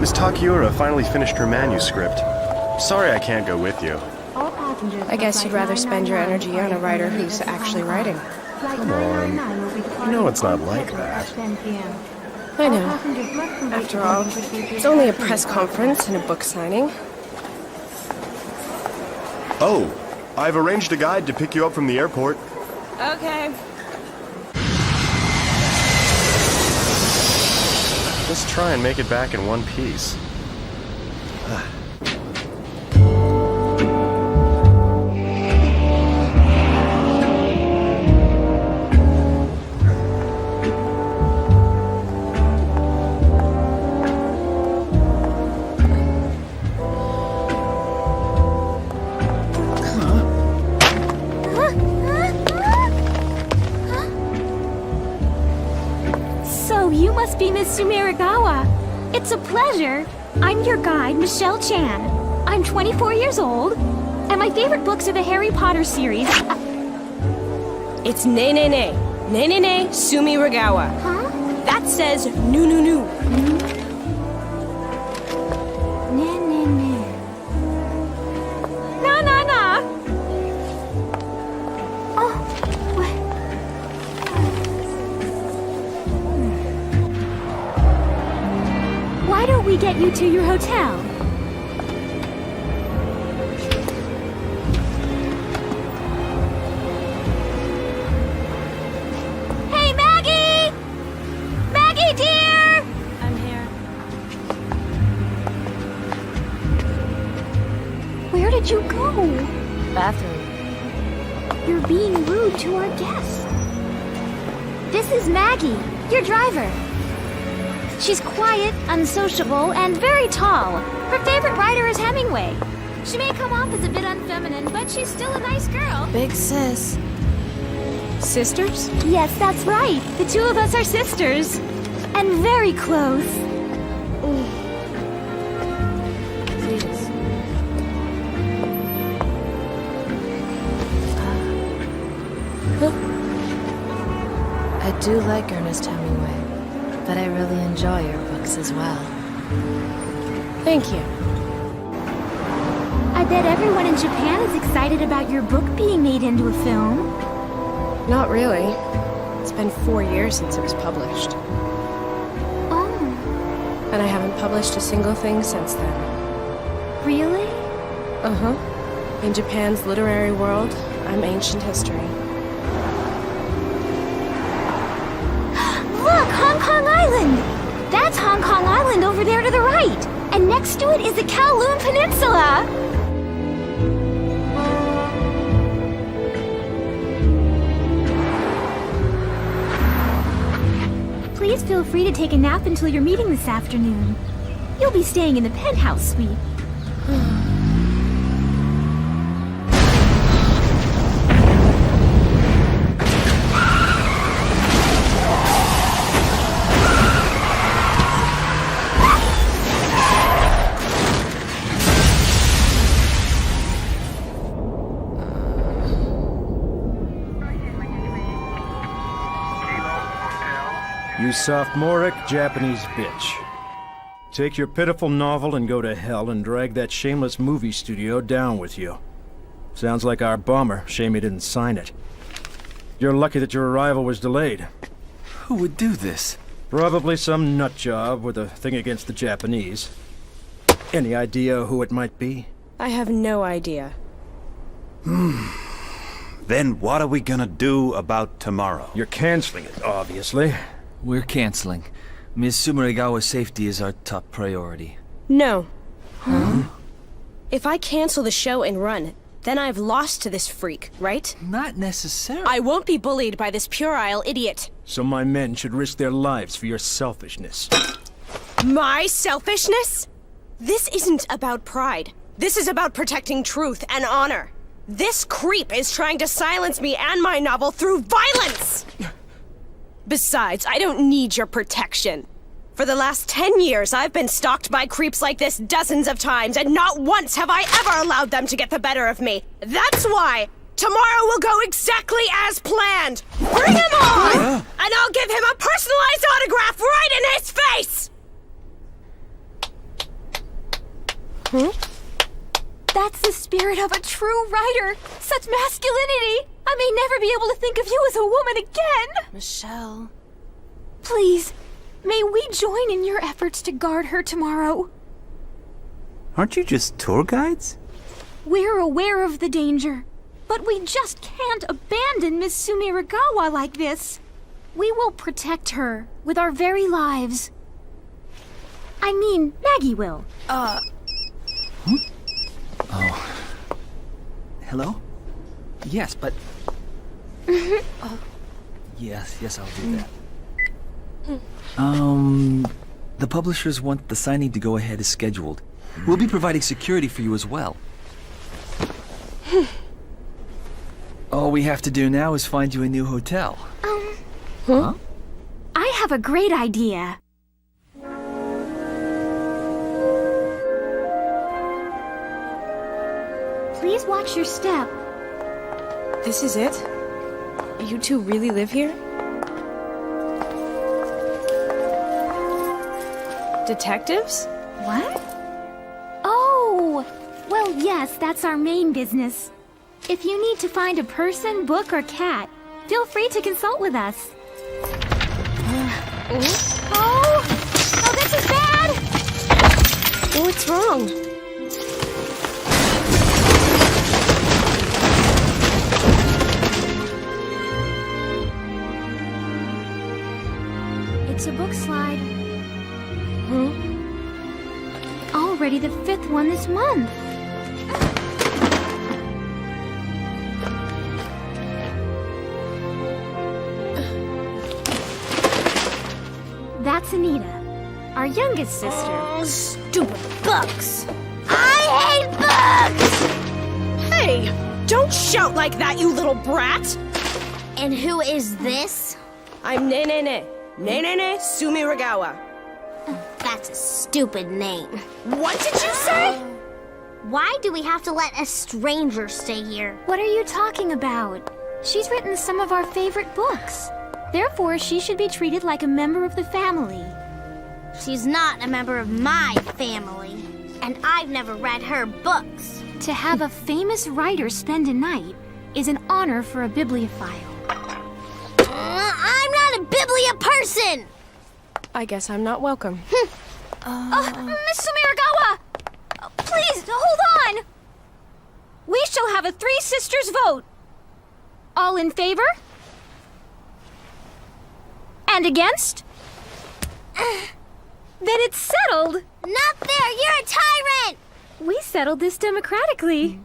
Miss Takiura finally finished her manuscript. Sorry I can't go with you. I guess you'd rather spend your energy on a writer who's actually writing. Come on. You know it's not like that. I know. After all, it's only a press conference and a book signing. Oh, I've arranged a guide to pick you up from the airport. Okay. Let's try and make it back in one piece. So you must be Miss Sumeragawa. It's a pleasure. I'm your guide, Michelle Chan. I'm 24 years old, and my favorite books are the Harry Potter series. It's ne Sumeragawa. Huh? That says nu. Na. Oh, what? Why don't we get you to your hotel? Hey, Maggie! Maggie, dear! I'm here. Where did you go? Bathroom. You're being rude to our guests. This is Maggie, your driver. She's quiet, unsociable, and very tall. Her favorite writer is Hemingway. She may come off as a bit unfeminine, but she's still a nice girl. Big sis. Sisters? Yes, that's right. The two of us are sisters. And very close. Please. I do like Ernest Hemingway, but I really enjoy your books as well. Thank you. I bet everyone in Japan is excited about your book being made into a film. Not really. It's been 4 years since it was published. Oh, And I haven't published a single thing since then. really? Uh-huh. In Japan's literary world, I'm ancient history. Look, Hong Kong Island! That's Hong Kong Island over there to the right. And next to it is the Kowloon Peninsula. Please feel free to take a nap until your meeting this afternoon. You'll be staying in the penthouse suite. You sophomoric Japanese bitch. Take your pitiful novel and go to hell and drag that shameless movie studio down with you. Sounds like our bomber. Shame he didn't sign it. You're lucky that your arrival was delayed. Who would do this? Probably some nutjob with a thing against the Japanese. Any idea who it might be? I have no idea. Then what are we gonna do about tomorrow? You're canceling it, obviously. We're canceling. Ms. Sumeragawa's safety is our top priority. No. If I cancel the show and run, then I've lost to this freak, right? Not necessarily. I won't be bullied by this puerile idiot. So my men should risk their lives for your selfishness. My selfishness? This isn't about pride. This is about protecting truth and honor. This creep is trying to silence me and my novel through violence! Besides, I don't need your protection. For the last 10 years, I've been stalked by creeps like this dozens of times, and not once have I ever allowed them to get the better of me. That's why tomorrow will go exactly as planned. Bring him on! And I'll give him a personalized autograph right in his face! That's the spirit of a true writer. Such masculinity. I may never be able to think of you as a woman again. Michelle. Please, may we join in your efforts to guard her tomorrow? Aren't you just tour guides? We're aware of the danger, but we just can't abandon Miss Sumiragawa like this. We will protect her with our very lives. I mean, Maggie will. Hello? Yes, but... Yes, I'll do that. The publishers want the signing to go ahead as scheduled. We'll be providing security for you as well. All we have to do now is find you a new hotel. Huh? I have a great idea. Please watch your step. This is it? You two really live here? Detectives? What? Oh! Well, yes, that's our main business. If you need to find a person, book, or cat, feel free to consult with us. Oh, this is bad! What's wrong? It's a book slide. Already the 5th one this month. That's Anita, our youngest sister. Oh, stupid books! I hate books! Hey, don't shout like that, you little brat! And who is this? I'm Nene Sumiragawa. That's a stupid name. What did you say? Why do we have to let a stranger stay here? What are you talking about? She's written some of our favorite books. Therefore, she should be treated like a member of the family. She's not a member of my family, and I've never read her books. To have a famous writer spend a night is an honor for a bibliophile. I'm not a biblia person! I guess I'm not welcome. Miss Sumiragawa! Please, hold on! We shall have a 3 sisters vote. All in favor? And against? Then it's settled. Not fair! You're a tyrant! We settled this democratically.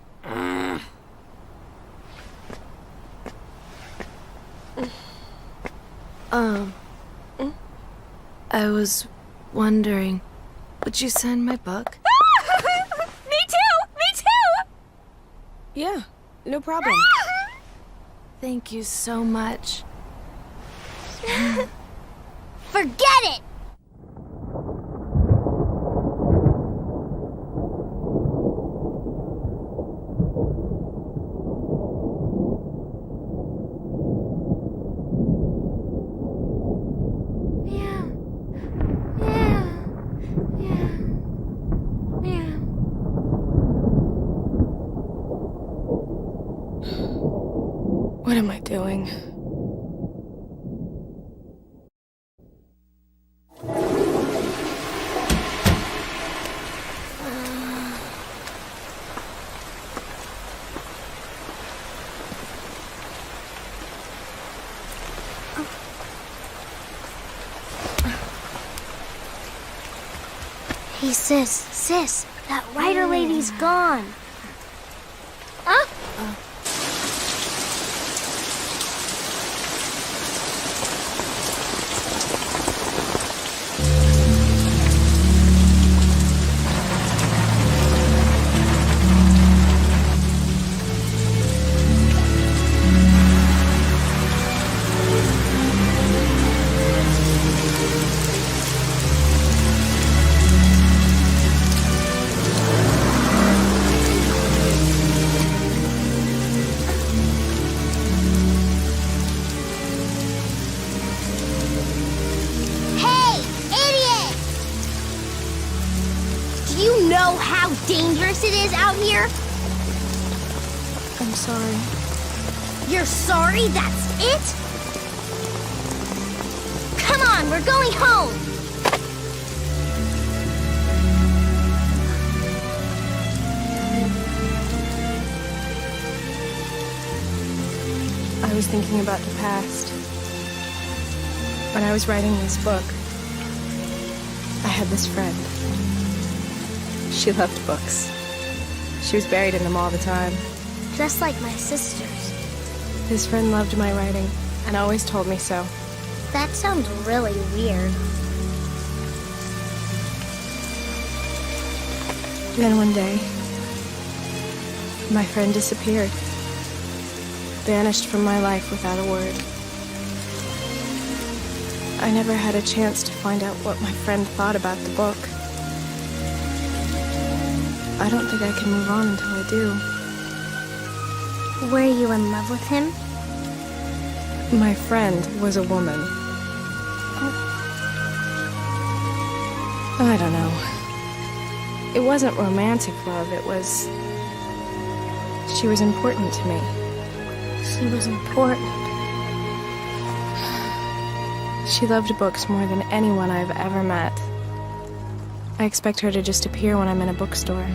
I was wondering, would you sign my book? Me too! Me too! Yeah, no problem. Thank you so much. Forget it! What am I doing? Hey, sis, that writer lady's gone. Huh? you know how dangerous it is out here? I'm sorry. You're sorry, that's it? Come on, we're going home! I was thinking about the past. When I was writing this book, I had this friend. She loved books. She was buried in them all the time. Just like my sisters. This friend loved my writing, and always told me so. That sounds really weird. Then one day, my friend disappeared. Vanished from my life without a word. I never had a chance to find out what my friend thought about the book. I don't think I can move on until I do. Were you in love with him? My friend was a woman. I don't know. It wasn't romantic love, it was... She was important to me. She was important. She loved books more than anyone I've ever met. I expect her to just appear when I'm in a bookstore.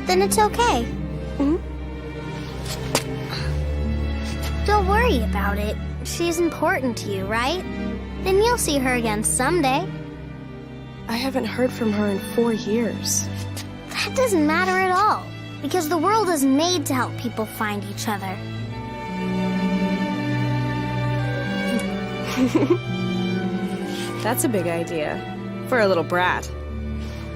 Then it's okay. Don't worry about it. She's important to you, right? Then you'll see her again someday. I haven't heard from her in 4 years. That doesn't matter at all, because the world is made to help people find each other. That's a big idea. For a little brat.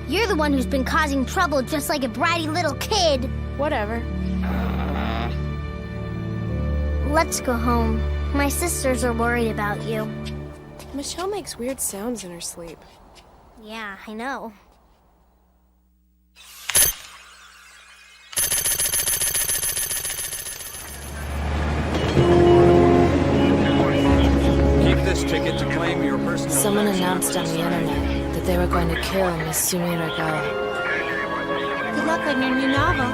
You're the one who's been causing trouble just like a bratty little kid. Whatever. Let's go home. My sisters are worried about you. Michelle makes weird sounds in her sleep. Yeah, I know. Keep this ticket to claim your personal... Someone announced on the internet that they were going to kill Miss Sumiragawa. Good luck on your new novel.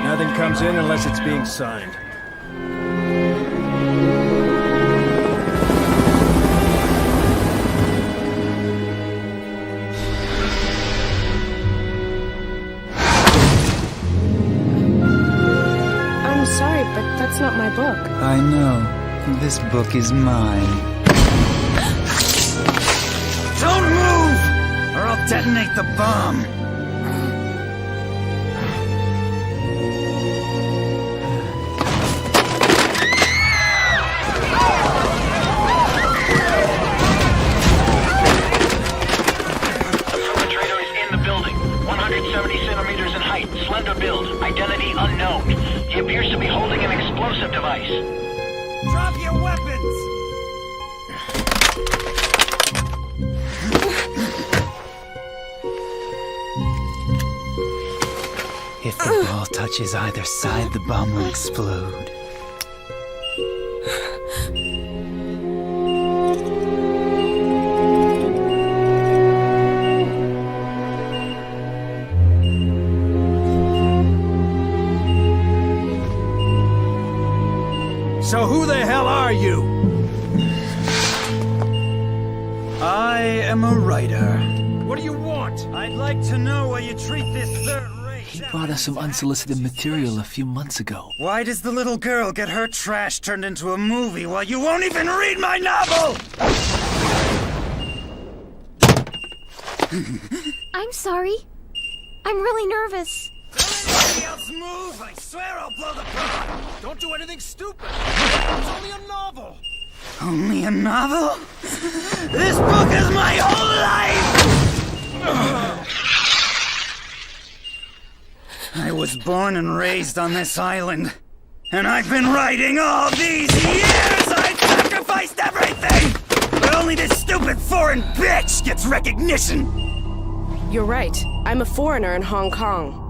Nothing comes in unless it's being signed. I'm sorry, but that's not my book. I know. This book is mine. Don't move! Or I'll detonate the bomb! Slender build, identity unknown. He appears to be holding an explosive device. Drop your weapons! If the ball touches either side, the bomb will explode. So who the hell are you? I am a writer. What do you want? I'd like to know why you treat this third race. He brought us some unsolicited material a few months ago. Why does the little girl get her trash turned into a movie while you won't even read my novel? I'm sorry. I'm really nervous. Don't anybody else move! I swear I'll blow the plot! Don't do anything stupid. It's only a novel. Only a novel? This book is my whole life! I was born and raised on this island. And I've been writing all these years! I've sacrificed everything! But only this stupid foreign bitch gets recognition! You're right. I'm a foreigner in Hong Kong.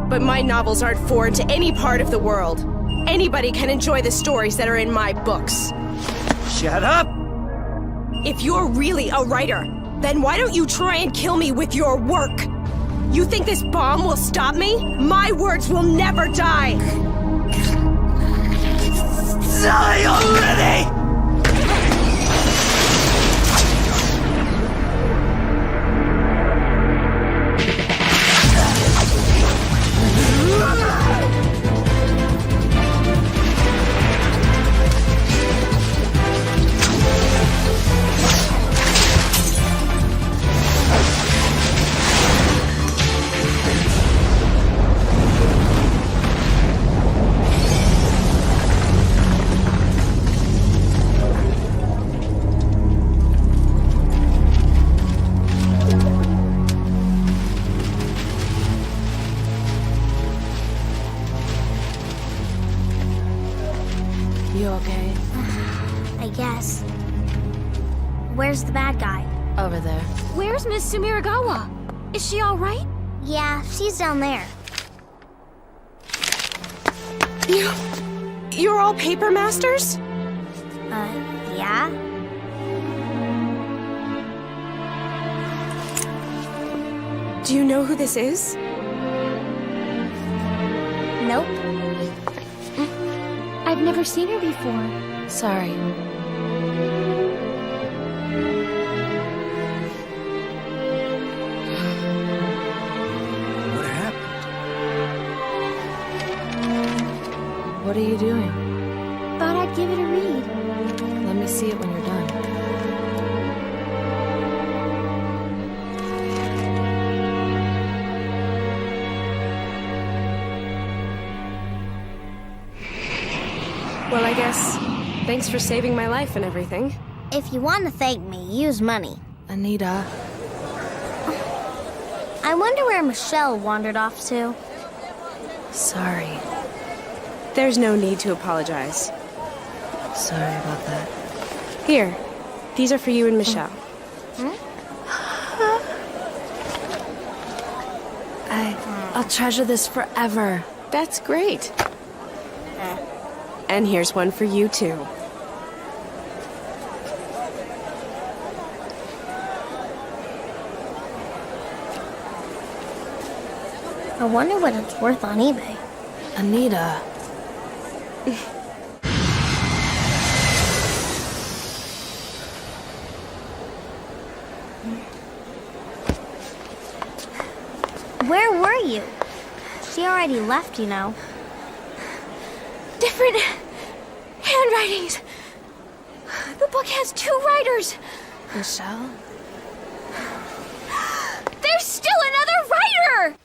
But my novels aren't foreign to any part of the world. Anybody can enjoy the stories that are in my books. Shut up! If you're really a writer, then why don't you try and kill me with your work? You think this bomb will stop me? My words will never die! Die already! You okay? I guess. Where's the bad guy? Over there. Where's Miss Sumiragawa? Is she alright? Yeah, she's down there. You're all paper masters? Yeah? Do you know who this is? Nope. I've never seen her before. Sorry. What happened? What are you doing? Thought I'd give it a read. Let me see it when you're done. Well, I guess thanks for saving my life and everything. If you want to thank me, use money. Anita. I wonder where Michelle wandered off to. Sorry. There's no need to apologize. Sorry about that. Here, these are for you and Michelle. I'll treasure this forever. That's great. And here's one for you, too. I wonder what it's worth on eBay. Anita. Where were you? She already left, you know. Different handwritings. The book has 2 writers. Michelle? There's still another writer!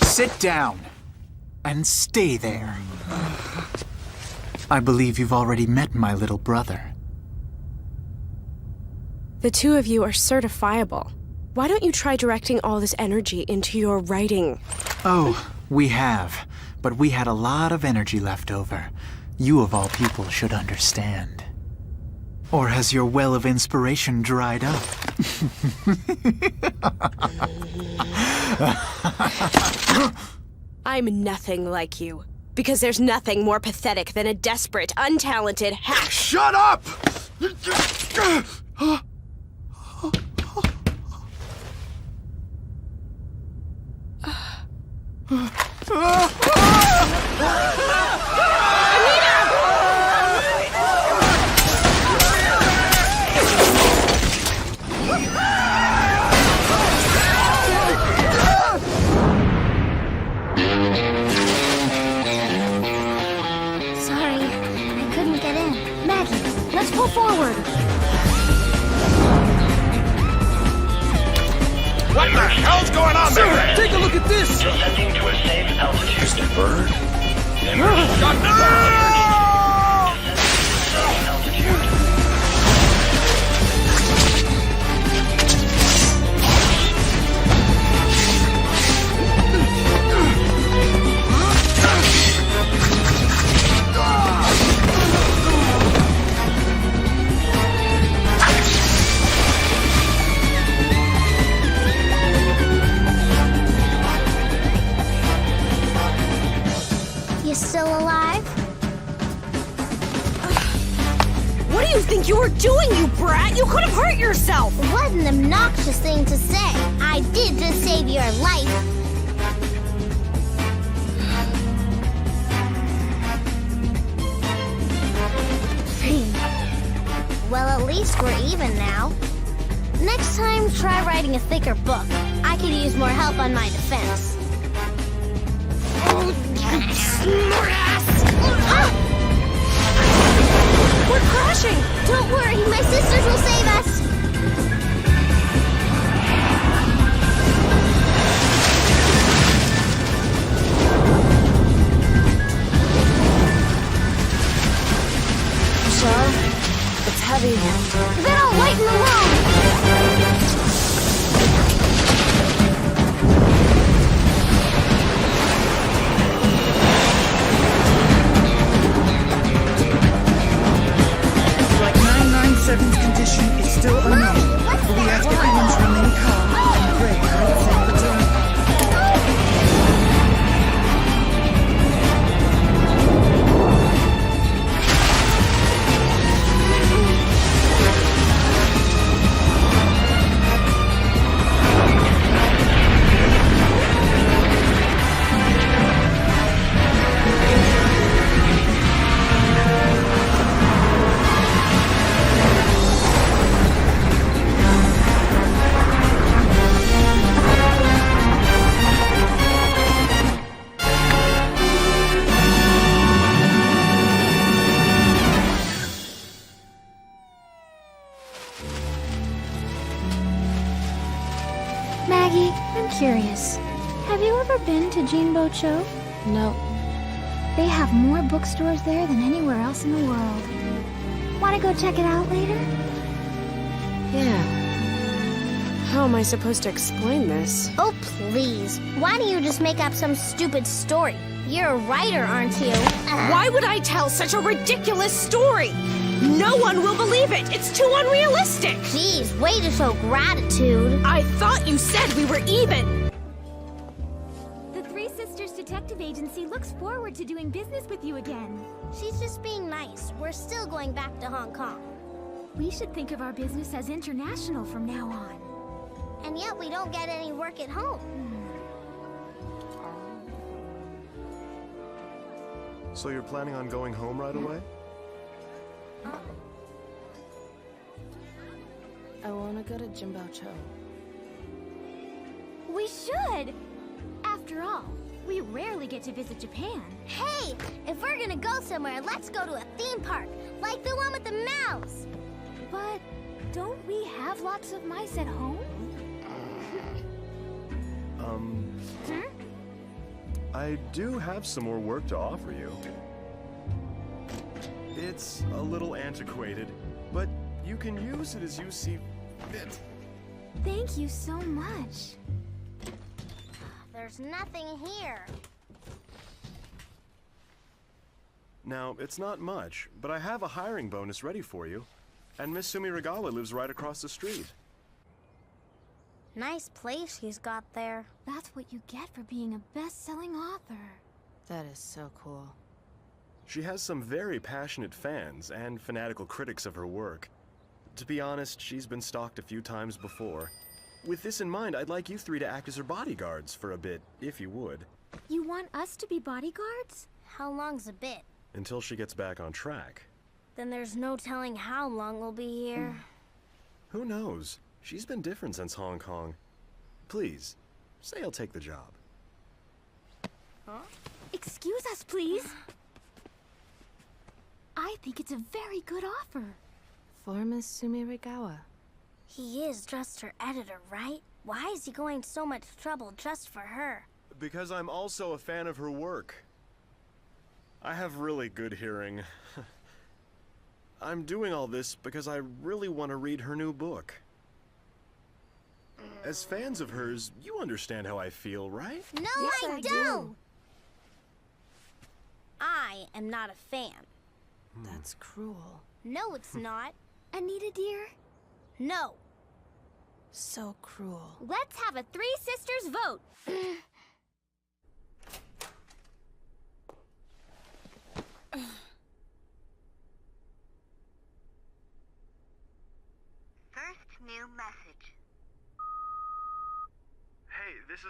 Sit down and stay there. I believe you've already met my little brother. The two of you are certifiable. Why don't you try directing all this energy into your writing? Oh, we have. But we had a lot of energy left over. You of all people should understand. Or has your well of inspiration dried up? I'm nothing like you. Because there's nothing more pathetic than a desperate, untalented hack. Shut up! Sorry, I couldn't get in. Maggie, let's pull forward. What the hell's going on there? Take a look at this! Descending to a safe altitude. Just a bird? You She's still alive? What do you think you were doing, you brat? You could have hurt yourself! What an obnoxious thing to say. I did just save your life. Well, at least we're even now. Next time, try writing a thicker book. I could use more help on my defense. Oh, you smartass! We're crashing! Don't worry, my sisters will save us! Sure. It's heavy. Then I'll lighten the load! Like 997's condition is still unknown, What's but we that? ask everyone to remain calm and pray for a safe return. Maggie, I'm curious. Have you ever been to Jinbo-cho? No. They have more bookstores there than anywhere else in the world. Want to go check it out later? Yeah. How am I supposed to explain this? Oh, please. Why don't you just make up some stupid story? You're a writer, aren't you? Why would I tell such a ridiculous story? No one will believe it! It's too unrealistic! Geez, way to show gratitude. I thought you said we were even! The Three Sisters Detective Agency looks forward to doing business with you again. She's just being nice. We're still going back to Hong Kong. We should think of our business as international from now on. And yet we don't get any work at home. So you're planning on going home right away? I want to go to Jinbo-cho. We should! After all, we rarely get to visit Japan. Hey, if we're gonna go somewhere, let's go to a theme park, like the one with the mouse. But don't we have lots of mice at home? I do have some more work to offer you. It's a little antiquated, but you can use it as you see fit. Thank you so much. There's nothing here. Now, it's not much, but I have a hiring bonus ready for you. And Miss Sumiragawa lives right across the street. Nice place she's got there. That's what you get for being a best-selling author. That is so cool. She has some very passionate fans and fanatical critics of her work. To be honest, she's been stalked a few times before. With this in mind, I'd like you three to act as her bodyguards for a bit, if you would. You want us to be bodyguards? How long's a bit? Until she gets back on track. Then there's no telling how long we'll be here. Who knows? She's been different since Hong Kong. Please, say I'll take the job. Excuse us, please. I think it's a very good offer. For Miss Sumiragawa. He is just her editor, right? Why is he going to so much trouble just for her? Because I'm also a fan of her work. I have really good hearing. I'm doing all this because I really want to read her new book. As fans of hers, you understand how I feel, right? No, Yes, I I don't! do. I am not a fan. That's cruel. No, it's not. Anita, dear, No. So cruel. let's have a Three Sisters vote.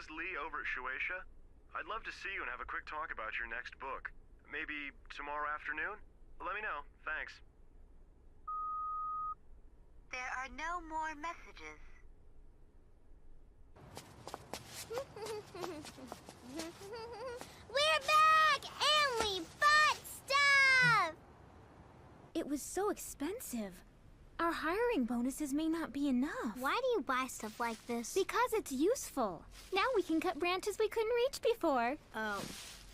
is Lee over at Shueisha. I'd love to see you and have a quick talk about your next book. Maybe tomorrow afternoon? Let me know. Thanks. There are no more messages. We're back! And we bought stuff! It was so expensive. Our hiring bonuses may not be enough. Why do you buy stuff like this? Because it's useful. Now we can cut branches we couldn't reach before. Oh.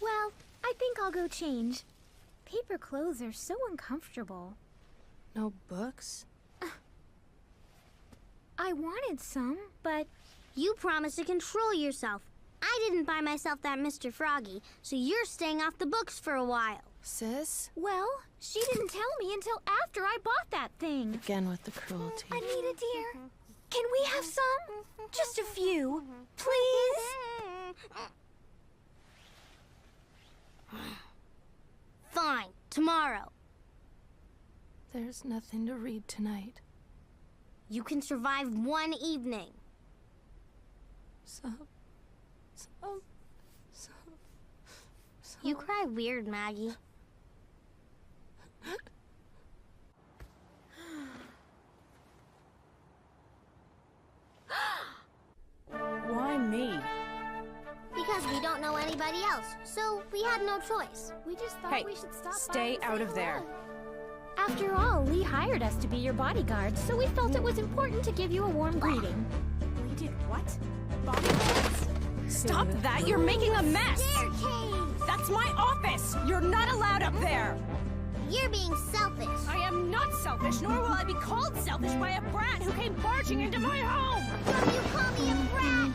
Well, I think I'll go change. Paper clothes are so uncomfortable. No books? I wanted some, but... You promised to control yourself. I didn't buy myself that Mr. Froggy, so you're staying off the books for a while. Sis? Well, she didn't tell me until after I bought that thing. Again with the cruelty. Anita, dear, can we have some? Just a few, please? Fine, tomorrow. There's nothing to read tonight. You can survive one evening. You cry weird, Maggie. Why me? Because we don't know anybody else, so we had no choice. We just thought Hey, we should stop by stay and out say of there. hello. After all, Lee hired us to be your bodyguards, so we felt it was important to give you a warm greeting. We did what? Bodyguards? Stop that! You're making a mess! Staircase! That's my office! You're not allowed up there! You're being selfish. I am not selfish, nor will I be called selfish by a brat who came barging into my home! Will you call me a brat?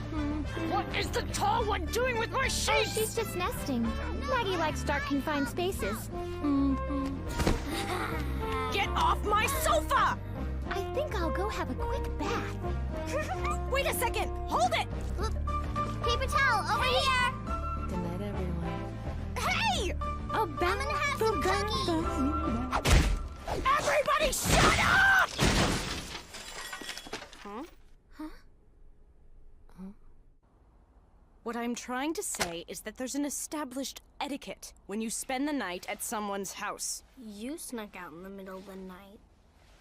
What is the tall one doing with my Oh, sheets? she's just nesting. Maggie likes dark, confined spaces. Get off my sofa! I think I'll go have a quick bath. Wait a second! Hold it! Paper towel, over here! Good night, everyone. Hey! I'm gonna have some cookies! Everybody shut up! What I'm trying to say is that there's an established etiquette when you spend the night at someone's house. You snuck out in the middle of the night.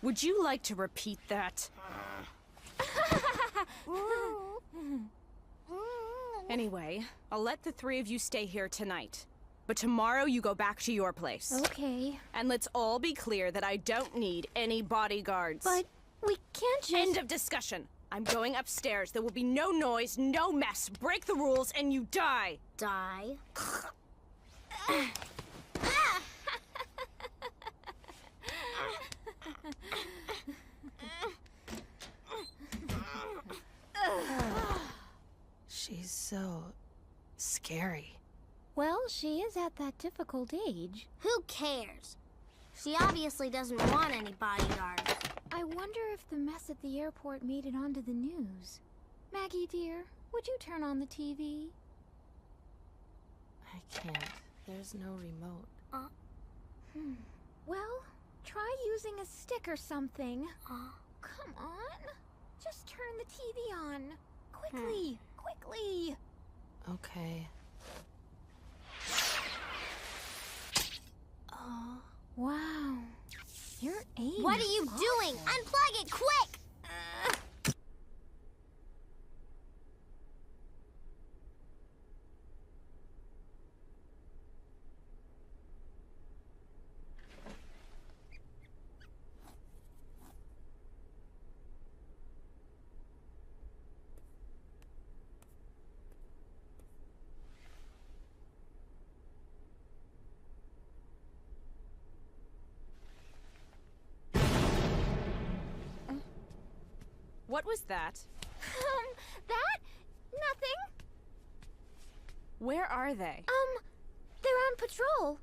Would you like to repeat that? Anyway, I'll let the three of you stay here tonight. But tomorrow you go back to your place. Okay. And let's all be clear that I don't need any bodyguards. But we can't just... End of discussion. I'm going upstairs. There will be no noise, no mess. Break the rules and you die. Die? She's so scary. Well, she is at that difficult age. Who cares? She obviously doesn't want any bodyguards. I wonder if the mess at the airport made it onto the news. Maggie, dear, would you turn on the TV? I can't. There's no remote. Well, try using a stick or something. Come on. Just turn the TV on. Quickly, quickly. Okay. Wow. Your aim What are is you awesome. doing? Unplug it quick! What was that? That? Nothing. Where are they? They're on patrol.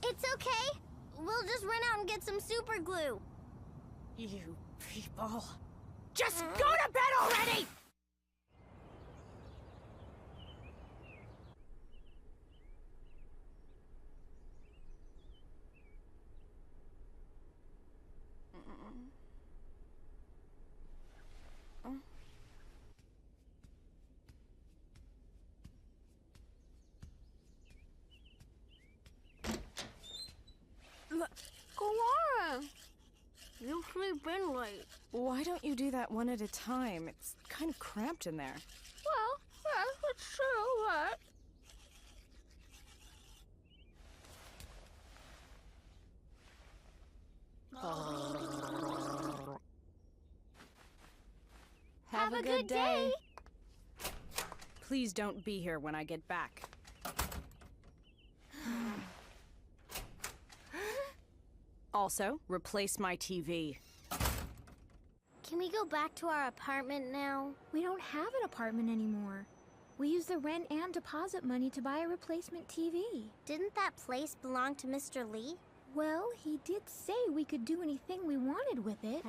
It's okay. We'll just run out and get some super glue. You people. Just go to bed already! Clara! You sleep in late. Why don't you do that one at a time? It's kind of cramped in there. Well, yes, it's true, but... Have a good day. Please don't be here when I get back. Also, replace my TV. Can we go back to our apartment now? We don't have an apartment anymore. We use the rent and deposit money to buy a replacement TV. Didn't that place belong to Mr. Lee? Well, he did say we could do anything we wanted with it.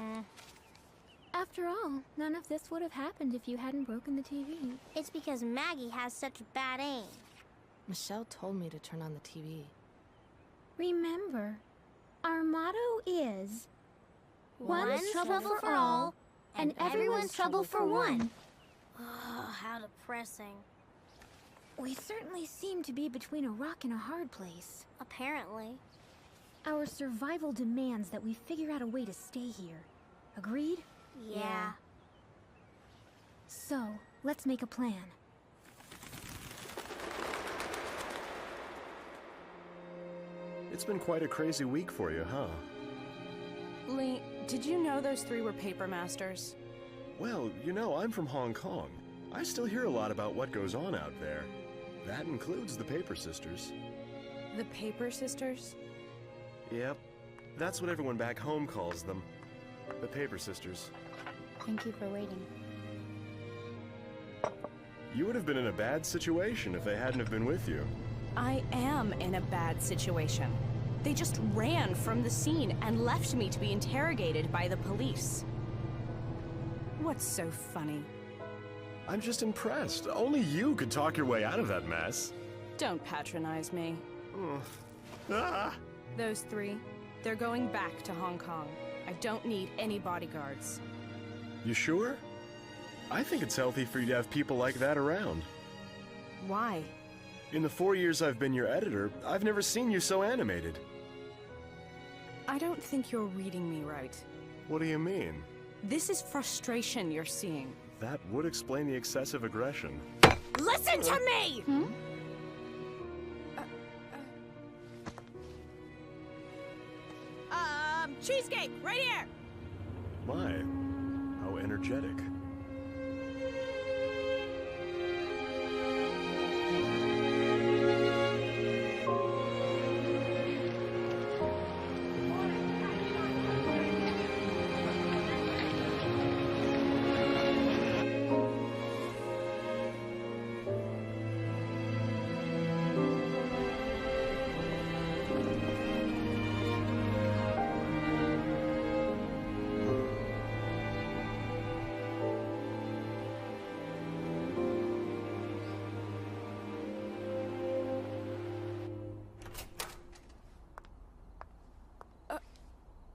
After all, none of this would have happened if you hadn't broken the TV. It's because Maggie has such bad aim. Michelle told me to turn on the TV. Remember, our motto is... One's trouble for all, and everyone's trouble for one. Oh, how depressing. We certainly seem to be between a rock and a hard place. Apparently. Our survival demands that we figure out a way to stay here. Agreed? Yeah. So, let's make a plan. It's been quite a crazy week for you, huh? Lee, did you know those three were paper masters? Well, you know, I'm from Hong Kong. I still hear a lot about what goes on out there. That includes the Paper Sisters. The Paper Sisters? Yep. That's what everyone back home calls them. The Paper Sisters. Thank you for waiting. You would have been in a bad situation if they hadn't have been with you. I am in a bad situation. They just ran from the scene and left me to be interrogated by the police. What's so funny? I'm just impressed. Only you could talk your way out of that mess. Don't patronize me. Ah! Those three, they're going back to Hong Kong. I don't need any bodyguards. You sure? I think it's healthy for you to have people like that around. Why? In the 4 years I've been your editor, I've never seen you so animated. I don't think you're reading me right. What do you mean? This is frustration you're seeing. That would explain the excessive aggression. Listen to me! Cheesecake, right here! My, how energetic.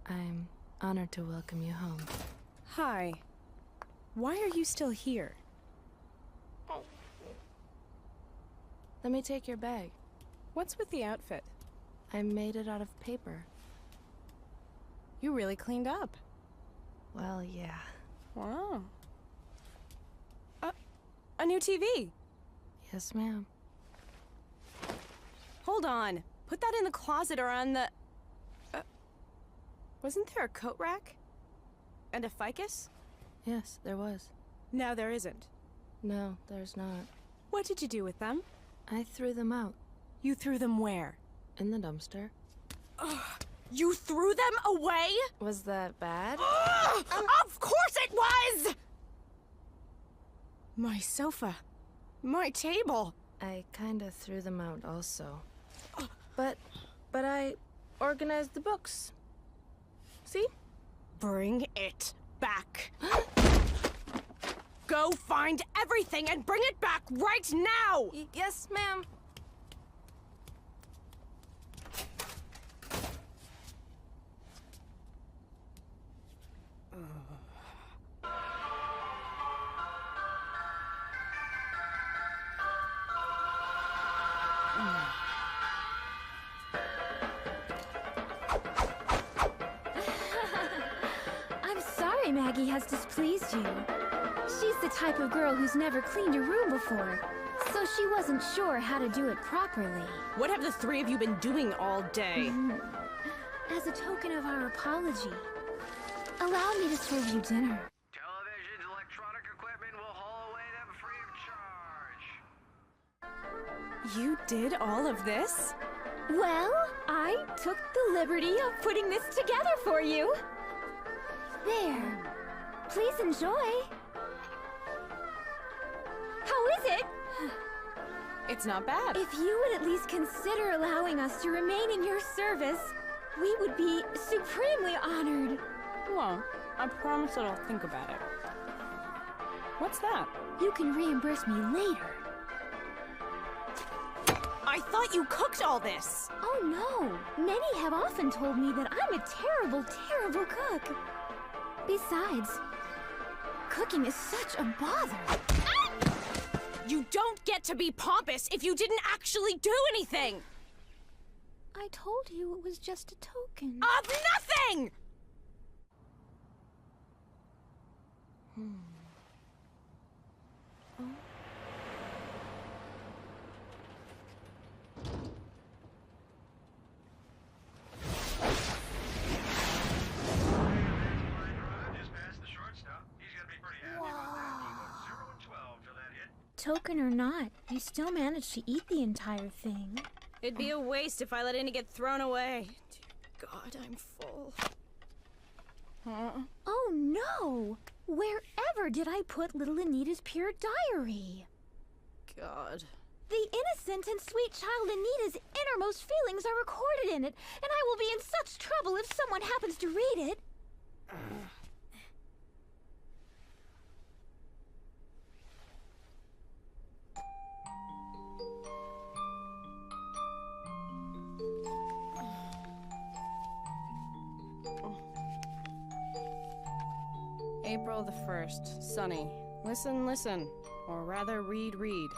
I'm honored to welcome you home. Hi. Why are you still here? Let me take your bag. What's with the outfit? I made it out of paper. You really cleaned up. Well, yeah. Wow. A new TV. Yes, ma'am. Hold on. Put that in the closet or on the... wasn't there a coat rack? And a ficus? Yes, there was. Now there isn't. No, there's not. What did you do with them? I threw them out. You threw them where? In the dumpster. You threw them away? Was that bad? Of course it was! My sofa. My table. I kinda threw them out also. But I organized the books. See? Bring it back. Go find everything and bring it back right now! Yes, ma'am. sorry Maggie has displeased you. She's the type of girl who's never cleaned a room before, so she wasn't sure how to do it properly. What have the three of you been doing all day? As a token of our apology, allow me to serve you dinner. Televisions, electronic equipment will haul away them free of charge. You did all of this? Well, I took the liberty of putting this together for you. There. Please enjoy. How is it? It's not bad. If you would at least consider allowing us to remain in your service, we would be supremely honored. Well, I promise that I'll think about it. What's that? You can reimburse me later. I thought you cooked all this! Oh no! Many have often told me that I'm a terrible, terrible cook. Besides, cooking is such a bother. You don't get to be pompous if you didn't actually do anything! I told you it was just a token. Of nothing! Token or not, you still managed to eat the entire thing. It'd be a waste if I let any get thrown away. Dear God, I'm full. Oh no! Wherever did I put little Anita's pure diary? God. The innocent and sweet child Anita's innermost feelings are recorded in it, and I will be in such trouble if someone happens to read it. April the 1st, Sunny. Listen, listen. Or rather, read, read.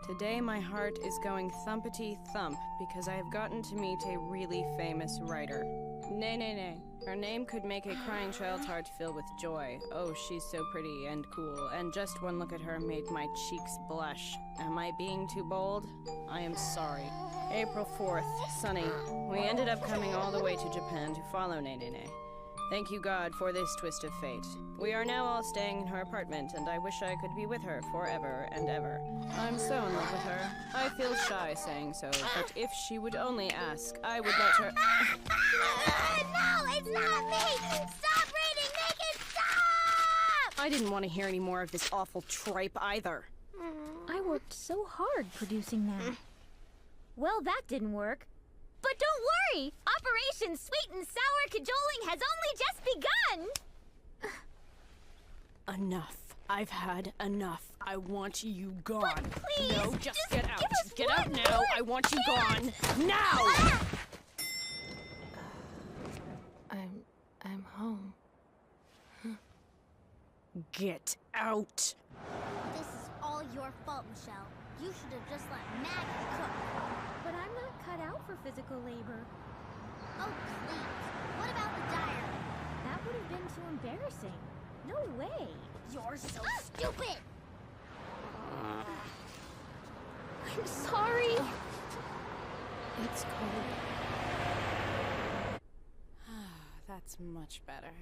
Today my heart is going thumpity thump because I have gotten to meet a really famous writer. Nay, nay, nay. Her name could make a crying child's heart fill with joy. Oh, she's so pretty and cool, and just one look at her made my cheeks blush. Am I being too bold? I am sorry. April 4th, Sunny. We ended up coming all the way to Japan to follow Nay, nay, nay. Thank you, God, for this twist of fate. We are now all staying in her apartment, and I wish I could be with her forever and ever. I'm so in love with her. I feel shy saying so, but if she would only ask, I would let her... No, it's not me! Stop reading! Make it stop! I didn't want to hear any more of this awful tripe either. I worked so hard producing that. Well, that didn't work. But don't worry! Operation Sweet and Sour Cajoling has only just begun! Enough. I've had enough. I want you gone. But please, no, just get out. give us Just get out one now. more I want you chance. gone. Now! I'm home. Get out. This is all your fault, Michelle. You should have just let Maggie cook. But I'm not cut out for physical labor. Oh, please. What about the diary? That would have been too embarrassing. No way. You're so stupid! I'm sorry. It's cold. That's much better.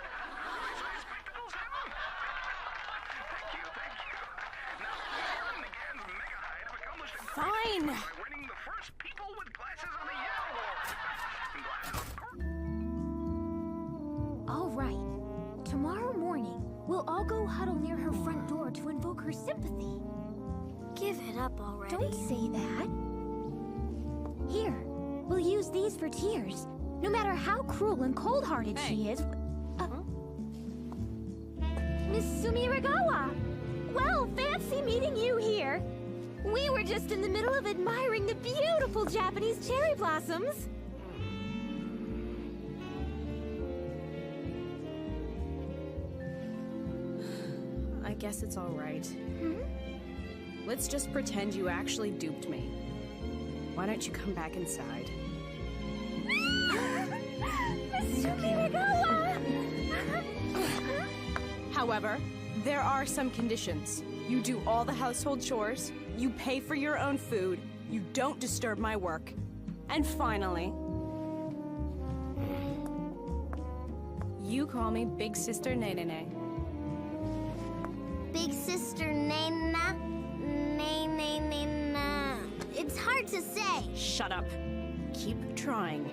Spectacles, Emma? Thank you. Now, Aaron McGann's mega height have accomplished Fine. by winning the first People with Glasses on the Year award. Glasses, of course. All right. Tomorrow morning, we'll all go huddle near her front door to invoke her sympathy. Give it up already. Don't say that. Here, we'll use these for tears. No matter how cruel and cold-hearted she is. Miss Sumiragawa! Well, fancy meeting you here. We were just in the middle of admiring the beautiful Japanese cherry blossoms. I guess it's all right. Let's just pretend you actually duped me. Why don't you come back inside? However, there are some conditions. You do all the household chores, you pay for your own food, you don't disturb my work, and finally, you call me Big Sister Nenene. Big Sister Nena. It's hard to say. Shut up. Keep trying.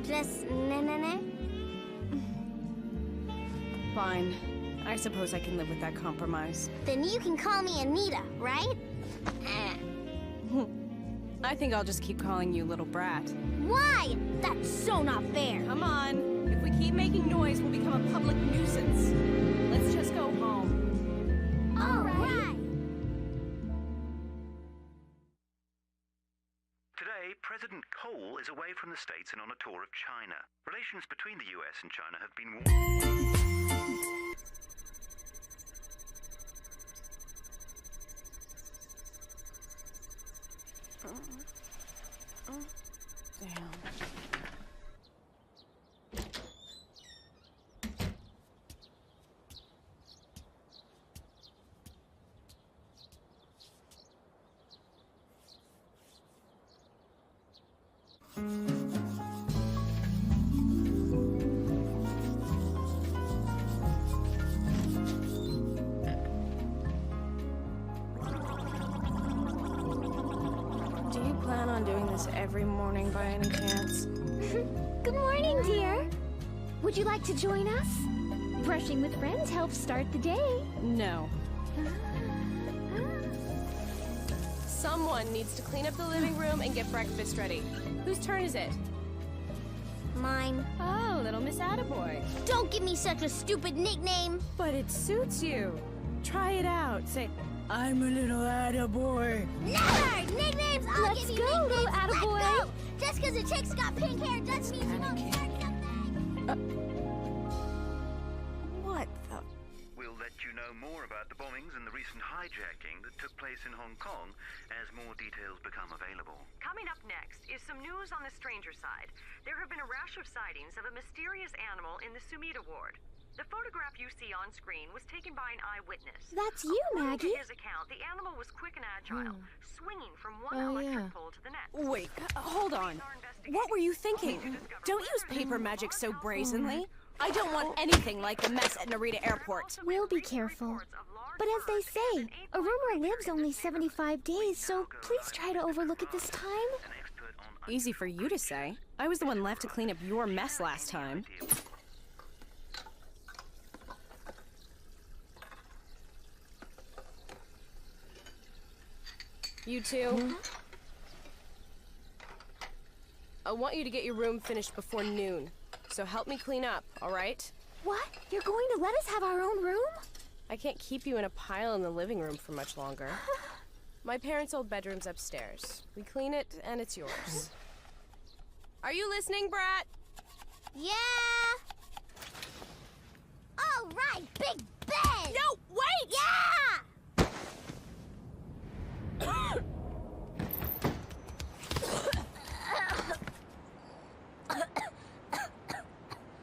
Just Nene. Fine. I suppose I can live with that compromise. Then you can call me Anita, right? I think I'll just keep calling you Little Brat. Why? That's so not fair. Come on. If we keep making noise, we'll become a public nuisance. Let's just go home. All right. Today, President Cole is away from the States and on a tour of China. Relations between the US and China have been Damn. Do you plan on doing this every morning by any chance? Good morning, dear. Would you like to join us? Brushing with friends helps start the day. No. Someone needs to clean up the living room and get breakfast ready. Whose turn is it? Mine. Oh, little Miss Attaboy. Don't give me such a stupid nickname. But it suits you. Try it out. Say, I'm a little Attaboy. Never! Nicknames! I'll Let's give you go, nicknames. little attaboy. Let's go! Just because a chick's got pink hair doesn't mean she won't start something. What the? We'll let you know more about the bombings and the recent hijacking that took place in Hong Kong as more details become available. Coming up next is some news on the stranger side. There have been a rash of sightings of a mysterious animal in the Sumida ward. The photograph you see on screen was taken by an eyewitness. That's you, According Maggie. to his account, the animal was quick and agile, swinging from one Oh, electric yeah. pole to the next. Wait, hold on. What were you thinking? Don't use paper magic so brazenly. I don't want anything like the mess at Narita Airport. We'll be careful. But as they say, a rumor lives only 75 days, so please try to overlook it this time. Easy for you to say. I was the one left to clean up your mess last time. You two. I want you to get your room finished before noon. So help me clean up, all right? What? You're going to let us have our own room? I can't keep you in a pile in the living room for much longer. My parents' old bedroom's upstairs. We clean it, and it's yours. Are you listening, Brat? Yeah. All right, Big Ben. No, wait! Yeah.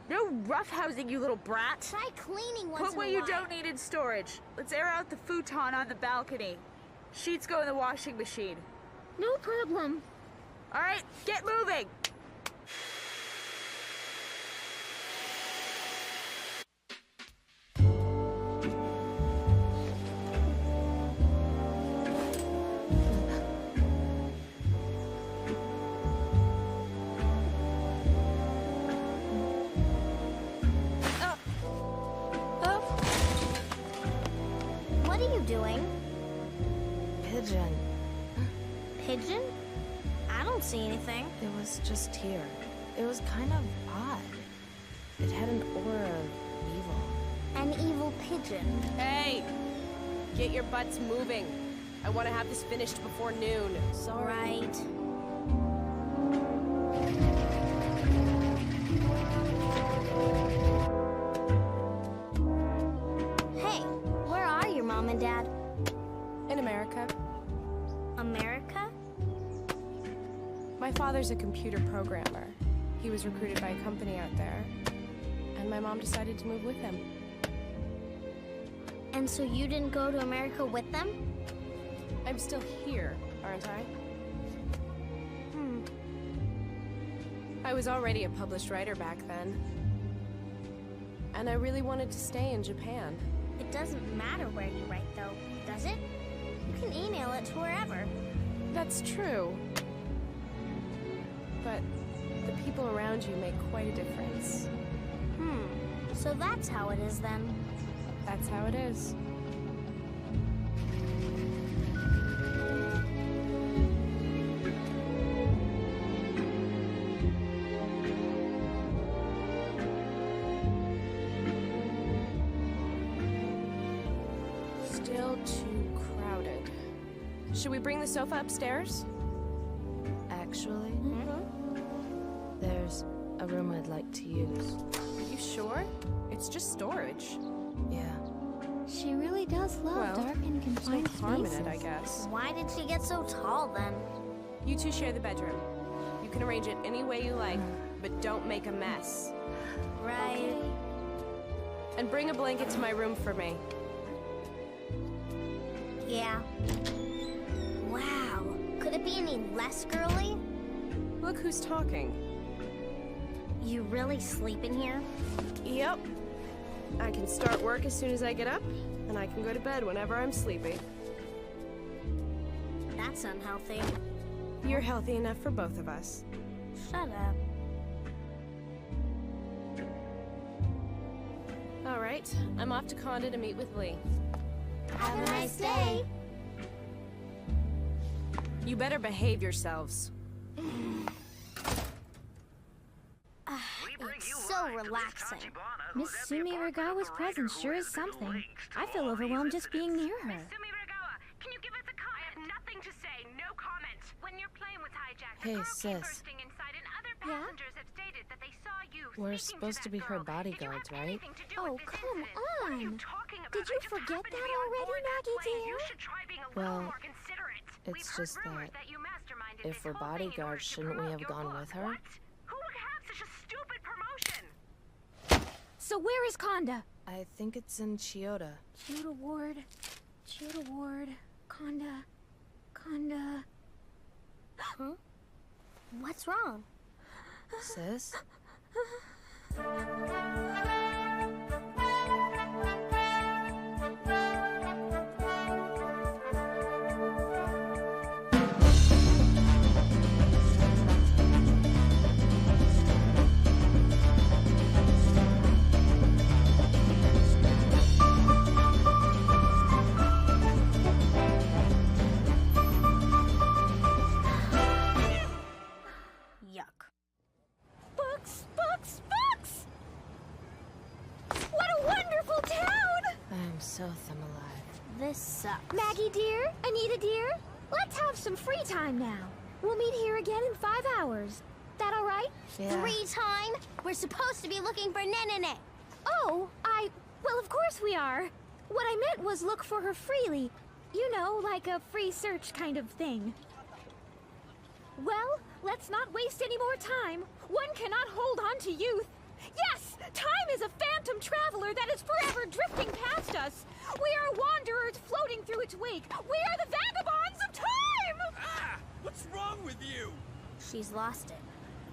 No roughhousing, you little brat. Try cleaning once Put in what a you while. don't need in storage. Let's air out the futon on the balcony. Sheets go in the washing machine. No problem. All right, get moving. pigeon. Pigeon? I don't see anything. It was just here. It was kind of odd. It had an aura of evil. An evil pigeon. Hey! Get your butts moving. I want to have this finished before noon. Sorry. Right. Hey, where are your mom and dad? In America. America? My father's a computer programmer. He was recruited by a company out there, and my mom decided to move with him. And so you didn't go to America with them? I'm still here, aren't I? I was already a published writer back then. And I really wanted to stay in Japan. It doesn't matter where you write, though, does it? You can email it to wherever. That's true. But the people around you make quite a difference. So that's how it is then. That's how it is. Still too crowded. Should we bring the sofa upstairs? Actually, there's a room I'd like to use. Are you sure? It's just storage. Yeah. She really does love dark and confined There's no harm in spaces. it, I guess. Why did she get so tall then? You two share the bedroom. You can arrange it any way you like, but don't make a mess. Right. And bring a blanket to my room for me. Yeah. Wow. Could it be any less girly? Look who's talking. You really sleep in here? Yep. I can start work as soon as I get up, and I can go to bed whenever I'm sleepy. That's unhealthy. You're healthy enough for both of us. Shut up. All right, I'm off to Conda to meet with Lee. Have a nice day. You better behave yourselves. It's so relaxing. Miss Sumi Ragawa's presence sure is something. I feel overwhelmed just being near her. Sumi Ragawa, can you give us a comment? I have nothing to say. No comment. When your plane was hijacked, Hey, the girl came sis. bursting inside, and other passengers have stated that they saw you We're speaking supposed to be her bodyguards, right? Oh, come on. Did you forget that already, Maggie dear? Well, it's just that if we're bodyguards, shouldn't we have gone with her? Who would have such a stupid promotion? So where is Conda? I think it's in Chiyoda. Chiyoda Ward, Conda. Huh? What's wrong? Sis? Yuck. Books! What a wonderful town! I'm so alive. This sucks. Maggie dear, Anita dear, let's have some free time now. We'll meet here again in 5 hours. That all right? Yeah. Free time? We're supposed to be looking for Nenene. Oh, well, of course we are. What I meant was look for her freely. You know, like a free search kind of thing. Well, let's not waste any more time. One cannot hold on to youth. Yes, time is a phantom traveler that is forever drifting past us. We are wanderers floating through its wake. We are the vagabonds of time! Ah! What's wrong with you? She's lost it.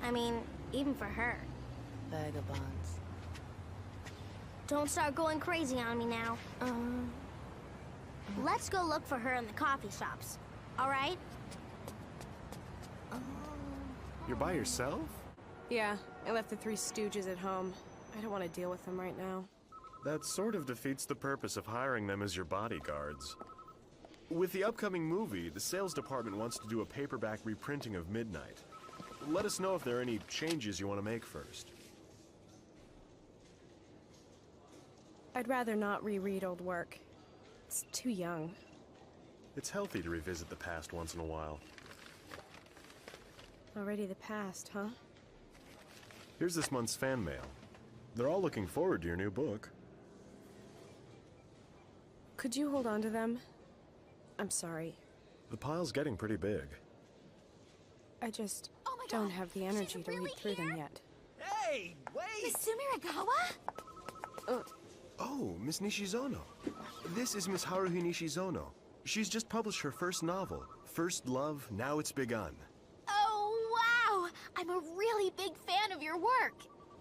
I mean, even for her. Vagabonds. Don't start going crazy on me now. Let's go look for her in the coffee shops. All right? You're by yourself? Yeah, I left the three stooges at home. I don't want to deal with them right now. That sort of defeats the purpose of hiring them as your bodyguards. With the upcoming movie, the sales department wants to do a paperback reprinting of Midnight. Let us know if there are any changes you want to make first. I'd rather not reread old work. It's too young. It's healthy to revisit the past once in a while. Already the past, huh? Here's this month's fan mail. They're all looking forward to your new book. Could you hold on to them? I'm sorry. The pile's getting pretty big. I just don't have the energy to read through them yet. Hey, wait! Miss Sumiragawa? Oh, Miss Nishizono. This is Miss Haruhi Nishizono. She's just published her first novel, First Love, Now It's Begun. Oh, wow! I'm a really big fan of your work.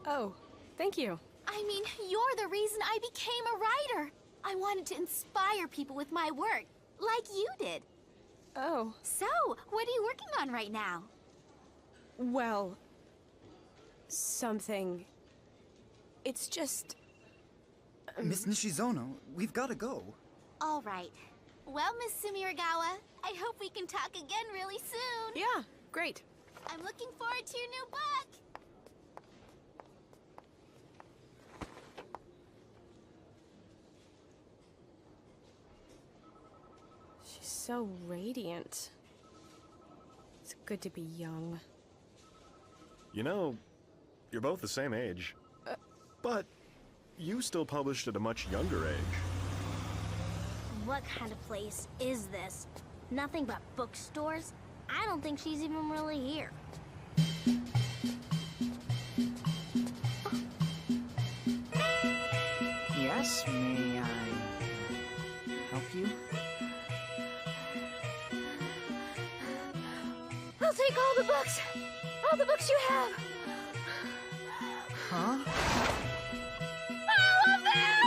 Oh, thank you. I mean, you're the reason I became a writer. I wanted to inspire people with my work, like you did. Oh. So, what are you working on right now? Well, something. It's just... Miss Nishizono, we've got to go. All right. Well, Miss Sumiragawa, I hope we can talk again really soon. Yeah, great. I'm looking forward to your new book. She's so radiant. It's good to be young. You know, you're both the same age. But you still published at a much younger age. What kind of place is this? Nothing but bookstores? I don't think she's even really here. Yes, may I help you? I'll take all the books! All the books you have! Huh? All of them!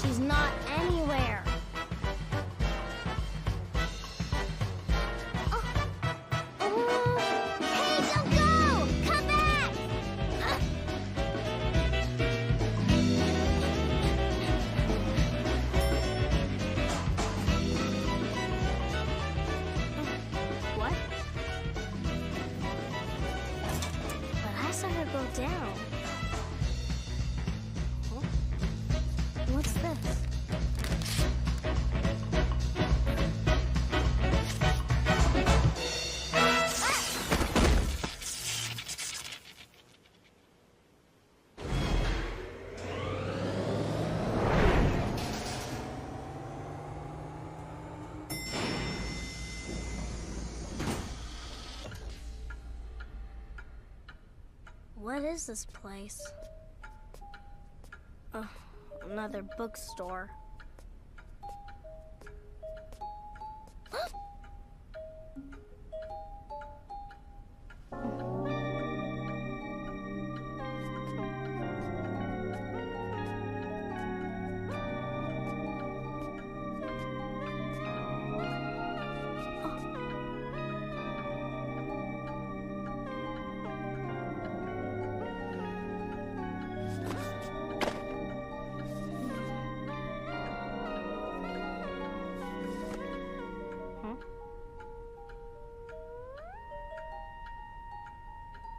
She's not anywhere. Hey, don't go! Come back! What? But I saw her go down. Huh? What's this? What is this place? Oh, another bookstore.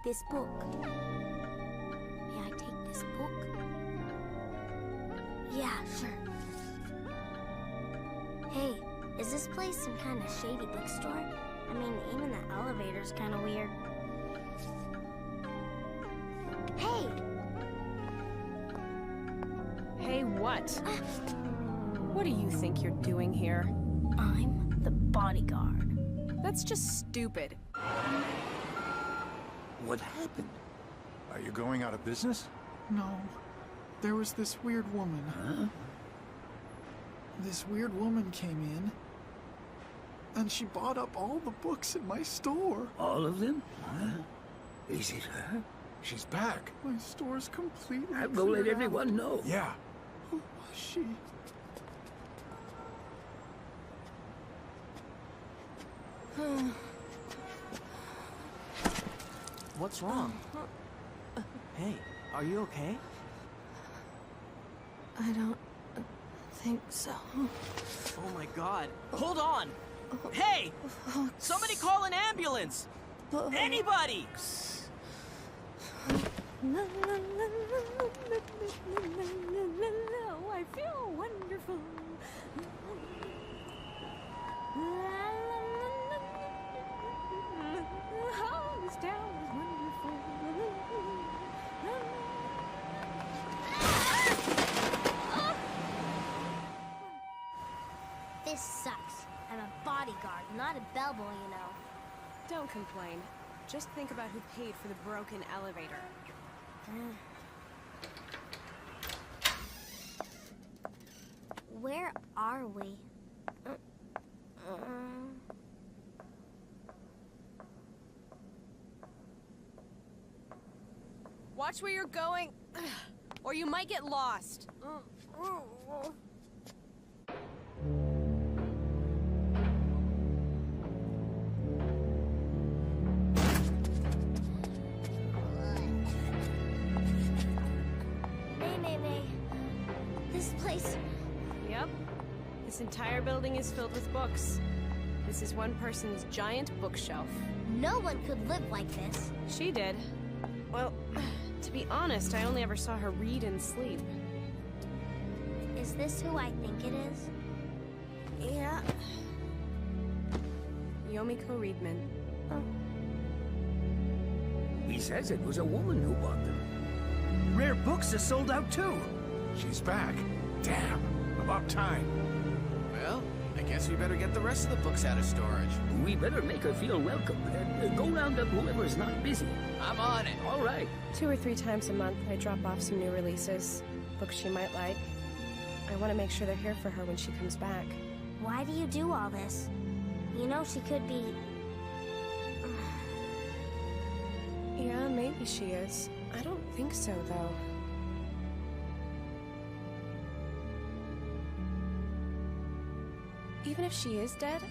This book. May I take this book? Yeah, sure. Hey, is this place some kind of shady bookstore? I mean, even the elevator's kind of weird. Hey! Hey, what? What do you think you're doing here? I'm the bodyguard. That's just stupid. What happened? Are you going out of business? No. There was this weird woman. Huh? This weird woman came in, and she bought up all the books in my store. All of them? Huh? Is it her? She's back. My store's completely I'll go let cleared everyone out. know. Yeah. Who was she? What's wrong? Hey, are you okay? I don't think so. Oh my god. Hold on! Hey! Somebody call an ambulance! Anybody! I feel wonderful. Oh, this town is wonderful. This sucks. I'm a bodyguard, not a bellboy, you know. Don't complain. Just think about who paid for the broken elevator. Where are we? Watch where you're going, or you might get lost. Nay. This place... Yep. This entire building is filled with books. This is one person's giant bookshelf. No one could live like this. She did. Well, to be honest, I only ever saw her read and sleep. Is this who I think it is? Yeah. Yomiko Reedman. He says it was a woman who bought them. Rare books are sold out too. She's back. Damn. About time. Well, I guess we better get the rest of the books out of storage. We better make her feel welcome. Go round up whoever's not busy. I'm on it. All right. 2 or 3 times a month, I drop off some new releases, books she might like. I want to make sure they're here for her when she comes back. Why do you do all this? You know she could be... Yeah, maybe she is. I don't think so, though. Even if she is dead,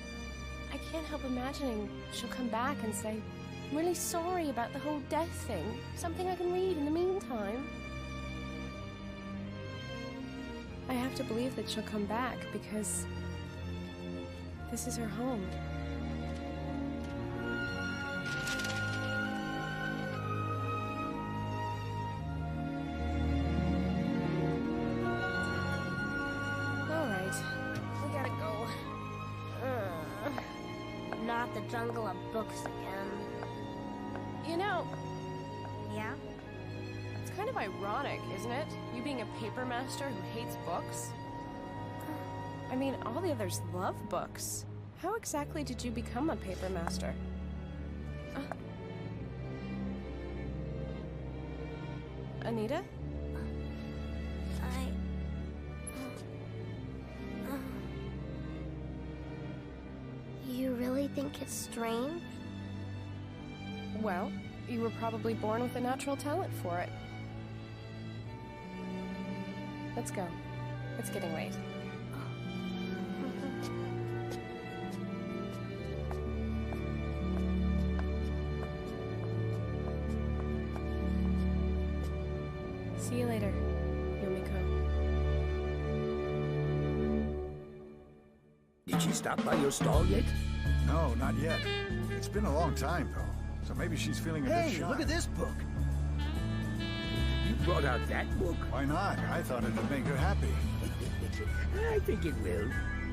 I can't help imagining she'll come back and say, I'm really sorry about the whole death thing. Something I can read in the meantime. I have to believe that she'll come back because this is her home. Not the jungle of books again. You know... Yeah? It's kind of ironic, isn't it? You being a paper master who hates books? I mean, all the others love books. How exactly did you become a paper master? Anita? You really think it's strange? Well, you were probably born with a natural talent for it. Let's go. It's getting late. See you later, Yomiko. Did she stop by your stall yet? No, not yet. It's been a long time, though. So maybe she's feeling a bit shy. Hey, look at this book. You brought out that book? Why not? I thought it'd make her happy. I think it will.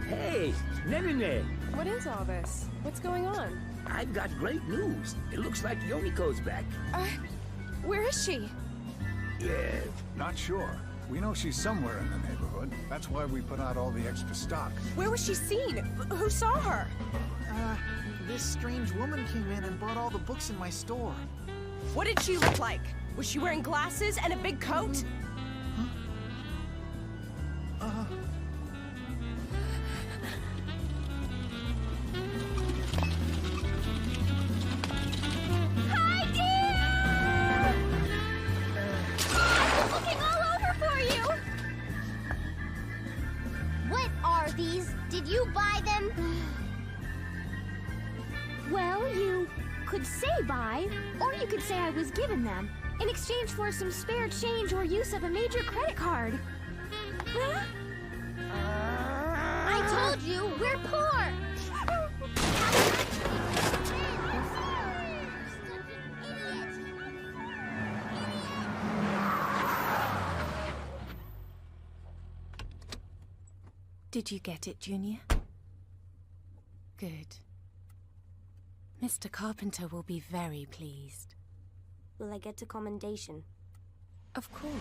Hey, Nenene! What is all this? What's going on? I've got great news. It looks like Yomiko's back. Where is she? Yeah. Not sure. We know she's somewhere in the neighborhood. That's why we put out all the extra stock. Where was she seen? Who saw her? This strange woman came in and bought all the books in my store. What did she look like? Was she wearing glasses and a big coat? Hi, dear! I've been looking all over for you! What are these? Did you buy them? Well, you could say buy, or you could say I was given them, in exchange for some spare change or use of a major credit card. Huh? I told you, we're poor! Did you get it, Junior? Good. Mr. Carpenter will be very pleased. Will I get a commendation? Of course.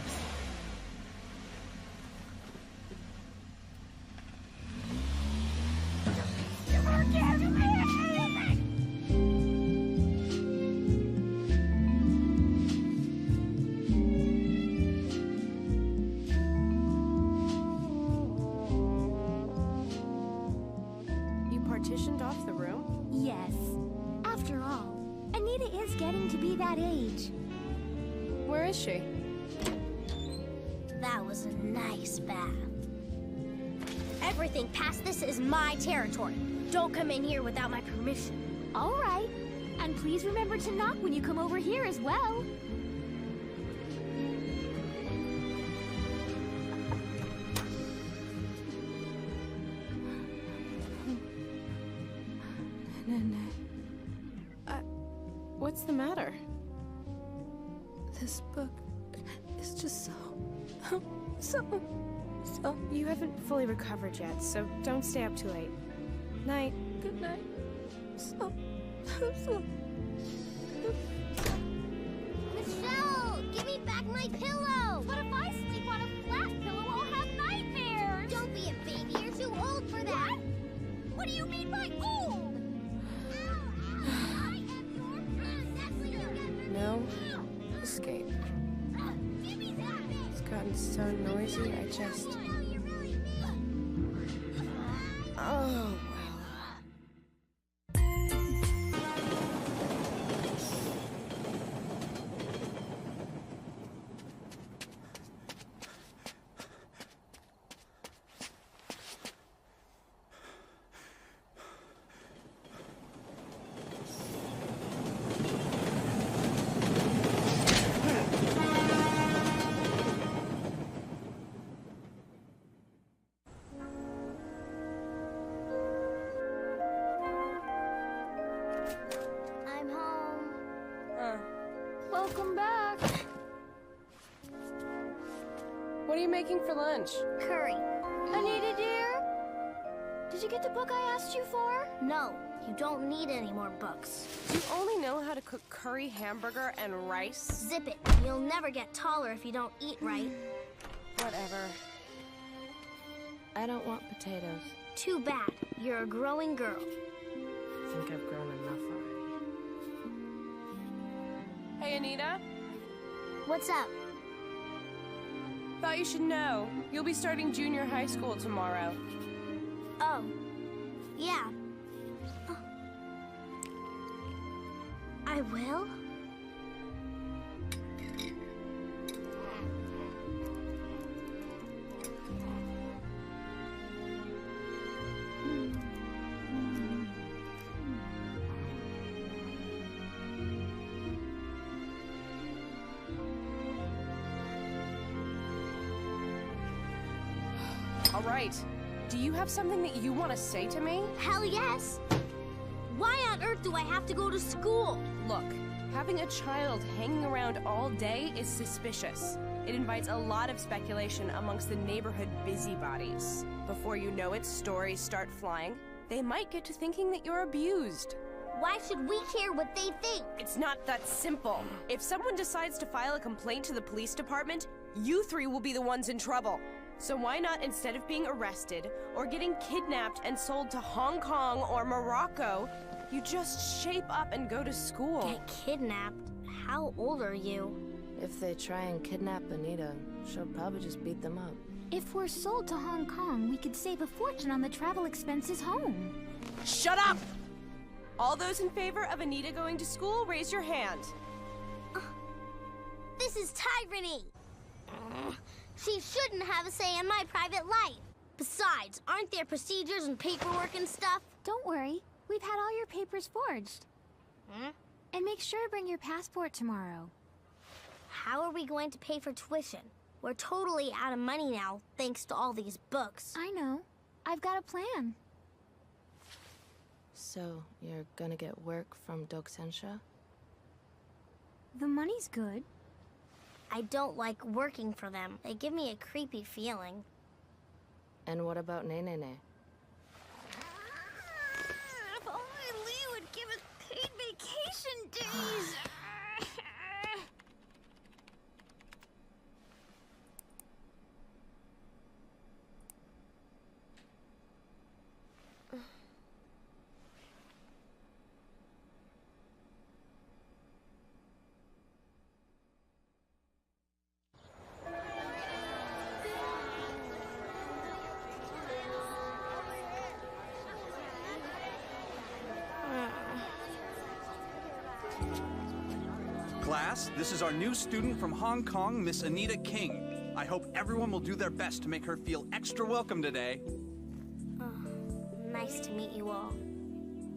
You partitioned off the room? Yes. After all, Anita is getting to be that age. Where is she? That was a nice bath. Everything past this is my territory. Don't come in here without my permission. All right. And please remember to knock when you come over here as well. What's the matter? This book is just so... You haven't fully recovered yet, so don't stay up too late. Night. Good night. Michelle, give me back my pillow! What if I sleep on a flat pillow? I'll have nightmares! Don't be a baby, you're too old for that! What do you mean by old? No escape. It's gotten so noisy, I just... Oh, well. I'm home. Welcome back. What are you making for lunch? Curry. Anita, dear? Did you get the book I asked you for? No, you don't need any more books. You only know how to cook curry, hamburger, and rice? Zip it. You'll never get taller if you don't eat right. Whatever. I don't want potatoes. Too bad. You're a growing girl. I think I've grown enough already. Hey, Anita. What's up? Thought you should know. You'll be starting junior high school tomorrow. Oh. Yeah. I will? All right. Do you have something that you want to say to me? Hell yes. Why on earth do I have to go to school? Look, having a child hanging around all day is suspicious. It invites a lot of speculation amongst the neighborhood busybodies. Before you know it, stories start flying. They might get to thinking that you're abused. Why should we care what they think? It's not that simple. If someone decides to file a complaint to the police department, you three will be the ones in trouble. So why not, instead of being arrested or getting kidnapped and sold to Hong Kong or Morocco, you just shape up and go to school? Get kidnapped? How old are you? If they try and kidnap Anita, she'll probably just beat them up. If we're sold to Hong Kong, we could save a fortune on the travel expenses home. Shut up! All those in favor of Anita going to school, raise your hand. This is tyranny! She shouldn't have a say in my private life. Besides, aren't there procedures and paperwork and stuff? Don't worry. We've had all your papers forged. And make sure to bring your passport tomorrow. How are we going to pay for tuition? We're totally out of money now, thanks to all these books. I know. I've got a plan. So, you're gonna get work from Dokusensha? The money's good. I don't like working for them. They give me a creepy feeling. And what about Nene? If only Lee would give us paid vacation days. Class, this is our new student from Hong Kong, Miss Anita King. I hope everyone will do their best to make her feel extra welcome today. Nice to meet you all.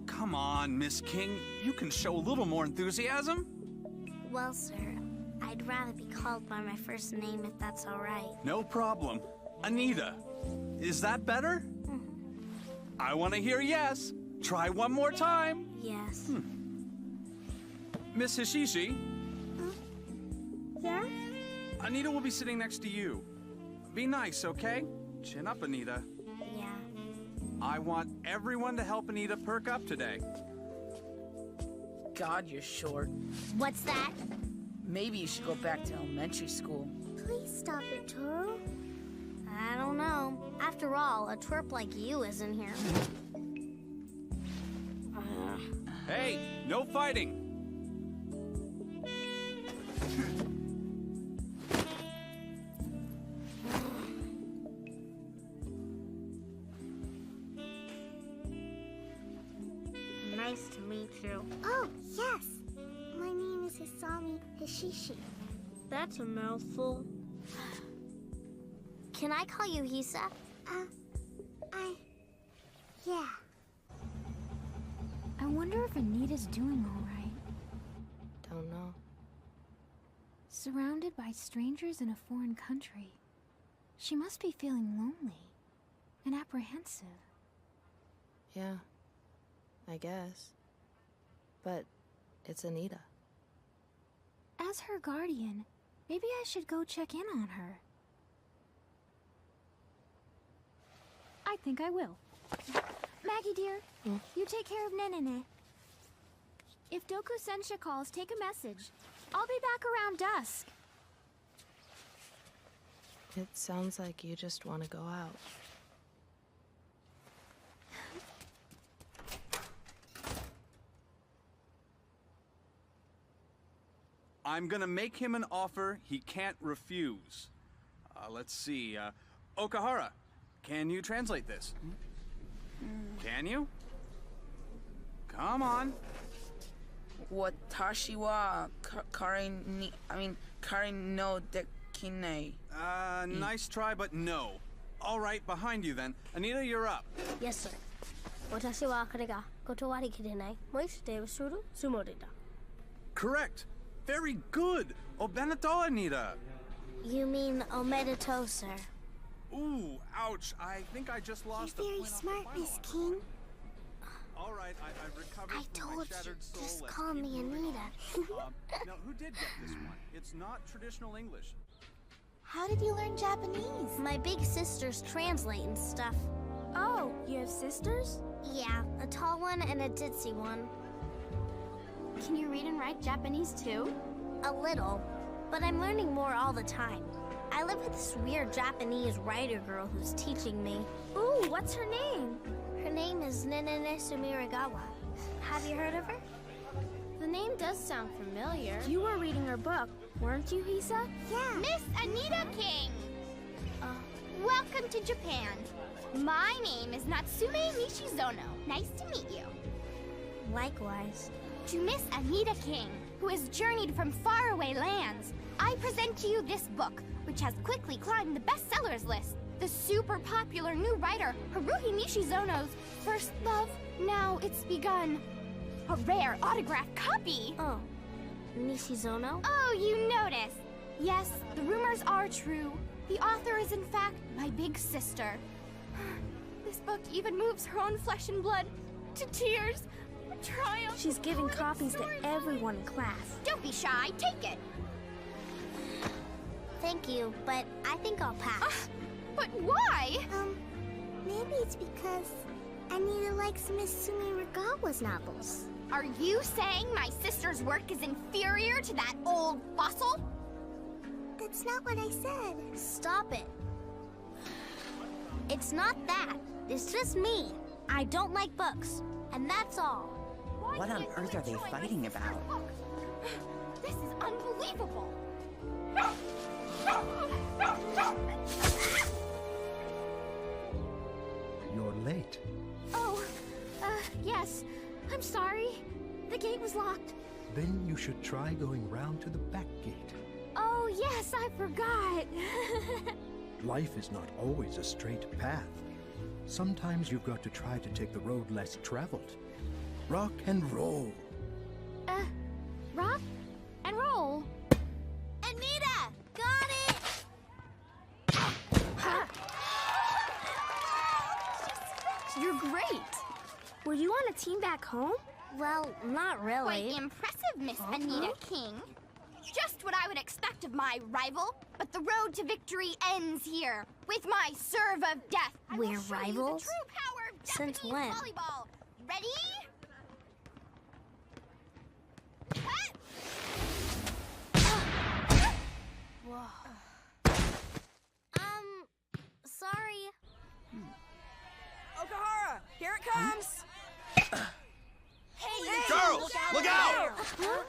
Come on, Miss King. You can show a little more enthusiasm. Well, sir, I'd rather be called by my first name if that's all right. No problem. Anita. Is that better? I want to hear yes. Try one more time. Yes. Miss Hishishi. Yeah? Anita will be sitting next to you. Be nice, okay? Chin up, Anita. Yeah. I want everyone to help Anita perk up today. God, you're short. What's that? Maybe you should go back to elementary school. Please stop it, Toro. I don't know. After all, a twerp like you isn't here. Hey, no fighting. Nice to meet you. Oh, yes. My name is Hisami Hishishi. That's a mouthful. Can I call you Hisa? Yeah. I wonder if Anita's doing all right. Don't know. Surrounded by strangers in a foreign country, she must be feeling lonely and apprehensive. Yeah, I guess. But it's Anita. As her guardian, maybe I should go check in on her. I think I will. Maggie, dear, you take care of Nenene. If Dokusensha calls, take a message. I'll be back around dusk. It sounds like you just want to go out. I'm gonna make him an offer he can't refuse. Let's see, Okahara, can you translate this? Can you? Come on. Watashi wa kari no dekine. Nice try, but no. All right, behind you then. Anita, you're up. Yes, sir. Watashi wa kare ga kotowari kirenai. Moishite suru sumorida. Correct. Very good. Obeneto, Anita. You mean omedeto, sir. Ooh, ouch. I think I just lost You're very smart, Miss King. All right, I've recovered I from my told shattered you, soul. just Let's call keep me moving Anita. on. Now, who did get this one? It's not traditional English. How did you learn Japanese? My big sister's translating stuff. Oh, you have sisters? Yeah, a tall one and a ditzy one. Can you read and write Japanese too? A little, but I'm learning more all the time. I live with this weird Japanese writer girl who's teaching me. Ooh, what's her name? Her name is Nenene Sumiragawa. Have you heard of her? The name does sound familiar. You were reading her book, weren't you, Hisa? Yeah. Miss Anita King! Welcome to Japan. My name is Natsume Nishizono. Nice to meet you. Likewise. To Miss Anita King, who has journeyed from faraway lands, I present to you this book, which has quickly climbed the bestsellers list. The super popular new writer, Haruhi Nishizono's First Love, Now It's Begun. A rare autographed copy! Oh. Nishizono? Oh, you noticed. Yes, the rumors are true. The author is in fact my big sister. This book even moves her own flesh and blood to tears. Triumph. She's giving copies to everyone in class. Don't be shy, take it. Thank you, but I think I'll pass. But why? Maybe it's because Anita likes Miss Sumiragawa's novels. Are you saying my sister's work is inferior to that old fossil? That's not what I said. Stop it. It's not that. It's just me. I don't like books, and that's all. What on earth are they fighting about? This is unbelievable. You're late. Oh, yes. I'm sorry. The gate was locked. Then you should try going round to the back gate. Oh, yes, I forgot. Life is not always a straight path. Sometimes you've got to try to take the road less traveled. Rock and roll. Rock and roll. Anita! Got it! You're great. Were you on a team back home? Well, not really. Quite impressive, Miss Anita King. Just what I would expect of my rival, but the road to victory ends here with my serve of death. We're rivals? The true power of Since Japanese when? volleyball. Ready? Sorry. Okahara, here it comes! Hey, Girls, look out! Huh?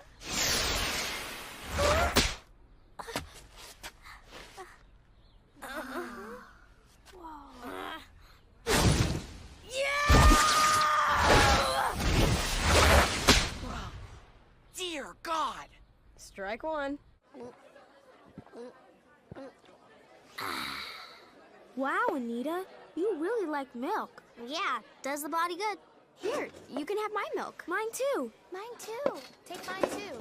Dear God! Strike one. Wow, Anita. You really like milk. Yeah, does the body good. Here, you can have my milk. Mine too. Mine too. Take mine too.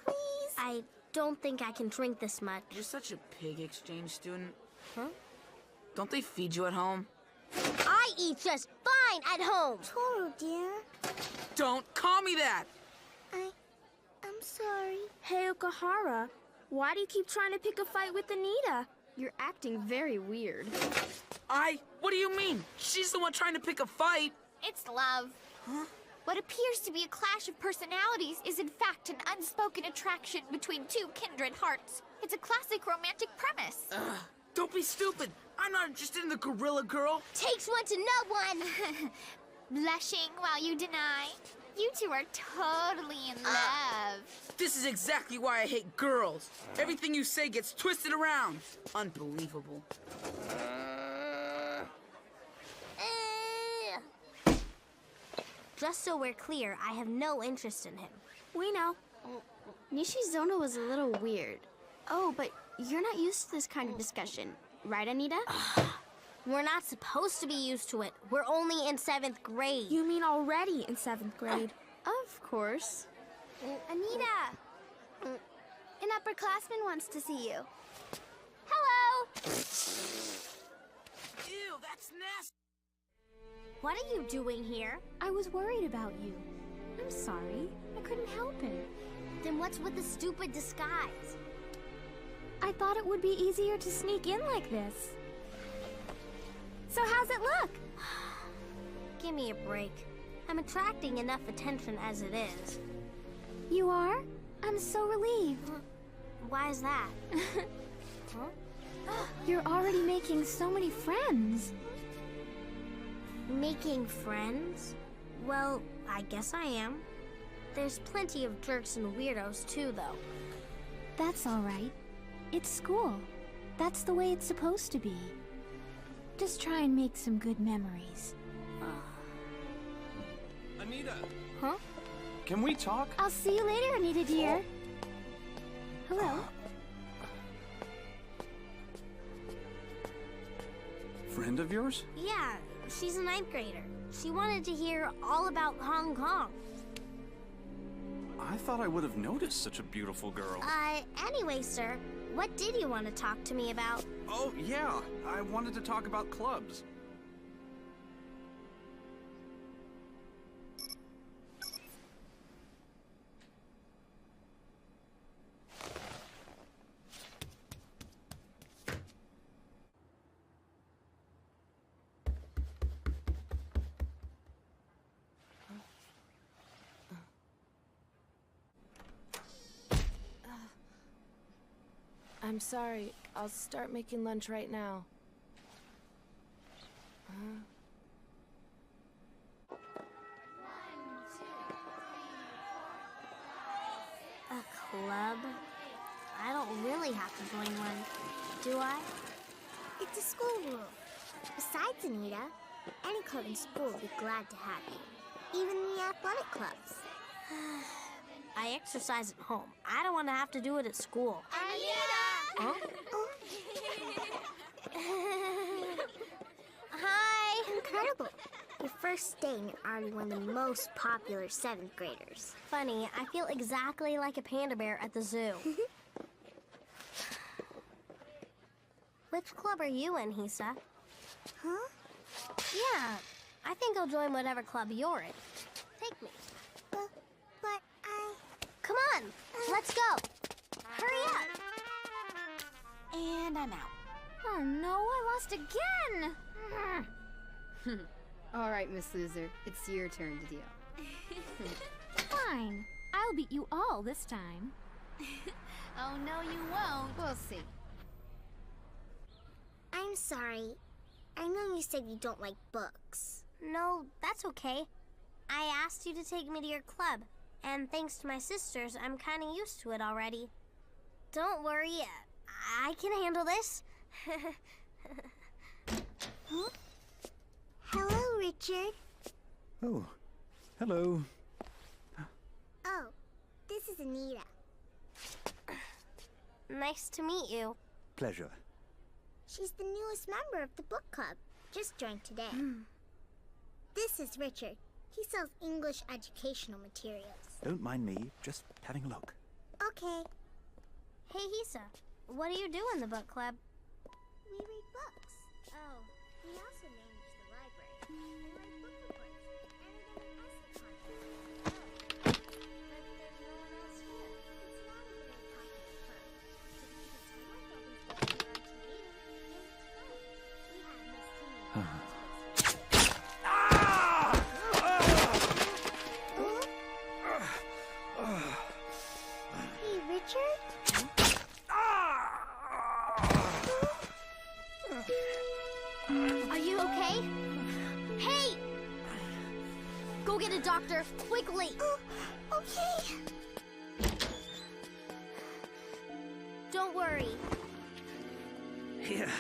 Please. I don't think I can drink this much. You're such a pig exchange student. Huh? Don't they feed you at home? I eat just fine at home. Toru, dear. Don't call me that! I'm sorry. Hey, Okahara. Why do you keep trying to pick a fight with Anita? You're acting very weird. What do you mean? She's the one trying to pick a fight. It's love. Huh? What appears to be a clash of personalities is in fact an unspoken attraction between two kindred hearts. It's a classic romantic premise. Don't be stupid. I'm not interested in the gorilla girl. Takes one to know one. Blushing while you deny. You two are totally in love. This is exactly why I hate girls. Everything you say gets twisted around. Unbelievable. Just so we're clear, I have no interest in him. We know. Nishizono was a little weird. Oh, but you're not used to this kind of discussion, right, Anita? We're not supposed to be used to it. We're only in 7th grade. You mean already in 7th grade? Of course. Anita! An upperclassman wants to see you. Hello! Ew, that's nasty. What are you doing here? I was worried about you. I'm sorry. I couldn't help it. Then what's with the stupid disguise? I thought it would be easier to sneak in like this. So how's it look? Give me a break. I'm attracting enough attention as it is. You are? I'm so relieved. Why is that? You're already making so many friends. Making friends? Well, I guess I am. There's plenty of jerks and weirdos too, though. That's all right. It's school. That's the way it's supposed to be. Just try and make some good memories. Anita! Huh? Can we talk? I'll see you later, Anita dear. Hello? Friend of yours? Yeah, she's a 9th grader. She wanted to hear all about Hong Kong. I thought I would have noticed such a beautiful girl. Anyway, sir, what did you want to talk to me about? Oh, yeah. I wanted to talk about clubs. I'm sorry. I'll start making lunch right now. A club? I don't really have to join one, do I? It's a school rule. Besides, Anita, any club in school would be glad to have you. Even the athletic clubs. I exercise at home. I don't want to have to do it at school. Anita! Hi! Incredible. Your first day and you're already one of the most popular 7th graders. Funny, I feel exactly like a panda bear at the zoo. Which club are you in, Hisa? Huh? Yeah, I think I'll join whatever club you're in. Take me. But I... Come on, let's go. Hurry up. And I'm out. Oh no, I lost again! All right, Miss Loser, it's your turn to deal. Fine. I'll beat you all this time. Oh, no, you won't. We'll see. I'm sorry. I know you said you don't like books. No, that's okay. I asked you to take me to your club, and thanks to my sisters, I'm kind of used to it already. Don't worry, I can handle this. Huh? Hello, Richard. Oh, hello. Oh, this is Anita. Nice to meet you. Pleasure. She's the newest member of the book club. Just joined today. This is Richard. He sells English educational materials. Don't mind me, just having a look. Okay. Hey, Hisa, what do you do in the book club? We read books. Oh, we also manage the library. And write book reports. And we get an essay contest. Oh, but there's no one else here. It's not a very popular club. So we can see what all these books are on TV, and it's fun. We have Miss Tina. Hey, Richard? Are you okay? Hey! Go get a doctor, quickly! Okay. Don't worry. Here.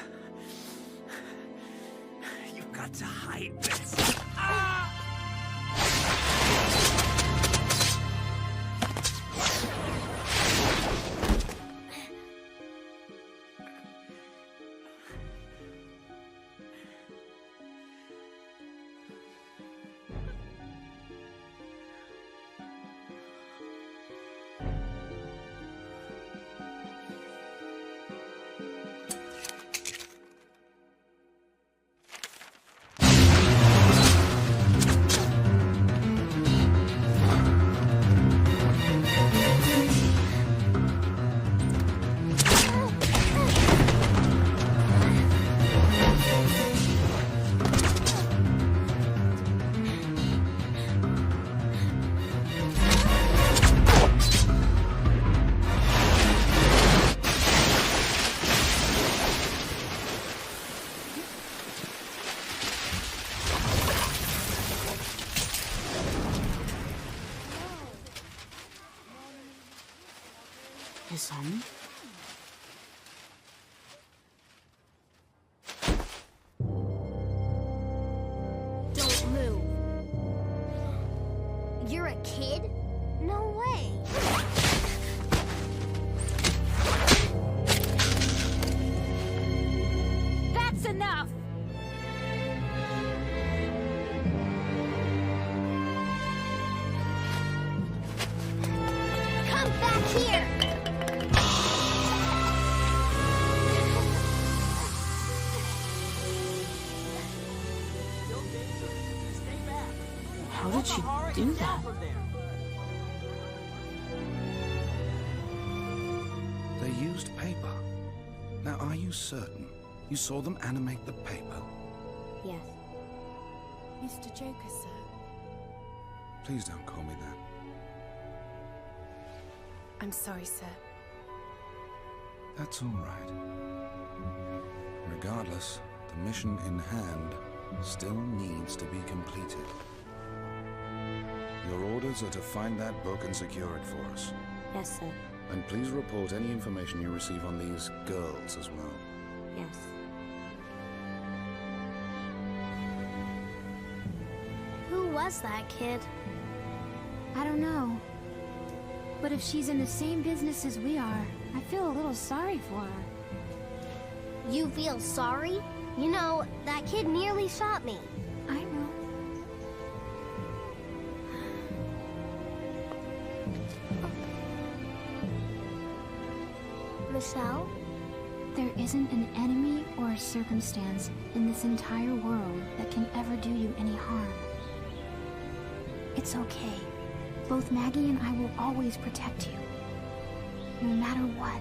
You've got to hide this. Ah! His home? Don't move. You're a kid? No way. That's enough! How did she do that? They used paper. Now, are you certain you saw them animate the paper? Yes. Mr. Joker, sir. Please don't call me that. I'm sorry, sir. That's all right. Regardless, the mission in hand still needs to be completed. Your orders are to find that book and secure it for us. Yes, sir. And please report any information you receive on these girls as well. Yes. Who was that kid? I don't know. But if she's in the same business as we are, I feel a little sorry for her. You feel sorry? You know, that kid nearly shot me. I know. Michelle? There isn't an enemy or a circumstance in this entire world that can ever do you any harm. It's okay. Both Maggie and I will always protect you. No matter what.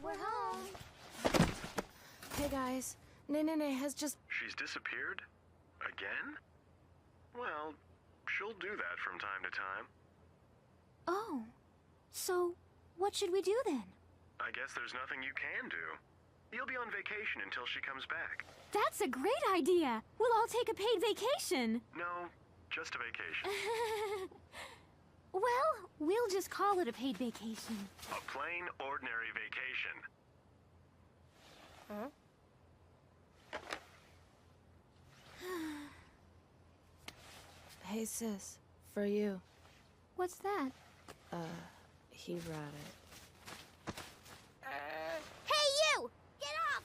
We're home. Hey guys, Nene has just... She's disappeared? Again? Well, she'll do that from time to time. Oh. So, what should we do then? I guess there's nothing you can do. You'll be on vacation until she comes back. That's a great idea! We'll all take a paid vacation! No, just a vacation. Well, we'll just call it a paid vacation. A plain, ordinary vacation. Huh? Hey sis, for you. What's that? He brought it. Hey, you! Get off!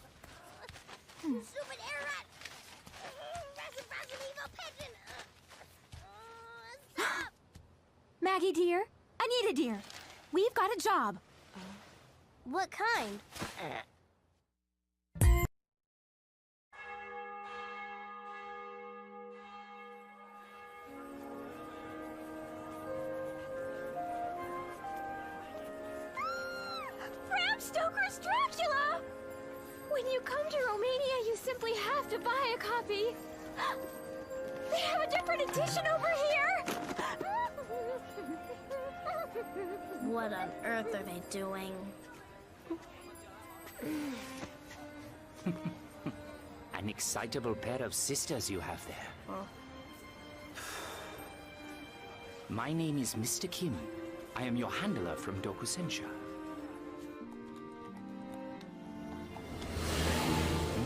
Stupid air rat! Rascal evil pigeon! Stop! Maggie, dear. Anita, dear. We've got a job. What kind? Bram Stoker's Dracula! When you come to Romania, you simply have to buy a copy. They have a different edition over here! What on earth are they doing? An excitable pair of sisters you have there. Huh? My name is Mr. Kim. I am your handler from Dokusensha.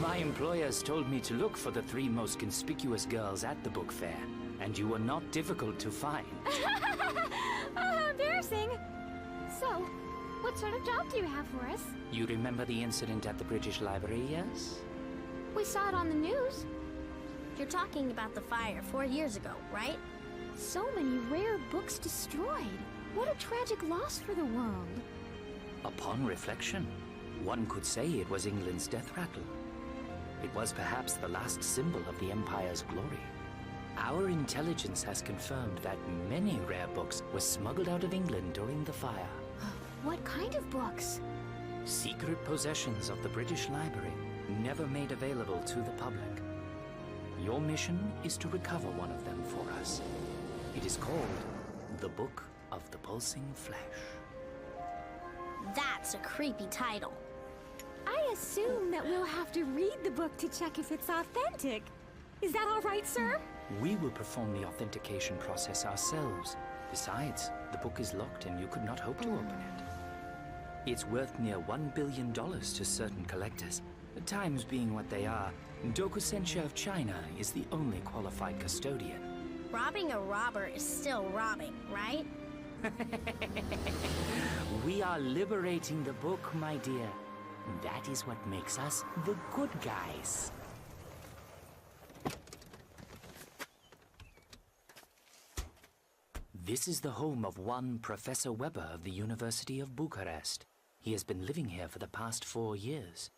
My employers told me to look for the 3 most conspicuous girls at the book fair, and you were not difficult to find. Oh, embarrassing. So, what sort of job do you have for us? You remember the incident at the British Library, yes? We saw it on the news. You're talking about the fire 4 years ago, right? So many rare books destroyed. What a tragic loss for the world. Upon reflection, one could say it was England's death rattle. It was perhaps the last symbol of the Empire's glory. Our intelligence has confirmed that many rare books were smuggled out of England during the fire. What kind of books? Secret possessions of the British Library, never made available to the public. Your mission is to recover one of them for us. It is called The Book of the Pulsing Flesh. That's a creepy title. I assume that we'll have to read the book to check if it's authentic. Is that all right, sir? We will perform the authentication process ourselves. Besides, the book is locked and you could not hope to open it. It's worth near $1 billion to certain collectors. The times being what they are, Dokusensha of China is the only qualified custodian. Robbing a robber is still robbing, right? We are liberating the book, my dear. That is what makes us the good guys. This is the home of one Professor Weber of the University of Bucharest. He has been living here for the past 4 years.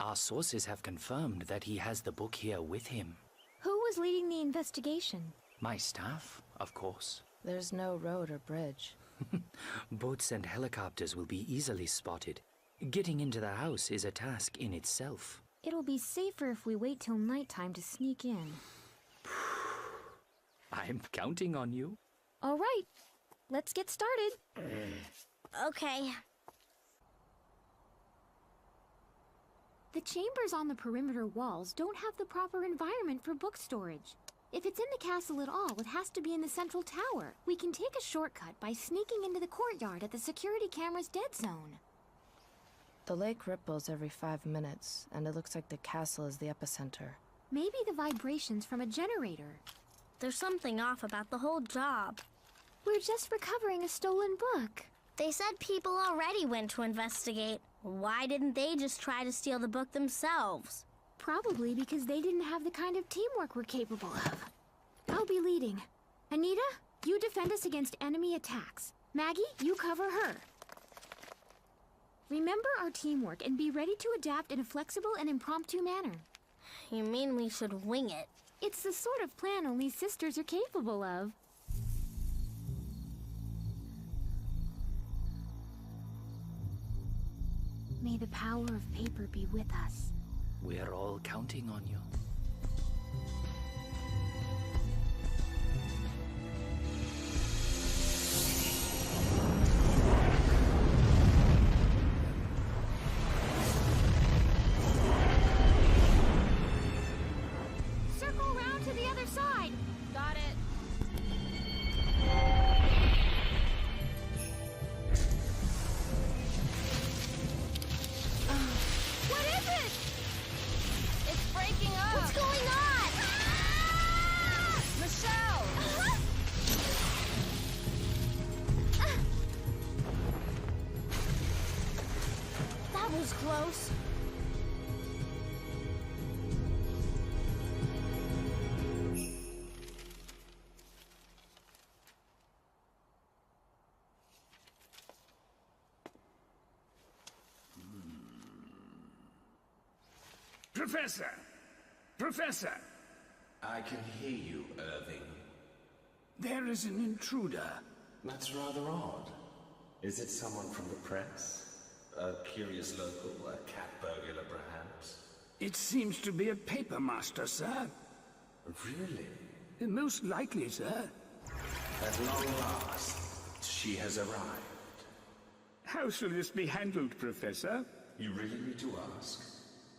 Our sources have confirmed that he has the book here with him. Who was leading the investigation? My staff, of course. There's no road or bridge. Boats and helicopters will be easily spotted. Getting into the house is a task in itself. It'll be safer if we wait till nighttime to sneak in. I'm counting on you. All right, let's get started. Okay. The chambers on the perimeter walls don't have the proper environment for book storage. If it's in the castle at all, it has to be in the central tower. We can take a shortcut by sneaking into the courtyard at the security camera's dead zone. The lake ripples every 5 minutes, and it looks like the castle is the epicenter. Maybe the vibration's from a generator. There's something off about the whole job. We're just recovering a stolen book. They said people already went to investigate. Why didn't they just try to steal the book themselves? Probably because they didn't have the kind of teamwork we're capable of. I'll be leading. Anita, you defend us against enemy attacks. Maggie, you cover her. Remember our teamwork and be ready to adapt in a flexible and impromptu manner. You mean we should wing it? It's the sort of plan only sisters are capable of. May the power of paper be with us. We're all counting on you. Circle round to the other side. Got it. What is it? It's breaking up. What's going on? Michelle! That was close. Professor! Professor! I can hear you, Irving. There is an intruder. That's rather odd. Is it someone from the press? A curious local, a cat burglar perhaps? It seems to be a paper master, sir. Really? Most likely, sir. At long last, she has arrived. How shall this be handled, Professor? You really need to ask?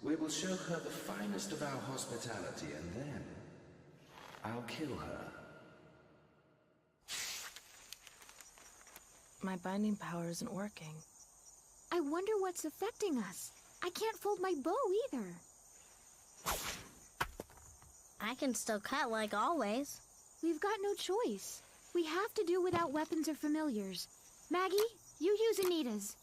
We will show her the finest of our hospitality, and then I'll kill her. My binding power isn't working. I wonder what's affecting us. I can't fold my bow either. I can still cut like always. We've got no choice. We have to do without weapons or familiars. Maggie, you use Anita's.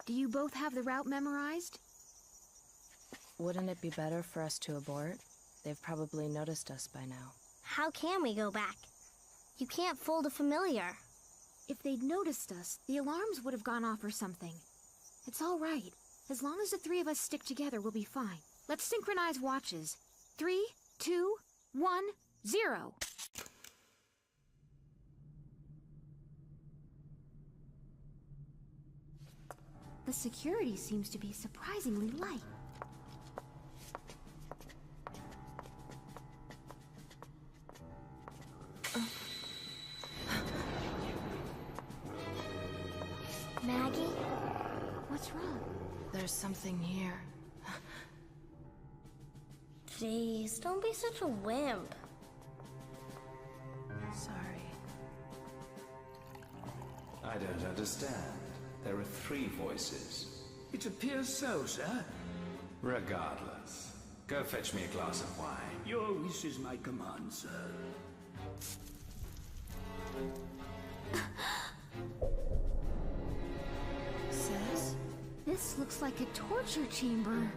Do you both have the route memorized? Wouldn't it be better for us to abort? They've probably noticed us by now. How can we go back? You can't fold a familiar. If they'd noticed us, the alarms would have gone off or something. It's all right. As long as the 3 of us stick together, we'll be fine. Let's synchronize watches. 3, 2, 1, 0. The security seems to be surprisingly light. Maggie? What's wrong? There's something here. Jeez, don't be such a wimp. Sorry. I don't understand. There are 3 voices. It appears so, sir. Regardless, go fetch me a glass of wine. Your wish is my command, sir. Sis? This looks like a torture chamber.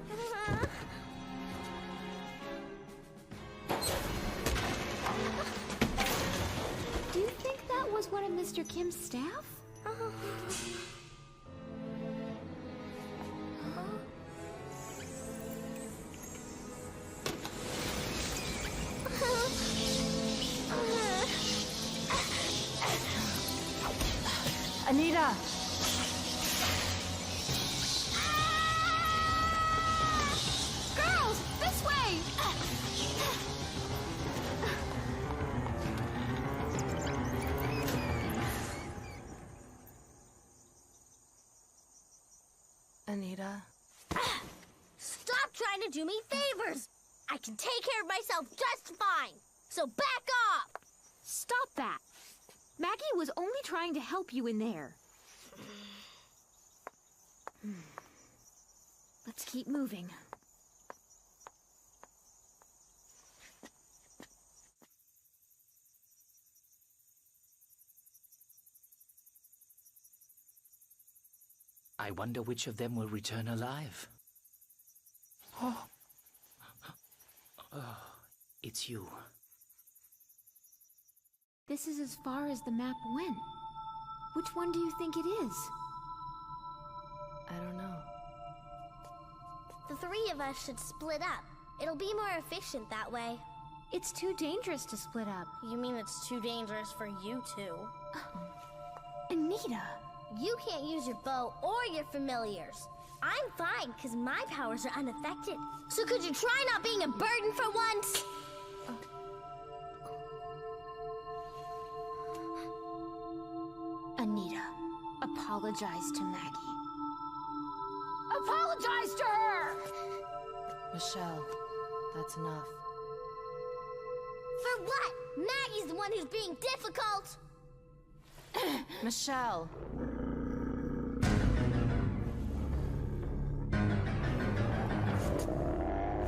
Mr. Kim's staff? Anita! Girls, this way! Anita? Stop trying to do me favors! I can take care of myself just fine! So back off! Stop that! Maggie was only trying to help you in there. Let's keep moving. I wonder which of them will return alive. Oh, it's you. This is as far as the map went. Which one do you think it is? I don't know. The three of us should split up. It'll be more efficient that way. It's too dangerous to split up. You mean it's too dangerous for you two? Anita! You can't use your bow or your familiars. I'm fine, because my powers are unaffected. So could you try not being a burden for once? Anita, apologize to Maggie. Apologize to her! Michelle, that's enough. For what? Maggie's the one who's being difficult. Michelle!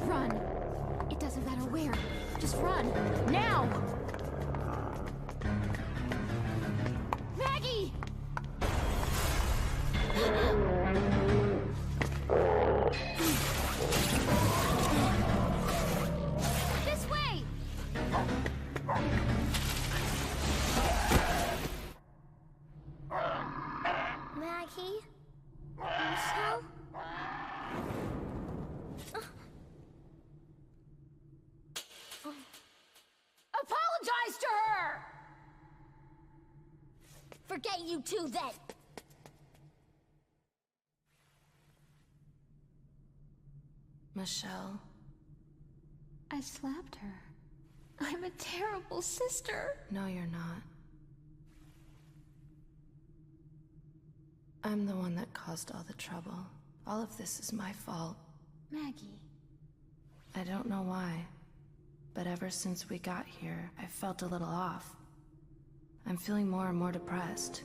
Run! It doesn't matter where. Just run. Now! Maggie! This way! Maggie? Michelle? Apologize to her! Forget you two then. Michelle? I slapped her. I'm a terrible sister. No, you're not. I'm the one that caused all the trouble. All of this is my fault. Maggie. I don't know why, but ever since we got here, I felt a little off. I'm feeling more and more depressed.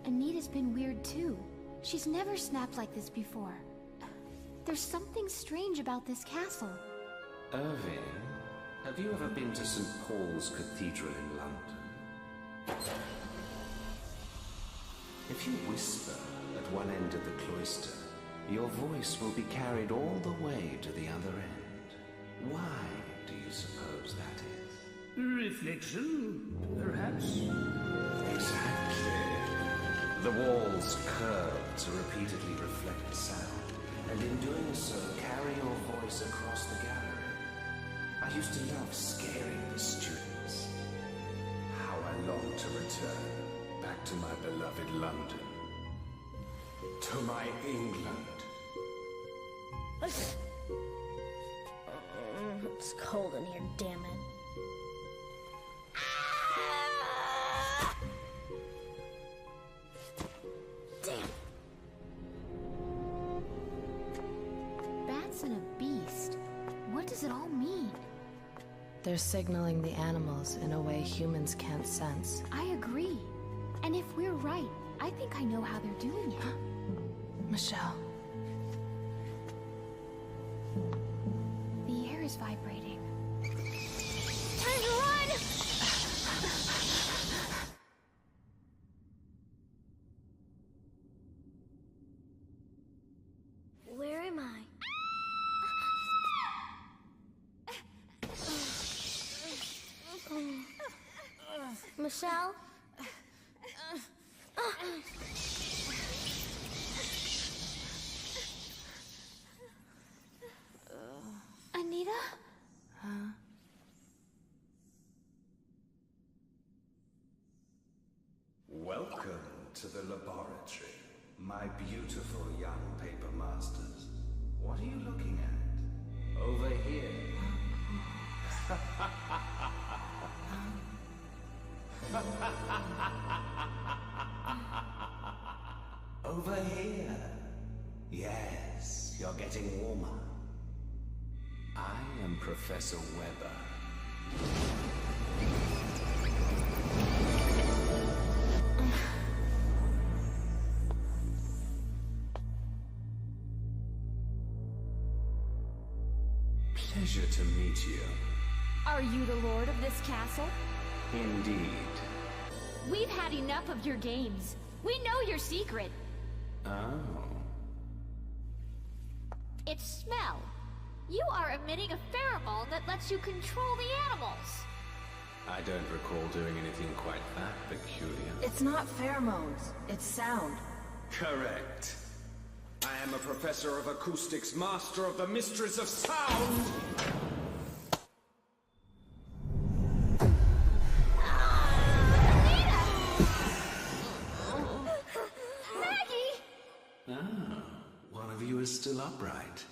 Anita's been weird too. She's never snapped like this before. There's something strange about this castle. Irving, have you ever been to St. Paul's Cathedral in London? If you whisper at one end of the cloister, your voice will be carried all the way to the other end. Why do you suppose that is? Reflection, perhaps? Exactly. The walls curve to repeatedly reflect sound, and in doing so, carry your voice across the gallery. I used to love scaring the students. How I long to return back to my beloved London. To my England. It's cold in here, damn it. Damn. Bats and a beast. What does it all mean? They're signaling the animals in a way humans can't sense. I agree. And if we're right, I think I know how they're doing it. Michelle. The air is vibrating. Time to run! Where am I? Michelle? My beautiful young paper masters. What are you looking at? Over here. Over here. Yes, you're getting warmer. I am Professor Weber. Pleasure to meet you. Are you the lord of this castle? Indeed. We've had enough of your games. We know your secret. Oh. It's smell. You are emitting a pheromone that lets you control the animals. I don't recall doing anything quite that peculiar. It's not pheromones, it's sound. Correct. I am a professor of acoustics, master of the mysteries of sound! Maggie! Ah, one of you is still upright.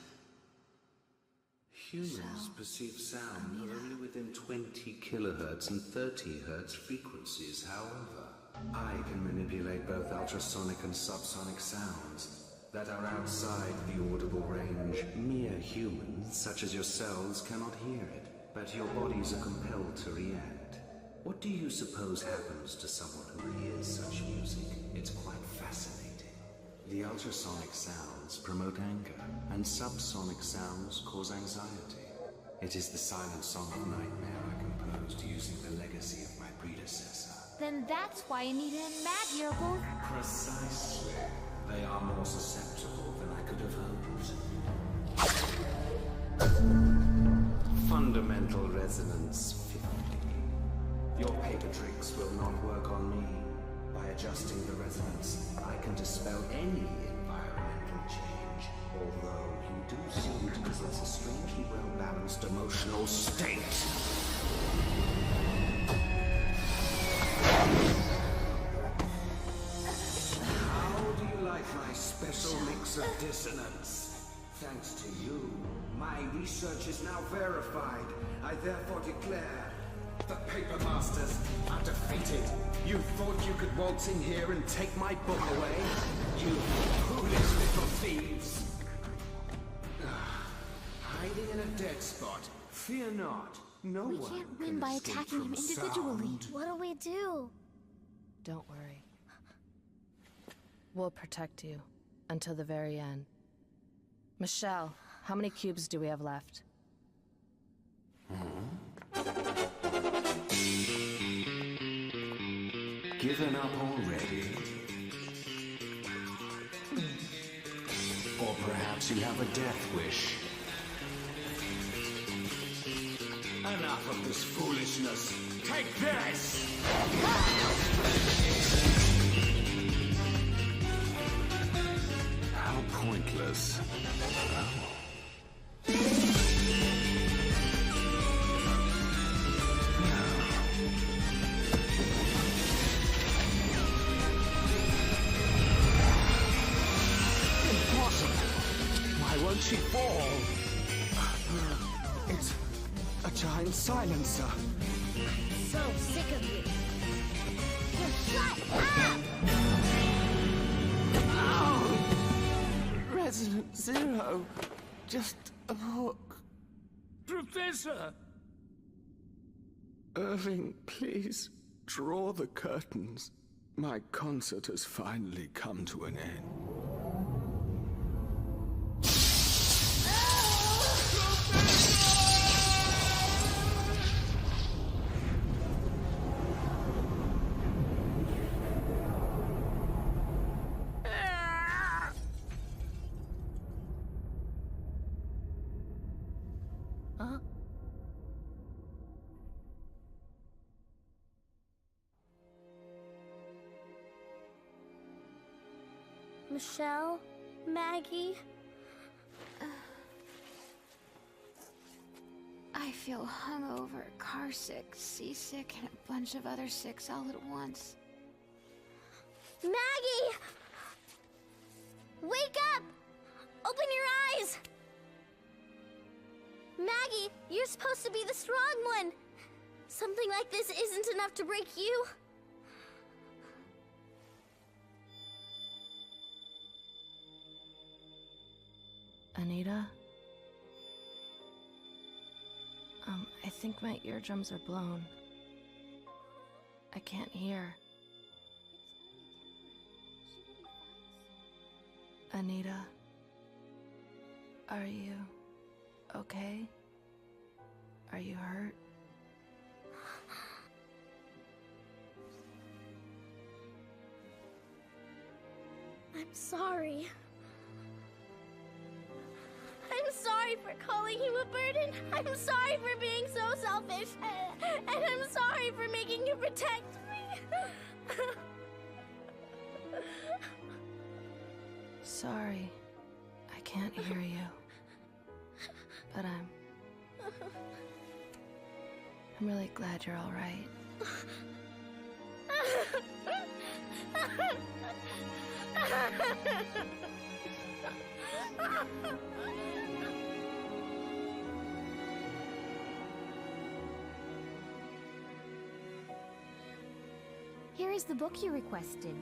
Humans perceive sound not only within 20 kilohertz and 30 hertz frequencies, however. I can manipulate both ultrasonic and subsonic sounds that are outside the audible range. Mere humans, such as yourselves, cannot hear it, but your bodies are compelled to react. What do you suppose happens to someone who hears such music? It's quite fascinating. The ultrasonic sounds promote anger, and subsonic sounds cause anxiety. It is the silent song of nightmare I composed using the legacy of my predecessor. Then that's why Anita and Maggie are both... Precisely. They are more susceptible than I could have hoped. Fundamental resonance 50. Your paper tricks will not work on me. By adjusting the resonance, I can dispel any environmental change. Although you do seem to possess a strangely well-balanced emotional state. My special mix of dissonance. Thanks to you, my research is now verified. I therefore declare the Paper Masters are defeated. You thought you could waltz in here and take my book away? You foolish little thieves! Hiding in a dead spot. Fear not. No one We can't win by attacking him individually. What do we do? Don't worry. We'll protect you until the very end. Michelle, how many cubes do we have left? Given up already? Or perhaps you have a death wish? Enough of this foolishness! Take this! How pointless. Impossible! Why won't she fall? It's a giant silencer. So sick of you. Just shut up! Resonant Zero. Just a book. Professor! Irving, please, draw the curtains. My concert has finally come to an end. Michelle? Maggie? I feel hungover, carsick, seasick, and a bunch of other sicks all at once. Maggie! Wake up! Open your eyes! Maggie, you're supposed to be the strong one. Something like this isn't enough to break you. Anita? I think my eardrums are blown. I can't hear. Anita? Are you okay? Are you hurt? I'm sorry. I'm sorry for calling you a burden. I'm sorry for being so selfish. And I'm sorry for making you protect me. Sorry. I can't hear you. But I'm really glad you're all right. Here is the book you requested.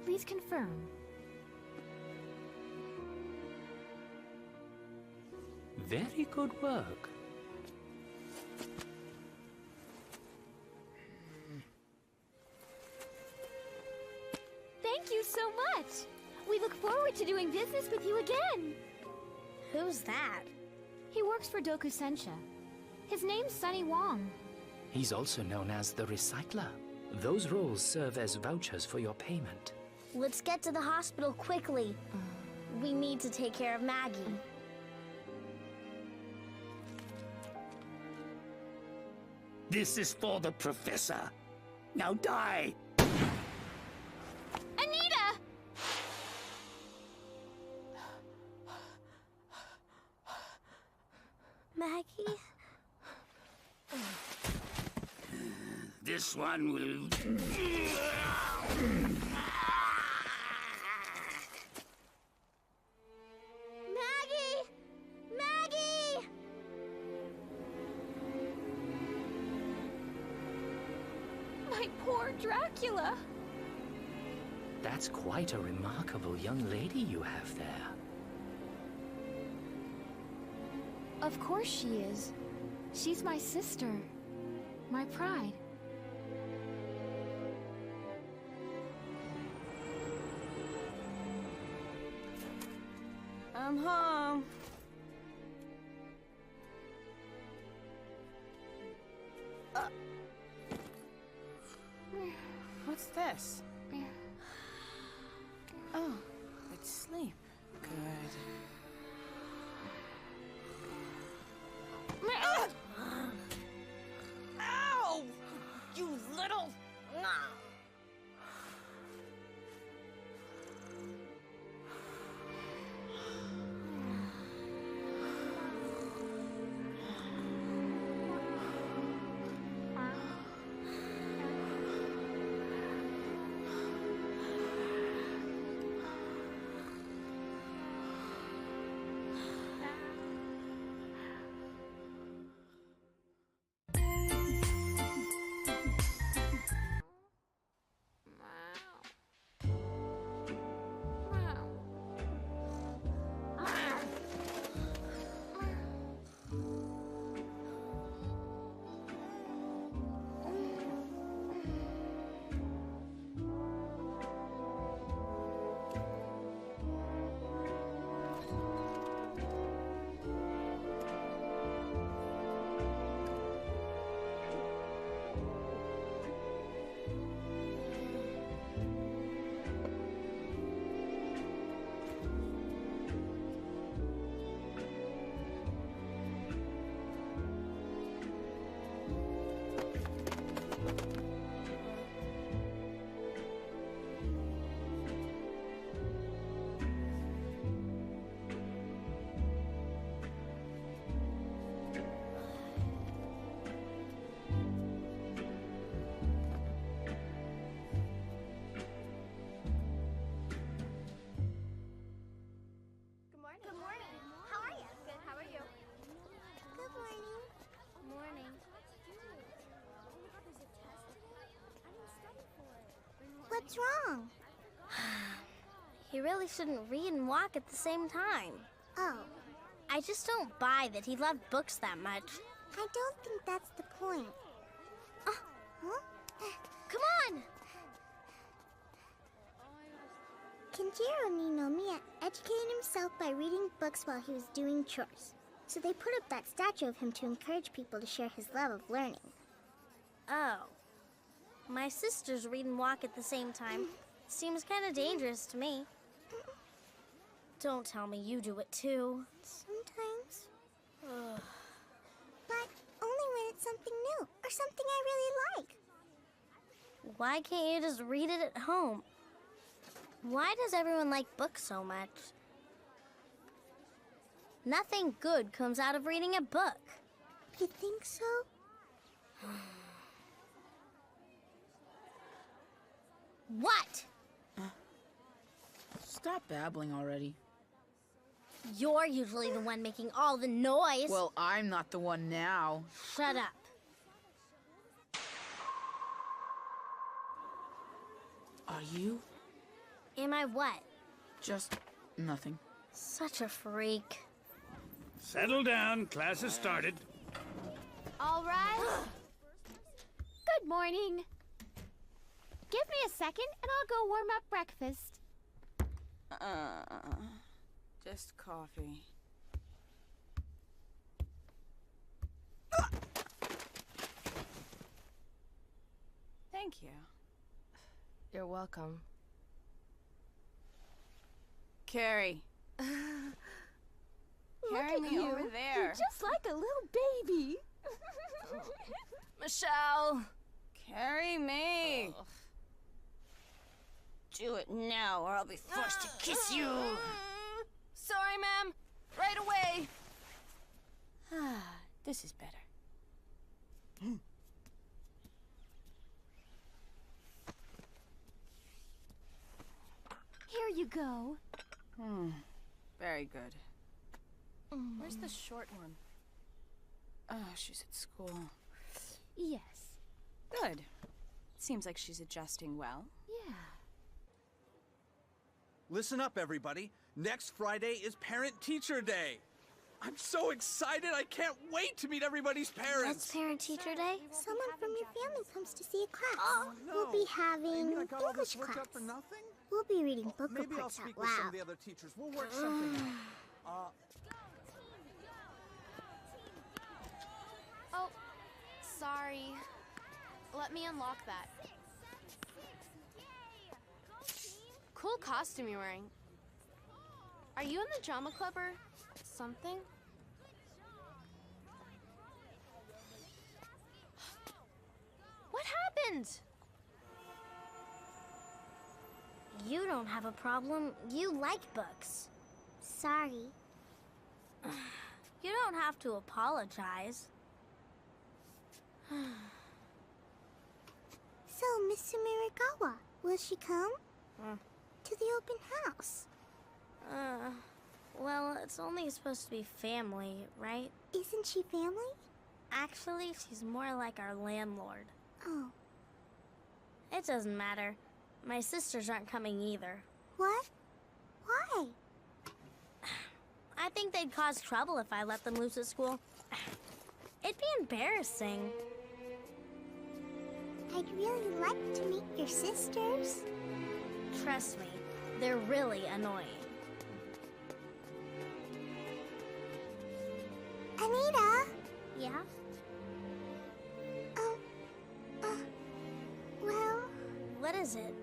Please confirm. Very good work. Thank you so much! We look forward to doing business with you again! Who's that? He works for Doku Sensha. His name's Sunny Wong. He's also known as the Recycler. Those roles serve as vouchers for your payment. Let's get to the hospital quickly. We need to take care of Maggie. This is for the professor. Now die! Anita! Maggie? This one will... Maggie! Maggie! My poor Dracula! That's quite a remarkable young lady you have there. Of course she is. She's my sister. My pride. I'm home. What's this? Oh, it's sleep. Good. Ow! You little... morning. What's wrong? He really shouldn't read and walk at the same time. Oh. I just don't buy that he loved books that much. I don't think that's the point. Huh? Come on! Kenjiro Ninomiya educated himself by reading books while he was doing chores. So they put up that statue of him to encourage people to share his love of learning. Oh. My sisters read and walk at the same time. Seems kind of dangerous to me. Don't tell me you do it too. Sometimes. But only when it's something new or something I really like. Why can't you just read it at home? Why does everyone like books so much? Nothing good comes out of reading a book. You think so? What? Stop babbling already. You're usually the one making all the noise. Well, I'm not the one now. Shut up. Are you? Am I what? Just nothing. Such a freak. Settle down. Class has started. All right. Good morning. Give me a second and I'll go warm up breakfast. Just coffee. Thank you. You're welcome. Carrie. Carry me over there. You're just like a little baby. Michelle! Carry me. Ugh. Do it now or I'll be forced to kiss you. Sorry, ma'am. Right away. This is better. Here you go. Very good. Where's the short one? Oh, she's at school. Yes. Good. Seems like she's adjusting well. Yeah. Listen up, everybody. Next Friday is Parent-Teacher Day. I'm so excited. I can't wait to meet everybody's parents. That's Parent-Teacher Day? Someone from your family comes to see a class. Oh, no. We'll be having Amy, I got all English this worked class. up for nothing? We'll be reading book Maybe I'll reports speak out with some loud. of the other teachers. We'll work something out. Oh, sorry. Let me unlock that. Cool costume you're wearing. Are you in the drama club or something? What happened? You don't have a problem. You like books. Sorry. You don't have to apologize. So, Miss Sumiragawa, will she come? To the open house? Well, it's only supposed to be family, right? Isn't she family? Actually, she's more like our landlord. Oh. It doesn't matter. My sisters aren't coming either. What? Why? I think they'd cause trouble if I let them loose at school. It'd be embarrassing. I'd really like to meet your sisters. Trust me, they're really annoying. Anita? Yeah? Well... What is it?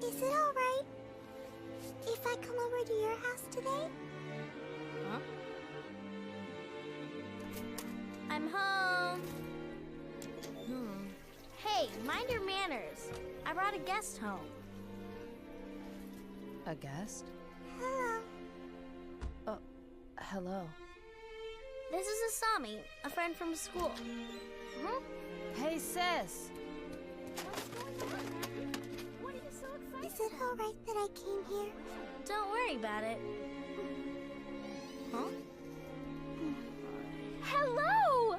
Is it alright if I come over to your house today? Huh? I'm home. Hey, mind your manners. I brought a guest home. A guest? Hello. Hello. This is Asami, a friend from school. Hey, sis. What are you so excited? Is it alright that I came here? Don't worry about it. Hello!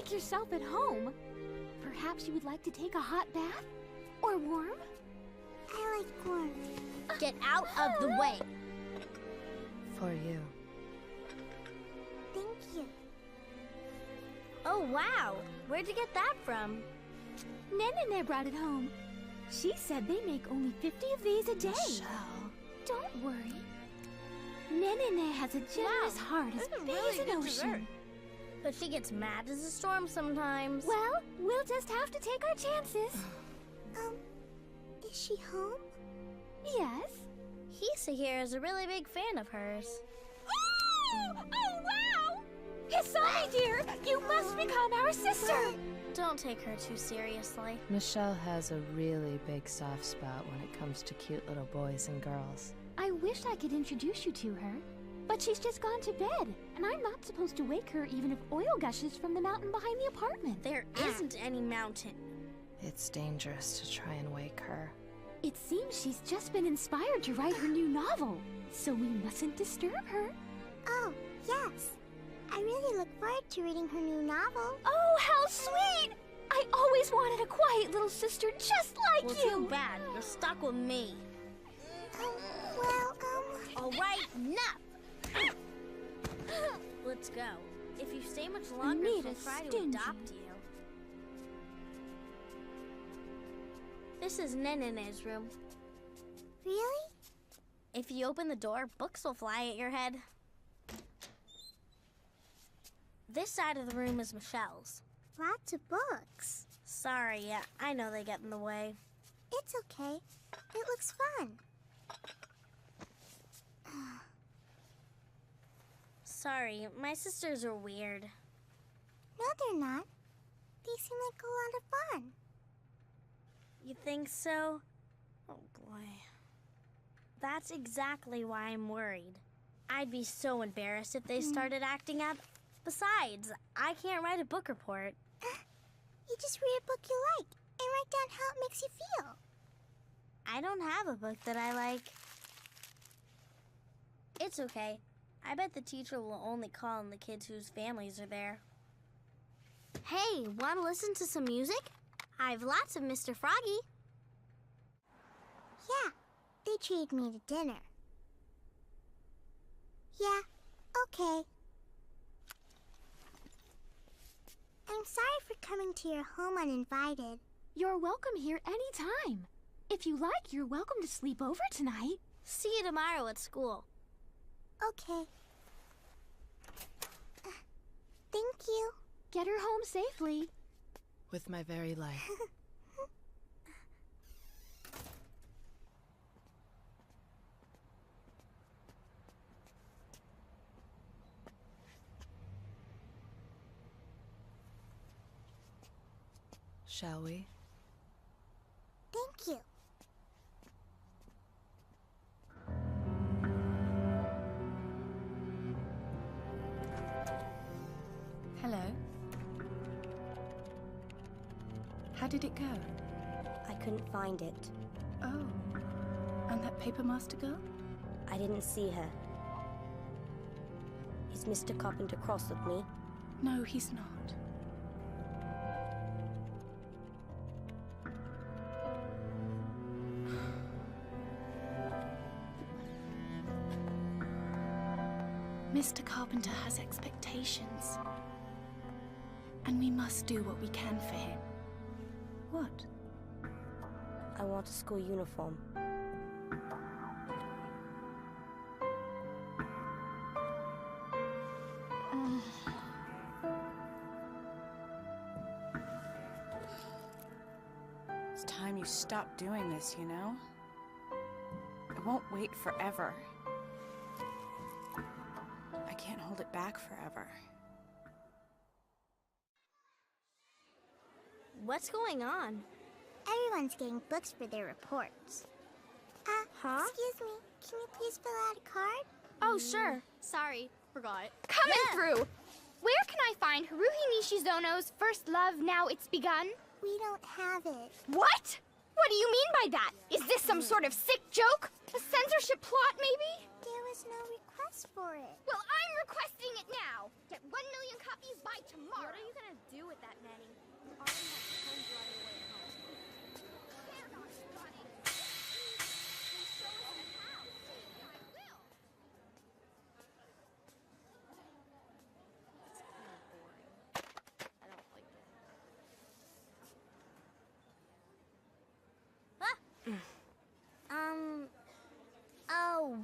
make yourself at home. Perhaps you would like to take a hot bath? Or warm? I like warm. Get out of the way. For you. Thank you. Oh, wow. Where'd you get that from? Nenene brought it home. She said they make only 50 of these a day. Michelle. Don't worry. Nenene has a generous heart as big as an ocean. But she gets mad as a storm sometimes. Well, we'll just have to take our chances. Is she home? Yes. Hisa here is a really big fan of hers. Oh, wow! Hisami, dear, you must become our sister. Don't take her too seriously. Michelle has a really big soft spot when it comes to cute little boys and girls. I wish I could introduce you to her, but she's just gone to bed, and I'm not supposed to wake her even if oil gushes from the mountain behind the apartment. There isn't any mountain. It's dangerous to try and wake her. It seems she's just been inspired to write her new novel, so we mustn't disturb her. Oh, yes. I really look forward to reading her new novel. Oh, how sweet! I always wanted a quiet little sister just like you. Too bad. You're stuck with me. All right, enough. Let's go. If you stay much longer, she'll try to adopt you. This is Nenene's room. Really? If you open the door, books will fly at your head. This side of the room is Michelle's. Lots of books. Sorry, I know they get in the way. It's okay. It looks fun. Sorry, my sisters are weird. No, they're not. They seem like a lot of fun. You think so? Oh, boy. That's exactly why I'm worried. I'd be so embarrassed if they started acting up. Besides, I can't write a book report. You just read a book you like and write down how it makes you feel. I don't have a book that I like. It's okay. I bet the teacher will only call on the kids whose families are there. Hey, want to listen to some music? I've lots of Mr. Froggy. Yeah, they treated me to dinner. Yeah, okay. I'm sorry for coming to your home uninvited. You're welcome here anytime. If you like, you're welcome to sleep over tonight. See you tomorrow at school. Okay. Thank you. Get her home safely. With my very life. Shall we? Thank you. Hello. How did it go? I couldn't find it. Oh. And that paper master girl? I didn't see her. Is Mr. Carpenter cross with me? No, he's not. Mr. Carpenter has expectations. And we must do what we can for him. What? I want a school uniform. It's time you stop doing this, you know? I won't wait forever. I can't hold it back forever. What's going on? Everyone's getting books for their reports. Excuse me. Can you please fill out a card? Oh, sure. Sorry, forgot. Coming through! Where can I find Haruhi Nishizono's First Love Now It's Begun? We don't have it. What? What do you mean by that? Is this some sort of sick joke? A censorship plot, maybe? There was no request for it. Well, I'm requesting it now! Get 1 million copies by tomorrow! What are you gonna do with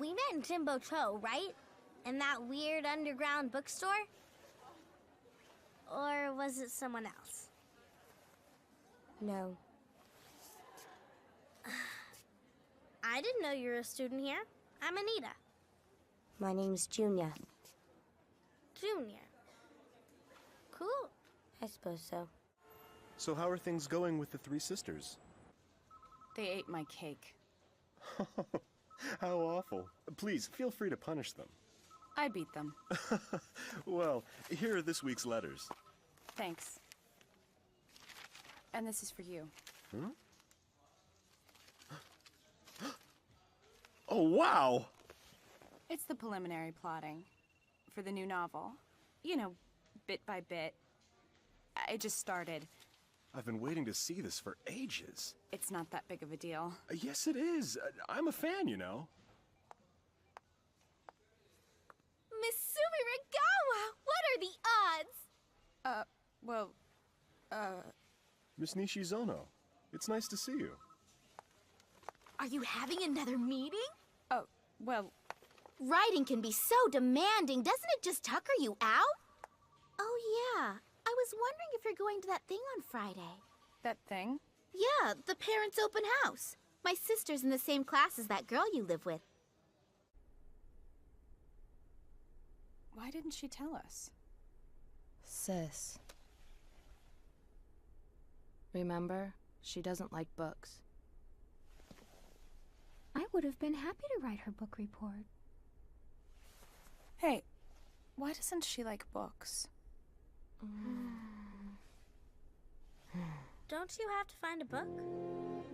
We met in Timbo Cho, right? In that weird underground bookstore? Or was it someone else? No. I didn't know you were a student here. I'm Anita. My name's Junior. Junior. Cool. I suppose so. So how are things going with the three sisters? They ate my cake. How awful. Please, feel free to punish them. I beat them. Well, here are this week's letters. Thanks. And this is for you. Hmm? Oh, wow! It's the preliminary plotting for the new novel. You know, bit by bit. I just started. I've been waiting to see this for ages. It's not that big of a deal. Yes, it is. I'm a fan, you know. Miss Sumiragawa! What are the odds? Miss Nishizono, it's nice to see you. Are you having another meeting? Oh, well... Writing can be so demanding, doesn't it just tucker you out? Oh yeah, I was wondering if you're going to that thing on Friday. That thing? Yeah, the parents' open house. My sister's in the same class as that girl you live with. Why didn't she tell us? Sis. Remember, she doesn't like books. I would have been happy to write her book report. Hey, why doesn't she like books? Don't you have to find a book?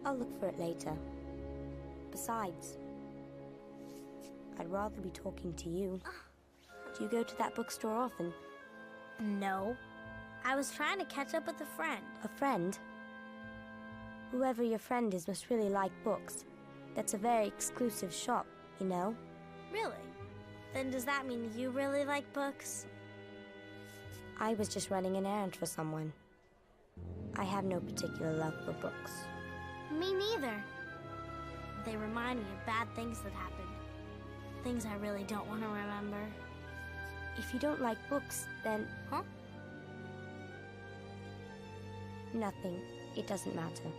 I'll look for it later. Besides, I'd rather be talking to you. Do you go to that bookstore often? No. I was trying to catch up with a friend. A friend? Whoever your friend is must really like books. That's a very exclusive shop, you know? Really? Then does that mean you really like books? I was just running an errand for someone. I have no particular love for books. Me neither. They remind me of bad things that happened. Things I really don't want to remember. If you don't like books, then... Huh? Nothing. It doesn't matter.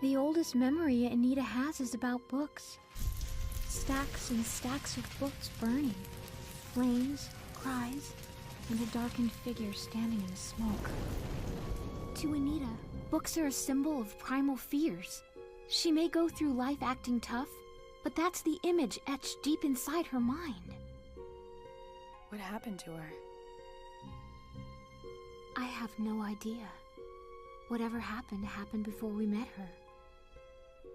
The oldest memory Anita has is about books. Stacks and stacks of books burning. Flames, cries, and a darkened figure standing in the smoke. To Anita, books are a symbol of primal fears. She may go through life acting tough, but that's the image etched deep inside her mind. What happened to her? I have no idea. Whatever happened happened before we met her.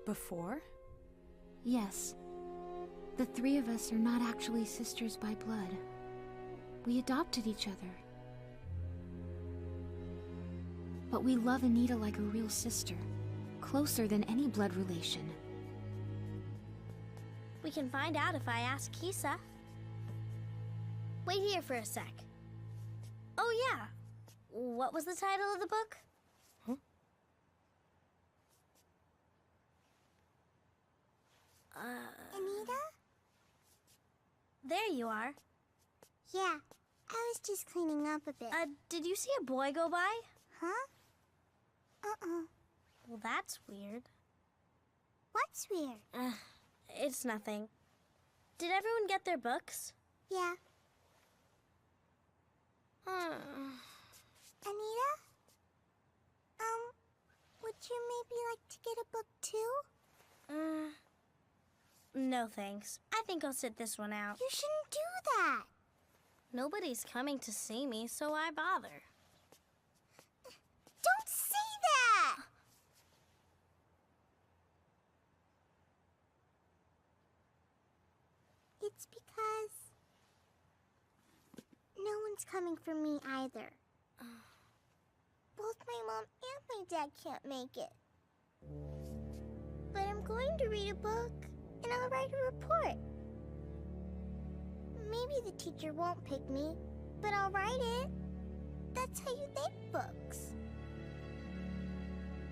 Before? Yes. The three of us are not actually sisters by blood. We adopted each other. But we love Anita like a real sister, closer than any blood relation. We can find out if I ask Kisa. Wait here for a sec. Oh yeah. What was the title of the book? Anita? There you are. Yeah, I was just cleaning up a bit. Did you see a boy go by? Huh? Well, that's weird. What's weird? It's nothing. Did everyone get their books? Yeah. Anita? Would you maybe like to get a book too? No thanks. I think I'll sit this one out. You shouldn't do that. Nobody's coming to see me, so why bother? Don't say that! It's because no one's coming for me either. Both my mom and my dad can't make it. But I'm going to read a book, and I'll write a report. Maybe the teacher won't pick me, but I'll write it. That's how you make books.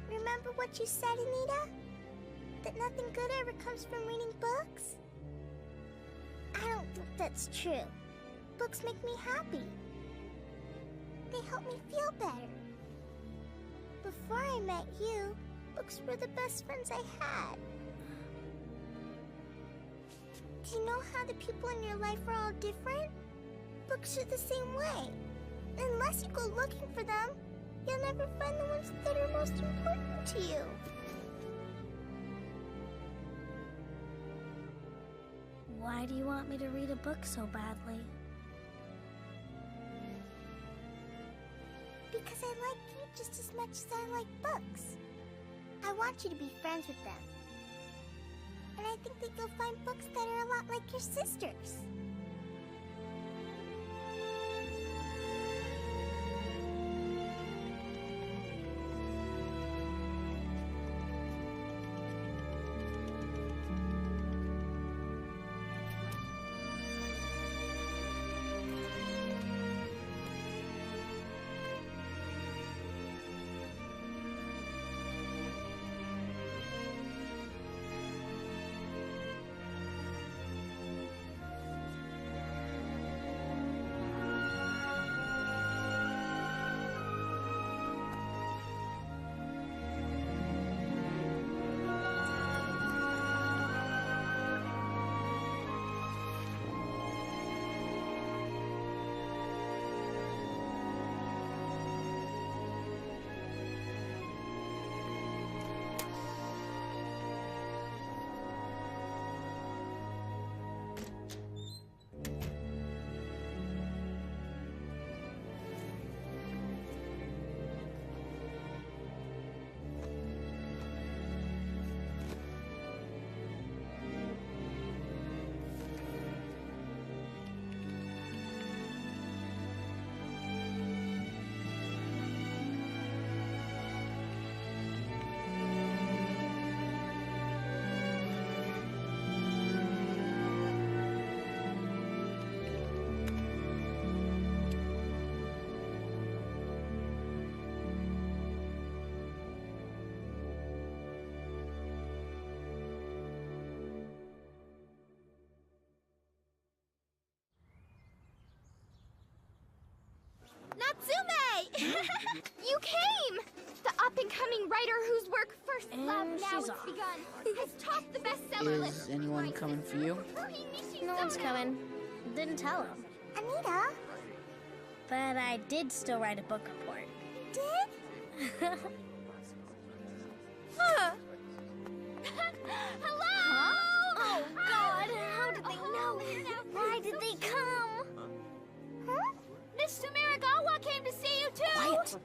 Remember what you said, Anita? That nothing good ever comes from reading books? that's true. Books make me happy. They help me feel better. Before I met you, books were the best friends I had. Do you know how the people in your life are all different? Books are the same way. Unless you go looking for them, you'll never find the ones that are most important to you. Why do you want me to read a book so badly? Because I like you just as much as I like books. I want you to be friends with them. And I think that you'll find books that are a lot like your sisters. Natsume! You came! The up-and-coming writer whose work First Love Now It's Begun has topped the bestseller list. Is anyone coming for you? No one's coming. Didn't tell him. Anita? But I did still write a book report. Did? Hello! Oh, God! How did they know? Why did they come? Huh? Miss Sumiragawa came to see you too! Quiet!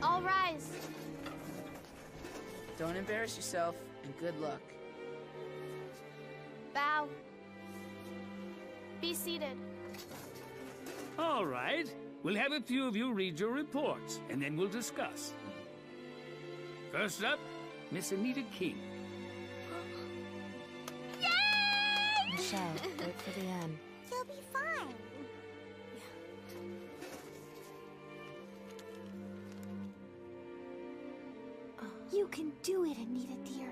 All rise. Don't embarrass yourself, and good luck. Bow. Be seated. All right. We'll have a few of you read your reports, and then we'll discuss. First up, Miss Anita King. Yay! Michelle, wait for the end. You'll be fine. You can do it, Anita dear.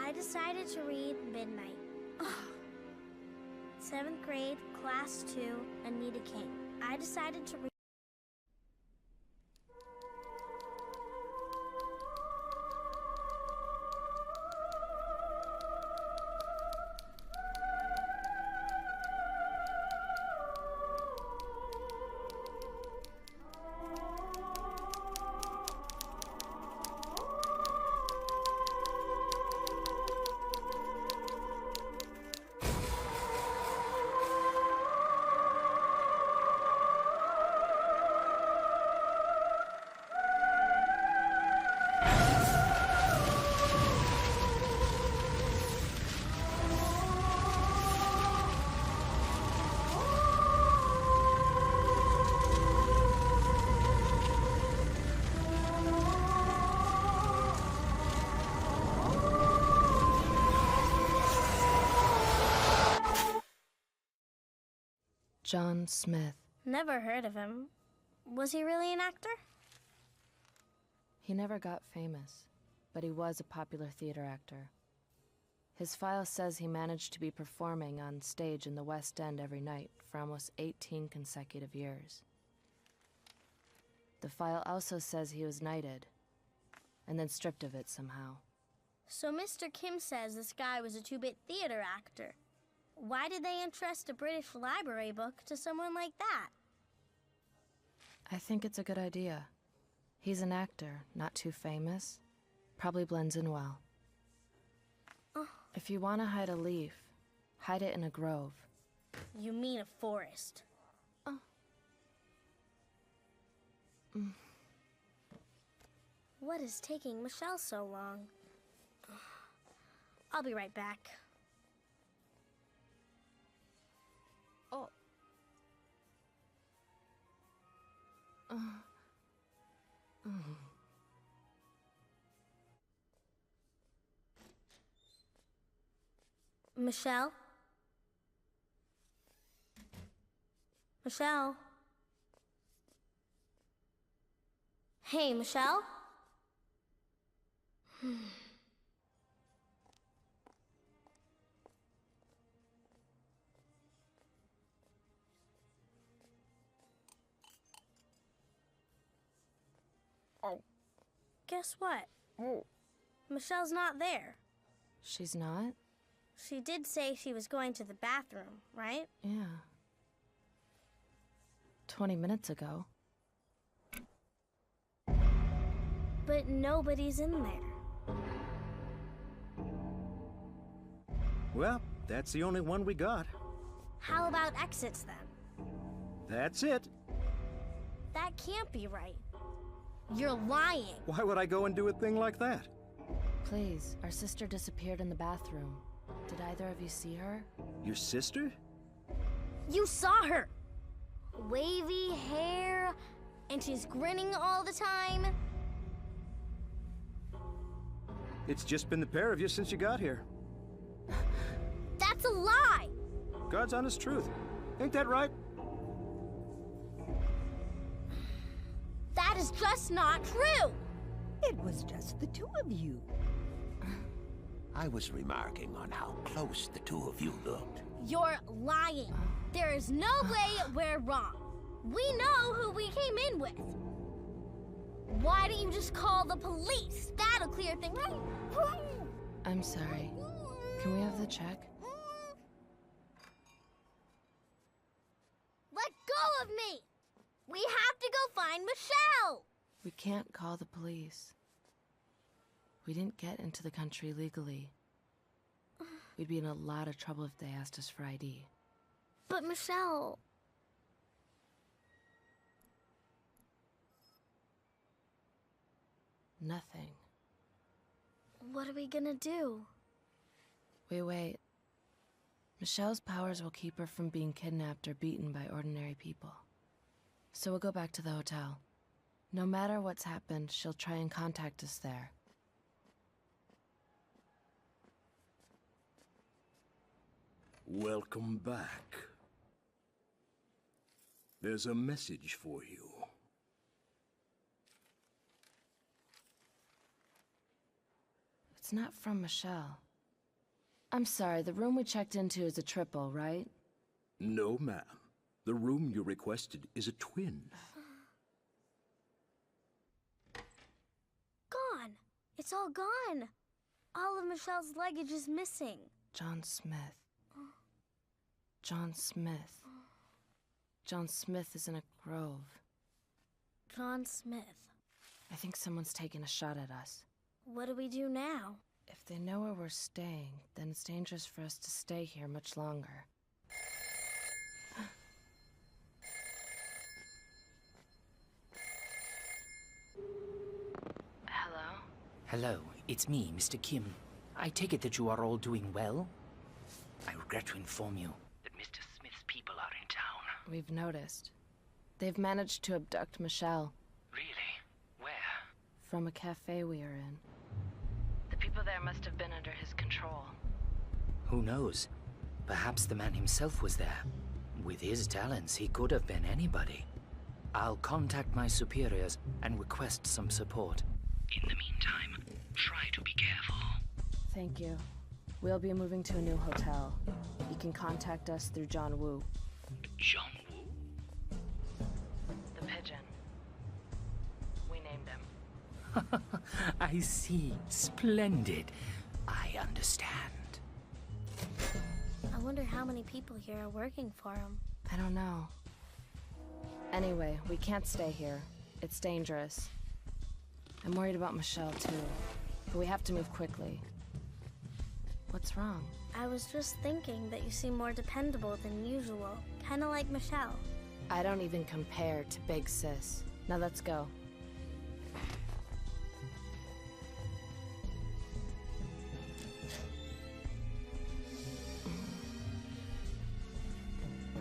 I decided to read Midnight. 7th grade, class 2, Anita King. I decided to read. John Smith. Never heard of him. Was he really an actor? He never got famous, but he was a popular theater actor. His file says he managed to be performing on stage in the West End every night for almost 18 consecutive years. The file also says he was knighted, and then stripped of it somehow. So Mr. Kim says this guy was a two-bit theater actor. Why did they entrust a British library book to someone like that? I think it's a good idea. He's an actor, not too famous. Probably blends in well. If you want to hide a leaf, hide it in a grove. You mean a forest. What is taking Michelle so long? I'll be right back. Michelle? Michelle? Hey, Michelle? Guess what? Michelle's not there. She's not? She did say she was going to the bathroom, right? Yeah. 20 minutes ago. But nobody's in there. Well, that's the only one we got. How about exits then? That's it. That can't be right. You're lying. Why would I go and do a thing like that? Please, our sister disappeared in the bathroom. Did either of you see her? Your sister? You saw her! Wavy hair, and she's grinning all the time. It's just been the pair of you since you got here. That's a lie! God's honest truth. Ain't that right? That is just not true! It was just the two of you. I was remarking on how close the two of you looked. You're lying. There is no way we're wrong. We know who we came in with. Why don't you just call the police? That'll clear things. I'm sorry. Can we have the check? Let go of me! We have to go find Michelle! We can't call the police. We didn't get into the country legally. We'd be in a lot of trouble if they asked us for ID. But Michelle... Nothing. What are we gonna do? Wait. Michelle's powers will keep her from being kidnapped or beaten by ordinary people. So we'll go back to the hotel. No matter what's happened, she'll try and contact us there. Welcome back. There's a message for you. It's not from Michelle. I'm sorry, the room we checked into is a triple, right? No, ma'am. The room you requested is a twin. Gone. It's all gone. All of Michelle's luggage is missing. John Smith. John Smith. John Smith is in a grove. John Smith. I think someone's taking a shot at us. What do we do now? If they know where we're staying, then it's dangerous for us to stay here much longer. Hello? Hello, it's me, Mr. Kim. I take it that you are all doing well? I regret to inform you that Mr. Smith's people are in town. We've noticed. They've managed to abduct Michelle. Really? Where? From a cafe we are in. The people there must have been under his control. Who knows? Perhaps the man himself was there. With his talents, he could have been anybody. I'll contact my superiors and request some support. In the meantime, try to be careful. Thank you. We'll be moving to a new hotel. You can contact us through John Woo. John Woo? The pigeon. We named him. I see. Splendid. I understand. I wonder how many people here are working for him. I don't know. Anyway, we can't stay here. It's dangerous. I'm worried about Michelle, too. But we have to move quickly. What's wrong? I was just thinking that you seem more dependable than usual. Kinda like Michelle. I don't even compare to Big Sis. Now let's go.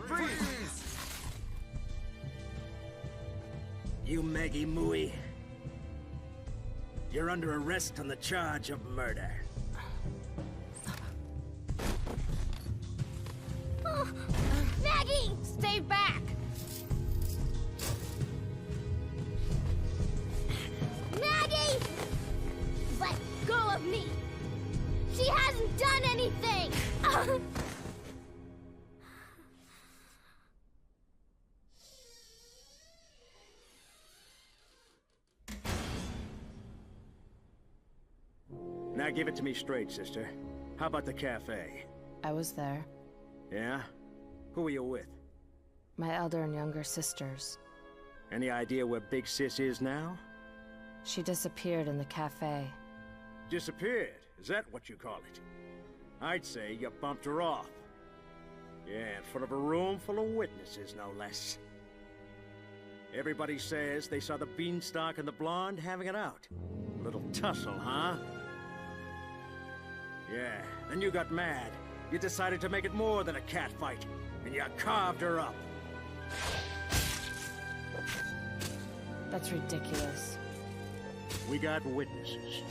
Freeze! You Maggie Mooey. You're under arrest on the charge of murder. Maggie! Stay back! Maggie! Let go of me! She hasn't done anything! Now give it to me straight, sister. How about the cafe? I was there. Yeah? Who were you with? My elder and younger sisters. Any idea where Big Sis is now? She disappeared in the cafe. Disappeared? Is that what you call it? I'd say you bumped her off. Yeah, in front of a room full of witnesses, no less. Everybody says they saw the Beanstalk and the Blonde having it out. A little tussle, huh? Yeah, then you got mad. You decided to make it more than a cat fight, and you carved her up. That's ridiculous. We got witnesses.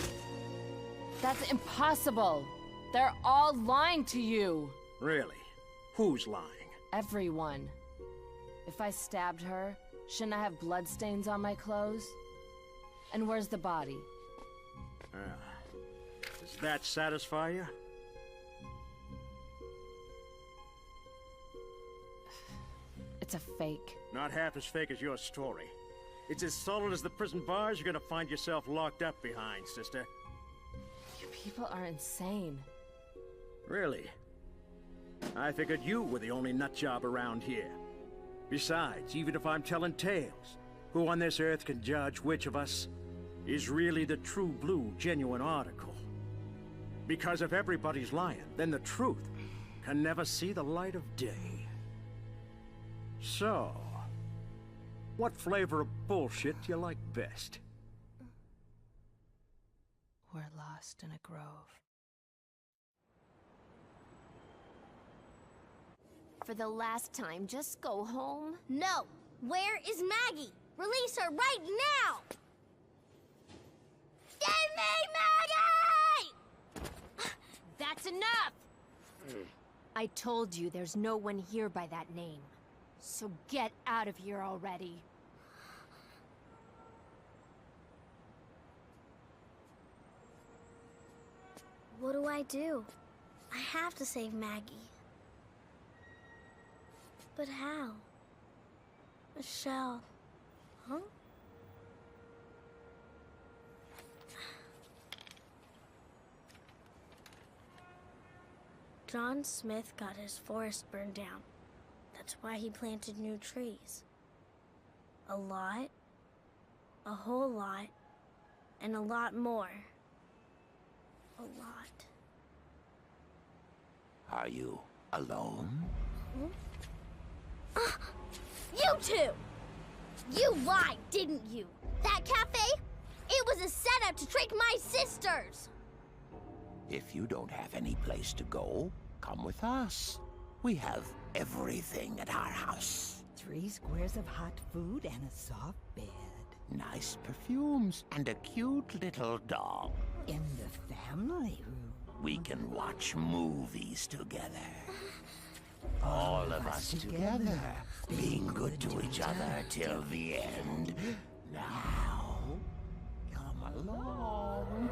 That's impossible! They're all lying to you! Really? Who's lying? Everyone. If I stabbed her, shouldn't I have bloodstains on my clothes? And where's the body? Does that satisfy you? It's a fake. Not half as fake as your story. It's as solid as the prison bars you're gonna find yourself locked up behind, sister. You people are insane. Really? I figured you were the only nutjob around here. Besides, even if I'm telling tales, who on this earth can judge which of us is really the true blue, genuine article? Because if everybody's lying, then the truth can never see the light of day. So, what flavor of bullshit do you like best? We're lost in a grove. For the last time, just go home. No! Where is Maggie? Release her right now! Give me Maggie! That's enough! I told you there's no one here by that name. So get out of here already. What do I do? I have to save Maggie. But how? Michelle. Huh? John Smith got his forest burned down. That's why he planted new trees. A lot, a whole lot, and a lot more. A lot. Are you alone? You two! You lied, didn't you? That cafe? It was a setup to trick my sisters! If you don't have any place to go, come with us. We have everything at our house. 3 squares of hot food and a soft bed. Nice perfumes and a cute little dog. In the family room. We can watch movies together. All of us together, being good to each other till the end. Now, come along.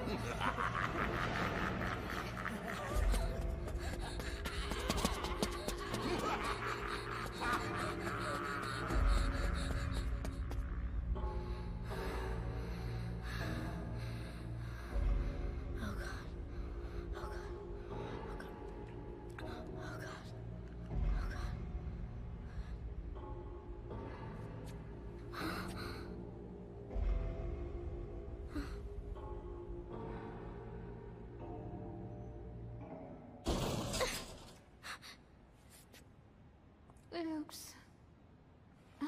Oops. Huh?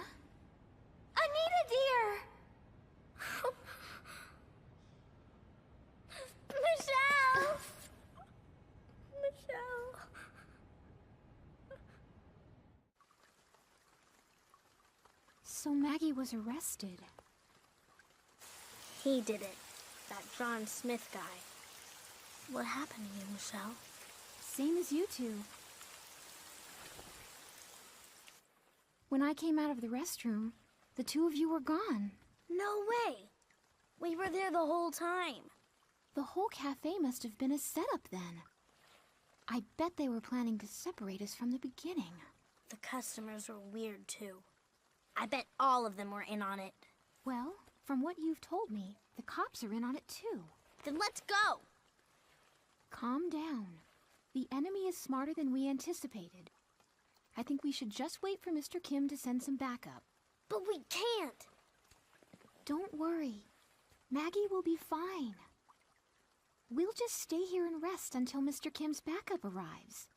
Anita, dear! Michelle! Michelle. So Maggie was arrested. He did it. That John Smith guy. What happened to you, Michelle? Same as you two. When I came out of the restroom, the two of you were gone. No way! We were there the whole time. The whole cafe must have been a setup then. I bet they were planning to separate us from the beginning. The customers were weird too. I bet all of them were in on it. Well, from what you've told me, the cops are in on it too. Then let's go! Calm down. The enemy is smarter than we anticipated. I think we should just wait for Mr. Kim to send some backup. But we can't! Don't worry. Maggie will be fine. We'll just stay here and rest until Mr. Kim's backup arrives.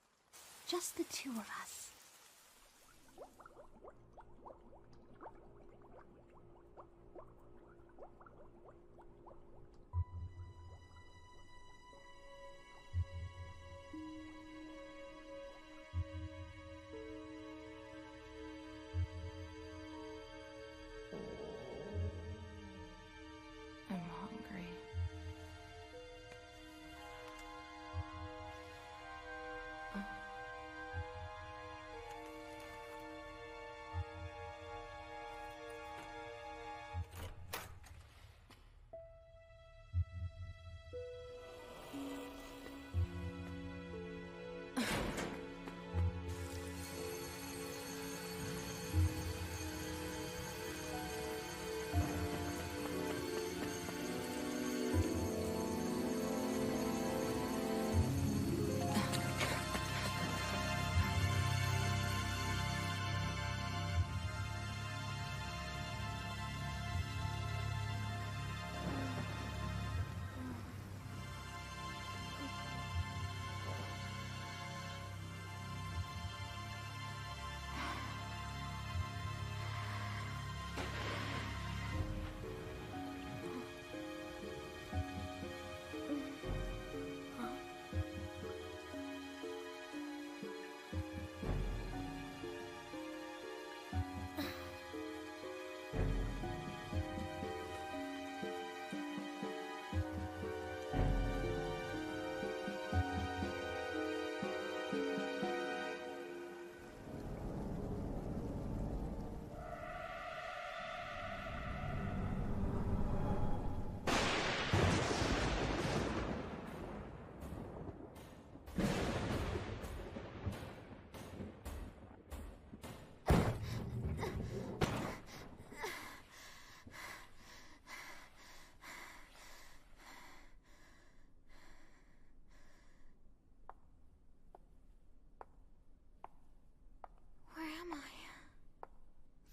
Just the two of us. I'm hungry.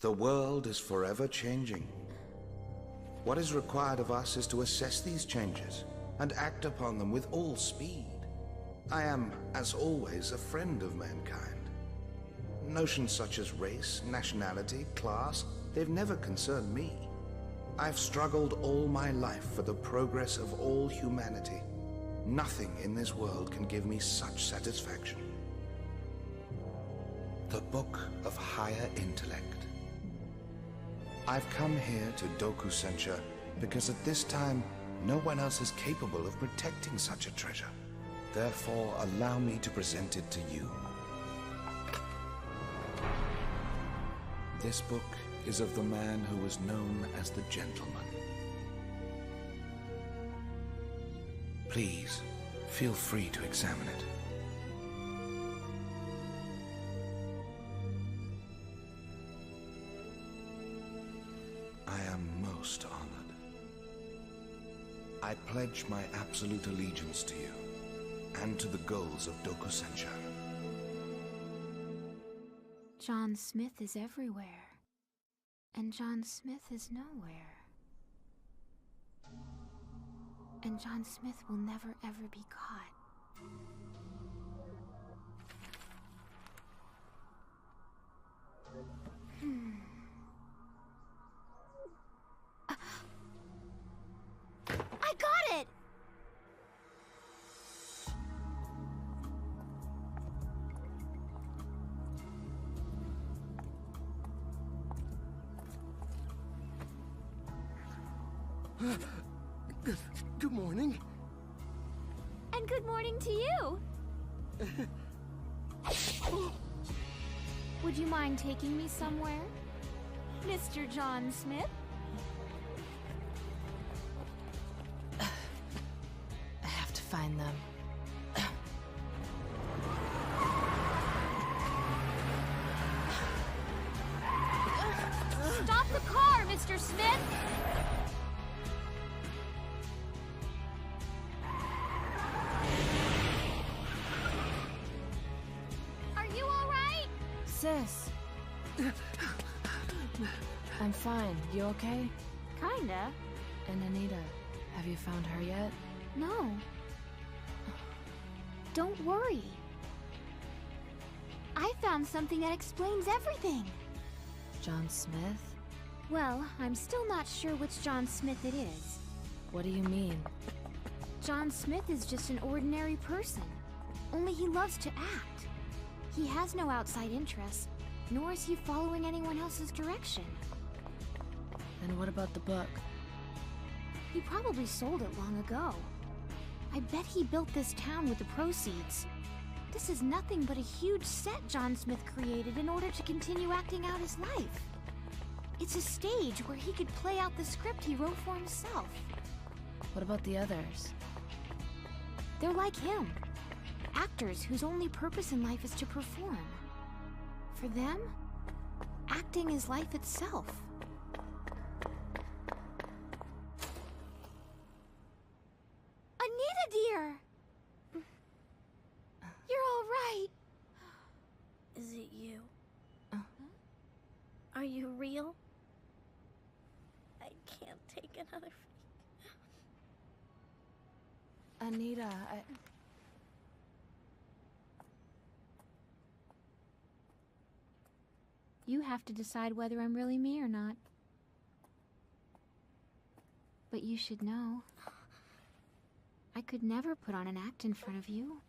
The world is forever changing. What is required of us is to assess these changes and act upon them with all speed. I am, as always, a friend of mankind. Notions such as race, nationality, class, they've never concerned me. I've struggled all my life for the progress of all humanity. Nothing in this world can give me such satisfaction. The Book of Higher Intellect. I've come here to Doku-Sensha because at this time, no one else is capable of protecting such a treasure. Therefore, allow me to present it to you. This book is of the man who was known as the Gentleman. Please, feel free to examine it. I am most honored. I pledge my absolute allegiance to you, and to the goals of Dokusensha. John Smith is everywhere, and John Smith is nowhere. And John Smith will never ever be caught. I got it! Good morning. And good morning to you. Would you mind taking me somewhere, Mr. John Smith? I have to find them. Stop the car, Mr. Smith! Are you all right? Sis! I'm fine. You okay? Kinda. And Anita, have you found her yet? No. Don't worry. I found something that explains everything. John Smith? Well, I'm still not sure which John Smith it is. What do you mean? John Smith is just an ordinary person. Only he loves to act. He has no outside interests, nor is he following anyone else's direction. Then what about the book? He probably sold it long ago. I bet he built this town with the proceeds. This is nothing but a huge set John Smith created in order to continue acting out his life. It's a stage where he could play out the script he wrote for himself. What about the others? They're like him. Actors whose only purpose in life is to perform. For them, acting is life itself. Anita, dear! You're all right. Is it you? Are you real? I can't take another Anita, You have to decide whether I'm really me or not. But you should know. I could never put on an act in front of you.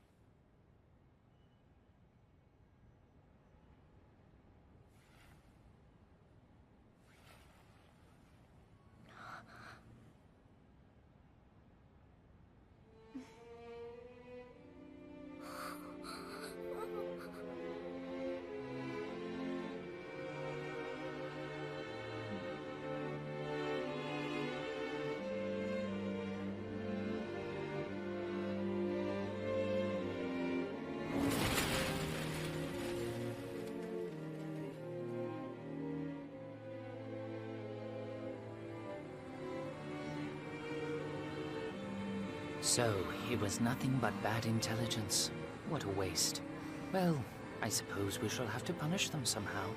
So, it was nothing but bad intelligence. What a waste. Well, I suppose we shall have to punish them somehow.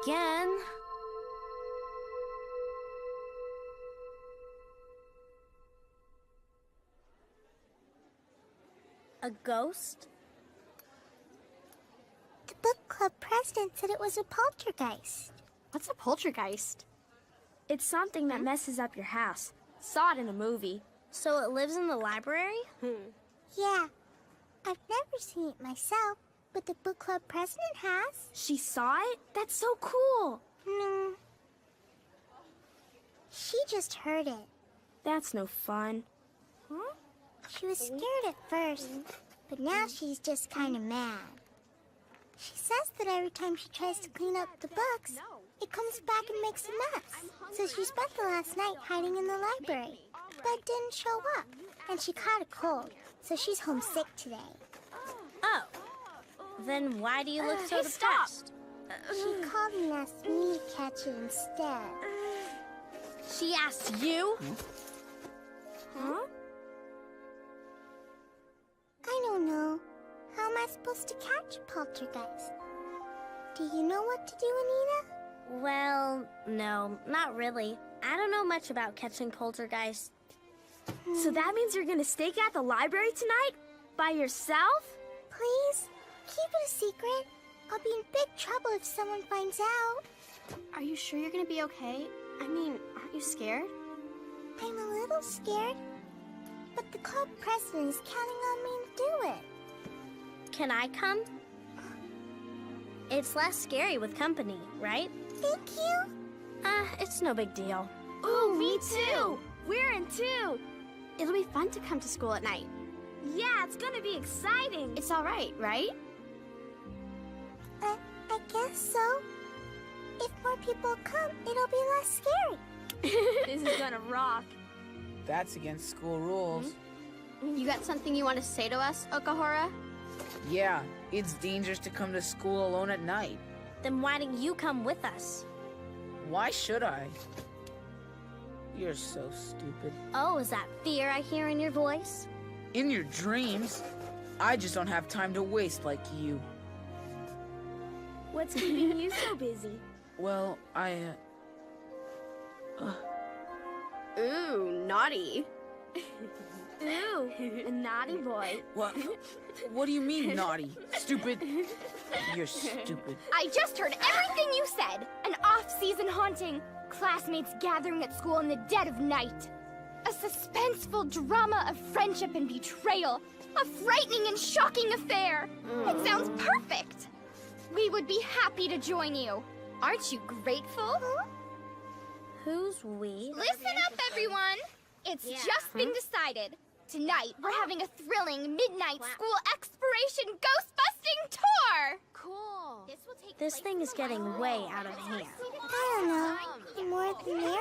Again? A ghost? The book club president said it was a poltergeist. What's a poltergeist? It's something that messes up your house. Saw it in a movie. So it lives in the library? Yeah. I've never seen it myself, but the book club president has. She saw it? That's so cool. No. She just heard it. That's no fun. Huh? She was scared at first, but now she's just kind of mad. She says that every time she tries to clean up the books, it comes back and makes a mess. So she spent the last night hiding in the library, but didn't show up, and she caught a cold, so she's homesick today. Oh. Then why do you look so depressed? She called and asked me to catch it instead. She asked you? Huh? I don't know. How am I supposed to catch a poltergeist? Do you know what to do, Anita? Well, no, not really. I don't know much about catching poltergeists. So that means you're gonna stake out the library tonight? By yourself? Please, keep it a secret. I'll be in big trouble if someone finds out. Are you sure you're gonna be okay? I mean, aren't you scared? I'm a little scared, but the club president is counting on me to do it. Can I come? It's less scary with company, right? Thank you. It's no big deal. Ooh, me too! We're in too! It'll be fun to come to school at night. Yeah, it's gonna be exciting. It's all right? I guess so. If more people come, it'll be less scary. This is gonna rock. That's against school rules. You got something you want to say to us, Okahara? Yeah, it's dangerous to come to school alone at night. Then why don't you come with us? Why should I? You're so stupid. Oh, is that fear I hear in your voice? In your dreams, I just don't have time to waste like you. What's keeping you so busy? Well, Ooh, naughty. Ooh, a naughty boy. What do you mean, naughty? Stupid? You're stupid. I just heard everything you said. An off-season haunting. Classmates gathering at school in the dead of night. A suspenseful drama of friendship and betrayal. A frightening and shocking affair. It sounds perfect. We would be happy to join you. Aren't you grateful? Who's we? Listen up, everyone. It's just been decided. Tonight, we're having a thrilling midnight school exploration ghost-busting tour! Cool. This thing is getting way out of hand. I don't know. The more the merrier.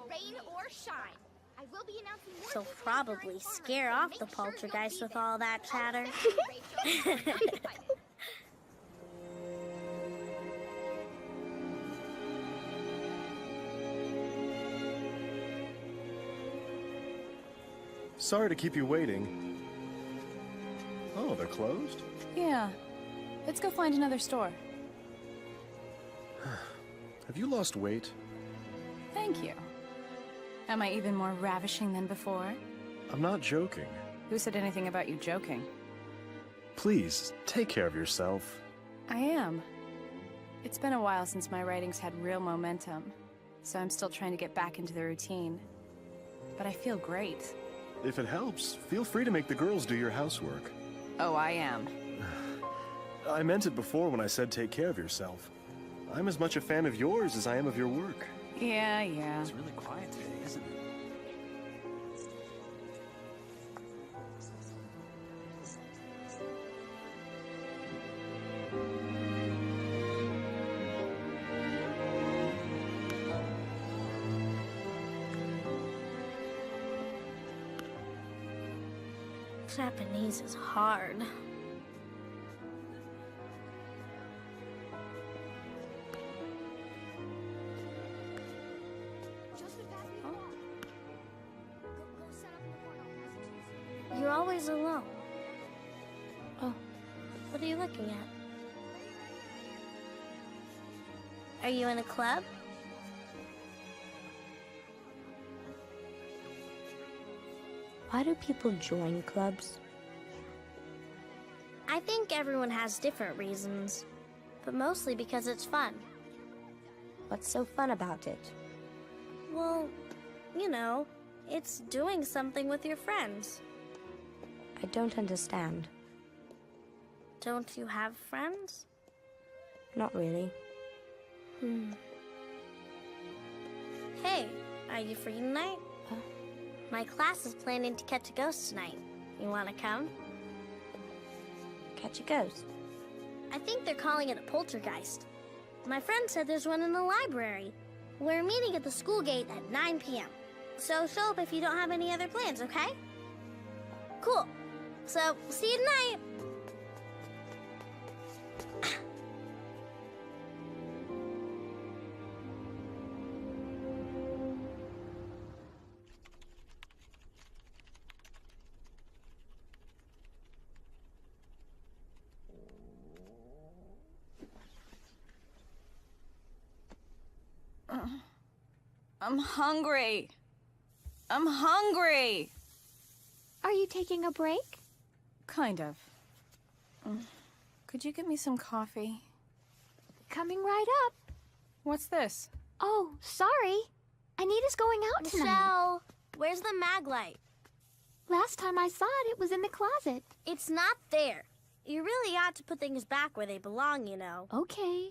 Rain or shine. I will be announcing more. So probably scare off the poltergeist with all that chatter. Sorry to keep you waiting. Oh, they're closed? Yeah. Let's go find another store. Have you lost weight? Thank you. Am I even more ravishing than before? I'm not joking. Who said anything about you joking? Please, take care of yourself. I am. It's been a while since my writings had real momentum, so I'm still trying to get back into the routine. But I feel great. If it helps, feel free to make the girls do your housework. Oh, I am. I meant it before when I said take care of yourself. I'm as much a fan of yours as I am of your work. Yeah. It's really quiet today, isn't it? Japanese is hard. You're always alone. Oh, what are you looking at? Are you in a club? Why do people join clubs? I think everyone has different reasons, but mostly because it's fun. What's so fun about it? Well, you know, it's doing something with your friends. I don't understand. Don't you have friends? Not really. Hey, are you free tonight? My class is planning to catch a ghost tonight. You want to come? Catch a ghost? I think they're calling it a poltergeist. My friend said there's one in the library. We're meeting at the school gate at 9 p.m. So show up if you don't have any other plans, okay? Cool. So, see you tonight. I'm hungry. I'm hungry. Are you taking a break? Kind of. Could you get me some coffee? Coming right up. What's this? Oh, sorry. Anita's going out tonight. Michelle, where's the mag light? Last time I saw it, it was in the closet. It's not there. You really ought to put things back where they belong, you know. Okay.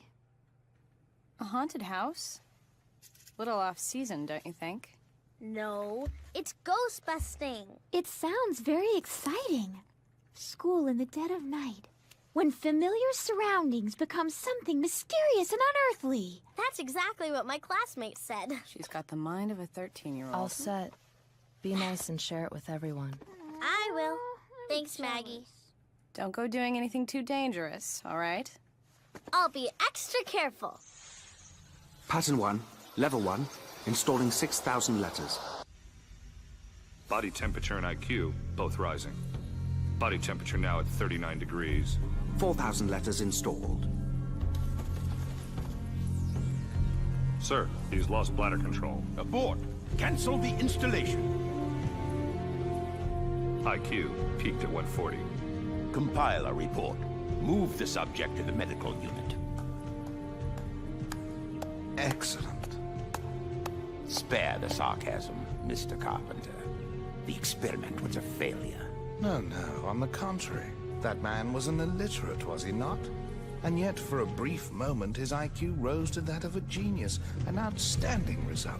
A haunted house? Little off-season, don't you think? No, it's ghost busting. It sounds very exciting. School in the dead of night. When familiar surroundings become something mysterious and unearthly. That's exactly what my classmate said. She's got the mind of a 13-year-old. All set. Be nice and share it with everyone. I will. Thanks, Maggie. Don't go doing anything too dangerous, all right? I'll be extra careful. Pattern 1, level 1, installing 6,000 letters. Body temperature and IQ, both rising. Body temperature now at 39 degrees. 4,000 letters installed. Sir, he's lost bladder control. Abort. Cancel the installation. IQ peaked at 140. Compile a report. Move the subject to the medical unit. Excellent. Spare the sarcasm, Mr. Carpenter. The experiment was a failure. No, on the contrary. That man was an illiterate, was he not? And yet, for a brief moment, his IQ rose to that of a genius. An outstanding result.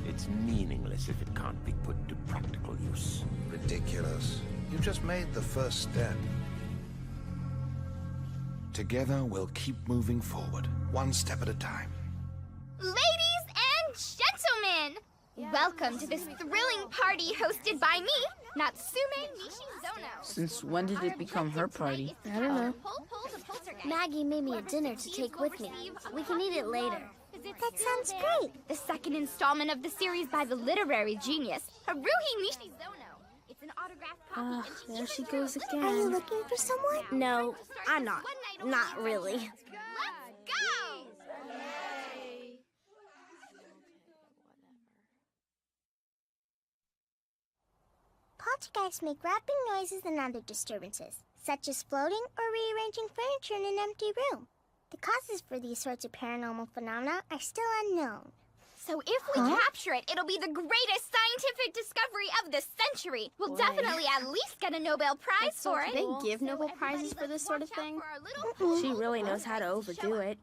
It's meaningless if it can't be put to practical use. Ridiculous. You just made the first step. Together, we'll keep moving forward, one step at a time. Ladies and gentlemen! Welcome to this thrilling party hosted by me, Natsume Nishizono. Since when did it become her party? I don't know. Maggie made me a dinner to take with me. We can eat it later. That sounds great. The second installment of the series by the literary genius, Haruhi Nishizono. It's an autographed copy. There she goes again. Are you looking for someone? No, I'm not. Not really. Let's go! Poltergeists make rapping noises and other disturbances, such as floating or rearranging furniture in an empty room. The causes for these sorts of paranormal phenomena are still unknown. So if we capture it, it'll be the greatest scientific discovery of the century. We'll definitely at least get a Nobel Prize for it. They give Nobel Prizes for this sort of thing? She really knows how to overdo it.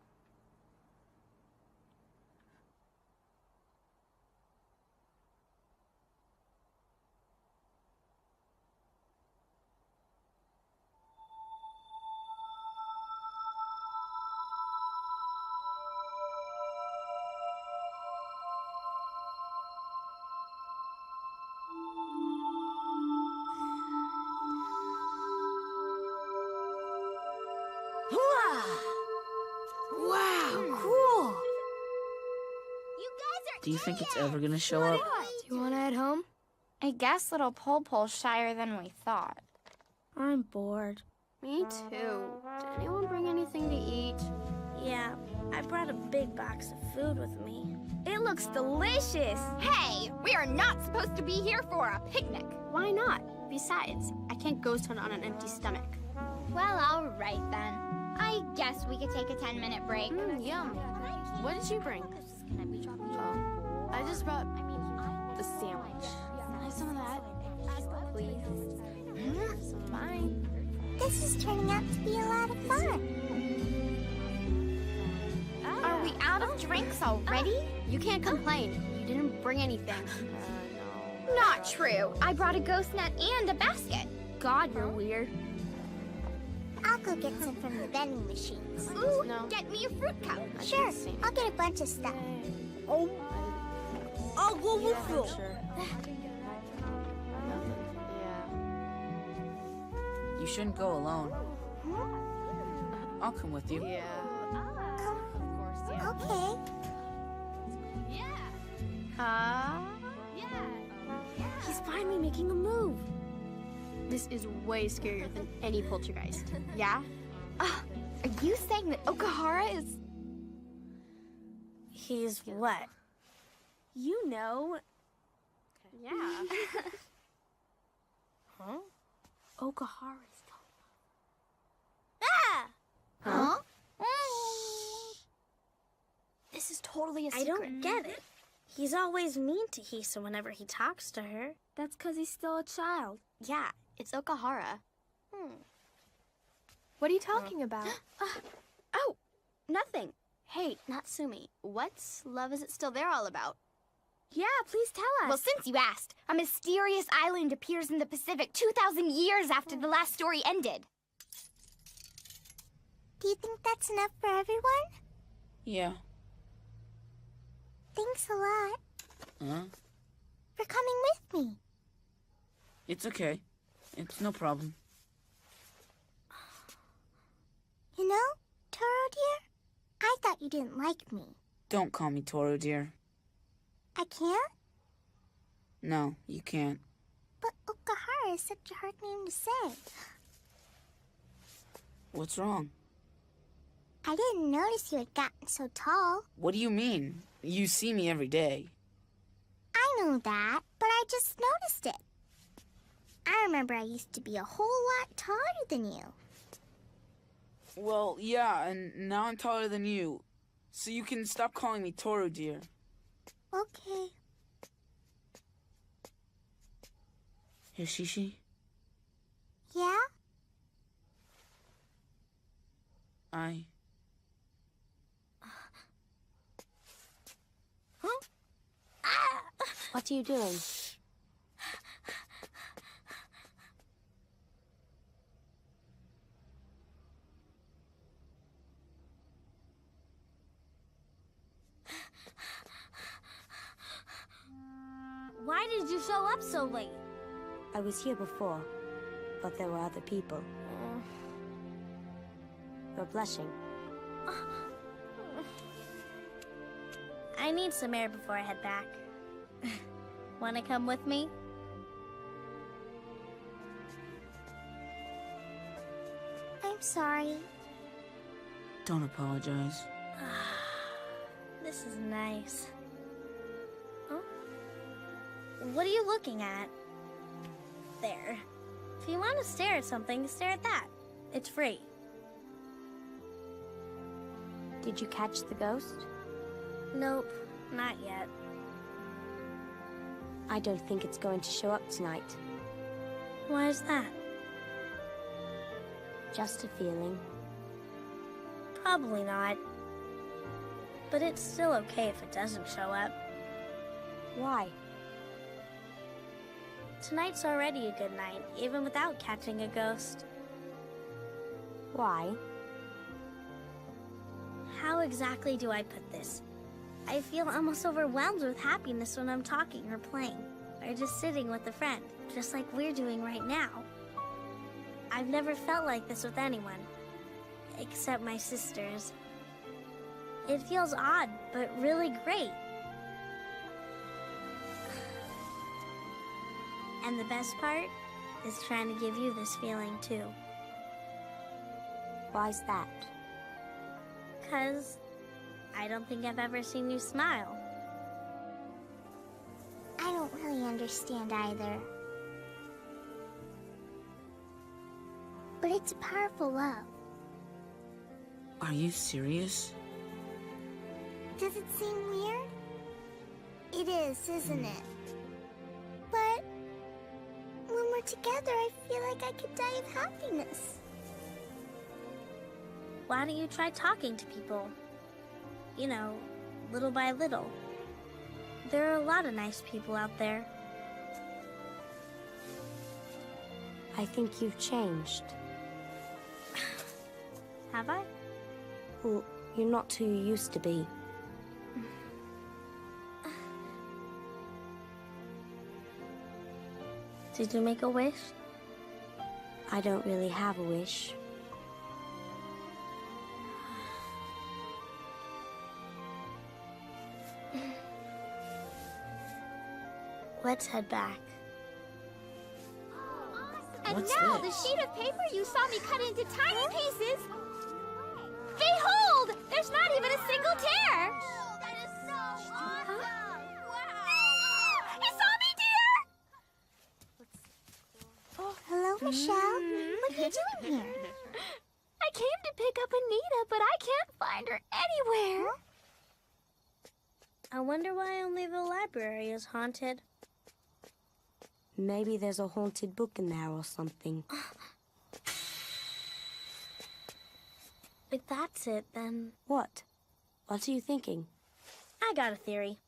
Wow, cool! Do you think it's ever gonna show up? Do you want to head home? I guess little Pole-Pole's shyer than we thought. I'm bored. Me too. Did anyone bring anything to eat? Yeah, I brought a big box of food with me. It looks delicious. Hey, we are not supposed to be here for a picnic. Why not? Besides, I can't ghost hunt on an empty stomach. Well, all right then. I guess we could take a 10-minute break. Yum. What did you bring? Oh, I just brought the sandwich. Can I have some of that? Please. Fine. This is turning out to be a lot of fun. Are we out of drinks already? You can't complain. You didn't bring anything. No. Not true. I brought a ghost net and a basket. God, you're weird. I'll go get some from the vending machines. Ooh, get me a fruit cup. Sure, I'll get a bunch of stuff. Oh. I'll go with you. You shouldn't go alone. I'll come with you. Yeah. Okay. He's finally making a move. This is way scarier than any poltergeist. Yeah? Are you saying that Okahara is... He's what? You know. Yeah. Huh? Okahara's Ah! Huh? This is totally a secret. I don't get it. He's always mean to Hisa whenever he talks to her. That's because he's still a child. Yeah, it's Okahara. What are you talking about? Oh, nothing. Hey, Natsumi, what's Love Is It Still There all about? Yeah, please tell us. Well, since you asked, a mysterious island appears in the Pacific 2,000 years after the last story ended. Do you think that's enough for everyone? Yeah. Thanks a lot Huh? for coming with me. It's okay. It's no problem. You know, Toro dear, I thought you didn't like me. Don't call me Toro, dear. I can't? No, you can't. But Okahara is such a hard name to say. What's wrong? I didn't notice you had gotten so tall. What do you mean? You see me every day. I know that, but I just noticed it. I remember I used to be a whole lot taller than you. Well, yeah, and now I'm taller than you. So you can stop calling me Toro, dear. Okay. Hishishi? Yeah? What are you doing? Why did you show up so late? I was here before, but there were other people. You're blushing. I need some air before I head back. Wanna come with me? I'm sorry. Don't apologize. This is nice. Huh? What are you looking at? There. If you want to stare at something, stare at that. It's free. Did you catch the ghost? Nope, not yet. I don't think it's going to show up tonight. Why is that? Just a feeling. Probably not. But it's still okay if it doesn't show up. Why? Tonight's already a good night, even without catching a ghost. Why? How exactly do I put this? I feel almost overwhelmed with happiness when I'm talking or playing, or just sitting with a friend, just like we're doing right now. I've never felt like this with anyone, except my sisters. It feels odd, but really great. And the best part is trying to give you this feeling too. Why's that? 'Cause I don't think I've ever seen you smile. I don't really understand either. But it's a powerful love. Are you serious? Does it seem weird? It is, isn't it? But when we're together, I feel like I could die of happiness. Why don't you try talking to people? You know, little by little. There are a lot of nice people out there. I think you've changed. Have I? Well, you're not who you used to be. Did you make a wish? I don't really have a wish. Let's head back. And What's now this? the sheet of paper you saw me cut into tiny pieces. Behold! There's not even a single tear! That is so awesome! Wow! You saw me, dear? Oh, hello, Michelle. What are you doing here? I came to pick up Anita, but I can't find her anywhere. I wonder why only the library is haunted. Maybe there's a haunted book in there or something. If that's it, then... What? What are you thinking? I got a theory.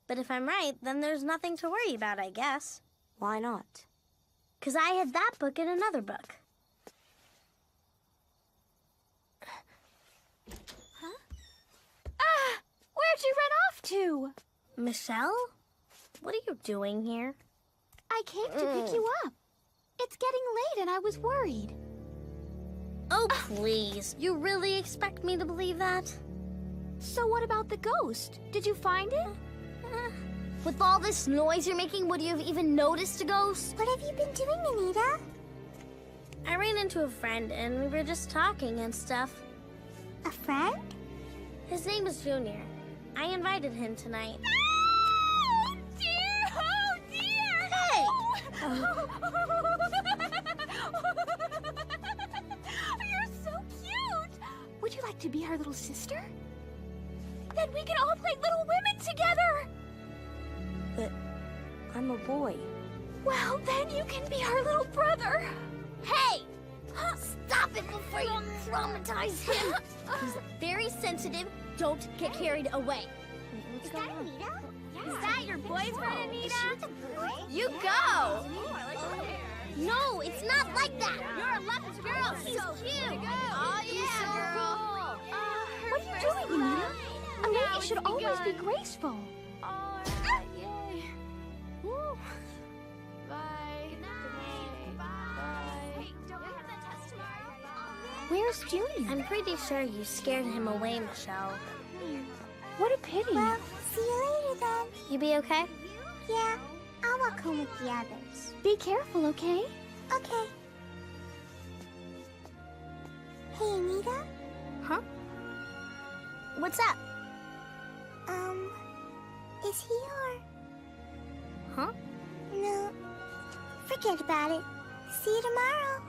But if I'm right, then there's nothing to worry about, I guess. Why not? 'Cause I had that book in another book. Huh? Ah! Where'd you run off to? Michelle? What are you doing here? I came to pick you up. It's getting late and I was worried. Oh, please. You really expect me to believe that? So what about the ghost? Did you find it? With all this noise you're making, would you have even noticed a ghost? What have you been doing, Anita? I ran into a friend and we were just talking and stuff. A friend? His name is Junior. I invited him tonight. Oh, dear! Oh, dear! Hey! You're so cute! Would you like to be our little sister? Then we can all play Little Women together! But I'm a boy. Well, then you can be our little brother! Hey! Stop it before you traumatize him! He's very sensitive. Don't get carried away. Is that Anita? Is that your boyfriend, Anita? You go! No, it's not like that. You're a lucky girl. He's cute. Oh, yeah, girl. What are you doing, Anita? A lady should always be graceful. Yay. Woo. Bye. Bye. Where's Junior? I'm pretty sure you scared him away, Michelle. What a pity. Well, see you later then. You be okay? Yeah, I'll walk home with the others. Be careful, okay? Okay. Hey, Anita? Huh? What's up? Is he or... Huh? No. Forget about it. See you tomorrow.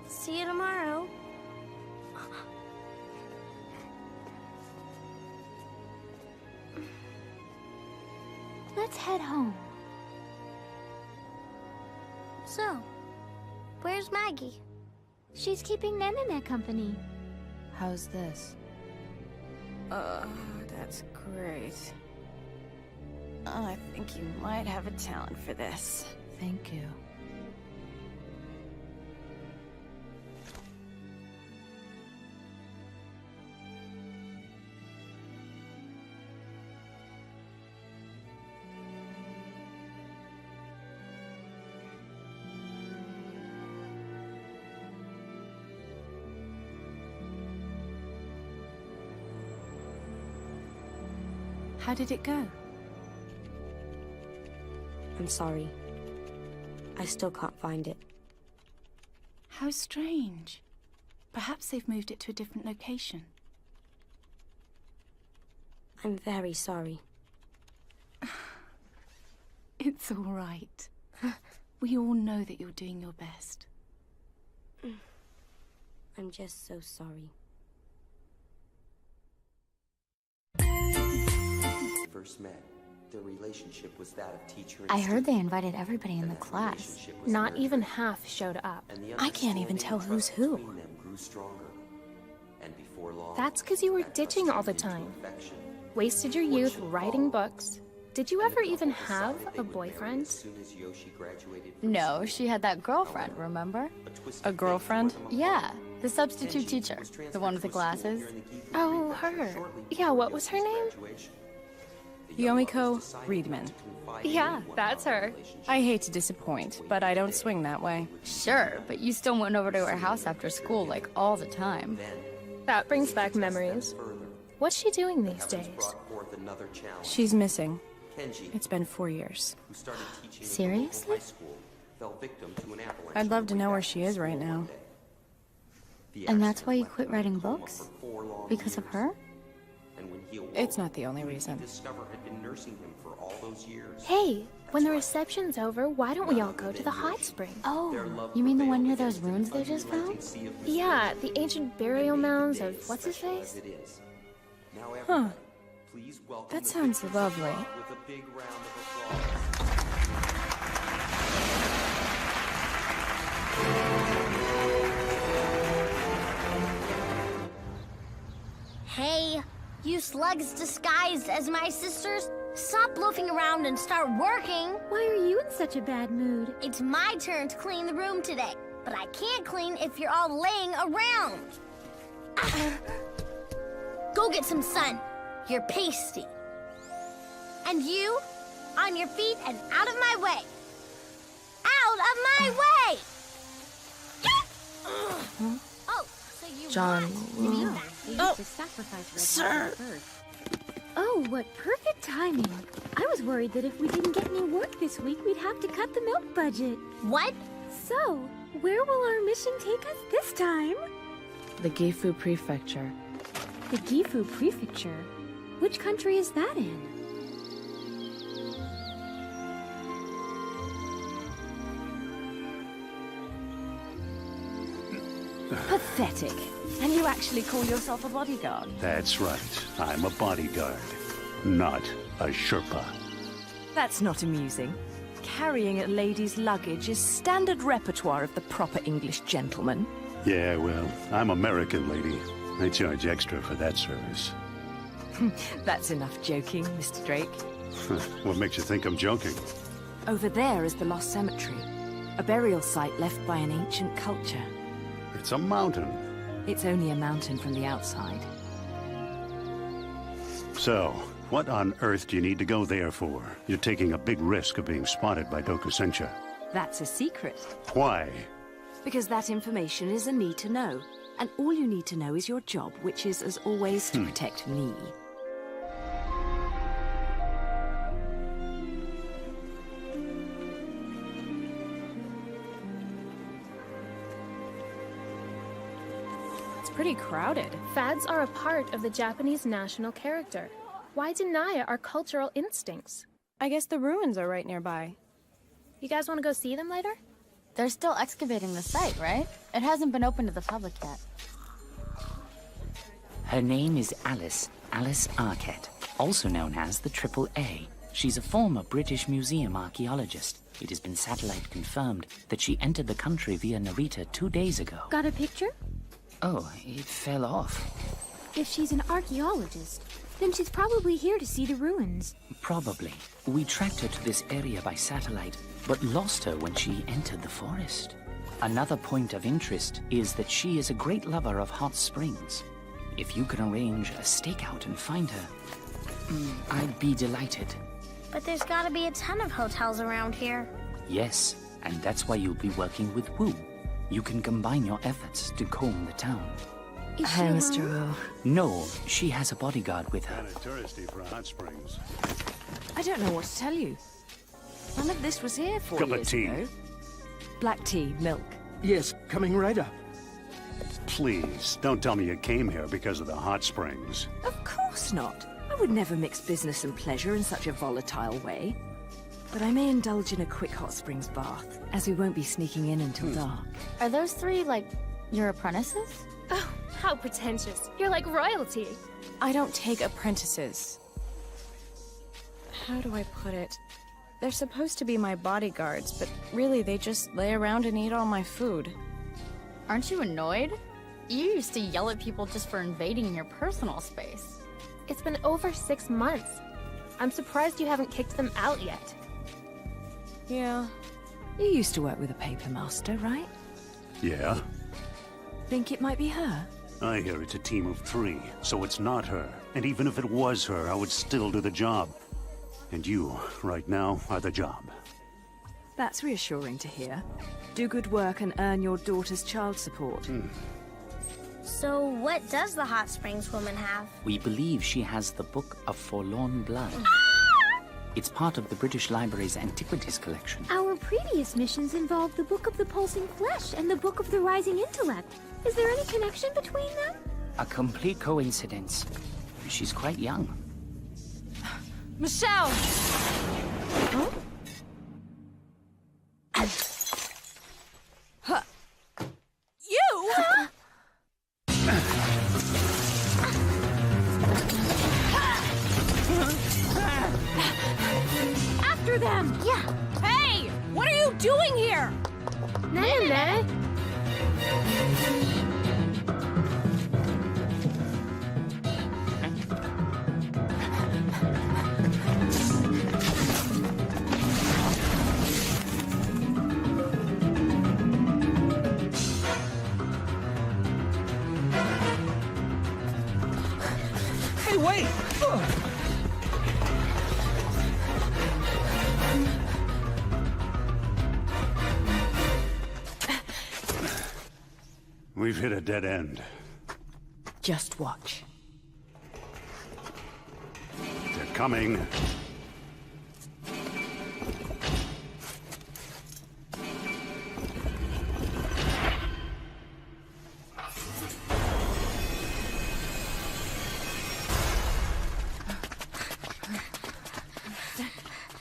See you tomorrow. Let's head home. So, where's Maggie? She's keeping Nanana company. How's this? That's great. I think you might have a talent for this. Thank you. How did it go? I'm sorry. I still can't find it. How strange. Perhaps they've moved it to a different location. I'm very sorry. It's all right. We all know that you're doing your best. I'm just so sorry. First met, their relationship was that of teacher and I heard they student. invited everybody in the class. relationship was Not nurtured, even half showed up. and the I can't even understanding tell and who's trust who. between them grew stronger. And before long, That's because you were that trust ditching all the turned into time. affection. Wasted your youth writing books. Did you ever even have a boyfriend? As soon as Yoshi graduated from No, she had that girlfriend, remember? twisted A girlfriend? Yeah, the substitute teacher. The one with the glasses. Oh, her. Yeah, what was her name? Yomiko Reedman. Yeah, that's her. I hate to disappoint, but I don't swing that way. Sure, but you still went over to her house after school, like, all the time. That brings back memories. What's she doing these days? brought forth another challenge. She's missing. Kenji, It's been 4 years. who started teaching in Seriously? local high school, fell victim to an avalanche. I'd love to know where she is right now. And that's why you quit writing books? Because of her? And when he awoke, It's not the only reason. discovered had been nursing him for all those years. Hey, when the reception's over, why don't we all go to the hot spring? Oh, you mean the one near those ruins they just found? Yeah, the ancient burial mounds of what's-his-face? Huh. That sounds lovely. With a big round of applause. Hey, you slugs disguised as my sisters, stop loafing around and start working. Why are you in such a bad mood? It's my turn to clean the room today, but I can't clean if you're all laying around. Go get some sun. You're pasty. And you, on your feet and out of my way. Out of my way! Oh, so you John. Oh, sir. Oh, what perfect timing. I was worried that if we didn't get any work this week, we'd have to cut the milk budget. What? So, where will our mission take us this time? The Gifu Prefecture. The Gifu Prefecture? Which country is that in? Pathetic. And you actually call yourself a bodyguard? That's right. I'm a bodyguard, not a Sherpa. That's not amusing. Carrying a lady's luggage is standard repertoire of the proper English gentleman. Yeah, well, I'm American, lady. I charge extra for that service. That's enough joking, Mr. Drake. What makes you think I'm joking? Over there is the Lost Cemetery, a burial site left by an ancient culture. It's a mountain. It's only a mountain from the outside. So, what on earth do you need to go there for? You're taking a big risk of being spotted by Dokusencha. That's a secret. Why? Because that information is a need to know. And all you need to know is your job, which is, as always, to protect me. It's pretty crowded. Fads are a part of the Japanese national character. Why deny our cultural instincts? I guess the ruins are right nearby. You guys want to go see them later? They're still excavating the site, right? It hasn't been open to the public yet. Her name is Alice Arquette, also known as the Triple A. She's a former British Museum archaeologist. It has been satellite confirmed that she entered the country via Narita 2 days ago. Got a picture? Oh, it fell off. If she's an archaeologist, then she's probably here to see the ruins. Probably. We tracked her to this area by satellite, but lost her when she entered the forest. Another point of interest is that she is a great lover of hot springs. If you can arrange a stakeout and find her, I'd be delighted. But there's gotta be a ton of hotels around here. Yes, and that's why you'll be working with Wu. You can combine your efforts to comb the town. Hi, Mr. Wu. No, she has a bodyguard with her. Kinda touristy for hot springs. I don't know what to tell you. None of this was here 4 Cup of years tea. ago. Black tea, milk. Yes, coming right up. Please, don't tell me you came here because of the hot springs. Of course not. I would never mix business and pleasure in such a volatile way. But I may indulge in a quick hot springs bath, as we won't be sneaking in until dark. Are those three, like, your apprentices? Oh, how pretentious. You're like royalty. I don't take apprentices. How do I put it? They're supposed to be my bodyguards, but really they just lay around and eat all my food. Aren't you annoyed? You used to yell at people just for invading your personal space. It's been over 6 months. I'm surprised you haven't kicked them out yet. Yeah. You used to work with a paper master, right? Yeah? Think it might be her? I hear it's a team of 3, so it's not her. And even if it was her, I would still do the job. And you, right now, are the job. That's reassuring to hear. Do good work and earn your daughter's child support. So what does the Hot Springs woman have? We believe she has the Book of Forlorn Blood. It's part of the British Library's Antiquities collection. Our previous missions involved the Book of the Pulsing Flesh and the Book of the Rising Intellect. Is there any connection between them? A complete coincidence. She's quite young. Michelle! Huh? You! After them! Yeah! Hey! What are you doing here? Nene! Hey, wait! We've hit a dead end. Just watch. They're coming.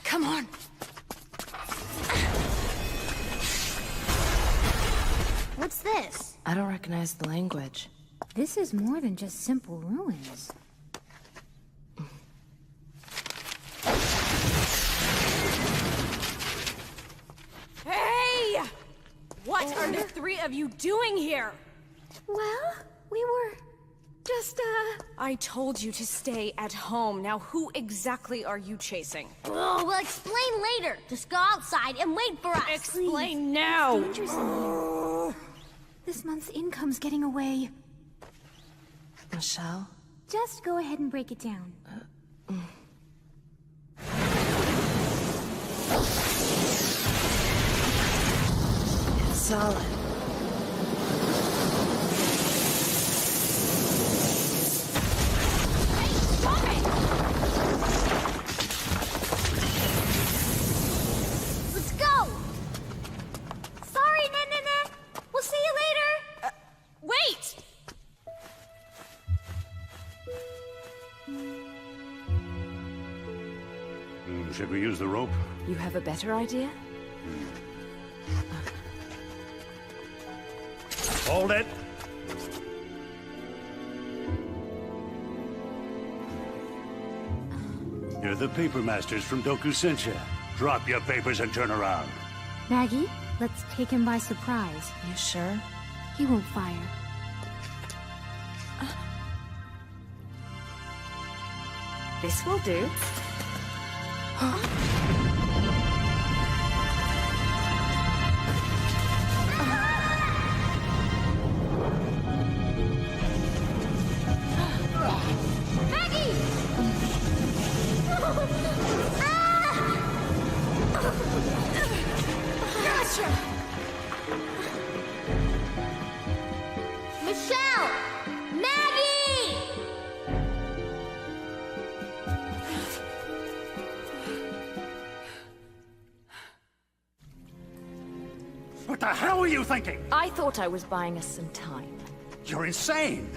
Come on! What's this? I don't recognize the language. This is more than just simple ruins. Hey! What are the 3 of you doing here? Well, we were just, I told you to stay at home. Now who exactly are you chasing? Oh, we'll explain later. Just go outside and wait for us. Explain now! Dangerous in here. This month's income's getting away. Michelle? Just go ahead and break it down. It's solid. Let's go! Sorry, Nene. We'll see you later. Wait! Should we use the rope? You have a better idea? Hold it! You're the paper masters from Dokusensha. Drop your papers and turn around. Maggie, let's take him by surprise. You sure? He won't fire. This will do. Maggie! Gotcha! Michelle! Maggie! What the hell were you thinking? I thought I was buying us some time. You're insane!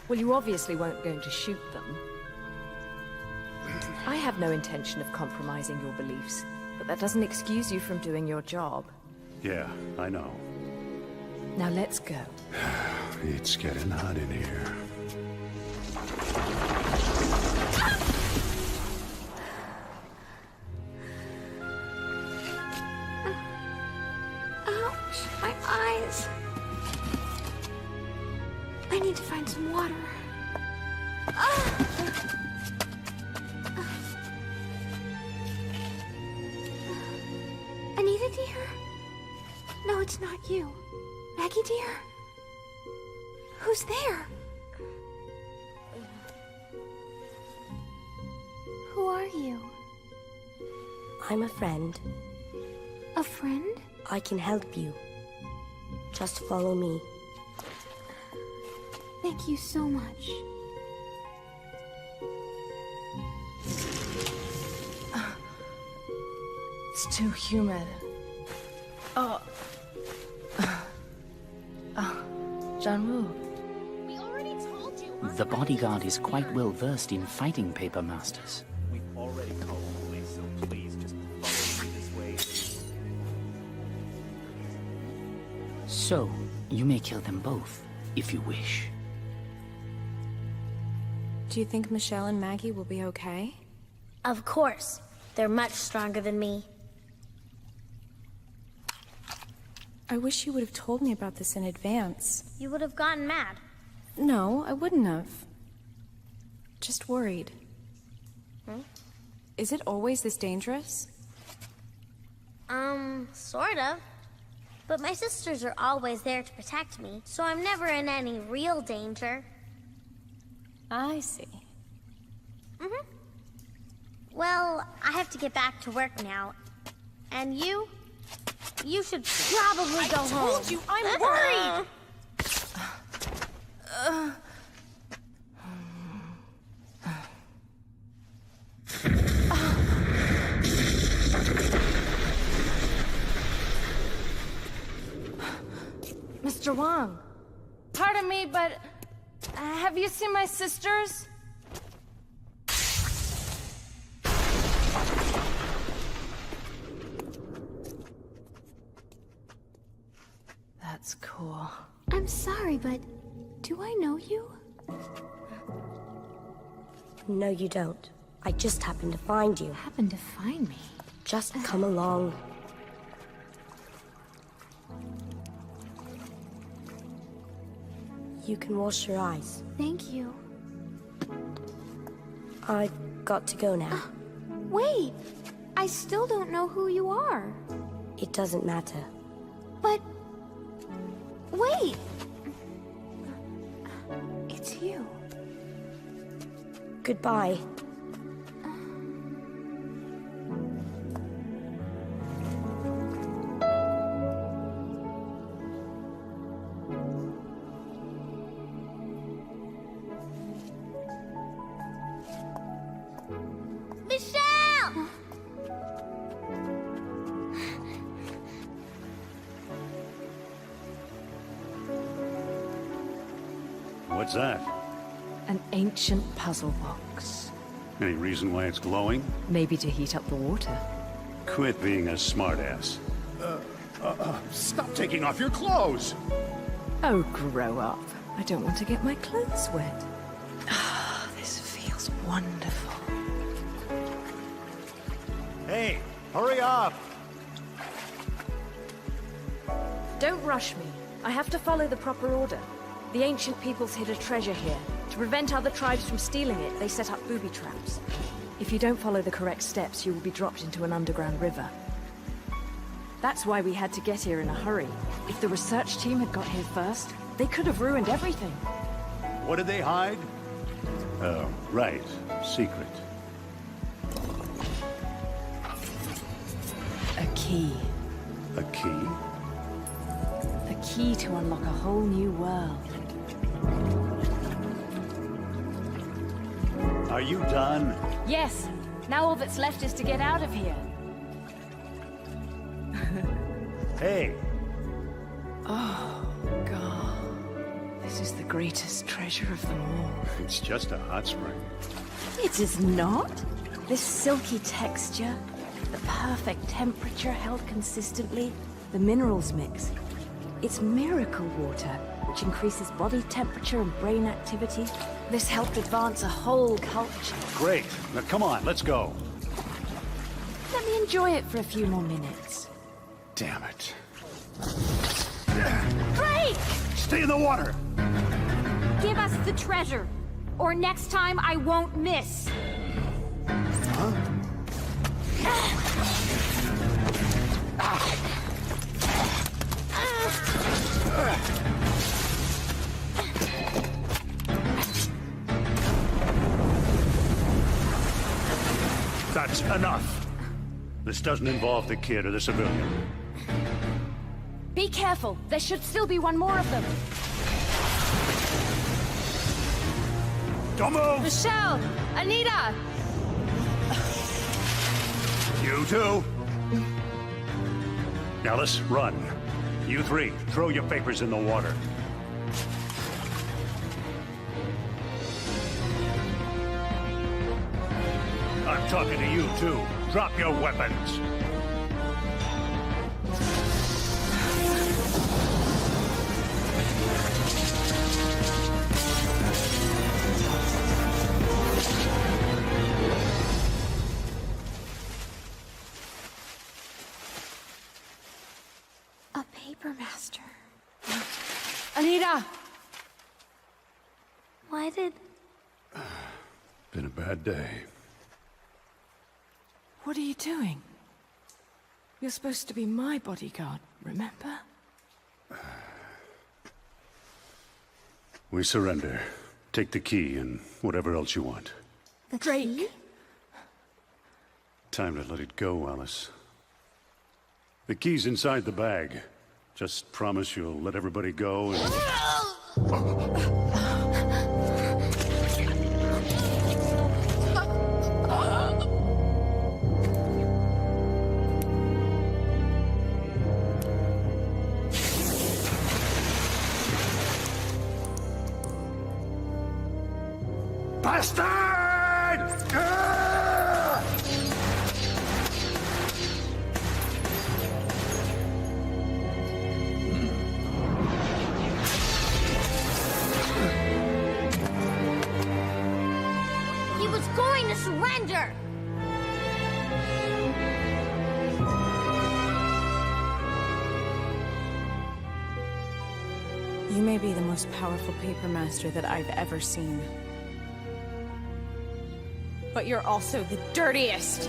Well, you obviously weren't going to shoot them. I have no intention of compromising your beliefs, but that doesn't excuse you from doing your job. Yeah, I know. Now let's go. It's getting hot in here. Ouch, my eyes. I need to find some water. Anita dear? No, it's not you. Maggie dear? Who's there? Who are you? I'm a friend. A friend? I can help you. Just follow me. Thank you so much. It's too humid. Oh. Janwoo. We already told you. The bodyguard is quite well versed in fighting paper masters. We've already called the police, so please just follow me this way. So, you may kill them both, if you wish. Do you think Michelle and Maggie will be okay? Of course. They're much stronger than me. I wish you would have told me about this in advance. You would have gotten mad. No, I wouldn't have. Just worried. Is it always this dangerous? Sort of. But my sisters are always there to protect me, so I'm never in any real danger. I see. Well, I have to get back to work now. And you? You should probably go home. I told you, I'm worried! Mr. Wang, pardon me, but have you seen my sisters? That's cool. I'm sorry, but do I know you? No, you don't. I just happened to find you. Happened to find me? Just come along. You can wash your eyes. Thank you. I've got to go now. Wait! I still don't know who you are. It doesn't matter. But... wait! It's you. Goodbye. Michelle! What's that? An ancient puzzle box. Any reason why it's glowing? Maybe to heat up the water. Quit being a smartass. Stop taking off your clothes! Oh, grow up. I don't want to get my clothes wet. Ah, this feels wonderful. Hey, hurry up! Don't rush me. I have to follow the proper order. The ancient peoples hid a treasure here. To prevent other tribes from stealing it, they set up booby traps. If you don't follow the correct steps, you will be dropped into an underground river. That's why we had to get here in a hurry. If the research team had got here first, they could have ruined everything. What did they hide? Oh, right. Secret. A key. A key? A key to unlock a whole new world. Are you done? Yes. Now all that's left is to get out of here. Hey! Oh, God. This is the greatest treasure of them all. It's just a hot spring. It is not? This silky texture, the perfect temperature held consistently, the minerals mix. It's miracle water, which increases body temperature and brain activity. This helped advance a whole culture. Great. Now come on, let's go. Let me enjoy it for a few more minutes. Damn it. Drake! Stay in the water! Give us the treasure, or next time I won't miss. Huh? That's enough. This doesn't involve the kid or the civilian. Be careful. There should still be one more of them. Don't move! Michelle! Anita! You too. Alice, run. You three, throw your papers in the water. I'm talking to you too. Drop your weapons. A paper master. Anita! Why did... Been a bad day. What are you doing? You're supposed to be my bodyguard, remember? We surrender. Take the key and whatever else you want. The Drake? Time to let it go, Alice. The key's inside the bag. Just promise you'll let everybody go and... Bastard! He was going to surrender! You may be the most powerful paper master that I've ever seen. But you're also the dirtiest!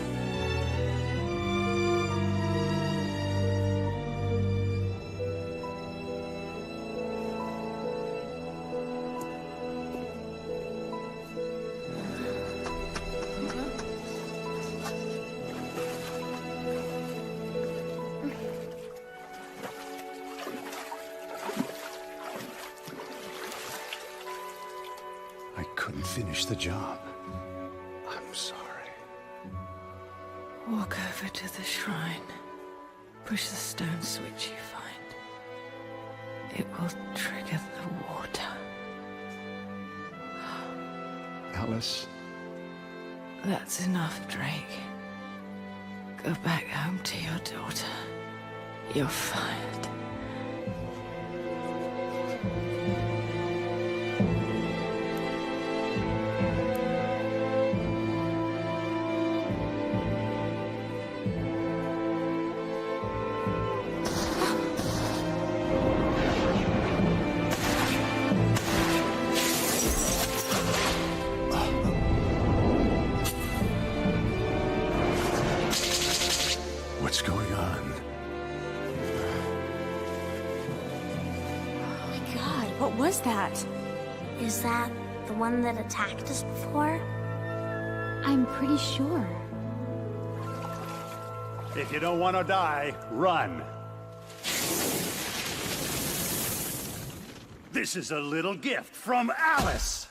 I couldn't finish the job. I'm sorry. Walk over to the shrine. Push the stone switch you find. It will trigger the water. Alice? That's enough, Drake. Go back home to your daughter. You're fired. What's going on? Oh my god, what was that? Is that the one that attacked us before? I'm pretty sure. If you don't want to die, run. This is a little gift from Alice.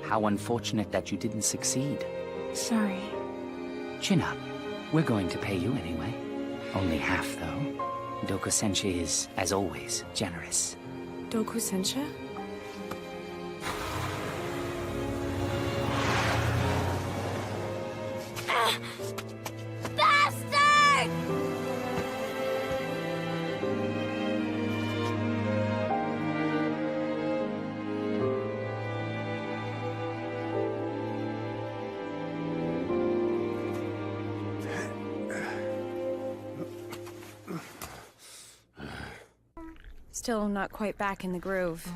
How unfortunate that you didn't succeed. Sorry. Chin up. We're going to pay you anyway. Only half, though. Doku-sensei is, as always, generous. Doku-sensei? Bastard! Still not quite back in the groove.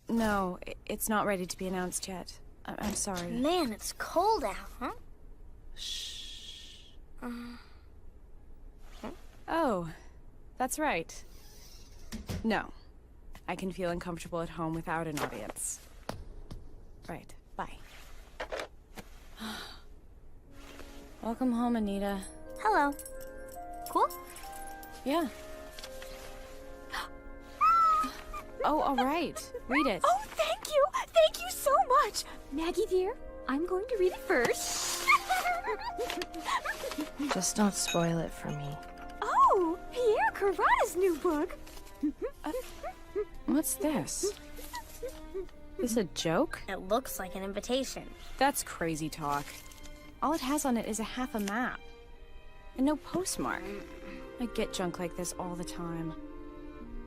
No, it's not ready to be announced yet. I'm sorry. Man, it's cold out, huh? Oh, that's right. No, I can feel uncomfortable at home without an audience. Right, bye. Welcome home, Anita. Hello. Cool? Yeah. Oh, all right. Read it. Oh, thank you! Thank you so much! Maggie dear, I'm going to read it first. Just don't spoil it for me. Oh, Pierre Carrada's new book. What's this? This a joke? It looks like an invitation. That's crazy talk. All it has on it is a half a map. And no postmark. I get junk like this all the time.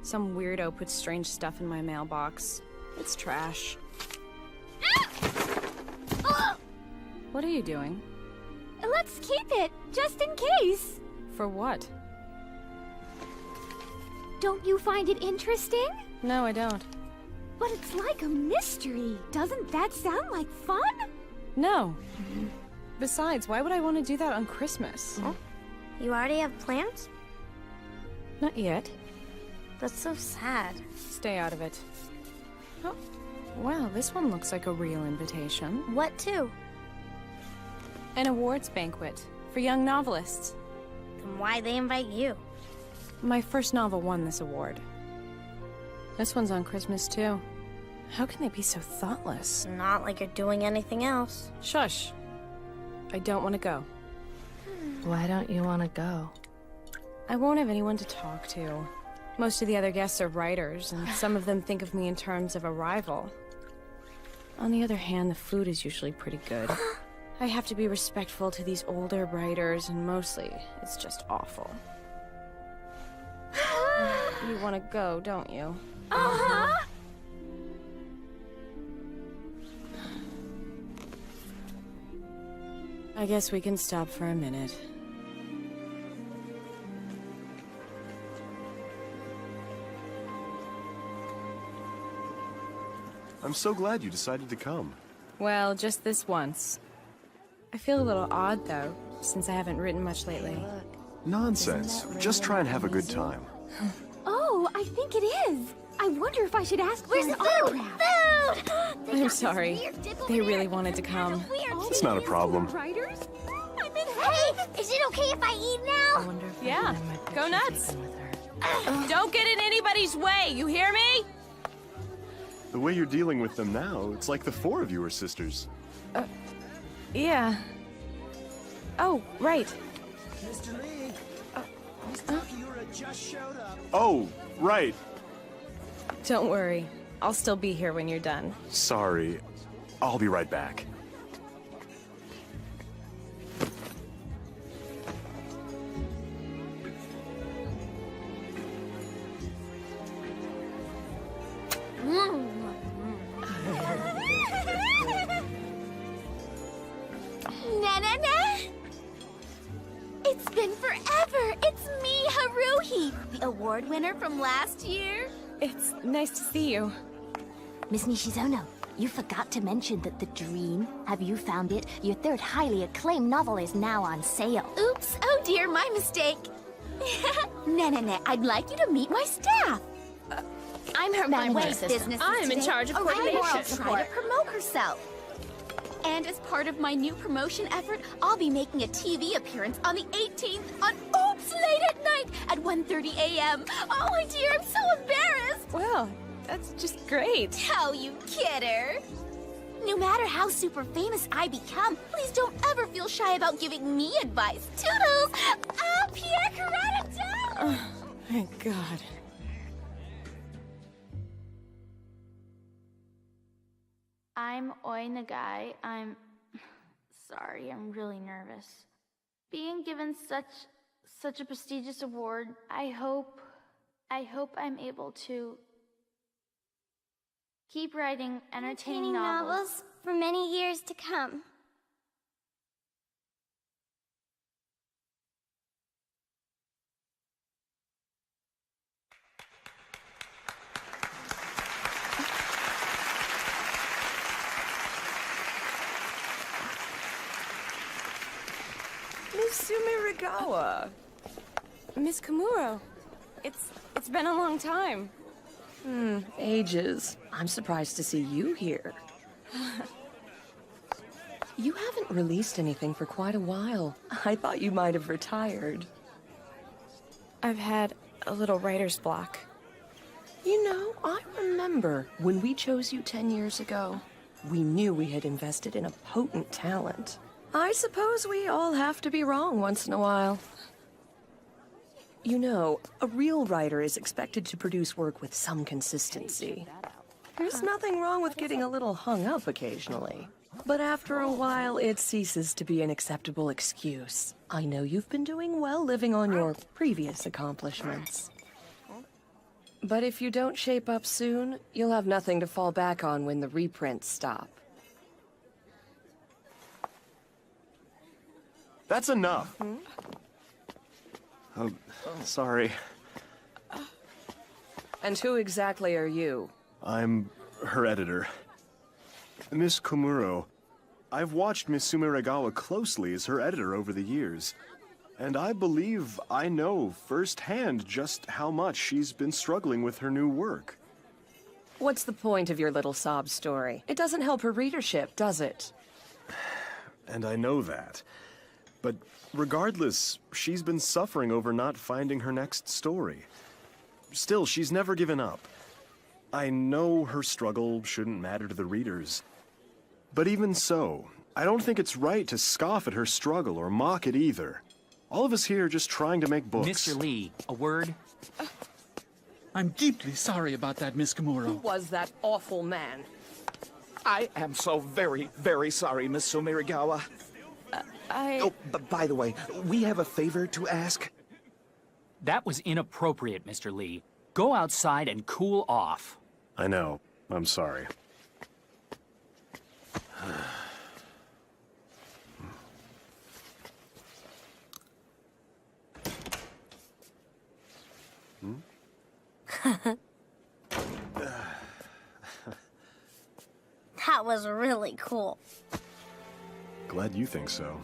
Some weirdo puts strange stuff in my mailbox. It's trash. What are you doing? Let's keep it, just in case. For what? Don't you find it interesting? No, I don't. But it's like a mystery. Doesn't that sound like fun? No. Besides, why would I want to do that on Christmas? Huh? You already have plans? Not yet. That's so sad. Stay out of it. Oh, wow, this one looks like a real invitation. What to? An awards banquet for young novelists. Then why they invite you? My first novel won this award. This one's on Christmas too. How can they be so thoughtless? Not like you're doing anything else. Shush. I don't want to go. Why don't you want to go? I won't have anyone to talk to. Most of the other guests are writers, and some of them think of me in terms of a rival. On the other hand, the food is usually pretty good. I have to be respectful to these older writers, and mostly, it's just awful. You want to go, don't you? Uh-huh! I guess we can stop for a minute. I'm so glad you decided to come. Well, just this once. I feel a little odd, though, since I haven't written much lately. Nonsense. Just try and have a good time. Oh, I think it is. I wonder if I should ask for an autograph. Food! I'm sorry. They really wanted to come. It's not a problem. Writers? I'm in Hey, is it okay if I eat now? Yeah, go nuts. Don't get in anybody's way, you hear me? The way you're dealing with them now, it's like the four of you are sisters. Yeah. Oh, right. Mr. Lee, Miss Takiura just showed up. Oh, right. Don't worry. I'll still be here when you're done. Sorry. I'll be right back. It's been forever! It's me, Haruhi! The award winner from last year? It's nice to see you. Miss Nishizono, you forgot to mention that The Dream, have you found it? Your third highly acclaimed novel is now on sale. Oops, oh dear, my mistake. Nah, I'd like you to meet my staff. I'm her manager. I'm in charge of coordination. Try to promote herself. And as part of my new promotion effort, I'll be making a TV appearance on the 18th on Oops Late at Night at 1:30 a.m. Oh, my dear, I'm so embarrassed. Well, that's just great. Oh, you kidder. No matter how super famous I become, please don't ever feel shy about giving me advice. Toodles! Ah, Pierre Carrera! Oh, thank God. I'm Oi Nagai. I'm sorry, I'm really nervous. Being given such a prestigious award, I hope I'm able to keep writing entertaining novels for many years to come. Miss Sumiragawa. Miss Komuro. It's been a long time. Ages. I'm surprised to see you here. You haven't released anything for quite a while. I thought you might have retired. I've had a little writer's block. You know, I remember when we chose you 10 years ago. We knew we had invested in a potent talent. I suppose we all have to be wrong once in a while. You know, a real writer is expected to produce work with some consistency. There's nothing wrong with getting a little hung up occasionally. But after a while, it ceases to be an acceptable excuse. I know you've been doing well living on your previous accomplishments. But if you don't shape up soon, you'll have nothing to fall back on when the reprints stop. That's enough. Oh, sorry. And who exactly are you? I'm her editor. Miss Komuro. I've watched Miss Sumiragawa closely as her editor over the years. And I believe I know firsthand just how much she's been struggling with her new work. What's the point of your little sob story? It doesn't help her readership, does it? And I know that. But regardless, she's been suffering over not finding her next story. Still, she's never given up. I know her struggle shouldn't matter to the readers. But even so, I don't think it's right to scoff at her struggle or mock it either. All of us here are just trying to make books. Mr. Lee, a word? I'm deeply sorry about that, Miss Komuro. Who was that awful man? I am so very, very sorry, Miss Sumiragawa. Oh, but by the way, we have a favor to ask. That was inappropriate, Mr. Lee. Go outside and cool off. I know. I'm sorry. That was really cool. Glad you think so.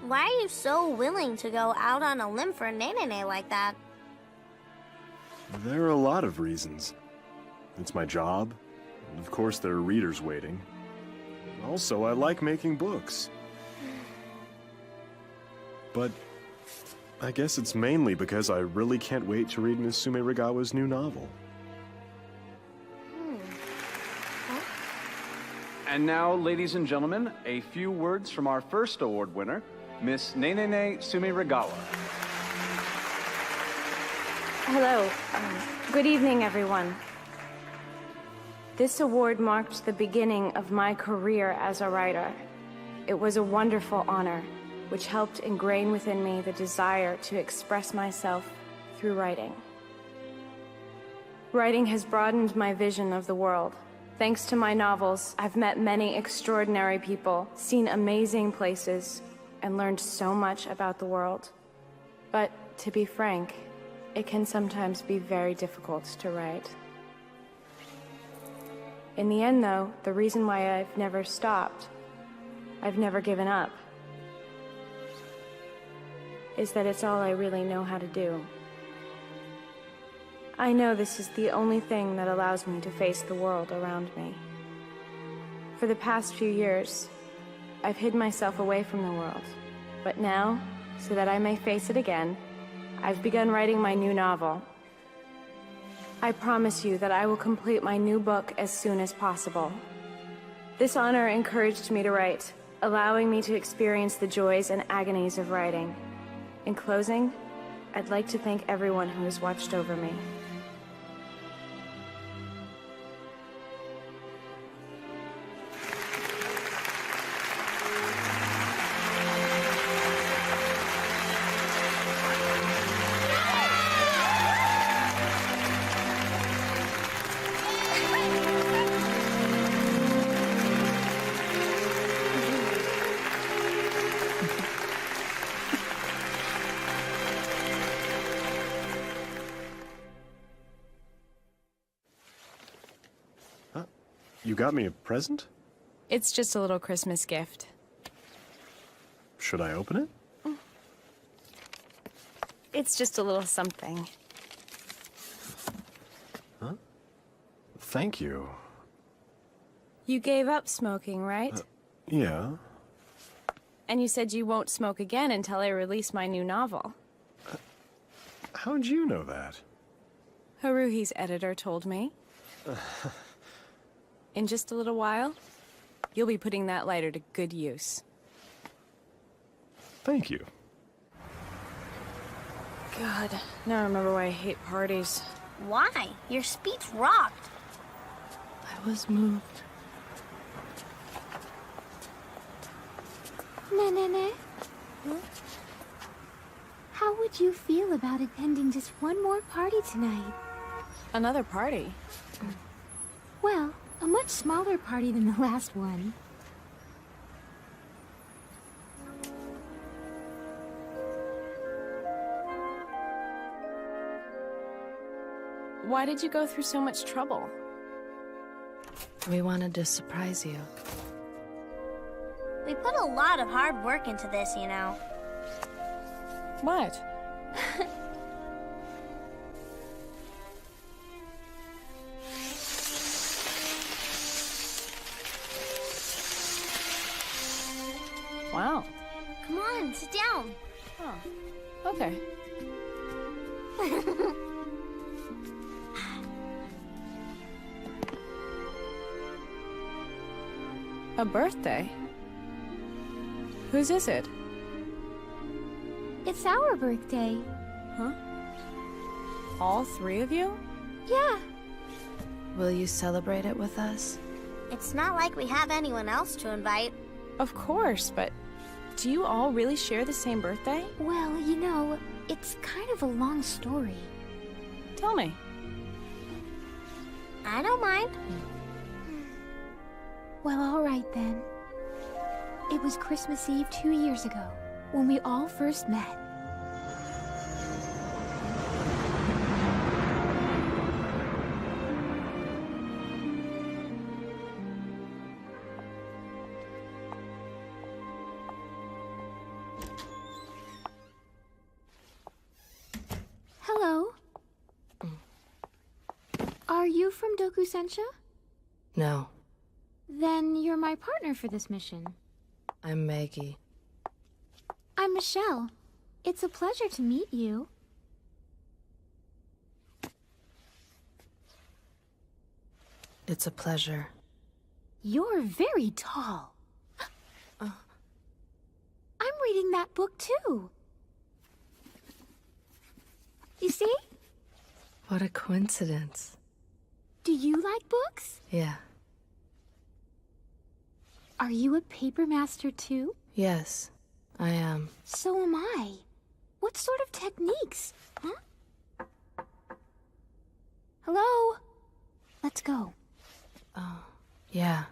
Why are you so willing to go out on a limb for Nene like that? There are a lot of reasons. It's my job. And of course, there are readers waiting. Also, I like making books. But I guess it's mainly because I really can't wait to read Miss Sumiragawa's new novel. And now, ladies and gentlemen, a few words from our first award winner, Miss Nene Sumiragawa. Hello. Good evening, everyone. This award marked the beginning of my career as a writer. It was a wonderful honor, which helped ingrain within me the desire to express myself through writing. Writing has broadened my vision of the world. Thanks to my novels, I've met many extraordinary people, seen amazing places, and learned so much about the world. But to be frank, it can sometimes be very difficult to write. In the end, though, the reason why I've never stopped, I've never given up, is that it's all I really know how to do. I know this is the only thing that allows me to face the world around me. For the past few years, I've hid myself away from the world. But now, so that I may face it again, I've begun writing my new novel. I promise you that I will complete my new book as soon as possible. This honor encouraged me to write, allowing me to experience the joys and agonies of writing. In closing, I'd like to thank everyone who has watched over me. You got me a present? It's just a little Christmas gift. Should I open it? It's just a little something. Huh? Thank you. You gave up smoking, right? Yeah. And you said you won't smoke again until I release my new novel. How'd you know that? Haruhi's editor told me. In just a little while, you'll be putting that lighter to good use. Thank you. God, now I remember why I hate parties. Why? Your speech rocked. I was moved. Nene? How would you feel about attending just one more party tonight? Another party? Well, a much smaller party than the last one. Why did you go through so much trouble? We wanted to surprise you. We put a lot of hard work into this, you know. What? Wow. Come on, sit down. Oh, okay. A birthday? Whose is it? It's our birthday. Huh? All three of you? Yeah. Will you celebrate it with us? It's not like we have anyone else to invite. Of course, but do you all really share the same birthday? Well, you know, it's kind of a long story. Tell me. I don't mind. Well, all right then. It was Christmas Eve 2 years ago, when we all first met. Hello. Are you from Dokusensha? No. Then you're my partner for this mission. I'm Maggie. I'm Michelle. It's a pleasure to meet you. It's a pleasure. You're very tall. I'm reading that book too. You see? What a coincidence. Do you like books? Yeah. Are you a paper master too? Yes, I am. So am I. What sort of techniques? Huh? Hello? Let's go. Oh, yeah.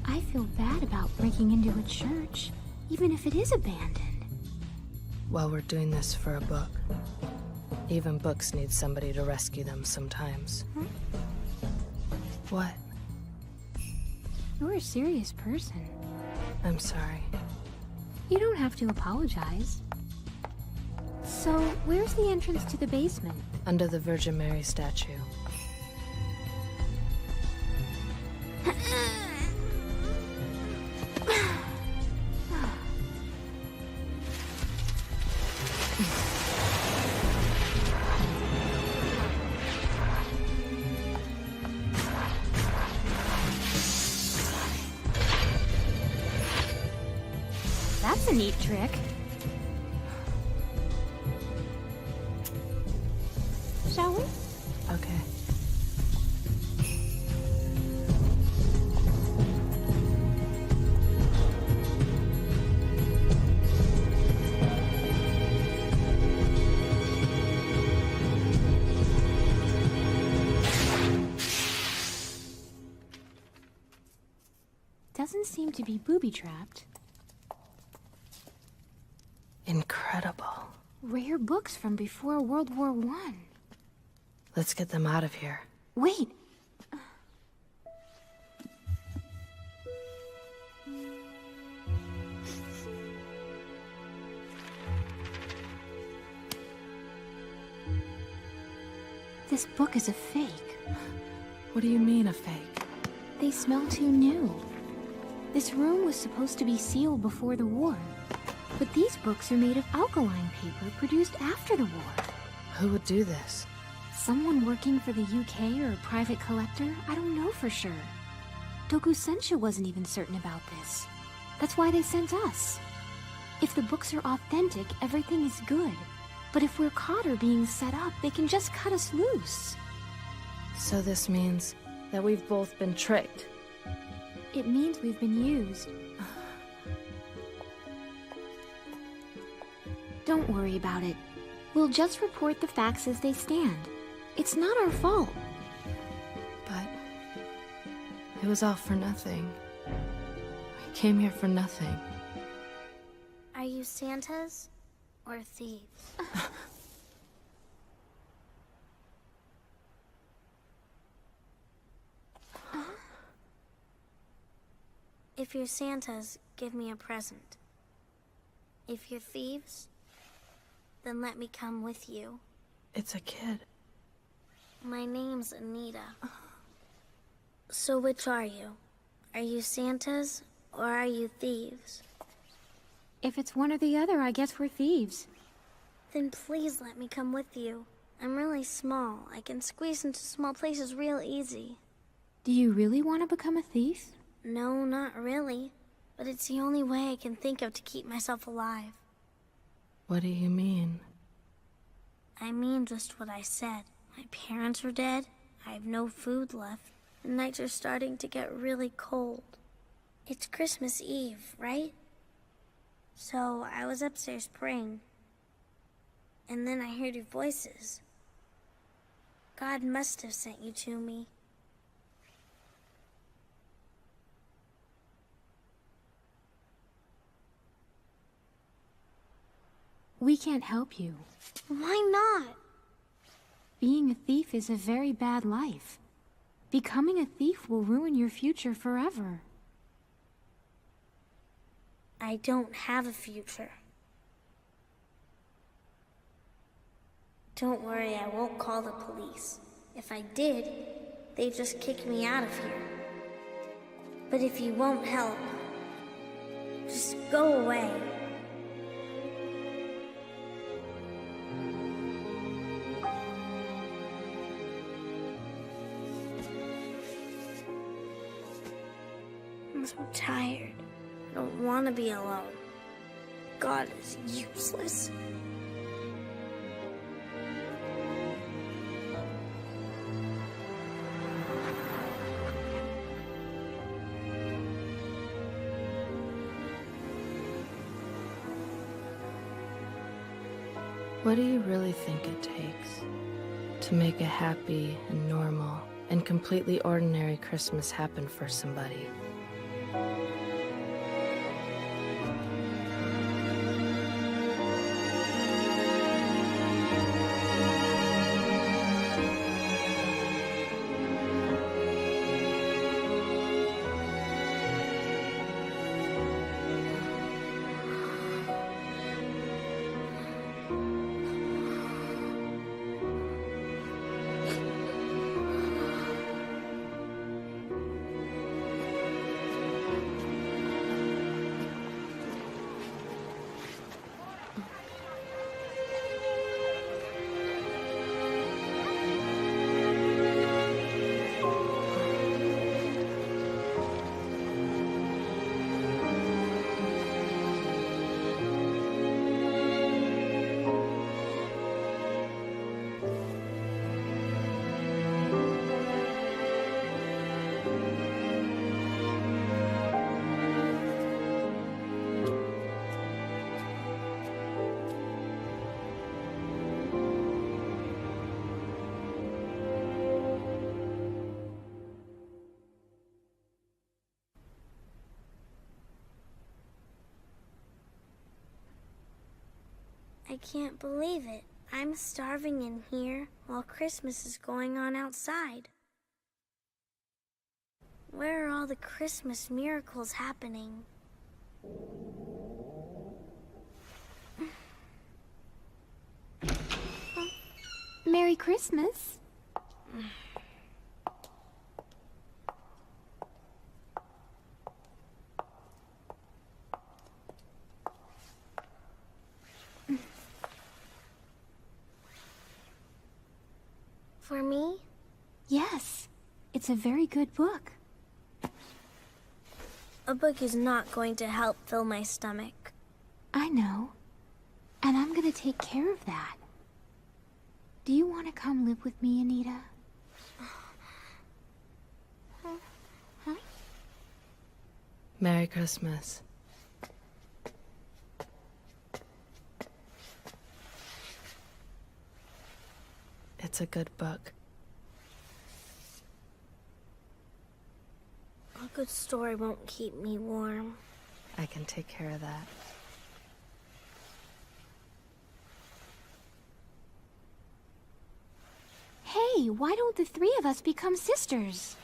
I feel bad about breaking into a church, even if it is abandoned. While we're doing this for a book. Even books need somebody to rescue them sometimes. What? You're a serious person. I'm sorry. You don't have to apologize. So, where's the entrance to the basement? Under the Virgin Mary statue. That's a neat trick. Shall we? Okay. Doesn't seem to be booby-trapped. Incredible. Rare books from before World War I. Let's get them out of here. Wait! This book is a fake. What do you mean, a fake? They smell too new. This room was supposed to be sealed before the war. But these books are made of alkaline paper produced after the war. Who would do this? Someone working for the UK or a private collector? I don't know for sure. Dokusensha wasn't even certain about this. That's why they sent us. If the books are authentic, everything is good. But if we're caught or being set up, they can just cut us loose. So this means that we've both been tricked. It means we've been used. Don't worry about it. We'll just report the facts as they stand. It's not our fault. But it was all for nothing. We came here for nothing. Are you Santas or thieves? If you're Santas, give me a present. If you're thieves, then let me come with you. It's a kid. My name's Anita. So which are you? Are you Santas or are you thieves? If it's one or the other, I guess we're thieves. Then please let me come with you. I'm really small. I can squeeze into small places real easy. Do you really want to become a thief? No, not really. But it's the only way I can think of to keep myself alive. What do you mean? I mean just what I said. My parents are dead. I have no food left. The nights are starting to get really cold. It's Christmas Eve, right? So I was upstairs praying. And then I heard your voices. God must have sent you to me. We can't help you. Why not? Being a thief is a very bad life. Becoming a thief will ruin your future forever. I don't have a future. Don't worry, I won't call the police. If I did, they'd just kick me out of here. But if you won't help, just go away. I'm so tired. I don't want to be alone. God is useless. What do you really think it takes to make a happy and normal and completely ordinary Christmas happen for somebody? I can't believe it. I'm starving in here while Christmas is going on outside. Where are all the Christmas miracles happening? Merry Christmas. For me? Yes, it's a very good book. A book is not going to help fill my stomach. I know. And I'm gonna take care of that. Do you want to come live with me, Anita? Huh? Merry Christmas. It's a good book. A good story won't keep me warm. I can take care of that. Hey, why don't the three of us become sisters?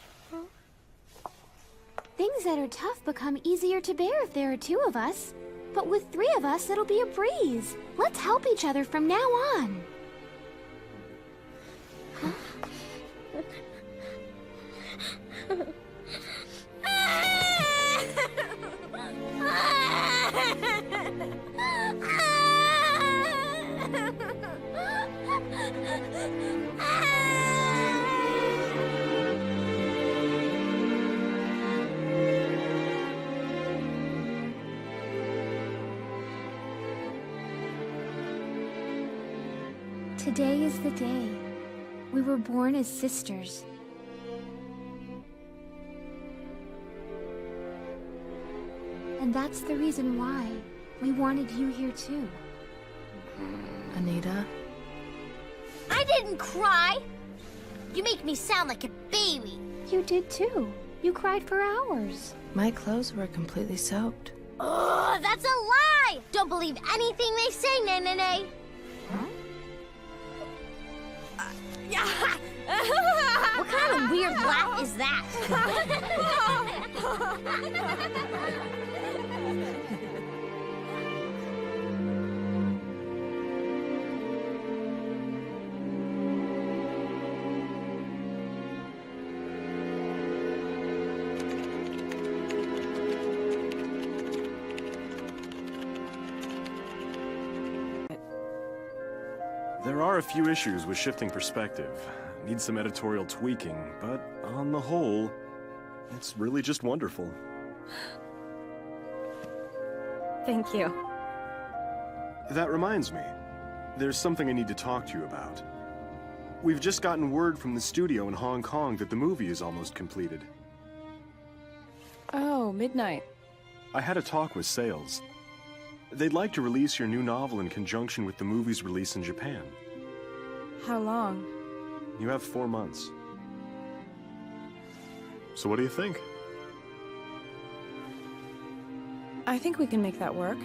Things that are tough become easier to bear if there are two of us. But with three of us, it'll be a breeze. Let's help each other from now on. Today is the day. We were born as sisters. And that's the reason why we wanted you here too. Anita? I didn't cry! You make me sound like a baby. You did too. You cried for hours. My clothes were completely soaked. Ugh, that's a lie! Don't believe anything they say, Nay. What kind of weird laugh is that? There are a few issues with shifting perspective. Needs some editorial tweaking, but on the whole, it's really just wonderful. Thank you. That reminds me, there's something I need to talk to you about. We've just gotten word from the studio in Hong Kong that the movie is almost completed. Oh, midnight. I had a talk with Sales. They'd like to release your new novel in conjunction with the movie's release in Japan. How long? You have 4 months. So what do you think? I think we can make that work.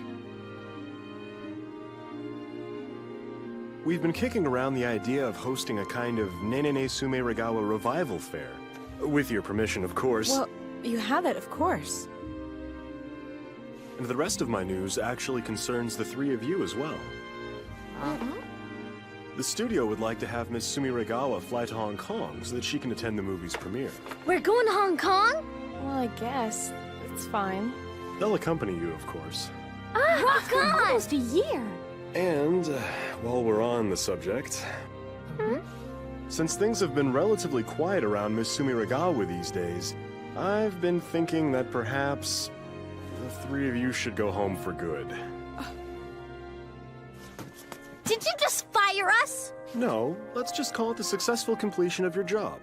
We've been kicking around the idea of hosting a kind of Nenene Sumeregawa revival fair. With your permission, of course. Well, you have it, of course. And the rest of my news actually concerns the three of you as well. The studio would like to have Miss Sumeregawa fly to Hong Kong so that she can attend the movie's premiere. We're going to Hong Kong? Well, I guess. It's fine. They'll accompany you, of course. Rock on! Almost a year. And, while we're on the subject... Since things have been relatively quiet around Miss Sumeregawa these days, I've been thinking that perhaps the three of you should go home for good. Did you just fire us? No, let's just call it the successful completion of your job.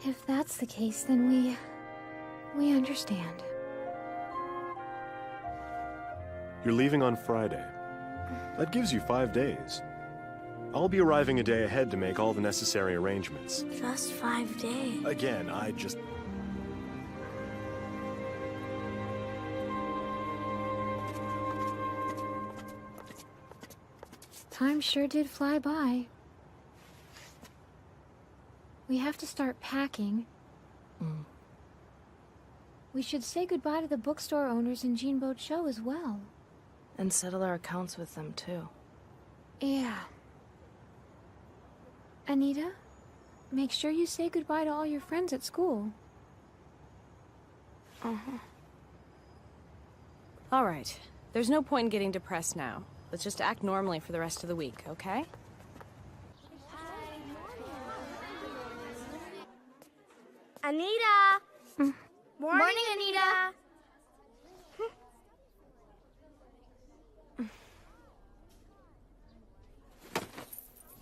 If that's the case, then we understand. You're leaving on Friday. That gives you 5 days. I'll be arriving a day ahead to make all the necessary arrangements. Just 5 days. Again, Time sure did fly by. We have to start packing. We should say goodbye to the bookstore owners in Jeanboat Show as well. And settle our accounts with them, too. Yeah. Anita, make sure you say goodbye to all your friends at school. All right. There's no point in getting depressed now. Let's just act normally for the rest of the week, okay? Anita! Morning, Anita!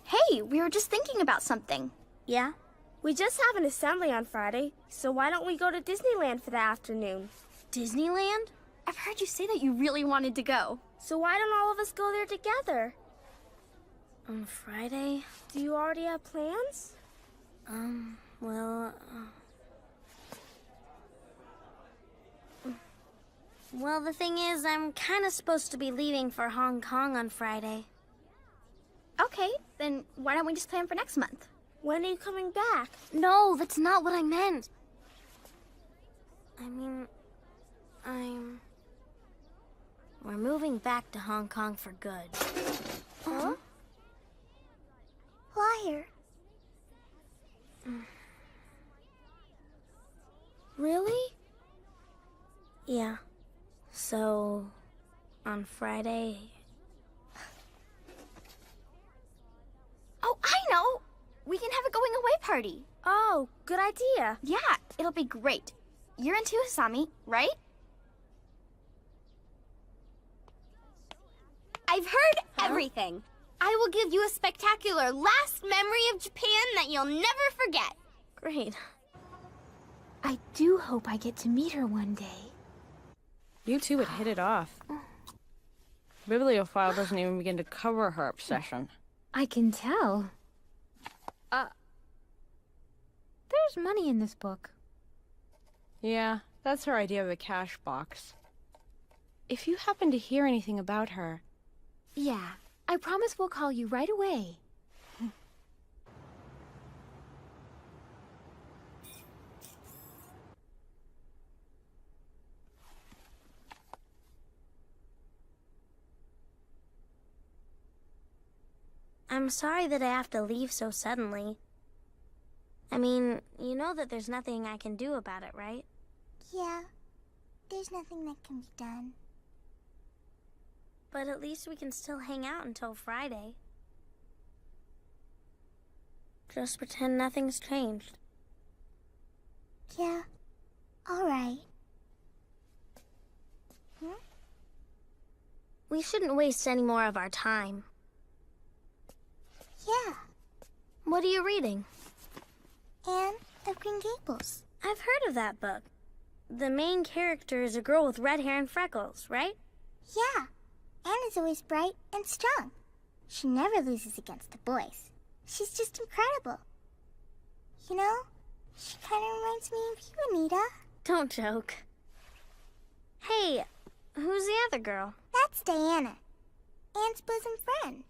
Hey, we were just thinking about something. Yeah? We just have an assembly on Friday, so why don't we go to Disneyland for the afternoon? Disneyland? I've heard you say that you really wanted to go. So why don't all of us go there together? On Friday? Do you already have plans? Well, the thing is, I'm kind of supposed to be leaving for Hong Kong on Friday. Okay, then why don't we just plan for next month? When are you coming back? No, that's not what I meant. I mean, we're moving back to Hong Kong for good. Huh? Liar. Really? Yeah. So, on Friday... Oh, I know! We can have a going away party. Oh, good idea. Yeah, it'll be great. You're into Asami, right? I've heard everything. I will give you a spectacular last memory of Japan that you'll never forget. Great. I do hope I get to meet her one day. You two would hit it off. Bibliophile doesn't even begin to cover her obsession. I can tell. There's money in this book. Yeah, that's her idea of a cash box. If you happen to hear anything about her... Yeah, I promise we'll call you right away. I'm sorry that I have to leave so suddenly. I mean, you know that there's nothing I can do about it, right? Yeah, there's nothing that can be done. But at least we can still hang out until Friday. Just pretend nothing's changed. Yeah, all right. We shouldn't waste any more of our time. Yeah. What are you reading? Anne of Green Gables. I've heard of that book. The main character is a girl with red hair and freckles, right? Yeah. Anne is always bright and strong. She never loses against the boys. She's just incredible. You know, she kind of reminds me of you, Anita. Don't joke. Hey, who's the other girl? That's Diana, Anne's bosom friend.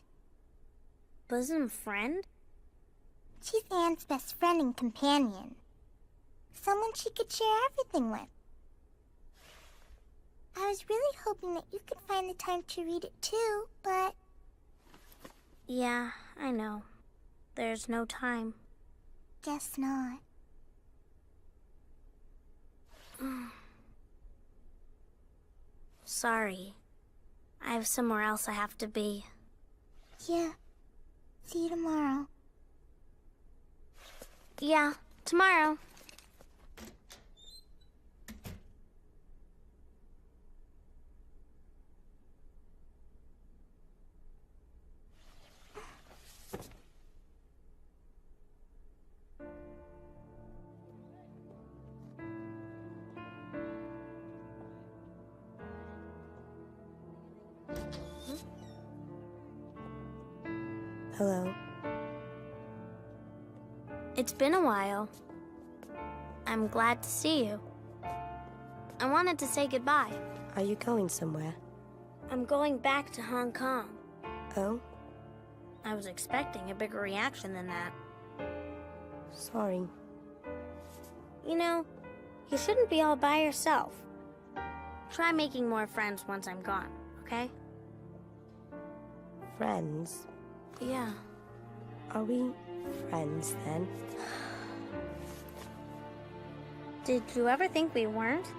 Bosom friend? She's Anne's best friend and companion. Someone she could share everything with. I was really hoping that you could find the time to read it too, but... Yeah, I know. There's no time. Guess not. Sorry. I have somewhere else I have to be. Yeah. See you tomorrow. Yeah, tomorrow. Hello. It's been a while. I'm glad to see you. I wanted to say goodbye. Are you going somewhere? I'm going back to Hong Kong. Oh? I was expecting a bigger reaction than that. Sorry. You know, you shouldn't be all by yourself. Try making more friends once I'm gone, okay? Friends? Yeah. Are we friends then? Did you ever think we weren't?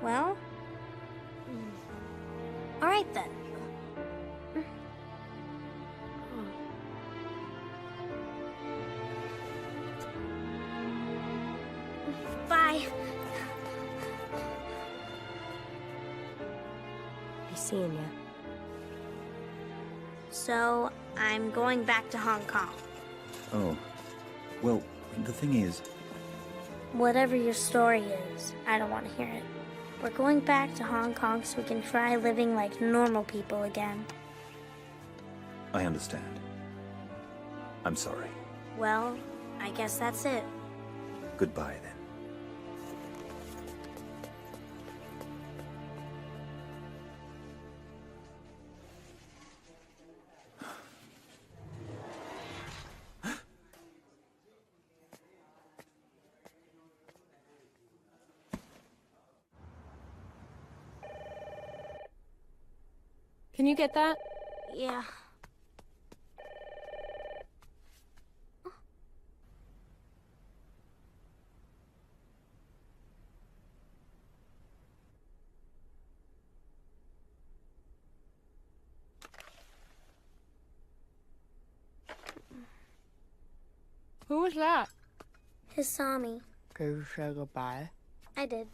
Well... All right then. Bye. Be seeing ya. So, I'm going back to Hong Kong. Oh. Well, the thing is... Whatever your story is, I don't want to hear it. We're going back to Hong Kong so we can try living like normal people again. I understand. I'm sorry. Well, I guess that's it. Goodbye, then. Can you get that? Yeah. Who was that? Hisami. Gave you say goodbye. I did.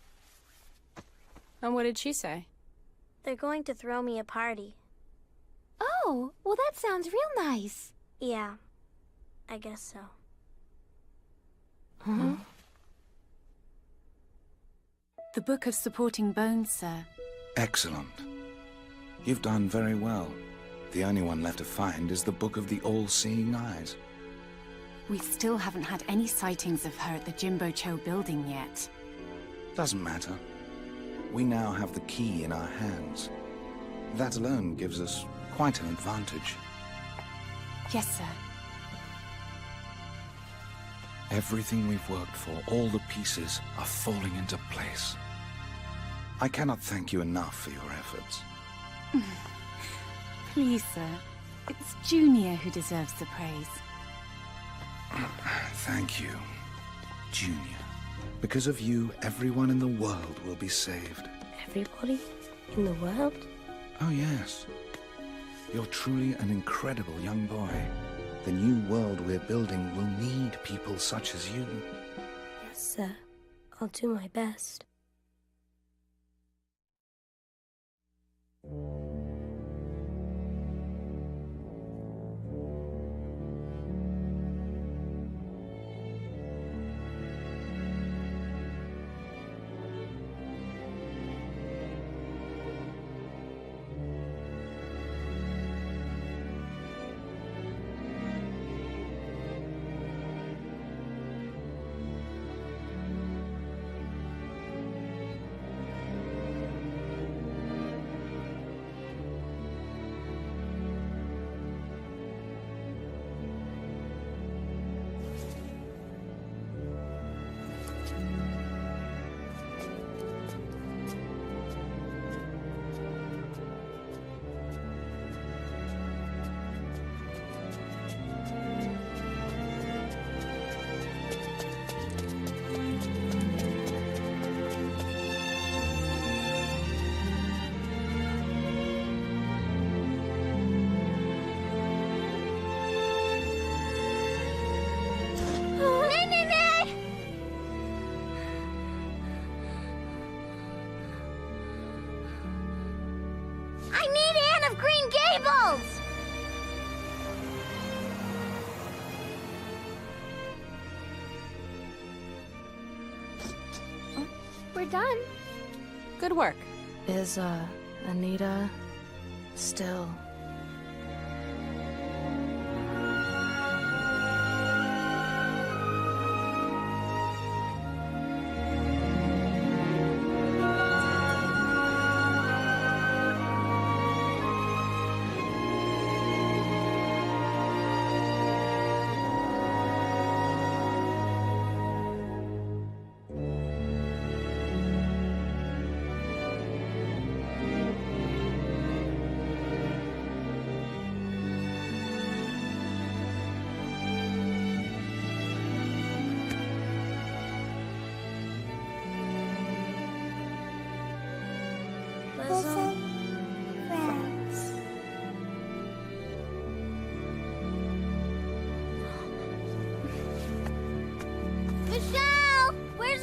And what did she say? They're going to throw me a party. Oh, well that sounds real nice. Yeah, I guess so. Huh? The Book of Supporting Bones, sir. Excellent. You've done very well. The only one left to find is the Book of the All-Seeing Eyes. We still haven't had any sightings of her at the Jimbo Cho building yet. Doesn't matter. We now have the key in our hands. That alone gives us quite an advantage. Yes, sir. Everything we've worked for, all the pieces, are falling into place. I cannot thank you enough for your efforts. Please, sir. It's Junior who deserves the praise. Thank you, Junior. Because of you, everyone in the world will be saved. Everybody in the world? Oh, yes. You're truly an incredible young boy. The new world we're building will need people such as you. Yes, sir. I'll do my best. We're done. Good work. Is, Anita still...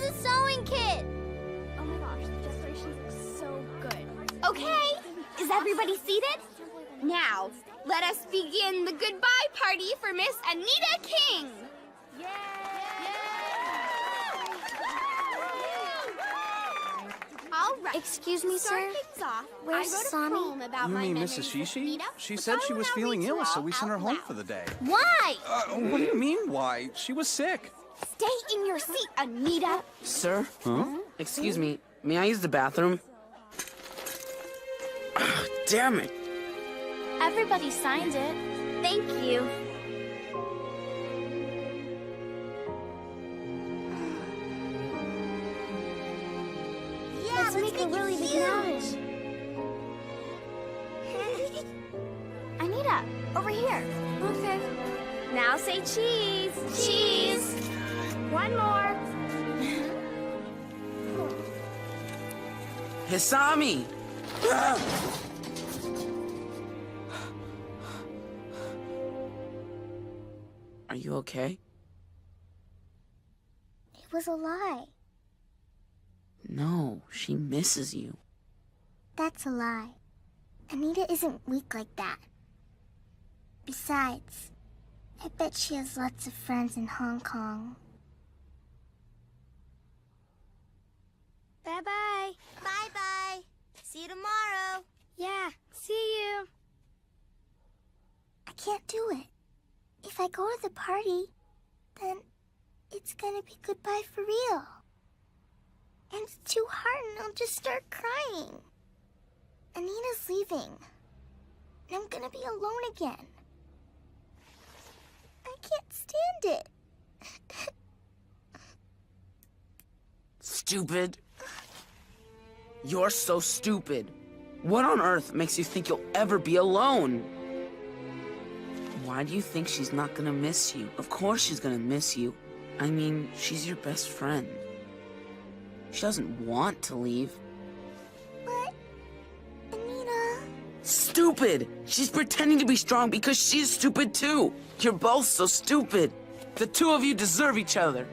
the sewing kit. Oh my gosh, the decorations look so good. Okay, is everybody seated? Now, let us begin the goodbye party for Miss Anita King. All right. Excuse me, to start sir. things off, Where's I wrote Sami? a poem about You my mean memories Mrs. with Shishi? Anita, She which said I she will was now feeling read to ill, you so all we sent her out home loud. for the day. Why? What do you mean, why? She was sick. Stay in your seat, Anita. Sir? Huh? Excuse me, may I use the bathroom? Damn it. Everybody signed it. Thank you. Yeah, let's make a really big outage. Anita, over here. Okay. Now say cheese. Cheese. One more. Hisami! Are you okay? It was a lie. No, she misses you. That's a lie. Anita isn't weak like that. Besides, I bet she has lots of friends in Hong Kong. Bye-bye. Bye-bye. See you tomorrow. Yeah, see you. I can't do it. If I go to the party, then it's gonna be goodbye for real. And it's too hard and I'll just start crying. Anita's leaving. And I'm gonna be alone again. I can't stand it. Stupid. You're so stupid. What on earth makes you think you'll ever be alone? Why do you think she's not gonna miss you? Of course she's gonna miss you. I mean, she's your best friend. She doesn't want to leave. But, Anita... Stupid! She's pretending to be strong because she's stupid too. You're both so stupid. The two of you deserve each other.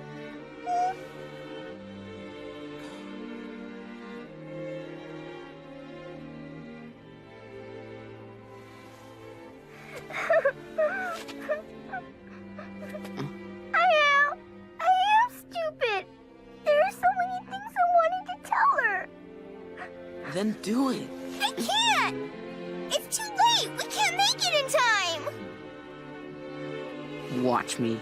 I am stupid. There are so many things I wanted to tell her. Then do it. I can't. It's too late. We can't make it in time. Watch me.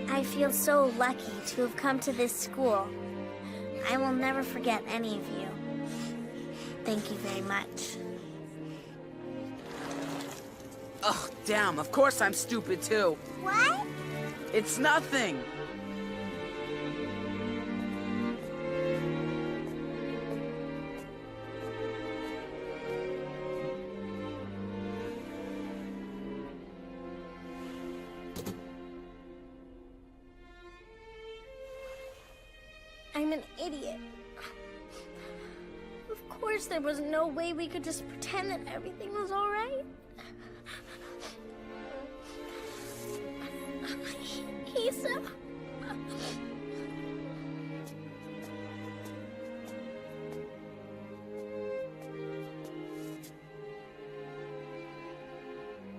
I feel so lucky to have come to this school. I will never forget any of you. Thank you very much. Ugh, damn, of course I'm stupid too. What? It's nothing. I'm an idiot. Of course, there was no way we could just pretend that everything was all right. Hisa.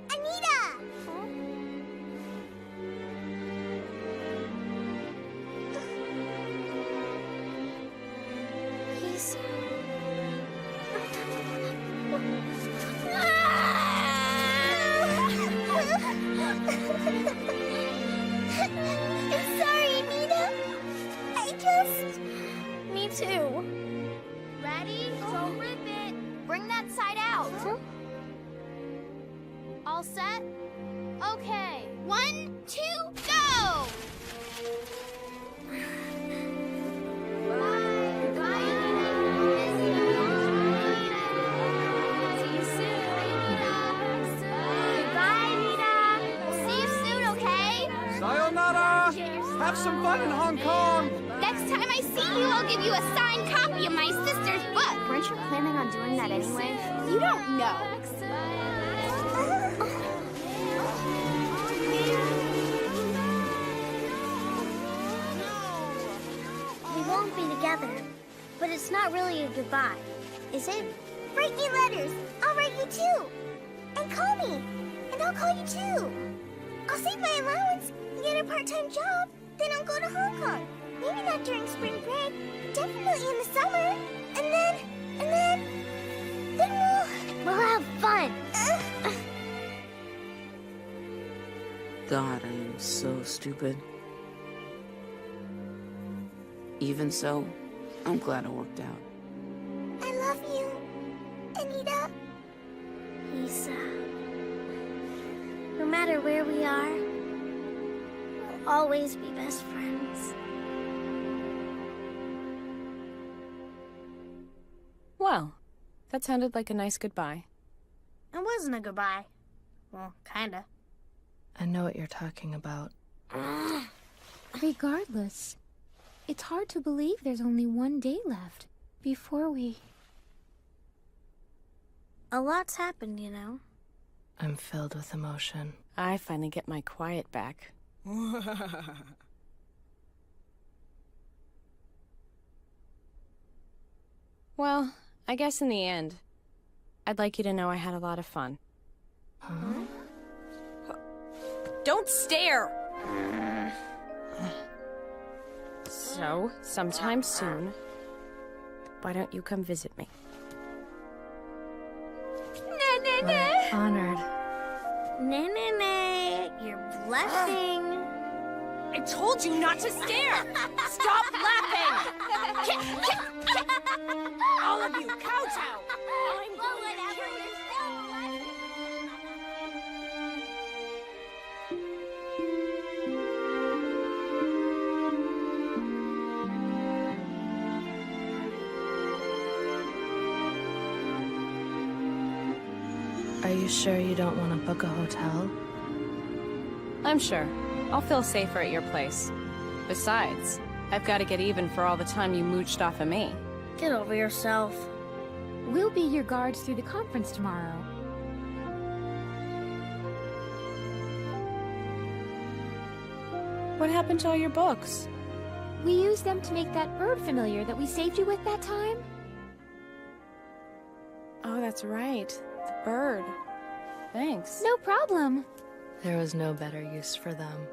Anita! Hisa. I'm sorry, Anita. I just... Me too. Ready? Don't rip it. Bring that side out. All set? Okay. 1, 2, go! Sayonara! Have some fun in Hong Kong! Next time I see you, I'll give you a signed copy of my sister's book. Weren't you planning on doing that anyway? You don't know. We won't it's not really a goodbye, is it? Write me letters. I'll write you too. And call me. And I'll call you too. I'll save my allowance and get a part-time job. Then I'll go to Hong Kong. Maybe not during spring break. Definitely in the summer. And then we'll have fun. God, I am so stupid. Even so, I'm glad it worked out. I love you, Anita. Lisa. No matter where we are, we'll always be best friends. Well, that sounded like a nice goodbye. It wasn't a goodbye. Well, kinda. I know what you're talking about. Regardless, it's hard to believe there's only one day left before we... A lot's happened, you know. I'm filled with emotion. I finally get my quiet back. Well, I guess in the end, I'd like you to know I had a lot of fun. Huh? Don't stare! So, sometime soon, why don't you come visit me? We're honored. Nay, you're blushing. I told you not to stare! Stop laughing! All of you, kowtow! Well, whatever, you're still blushing. Are you sure you don't want to book a hotel? I'm sure. I'll feel safer at your place. Besides, I've got to get even for all the time you mooched off of me. Get over yourself. We'll be your guards through the conference tomorrow. What happened to all your books? We used them to make that bird familiar that we saved you with that time. Oh, that's right. The bird. Thanks. No problem. There was no better use for them.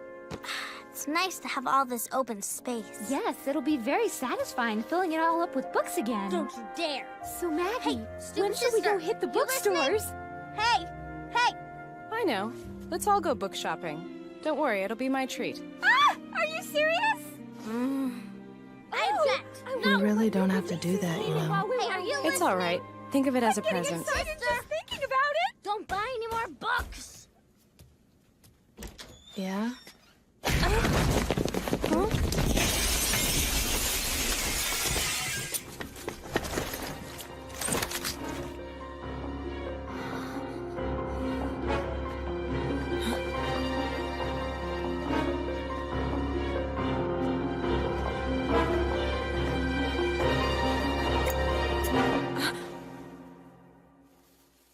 It's nice to have all this open space. Yes, it'll be very satisfying filling it all up with books again. Don't you dare. So Maggie, Hey, when should we go hit the bookstores? Hey! I know. Let's all go book shopping. Don't worry, it'll be my treat. Ah! Are you serious? I object. We really don't have to do that, you know. Hey, are you It's all right. Think of it as a present. excited just thinking about it. Don't buy any more books. Yeah?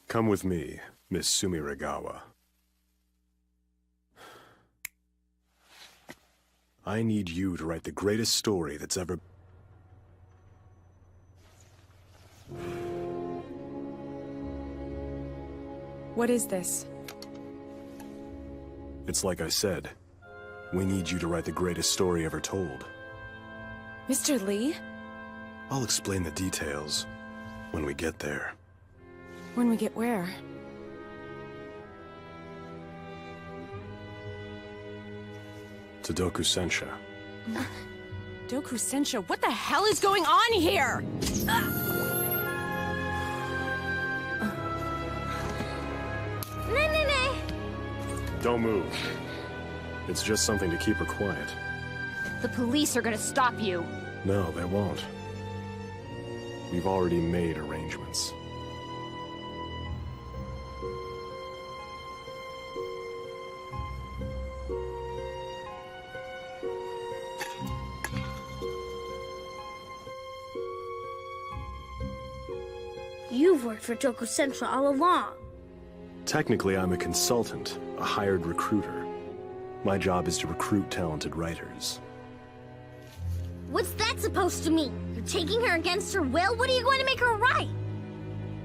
Come with me, Miss Sumiragawa. I need you to write the greatest story that's ever... What is this? It's like I said. We need you to write the greatest story ever told. Mr. Lee? I'll explain the details when we get there. When we get where? To Doku-sensha. Doku-sensha, what the hell is going on here? Nay. Don't move. It's just something to keep her quiet. The police are gonna stop you. No, they won't. We've already made arrangements. You've worked for Doku-sensha all along. Technically, I'm a consultant, a hired recruiter. My job is to recruit talented writers. What's that supposed to mean? You're taking her against her will? What are you going to make her write?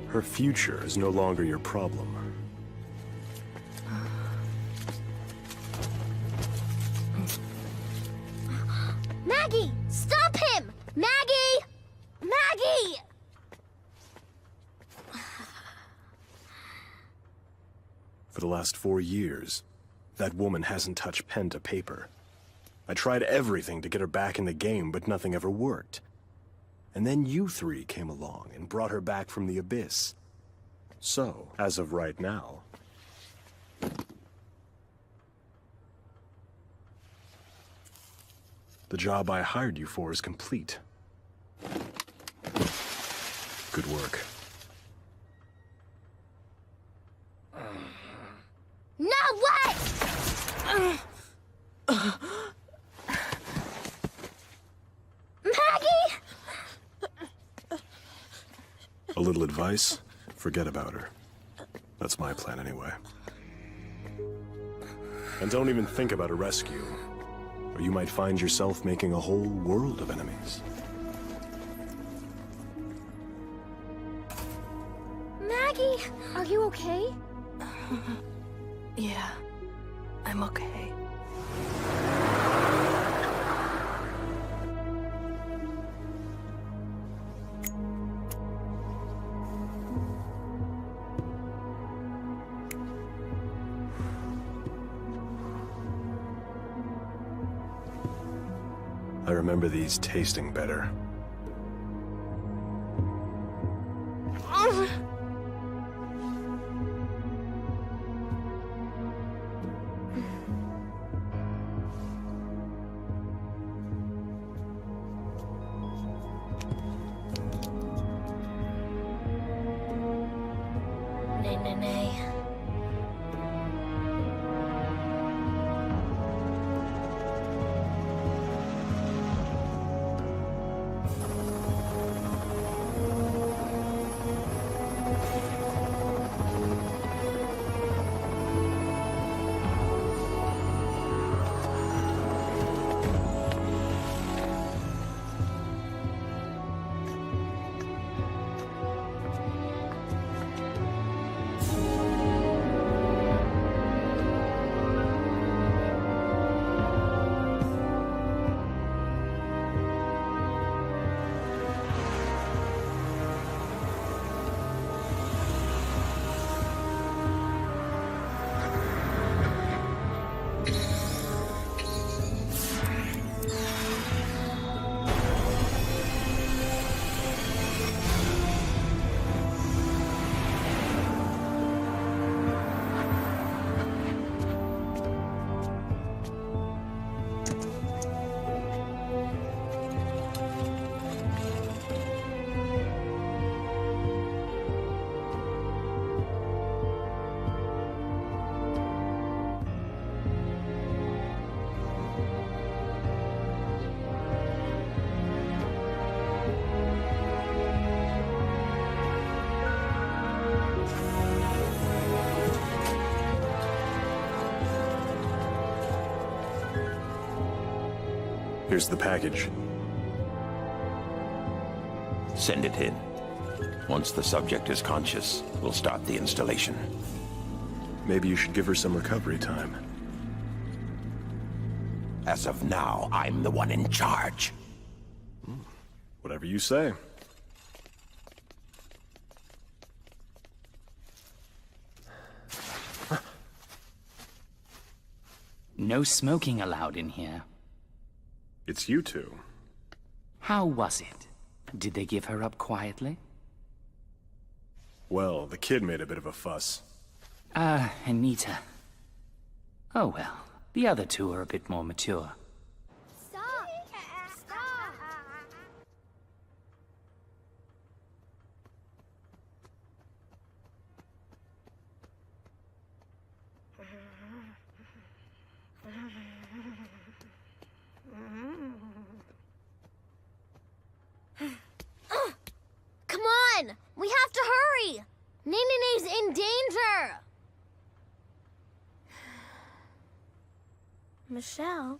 Her future is no longer your problem. Maggie! Stop him! Maggie! Maggie! For the last 4 years, that woman hasn't touched pen to paper. I tried everything to get her back in the game, but nothing ever worked. And then you three came along and brought her back from the abyss. So, as of right now, the job I hired you for is complete. Good work. No way! Maggie! A little advice? Forget about her. That's my plan anyway. And don't even think about a rescue, or you might find yourself making a whole world of enemies. Maggie! Are you okay? Yeah, I'm okay. I remember these tasting better. Nay. Here's the package. Send it in. Once the subject is conscious, we'll start the installation. Maybe you should give her some recovery time. As of now, I'm the one in charge. Whatever you say. No smoking allowed in here. It's you two. How was it? Did they give her up quietly? Well, the kid made a bit of a fuss. Anita. Oh well, the other two are a bit more mature. Stop! Stop! Come on! We have to hurry! Nene's in danger! Michelle?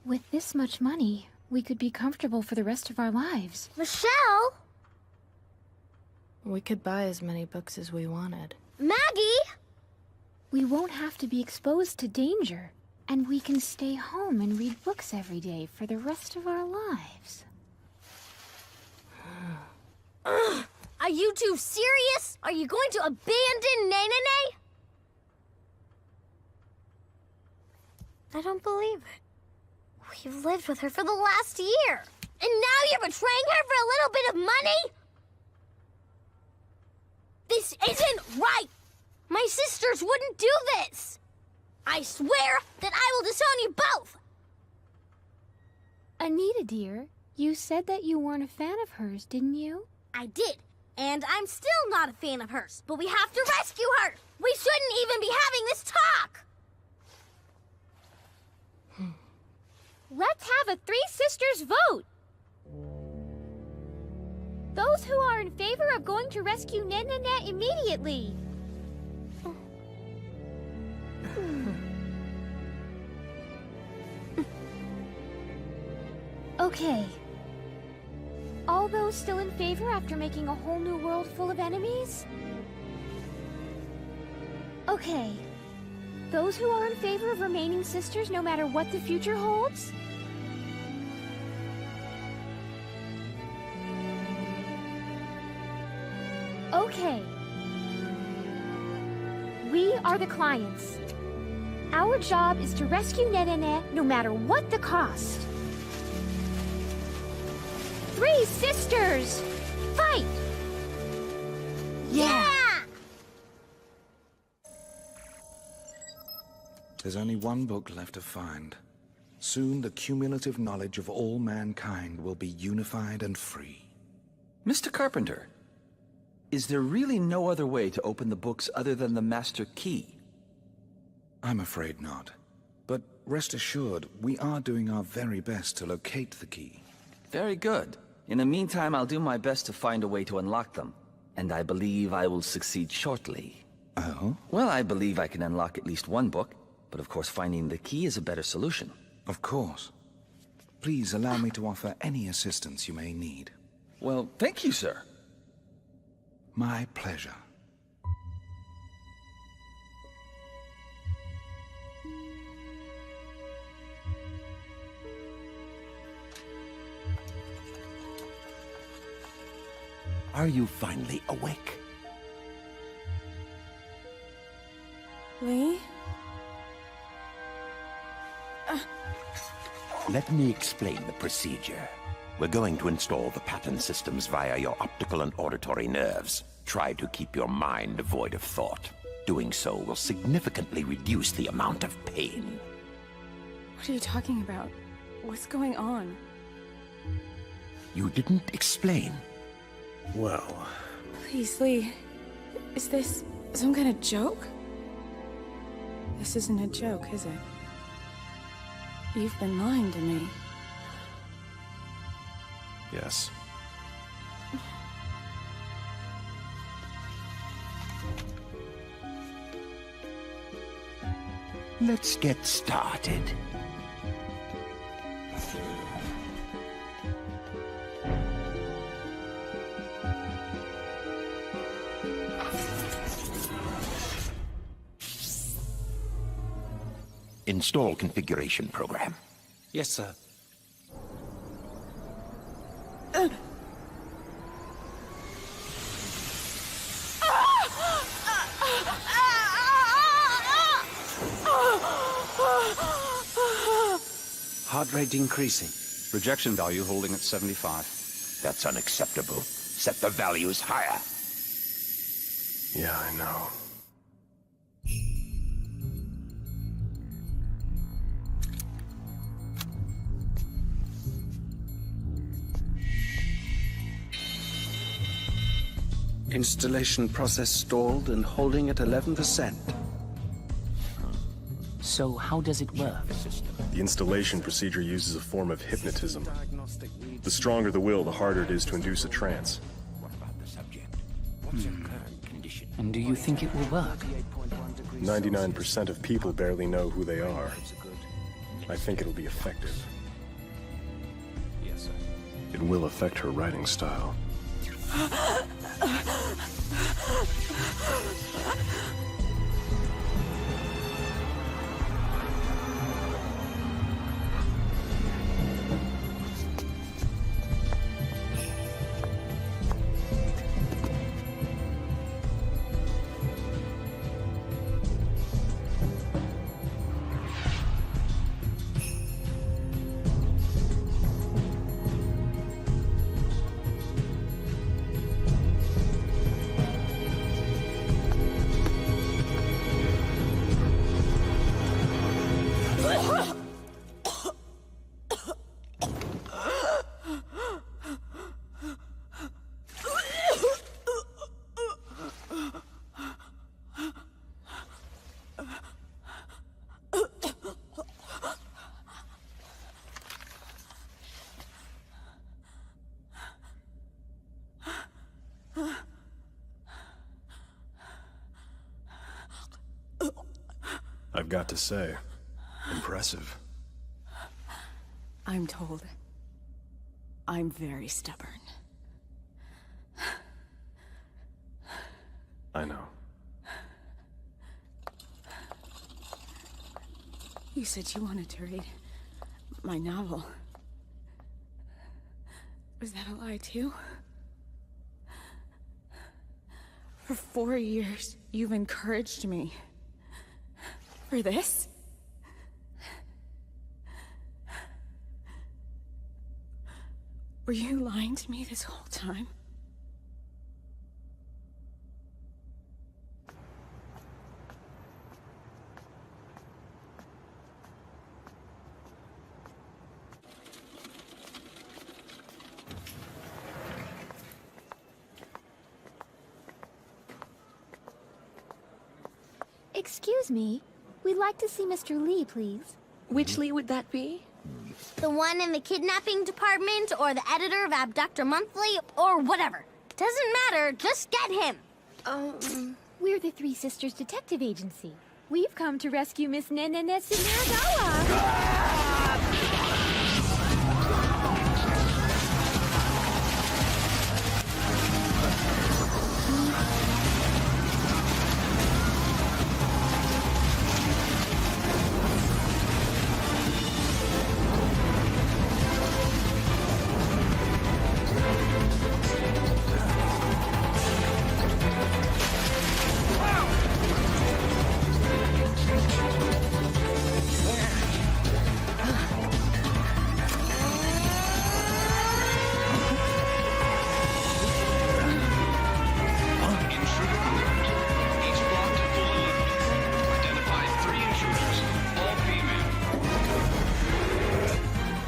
With this much money, we could be comfortable for the rest of our lives. Michelle! We could buy as many books as we wanted. Maggie! We won't have to be exposed to danger, and we can stay home and read books every day for the rest of our lives. Are you two serious? Are you going to abandon Nene? I don't believe it. We've lived with her for the last year. And now you're betraying her for a little bit of money? This isn't right! My sisters wouldn't do this! I swear that I will disown you both! Anita, dear, you said that you weren't a fan of hers, didn't you? I did, and I'm still not a fan of hers, but we have to rescue her! We shouldn't even be having this talk! Let's have a Three Sisters vote! Those who are in favor of going to rescue Nene immediately! Okay. All those still in favor after making a whole new world full of enemies? Okay. Those who are in favor of remaining sisters no matter what the future holds? Okay. We are the clients. Our job is to rescue Nene no matter what the cost. Three sisters! Fight! Yeah! There's only one book left to find. Soon the cumulative knowledge of all mankind will be unified and free. Mr. Carpenter, is there really no other way to open the books other than the master key? I'm afraid not. But rest assured, we are doing our very best to locate the key. Very good. In the meantime, I'll do my best to find a way to unlock them. And I believe I will succeed shortly. Oh? Well, I believe I can unlock at least one book, but of course finding the key is a better solution. Of course. Please allow me to offer any assistance you may need. Well, thank you, sir. My pleasure. Are you finally awake? Lee? Let me explain the procedure. We're going to install the pattern systems via your optical and auditory nerves. Try to keep your mind devoid of thought. Doing so will significantly reduce the amount of pain. What are you talking about? What's going on? You didn't explain. Well... Please, Lee. Is this some kind of joke? This isn't a joke, is it? You've been lying to me. Yes. Let's get started. Install configuration program. Yes, sir. Heart rate increasing. Rejection value holding at 75. That's unacceptable. Set the values higher. Yeah, I know. Installation process stalled and holding at 11%. So how does it work? The installation procedure uses a form of hypnotism. The stronger the will, the harder it is to induce a trance. And do you think it will work? 99% of people barely know who they are. I think it'll be effective. It will affect her writing style. I've got to say, impressive. I'm told I'm very stubborn. I know. You said you wanted to read my novel. Was that a lie too? For 4 years, you've encouraged me. For this? Were you lying to me this whole time? Excuse me. We'd like to see Mr. Lee, please. Which Lee would that be? The one in the kidnapping department, or the editor of Abductor Monthly, or whatever. Doesn't matter, just get him. We're the Three Sisters Detective Agency. We've come to rescue Miss Nenene Sumeragawa.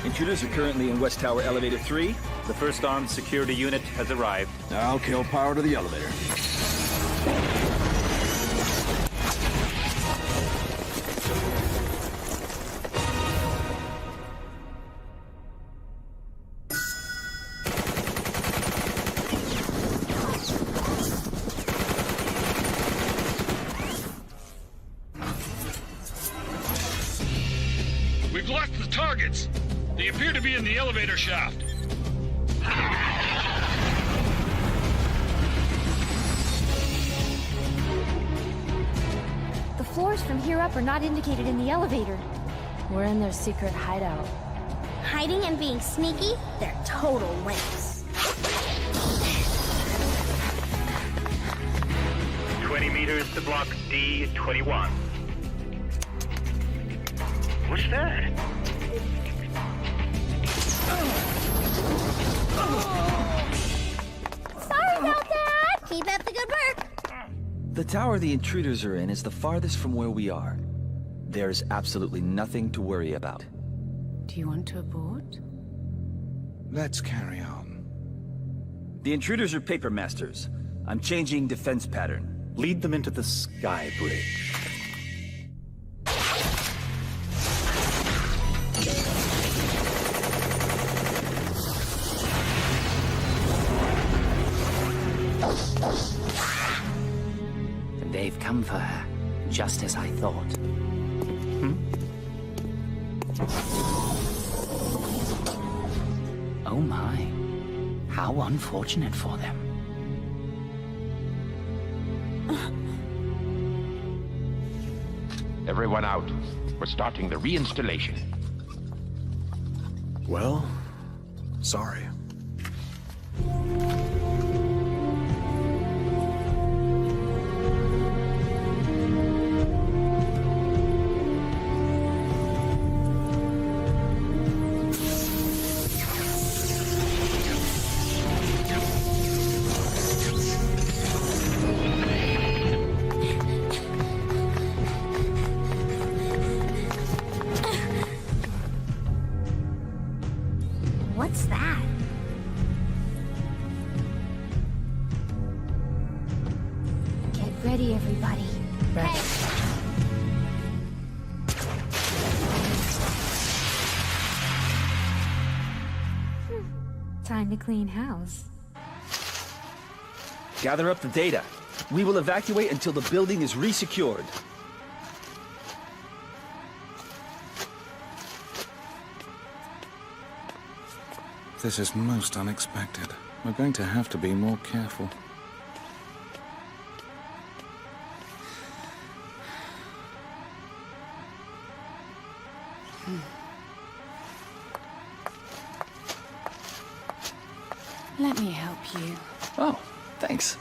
Intruders are currently in West Tower Elevator 3. The first armed security unit has arrived. I'll kill power to the elevator. We've lost the targets. They appear to be in the elevator shaft. The floors from here up are not indicated in the elevator. We're in their secret hideout. Hiding and being sneaky, they're total wimps. 20 meters to block D21. What's that? Sorry about that! Keep up the good work! The tower the intruders are in is the farthest from where we are. There's absolutely nothing to worry about. Do you want to abort? Let's carry on. The intruders are paper masters. I'm changing defense pattern. Lead them into the sky bridge. They've come for her, just as I thought. Oh my. How unfortunate for them. Everyone out. We're starting the reinstallation. Well, sorry. What's that? Get ready, everybody. Time to clean house. Gather up the data. We will evacuate until the building is resecured. This is most unexpected. We're going to have to be more careful. Let me help you. Oh, thanks.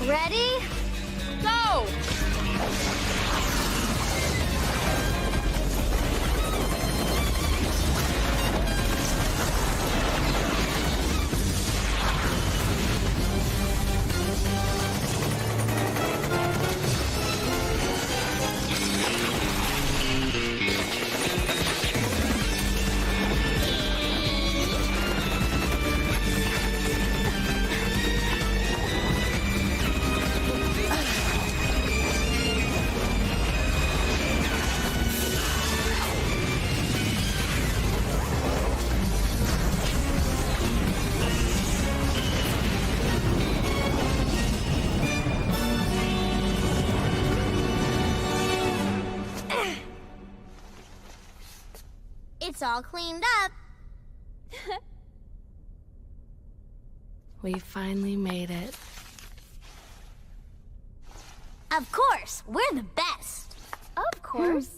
Ready? Go! It's all cleaned up. We finally made it. Of course, we're the best. Of course.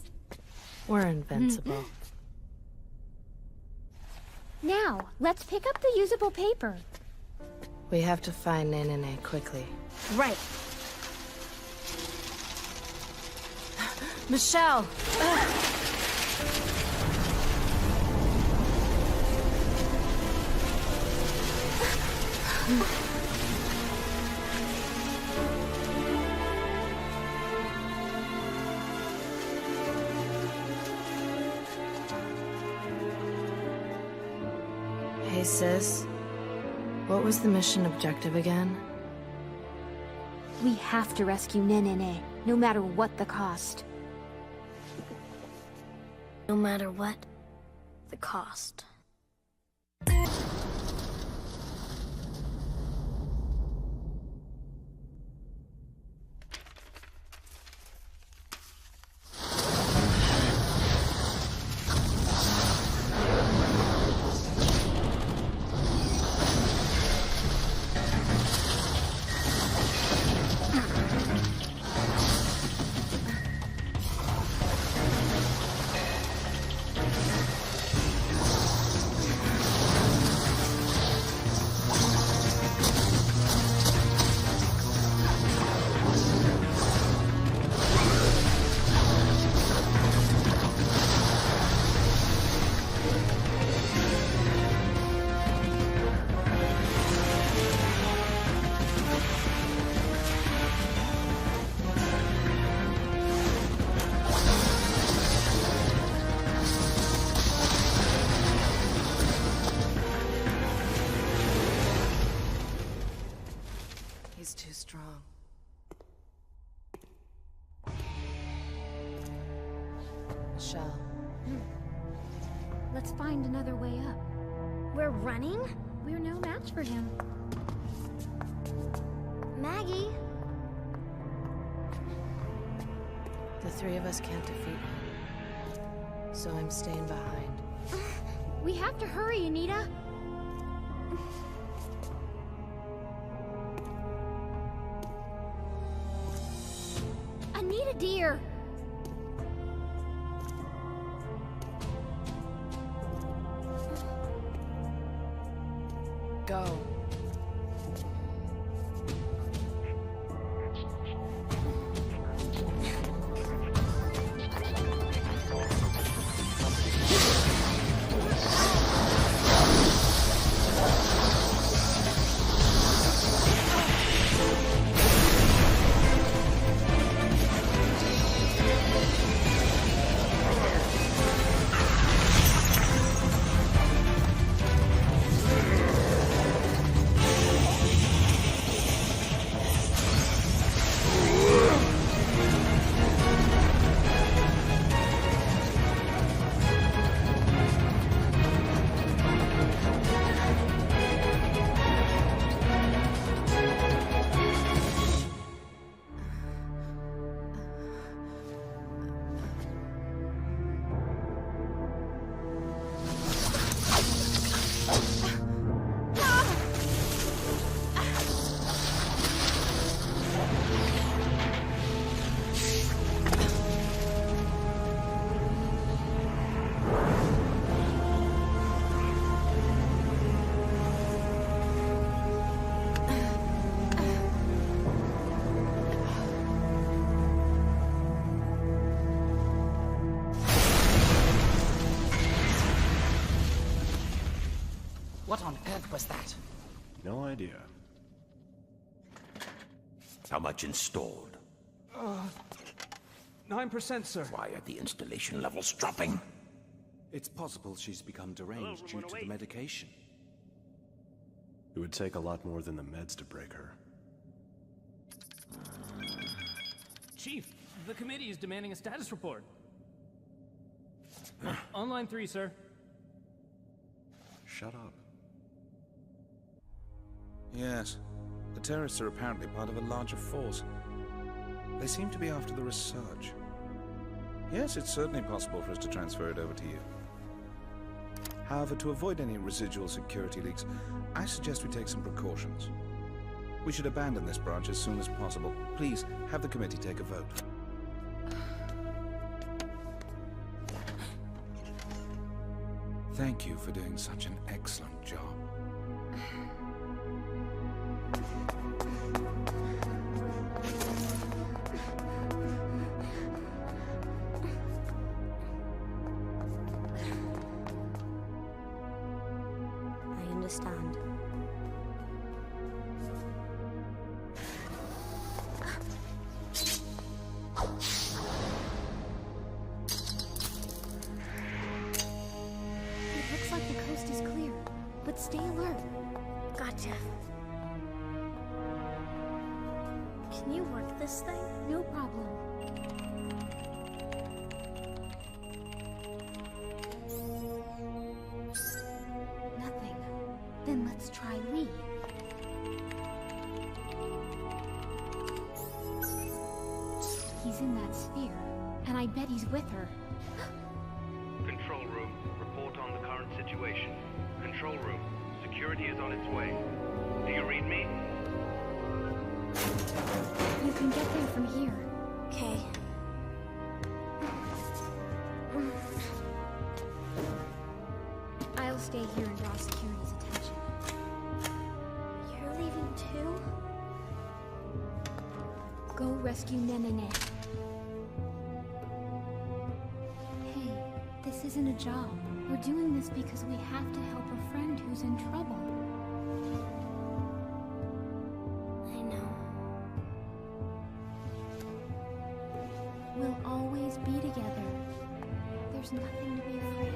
We're invincible. Now, let's pick up the usable paper. We have to find Nene quickly. Right. Michelle! Hey, sis. What was the mission objective again? We have to rescue Nene, no matter what the cost. No matter what the cost. Let's find another way up. We're running? We're no match for him. Maggie? The three of us can't defeat him. So I'm staying behind. We have to hurry, Anita. Anita, dear. Go. What on earth was that? No idea. How much installed? 9%, sir. Why are the installation levels dropping? It's possible she's become deranged due to the medication. It would take a lot more than the meds to break her. Chief, the committee is demanding a status report. On line 3, sir. Shut up. Yes. The terrorists are apparently part of a larger force. They seem to be after the research. Yes, it's certainly possible for us to transfer it over to you. However, to avoid any residual security leaks, I suggest we take some precautions. We should abandon this branch as soon as possible. Please, have the committee take a vote. Thank you for doing such an excellent job. I understand. It looks like the coast is clear, but stay alert. Gotcha. Can you work this thing? No problem. Nothing. Then let's try Lee. He's in that sphere, and I bet he's with her. Control room, report on the current situation. Control room, security is on its way. Do you read me? You can get there from here. Okay. I'll stay here and draw security's attention. You're leaving too? Go rescue Nenene. Hey, this isn't a job. We're doing this because we have to help a friend who's in trouble. I know. We'll always be together. There's nothing to be afraid of.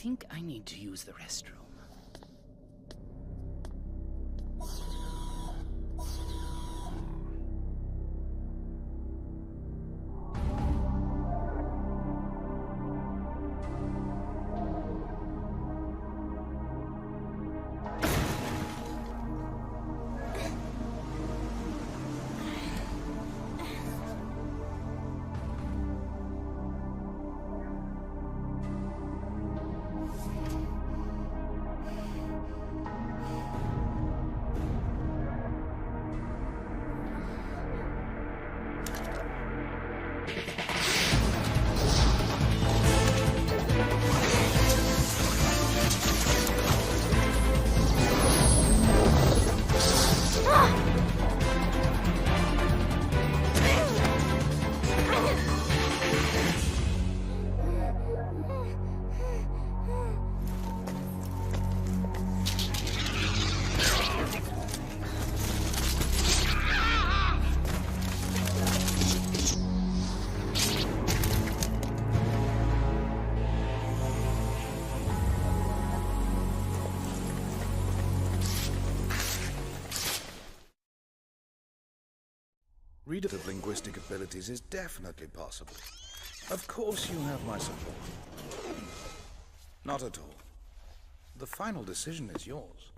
think I need to use the restroom. Reader of linguistic abilities is definitely possible. Of course you have my support. Not at all. The final decision is yours.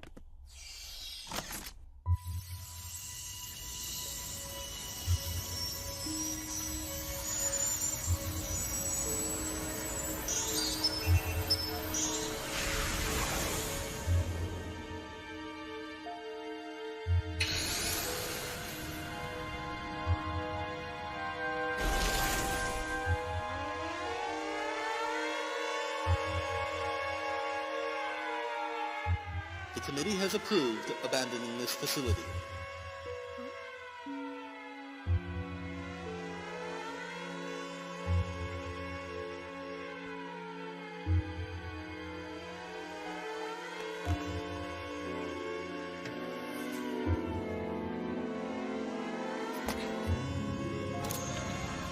The committee has approved abandoning this facility.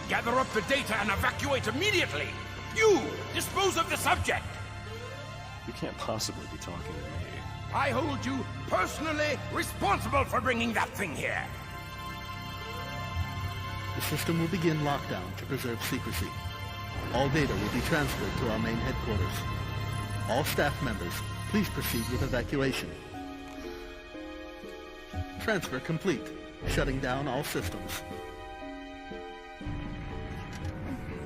Gather up the data and evacuate immediately! You! Dispose of the subject! You can't possibly be talking to me. I hold you personally responsible for bringing that thing here! The system will begin lockdown to preserve secrecy. All data will be transferred to our main headquarters. All staff members, please proceed with evacuation. Transfer complete. Shutting down all systems.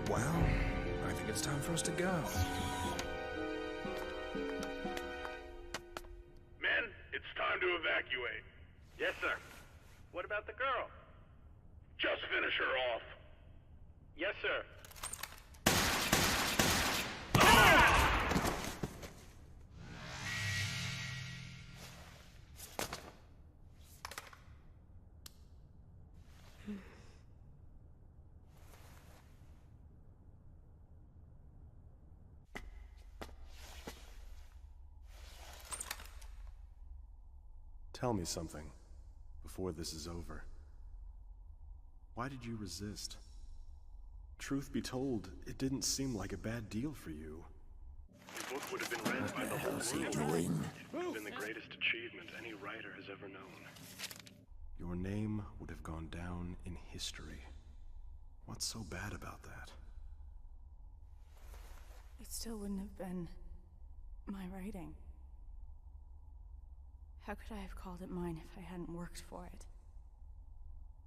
Well, I think it's time for us to go. Men, it's time to evacuate. Yes, sir. What about the girl? Just finish her off. Yes, sir. Tell me something, before this is over. Why did you resist? Truth be told, it didn't seem like a bad deal for you. The book would have been read by the whole world. It would have been the greatest achievement any writer has ever known. Your name would have gone down in history. What's so bad about that? It still wouldn't have been my writing. How could I have called it mine if I hadn't worked for it?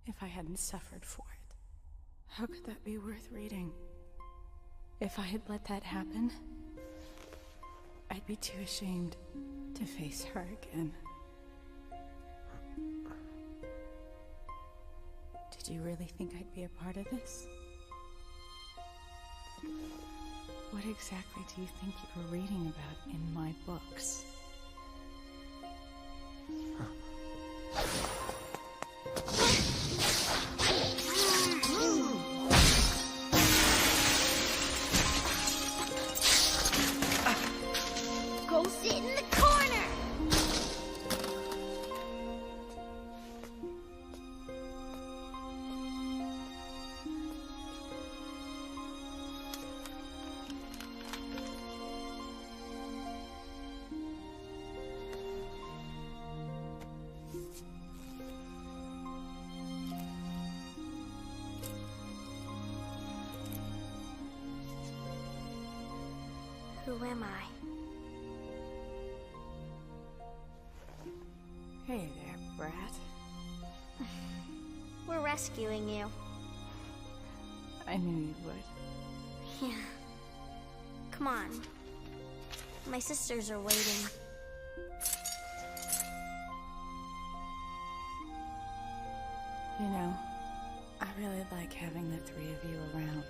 If I hadn't suffered for it? How could that be worth reading? If I had let that happen, I'd be too ashamed to face her again. Did you really think I'd be a part of this? What exactly do you think you were reading about in my books? Go sit in the corner! Who am I? Hey there, brat. We're rescuing you. I knew you would. Yeah. Come on. My sisters are waiting. You know, I really like having the three of you around.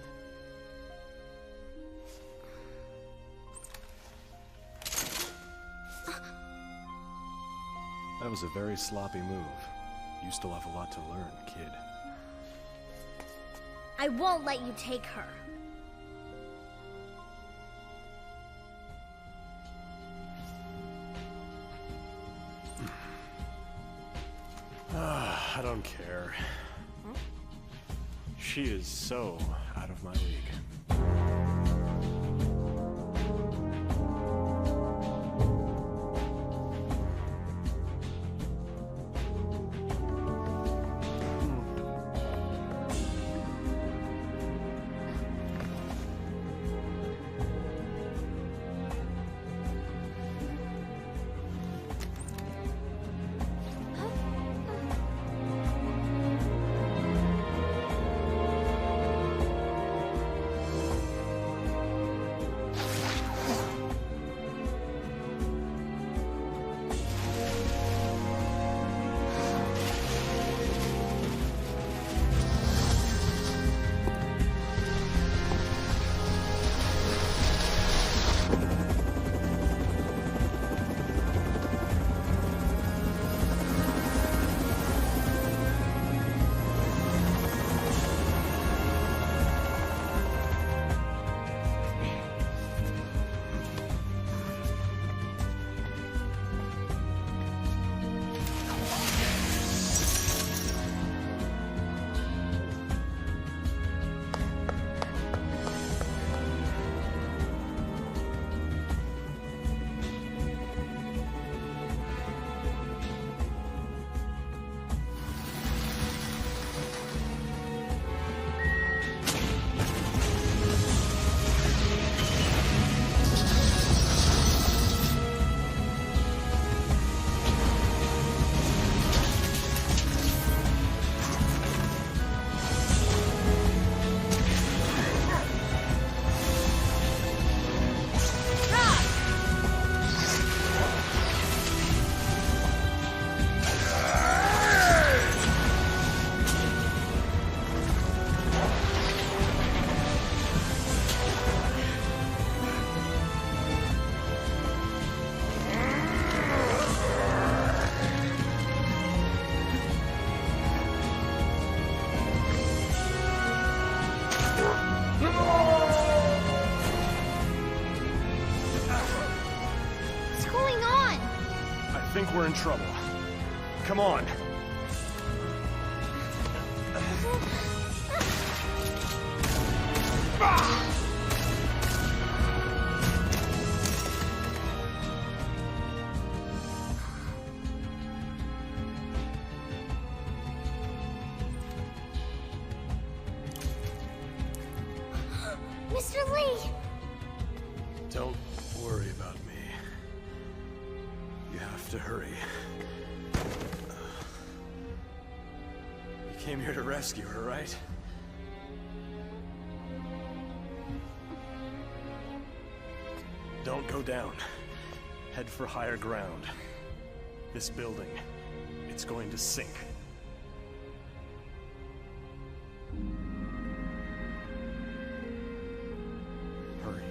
That was a very sloppy move. You still have a lot to learn, kid. I won't let you take her. I don't care. She is so out of my league. We're in trouble. Come on. Mr. Lee! Don't worry about me. You have to hurry. You came here to rescue her, right? Don't go down. Head for higher ground. This building, it's going to sink. Hurry.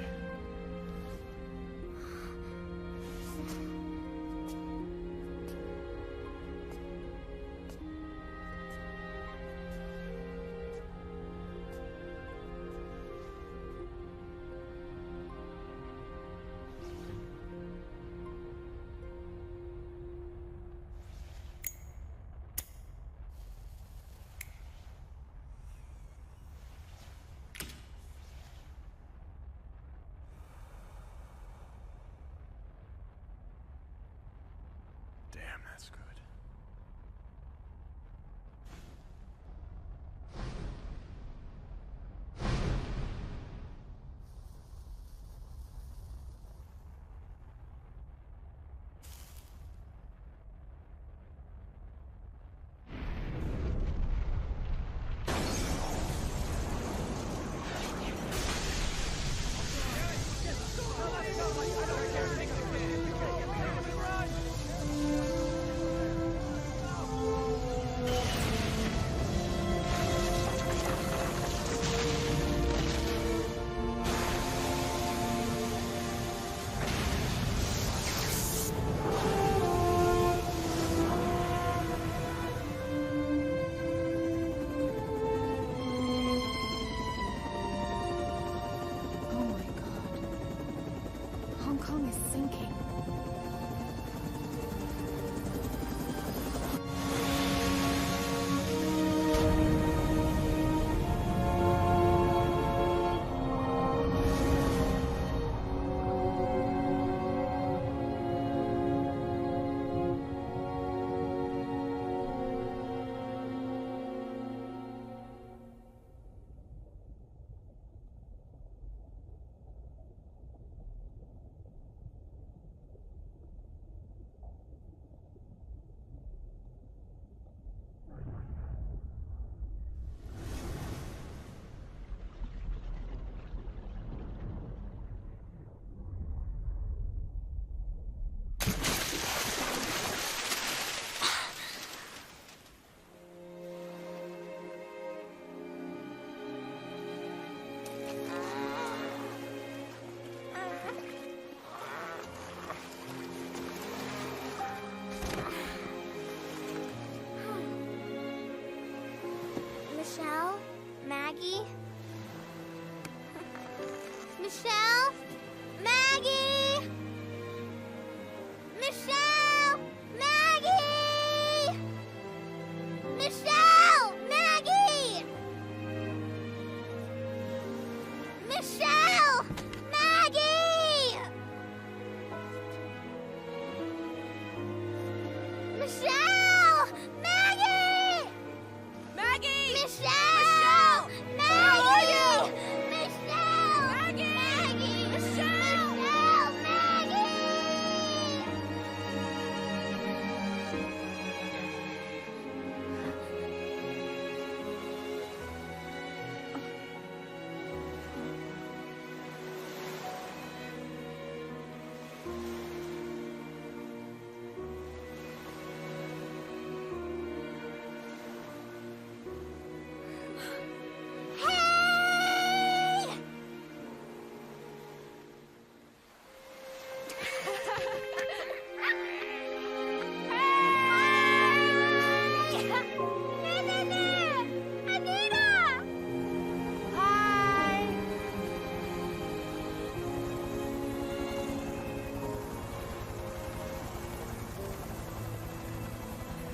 Damn, that's good. is sinking. Michelle? Maggie? Michelle? Maggie? Michelle! Maggie! Michelle! Maggie! Michelle! Maggie! Michelle! Maggie! Maggie! Michelle! Maggie! How are you? Michelle! Maggie! Michelle! Maggie!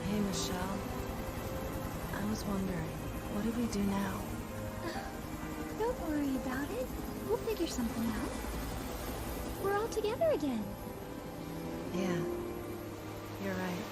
Hey, Michelle. I was wondering, what do we do now? Don't worry about it. We'll figure something out. We're all together again. Yeah, you're right.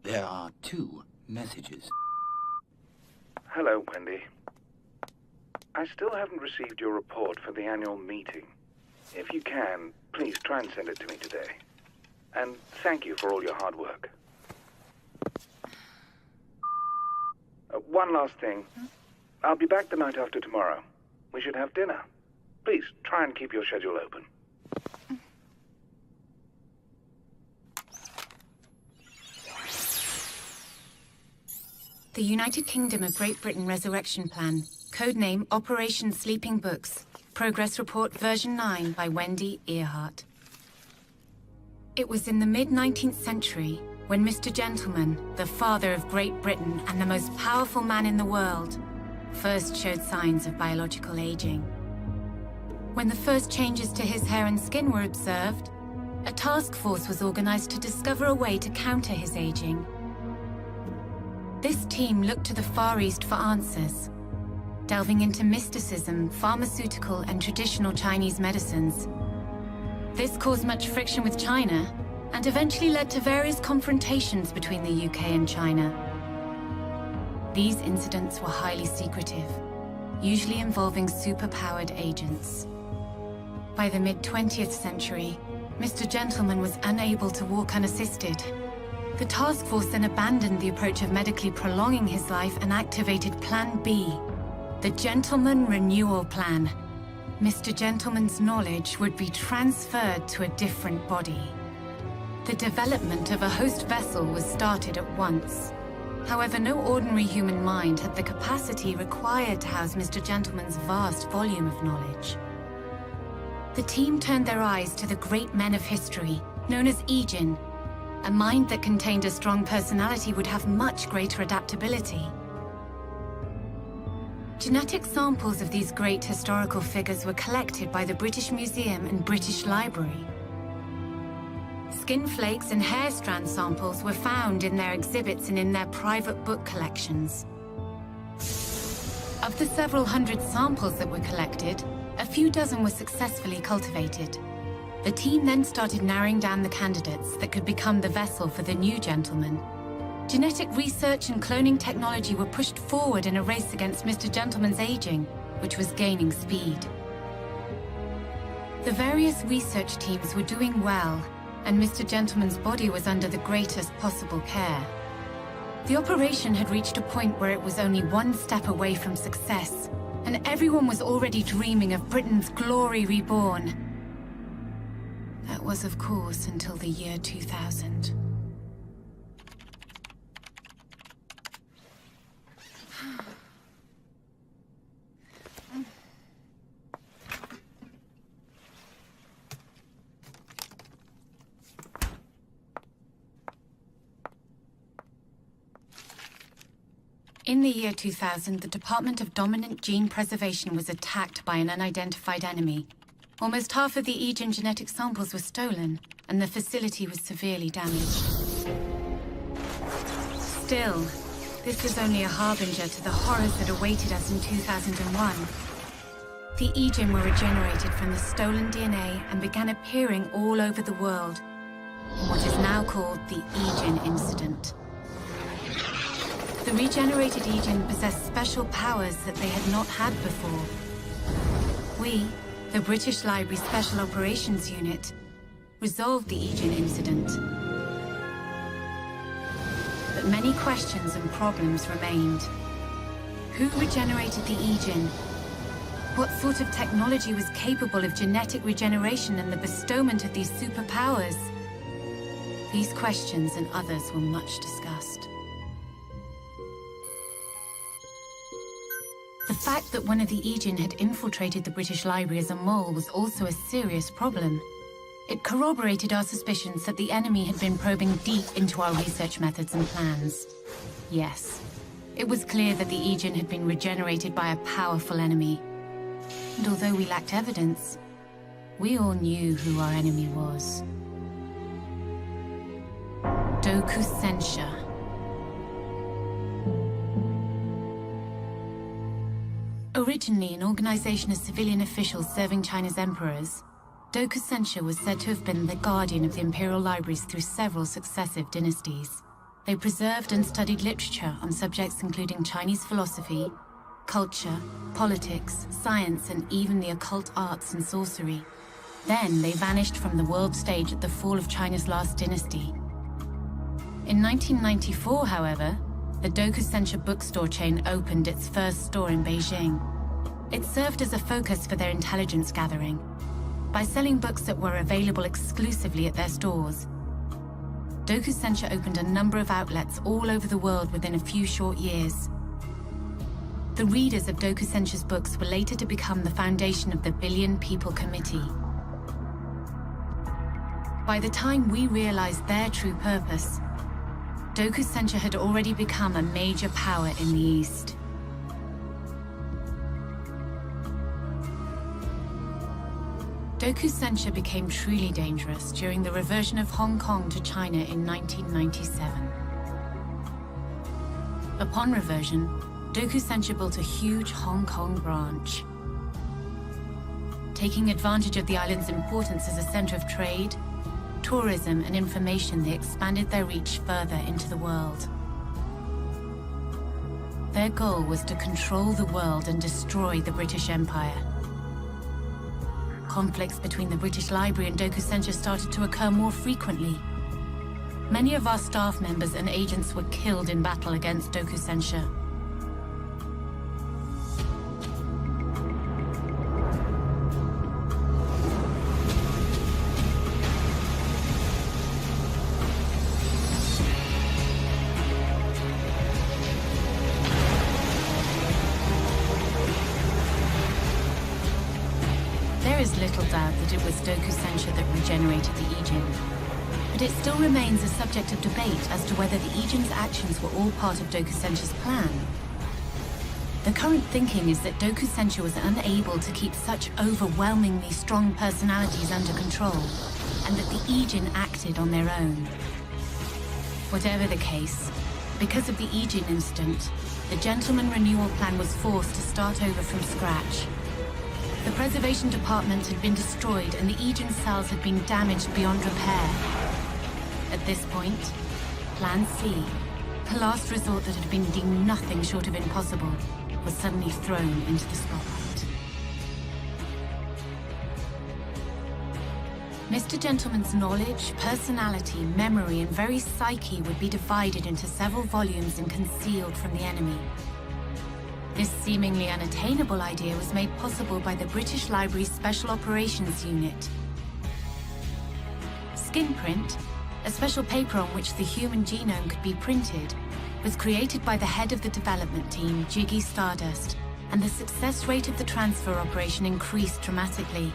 There are 2 messages. Hello, Wendy. I still haven't received your report for the annual meeting. If you can, please try and send it to me today. And thank you for all your hard work. One last thing. I'll be back the night after tomorrow. We should have dinner. Please, try and keep your schedule open. The United Kingdom of Great Britain Resurrection Plan. Codename Operation Sleeping Books. Progress Report version 9 by Wendy Earhart. It was in the mid-19th century when Mr. Gentleman, the father of Great Britain and the most powerful man in the world, first showed signs of biological aging. When the first changes to his hair and skin were observed, a task force was organized to discover a way to counter his aging. This team looked to the Far East for answers, delving into mysticism, pharmaceutical, and traditional Chinese medicines. This caused much friction with China, and eventually led to various confrontations between the UK and China. These incidents were highly secretive, usually involving superpowered agents. By the mid-20th century, Mr. Gentleman was unable to walk unassisted. The task force then abandoned the approach of medically prolonging his life and activated Plan B, the Gentleman Renewal Plan. Mr. Gentleman's knowledge would be transferred to a different body. The development of a host vessel was started at once. However, no ordinary human mind had the capacity required to house Mr. Gentleman's vast volume of knowledge. The team turned their eyes to the great men of history, known as Ijin. A mind that contained a strong personality would have much greater adaptability. Genetic samples of these great historical figures were collected by the British Museum and British Library. Skin flakes and hair strand samples were found in their exhibits and in their private book collections. Of the several hundred samples that were collected, a few dozen were successfully cultivated. The team then started narrowing down the candidates that could become the vessel for the new gentleman. Genetic research and cloning technology were pushed forward in a race against Mr. Gentleman's aging, which was gaining speed. The various research teams were doing well, and Mr. Gentleman's body was under the greatest possible care. The operation had reached a point where it was only one step away from success, and everyone was already dreaming of Britain's glory reborn. That was, of course, until the year 2000. In the year 2000, the Department of Dominant Gene Preservation was attacked by an unidentified enemy. Almost half of the Ijin genetic samples were stolen, and the facility was severely damaged. Still, this was only a harbinger to the horrors that awaited us in 2001. The Ijin were regenerated from the stolen DNA and began appearing all over the world in what is now called the Ijin Incident. The regenerated Ijin possessed special powers that they had not had before. We, the British Library Special Operations Unit, resolved the Ijin incident. But many questions and problems remained. Who regenerated the Ijin? What sort of technology was capable of genetic regeneration and the bestowment of these superpowers? These questions and others were much discussed. The fact that one of the Ijin had infiltrated the British Library as a mole was also a serious problem. It corroborated our suspicions that the enemy had been probing deep into our research methods and plans. Yes, it was clear that the Ijin had been regenerated by a powerful enemy. And although we lacked evidence, we all knew who our enemy was. Dokusensha. Originally an organization of civilian officials serving China's emperors, Dokusensha was said to have been the guardian of the imperial libraries through several successive dynasties. They preserved and studied literature on subjects including Chinese philosophy, culture, politics, science, and even the occult arts and sorcery. Then they vanished from the world stage at the fall of China's last dynasty. In 1994, however, the Dokusensha bookstore chain opened its first store in Beijing. It served as a focus for their intelligence gathering. By selling books that were available exclusively at their stores, Dokusensha opened a number of outlets all over the world within a few short years. The readers of Dokusensha's books were later to become the foundation of the Billion People Committee. By the time we realized their true purpose, Dokusensha had already become a major power in the East. Doku-censure became truly dangerous during the reversion of Hong Kong to China in 1997. Upon reversion, Doku-censure built a huge Hong Kong branch. Taking advantage of the island's importance as a center of trade, tourism, and information, they expanded their reach further into the world. Their goal was to control the world and destroy the British Empire. Conflicts between the British Library and Doku-censure started to occur more frequently. Many of our staff members and agents were killed in battle against Doku-censure. There is little doubt that it was Doku-censure that regenerated the Ijin, but it still remains a subject of debate as to whether the Ijin's actions were all part of Doku-censure's plan. The current thinking is that Doku-censure was unable to keep such overwhelmingly strong personalities under control, and that the Ijin acted on their own. Whatever the case, because of the Ijin incident, the Gentleman Renewal Plan was forced to start over from scratch. The preservation department had been destroyed and the Ijin cells had been damaged beyond repair. At this point, Plan C, the last resort that had been deemed nothing short of impossible, was suddenly thrown into the spotlight. Mr. Gentleman's knowledge, personality, memory, and very psyche would be divided into several volumes and concealed from the enemy. This seemingly unattainable idea was made possible by the British Library's Special Operations Unit. Skinprint, a special paper on which the human genome could be printed, was created by the head of the development team, Jiggy Stardust, and the success rate of the transfer operation increased dramatically.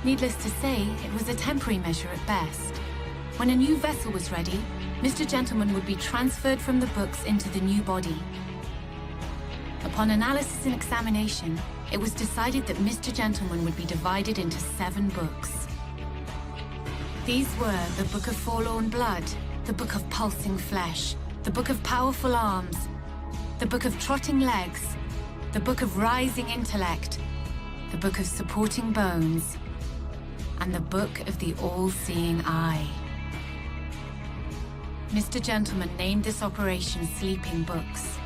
Needless to say, it was a temporary measure at best. When a new vessel was ready, Mr. Gentleman would be transferred from the books into the new body. Upon analysis and examination, it was decided that Mr. Gentleman would be divided into 7 books. These were the Book of Forlorn Blood, the Book of Pulsing Flesh, the Book of Powerful Arms, the Book of Trotting Legs, the Book of Rising Intellect, the Book of Supporting Bones, and the Book of the All-Seeing Eye. Mr. Gentleman named this operation Sleeping Books.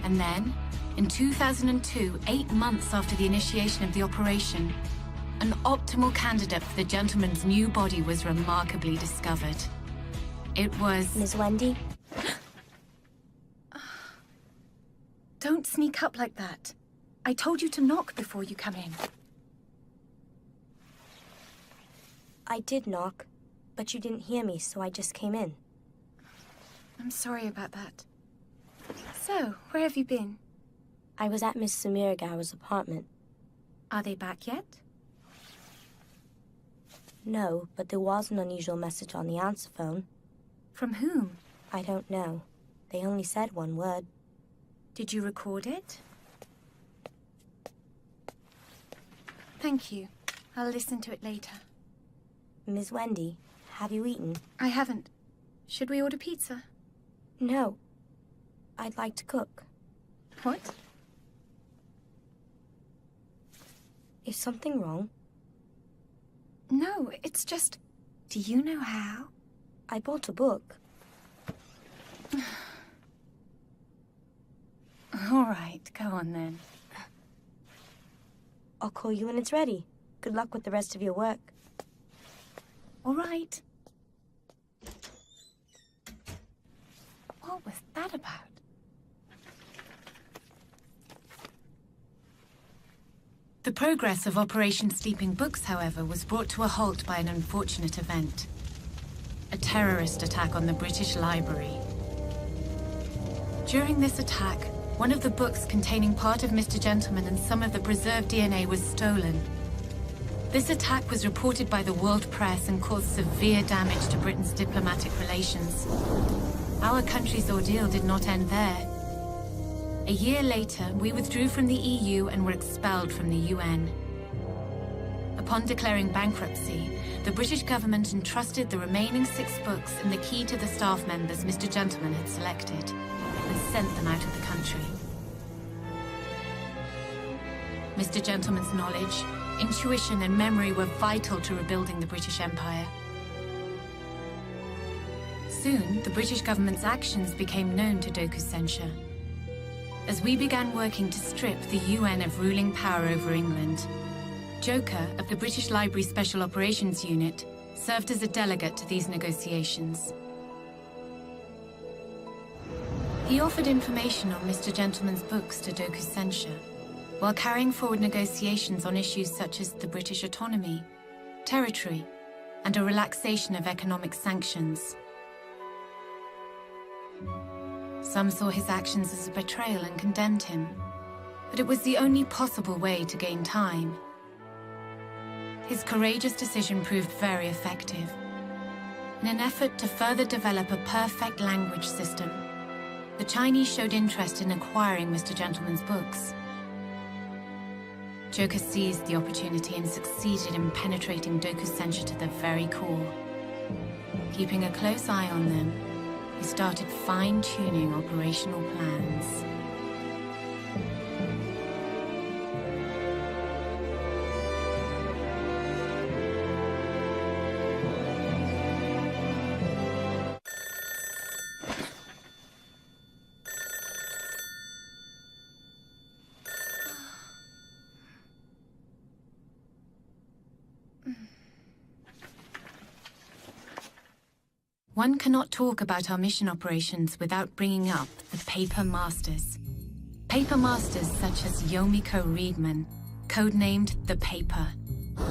And then, in 2002, 8 months after the initiation of the operation, an optimal candidate for the Gentleman's new body was remarkably discovered. It was... Ms. Wendy? Don't sneak up like that. I told you to knock before you come in. I did knock, but you didn't hear me, so I just came in. I'm sorry about that. So, where have you been? I was at Miss Sumiragawa's apartment. Are they back yet? No, but there was an unusual message on the answer phone. From whom? I don't know. They only said one word. Did you record it? Thank you. I'll listen to it later. Ms. Wendy, have you eaten? I haven't. Should we order pizza? No. I'd like to cook. What? Is something wrong? No, it's just... Do you know how? I bought a book. All right, go on then. I'll call you when it's ready. Good luck with the rest of your work. All right. What was that about? The progress of Operation Sleeping Books, however, was brought to a halt by an unfortunate event. A terrorist attack on the British Library. During this attack, one of the books containing part of Mr. Gentleman and some of the preserved DNA was stolen. This attack was reported by the world press and caused severe damage to Britain's diplomatic relations. Our country's ordeal did not end there. A year later, we withdrew from the EU and were expelled from the UN. Upon declaring bankruptcy, the British government entrusted the remaining 6 books and the key to the staff members Mr. Gentleman had selected, and sent them out of the country. Mr. Gentleman's knowledge, intuition, and memory were vital to rebuilding the British Empire. Soon, the British government's actions became known to Dokusensha. As we began working to strip the UN of ruling power over England, Joker of the British Library Special Operations Unit served as a delegate to these negotiations. He offered information on Mr. Gentleman's books to Dokusensha, while carrying forward negotiations on issues such as the British autonomy, territory, and a relaxation of economic sanctions. Some saw his actions as a betrayal and condemned him, but it was the only possible way to gain time. His courageous decision proved very effective. In an effort to further develop a perfect language system, the Chinese showed interest in acquiring Mr. Gentleman's books. Joker seized the opportunity and succeeded in penetrating Dokusensha to the very core. Keeping a close eye on them, he started fine-tuning operational plans. One cannot talk about our mission operations without bringing up the Paper Masters. Paper Masters such as Yomiko Reedman, codenamed The Paper,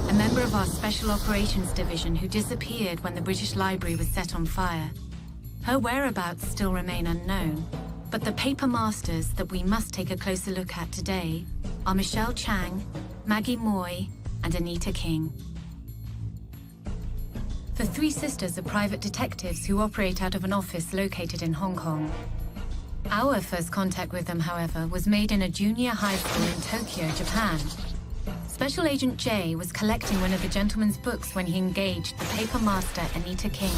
a member of our Special Operations Division who disappeared when the British Library was set on fire. Her whereabouts still remain unknown, but the Paper Masters that we must take a closer look at today are Michelle Chang, Maggie Moy, and Anita King. The 3 sisters are private detectives who operate out of an office located in Hong Kong. Our first contact with them, however, was made in a junior high school in Tokyo, Japan. Special Agent J was collecting one of the gentleman's books when he engaged the paper master Anita King.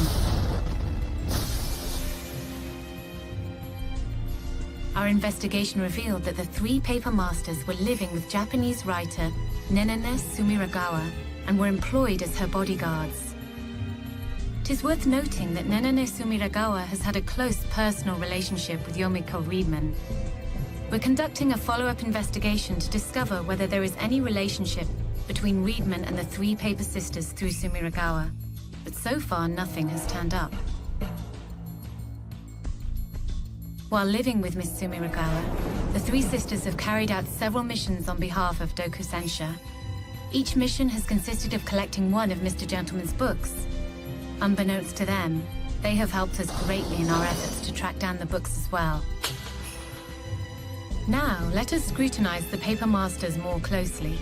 Our investigation revealed that the 3 paper masters were living with Japanese writer Nenane Sumiragawa and were employed as her bodyguards. It is worth noting that Nenane Sumiragawa has had a close personal relationship with Yomiko Reedman. We're conducting a follow-up investigation to discover whether there is any relationship between Reedman and the 3 paper sisters through Sumiragawa, but so far nothing has turned up. While living with Miss Sumiragawa, the 3 sisters have carried out several missions on behalf of Dokusensha. Each mission has consisted of collecting one of Mr. Gentleman's books. Unbeknownst to them, they have helped us greatly in our efforts to track down the books as well. Now, let us scrutinize the paper masters more closely.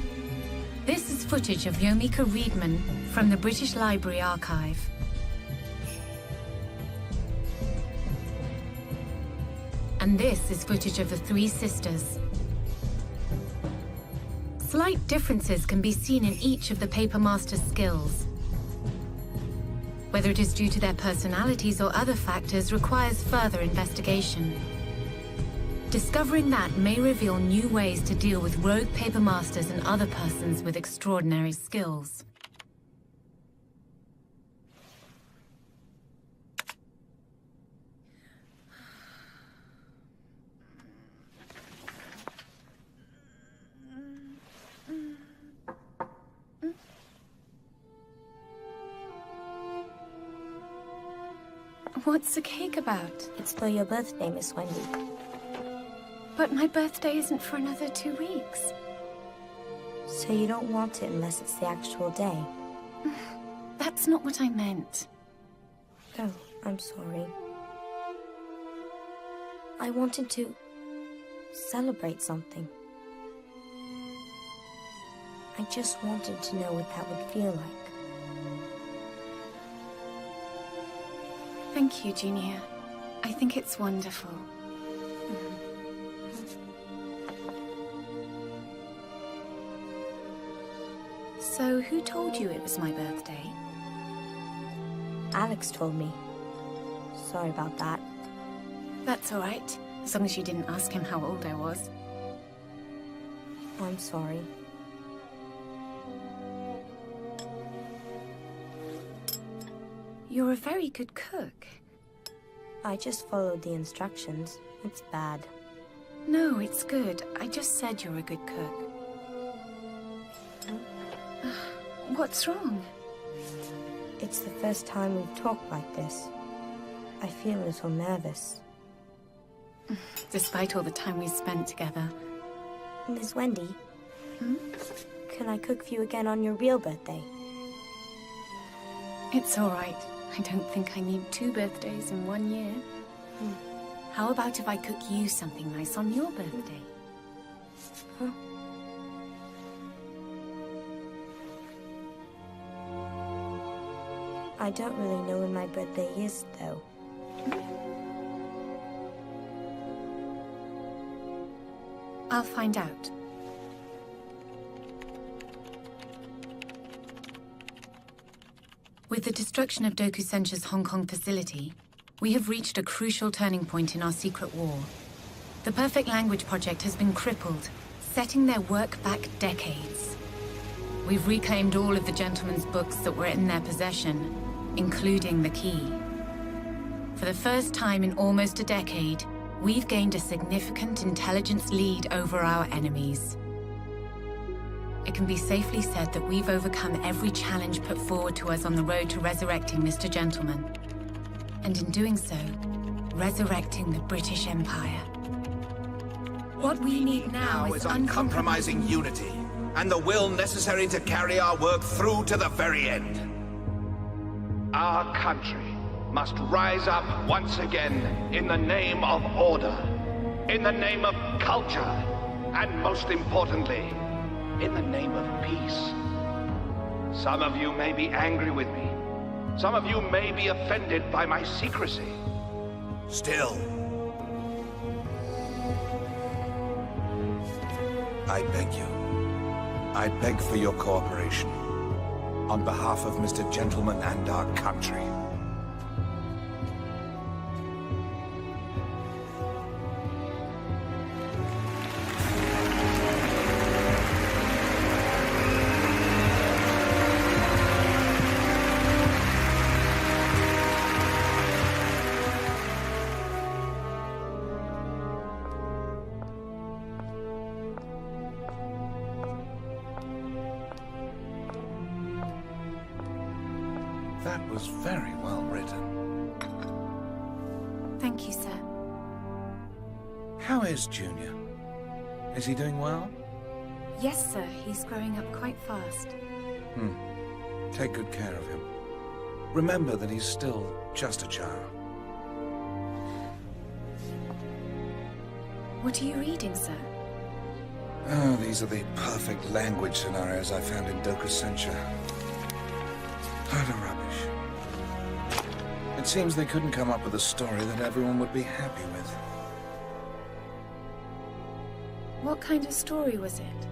This is footage of Yomiko Reedman from the British Library archive. And this is footage of the 3 sisters. Slight differences can be seen in each of the paper masters' skills. Whether it is due to their personalities or other factors requires further investigation. Discovering that may reveal new ways to deal with rogue paper masters and other persons with extraordinary skills. What's the cake about? It's for your birthday, Miss Wendy. But my birthday isn't for another 2 weeks. So you don't want it unless it's the actual day? That's not what I meant. Oh, I'm sorry. I wanted to celebrate something. I just wanted to know what that would feel like. Thank you, Junior. I think it's wonderful. So, who told you it was my birthday? Alex told me. Sorry about that. That's all right, as long as you didn't ask him how old I was. I'm sorry. You're a very good cook. I just followed the instructions. It's bad. No, it's good. I just said you're a good cook. What's wrong? It's the first time we've talked like this. I feel a little nervous. Despite all the time we've spent together. Miss Wendy? Can I cook for you again on your real birthday? It's all right. I don't think I need 2 birthdays in 1 year. How about if I cook you something nice on your birthday? Huh? I don't really know when my birthday is, though. I'll find out. With the destruction of Dokusencha's Hong Kong facility, we have reached a crucial turning point in our secret war. The Perfect Language Project has been crippled, setting their work back decades. We've reclaimed all of the gentlemen's books that were in their possession, including the key. For the first time in almost a decade, we've gained a significant intelligence lead over our enemies. It can be safely said that we've overcome every challenge put forward to us on the road to resurrecting Mr. Gentleman. And in doing so, resurrecting the British Empire. What we need now is uncompromising unity, and the will necessary to carry our work through to the very end. Our country must rise up once again in the name of order, in the name of culture, and most importantly, in the name of peace. Some of you may be angry with me. Some of you may be offended by my secrecy. Still, I beg you. I beg for your cooperation. On behalf of Mr. Gentleman and our country. That was very well written. Thank you, sir. How is Junior? Is he doing well? Yes, sir. He's growing up quite fast. Take good care of him. Remember that he's still just a child. What are you reading, sir? Oh, these are the perfect language scenarios I found in Dokusencha. Utter rubbish. It seems they couldn't come up with a story that everyone would be happy with. What kind of story was it?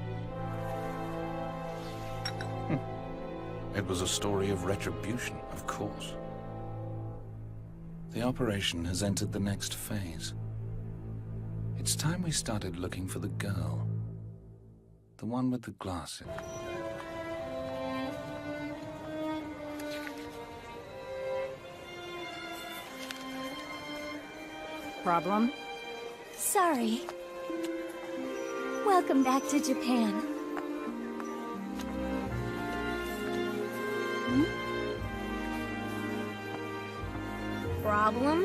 It was a story of retribution, of course. The operation has entered the next phase. It's time we started looking for the girl. The one with the glasses. Problem? Sorry. Welcome back to Japan. Problem?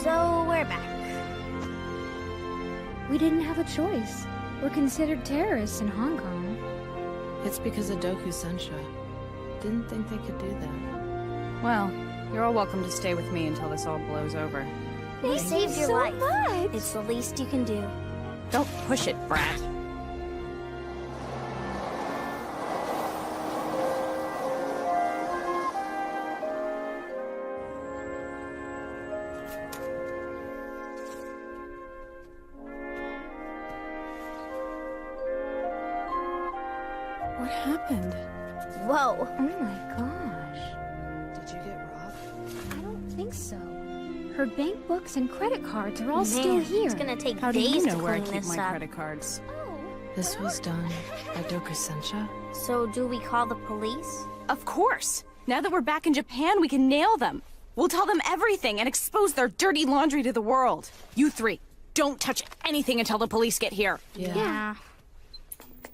So, we're back. We didn't have a choice. We're considered terrorists in Hong Kong. It's because of Dokusencha. Didn't think they could do that. Well, you're all welcome to stay with me until this all blows over. We saved your so life. much. It's the least you can do. Don't push it, brat. What happened? Whoa. Oh my gosh. Did you get robbed? I don't think so. Her bank books and credit cards are all Man, still here. It's gonna take How do days you know to where I clean keep this my up. credit cards? This was done by Dokusensha? So do we call the police? Of course! Now that we're back in Japan, we can nail them. We'll tell them everything and expose their dirty laundry to the world. You three, don't touch anything until the police get here. Yeah.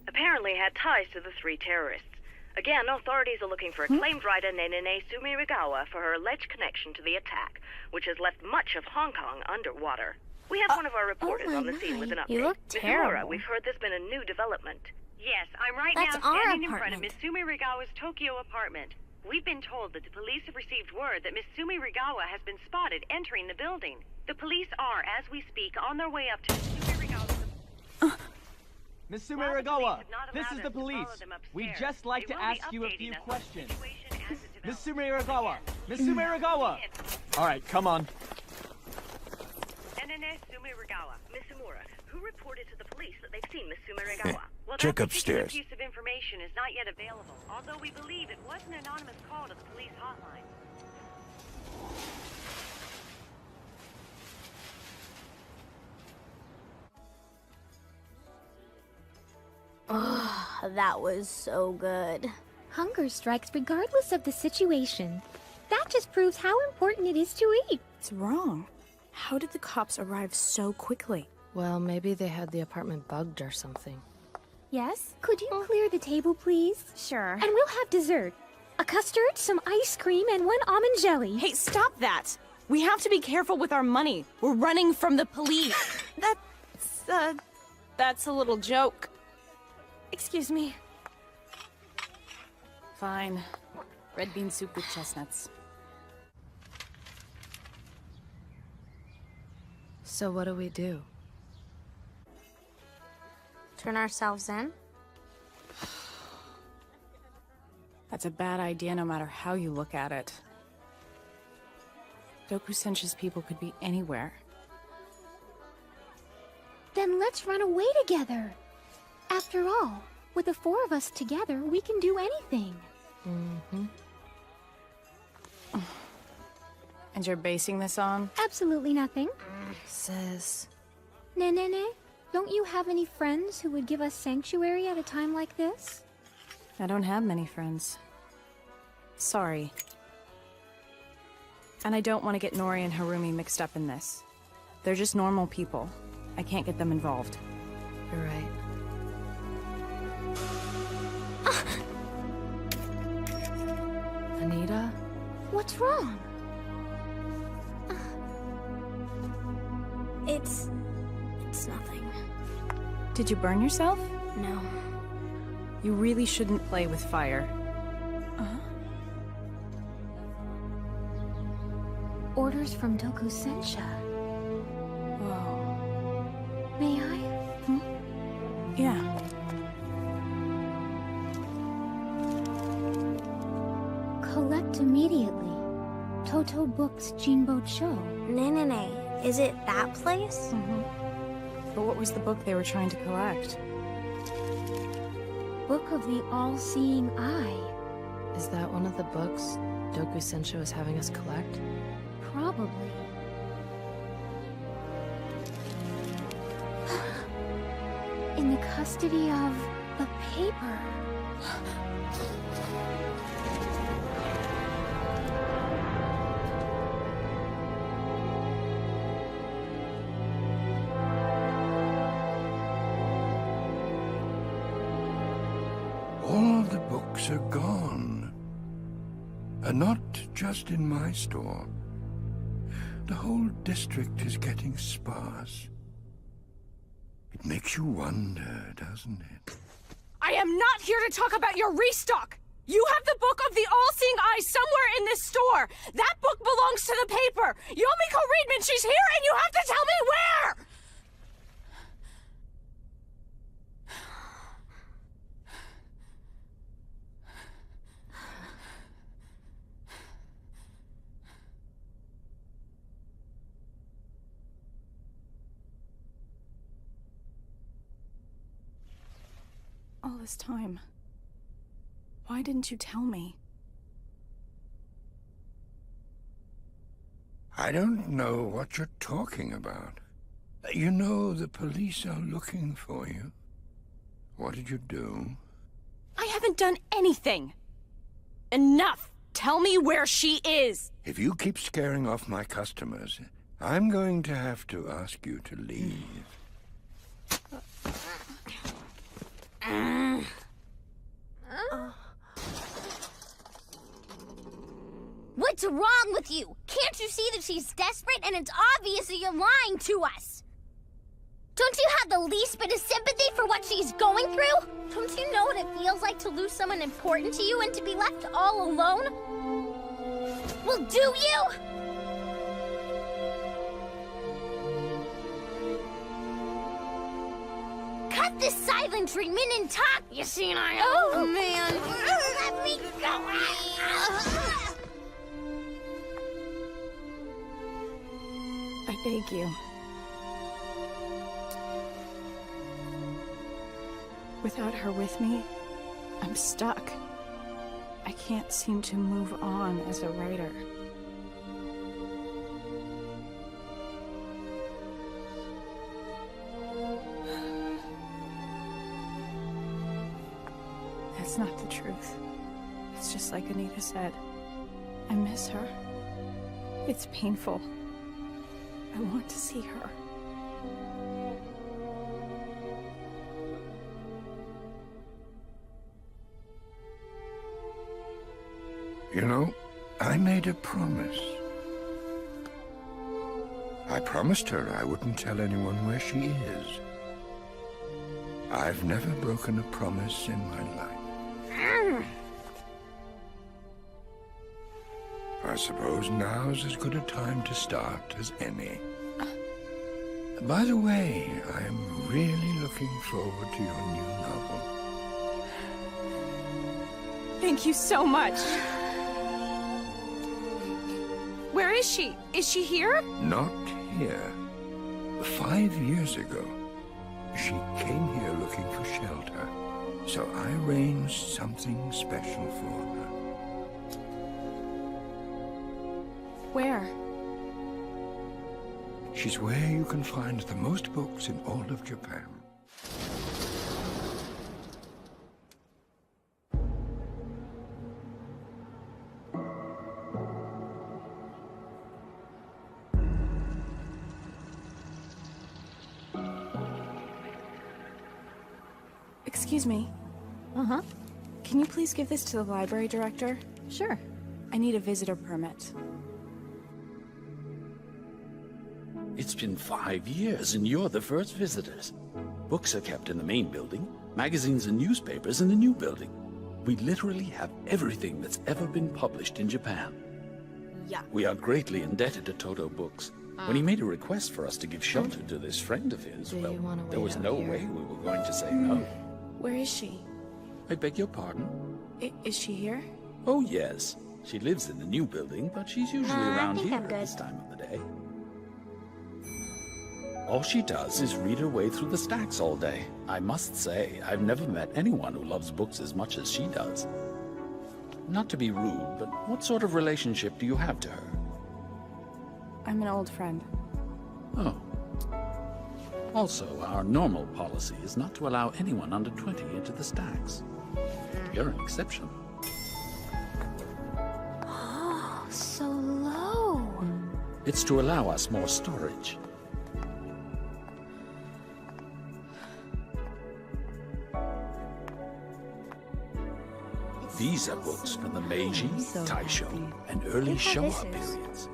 Apparently had ties to the 3 terrorists. Again, authorities are looking for acclaimed writer Nenene Sumirigawa for her alleged connection to the attack, which has left much of Hong Kong underwater. We have one of our reporters on the scene with an update. You look Miss terrible. Laura, we've heard there's been a new development. Yes, I'm right That's now our standing in front of apartment. Miss Sumi Rigawa's Tokyo apartment. We've been told that the police have received word that Miss Sumi Rigawa has been spotted entering the building. The police are, as we speak, on their way up to Miss Sumi Rigawa's... Miss Sumerigawa, this is the police. We'd just like to ask you a few questions. Miss Sumerigawa! Miss Sumerigawa! All right, come on. Nenene Sumirigawa, Miss Amura, who reported to the police that they've seen Miss Sumirigawa. Well, Check that particular upstairs. piece of information is not yet available, although we believe it was an anonymous call to the police hotline. Ugh, that was so good. Hunger strikes regardless of the situation. That just proves how important it is to eat. It's wrong. How did the cops arrive so quickly? Well, maybe they had the apartment bugged or something. Yes? Could you clear the table, please? Sure. And we'll have dessert. A custard, some ice cream, and 1 almond jelly. Hey, stop that! We have to be careful with our money. We're running from the police. That's a little joke. Excuse me. Fine. Red bean soup with chestnuts. So what do we do? Turn ourselves in? That's a bad idea no matter how you look at it. Dokusenshi's people could be anywhere. Then let's run away together. After all, with the 4 of us together, we can do anything. Mm-hmm. And you're basing this on? Absolutely nothing. Sis. Nenene, don't you have any friends who would give us sanctuary at a time like this? I don't have many friends. Sorry. And I don't want to get Nori and Harumi mixed up in this. They're just normal people. I can't get them involved. You're right. Anita? What's wrong? It's nothing. Did you burn yourself? No. You really shouldn't play with fire. Orders from Dokusensha. Whoa. May I? Yeah. Collect immediately. Toto Books Jinbo Cho. Nenene, is it that place? But what was the book they were trying to collect? Book of the All-Seeing Eye. Is that one of the books Dokusensha is having us collect? Probably. In the custody of the paper. All the books are gone. And not just in my store. The whole district is getting sparse. It makes you wonder, doesn't it? I am not here to talk about your restock! You have the book of the All-Seeing Eye somewhere in this store! That book belongs to the paper! Yomiko Reedman, she's here and you have to tell me where! All this time. Why didn't you tell me? I don't know what you're talking about. You know, the police are looking for you. What did you do? I haven't done anything! Enough! Tell me where she is! If you keep scaring off my customers, I'm going to have to ask you to leave. What's wrong with you? Can't you see that she's desperate and it's obvious that you're lying to us? Don't you have the least bit of sympathy for what she's going through? Don't you know what it feels like to lose someone important to you and to be left all alone? Well, do you? Cut the silent treatment and talk, you senile. Oh, man. Let me go. I beg you. Without her with me, I'm stuck. I can't seem to move on as a writer. That's not the truth. It's just like Anita said. I miss her. It's painful. I want to see her. You know, I made a promise. I promised her I wouldn't tell anyone where she is. I've never broken a promise in my life. I suppose now's as good a time to start as any. By the way, I'm really looking forward to your new novel. Thank you so much. Where is she? Is she here? Not here. 5 years ago, she came here looking for shelter, so I arranged something special for her. Where? She's where you can find the most books in all of Japan. Excuse me. Uh-huh. Can you please give this to the library director? Sure. I need a visitor permit. It's been 5 years, and you're the first visitors. Books are kept in the main building, magazines and newspapers in the new building. We literally have everything that's ever been published in Japan. Yeah. We are greatly indebted to Toto Books. When he made a request for us to give shelter to this friend of his, well, there was no way we were going to say no. Where is she? I beg your pardon? Is she here? Oh, yes. She lives in the new building, but she's usually around here at this time of the day. All she does is read her way through the stacks all day. I must say, I've never met anyone who loves books as much as she does. Not to be rude, but what sort of relationship do you have to her? I'm an old friend. Oh. Also, our normal policy is not to allow anyone under 20 into the stacks. You're an exception. Oh, so low. It's to allow us more storage. These are books from the Meiji, Taisho, and early Showa periods.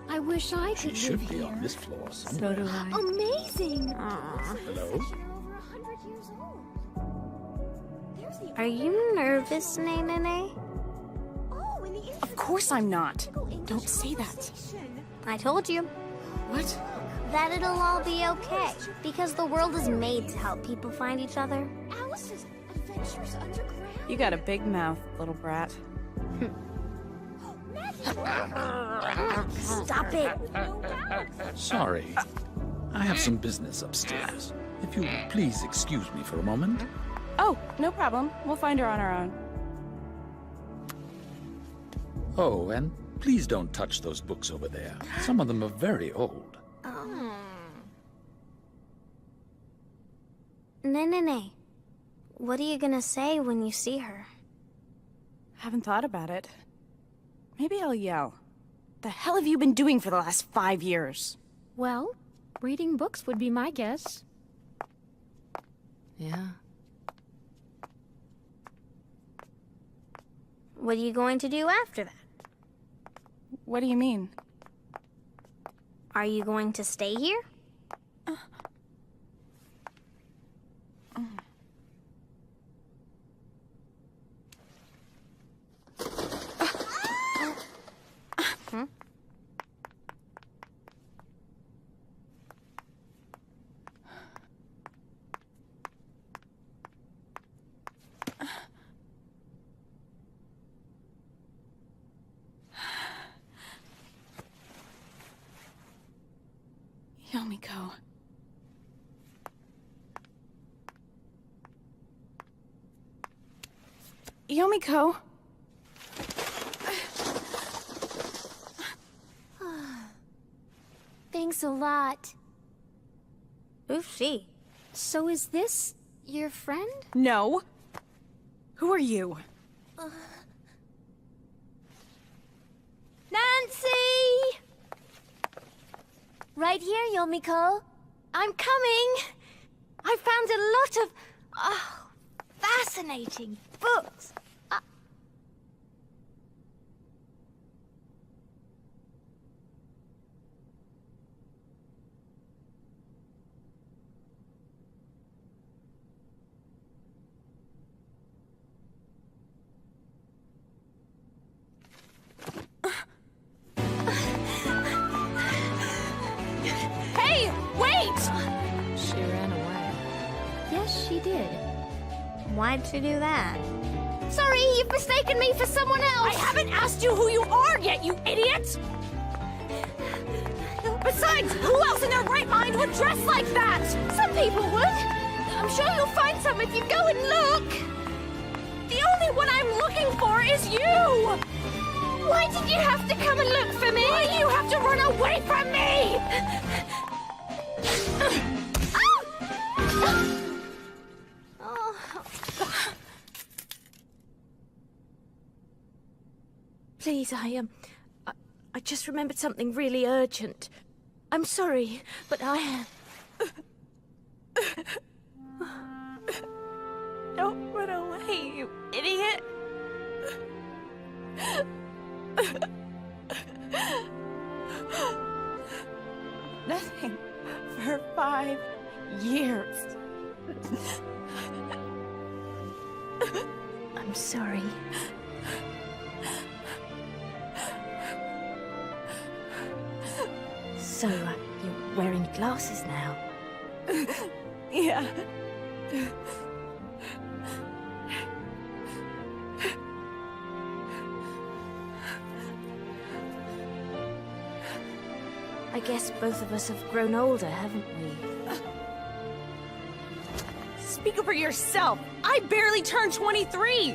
I wish I She could should live be here. on this floor somewhere. So do I. Amazing! Hello? Are you nervous, Nene? Of course I'm not. Don't say that. I told you. What? That it'll all be okay. Because the world is made to help people find each other. Alice's Adventures Underground. You got a big mouth, little brat. Stop it! Sorry. I have some business upstairs. If you would please excuse me for a moment. Oh, no problem. We'll find her on our own. Oh, and please don't touch those books over there. Some of them are very old. Nay. What are you gonna say when you see her? Haven't thought about it. Maybe I'll yell. The hell have you been doing for the last 5 years? Well, reading books would be my guess. Yeah. What are you going to do after that? What do you mean? Are you going to stay here? Yomiko. Yomiko. Thanks a lot. Who's she? So is this your friend? No. Who are you? Nancy! Right here, Yomiko. I'm coming. I found a lot of fascinating books. Hey, wait! She ran away. Yes, she did. Why'd she do that? Sorry, you've mistaken me for someone else! I haven't asked you who you are yet, you idiot! Besides, who else in their right mind would dress like that? Some people would. I'm sure you'll find some if you go and look. The only one I'm looking for is you! Why did you have to come and look for me? Why do you have to run away from me? Please, I just remembered something really urgent. I'm sorry, but Don't run away, you idiot! Nothing for 5 years. I'm sorry. So, you're wearing glasses now? Yeah. I guess both of us have grown older, haven't we? Speak up for yourself! I barely turned 23!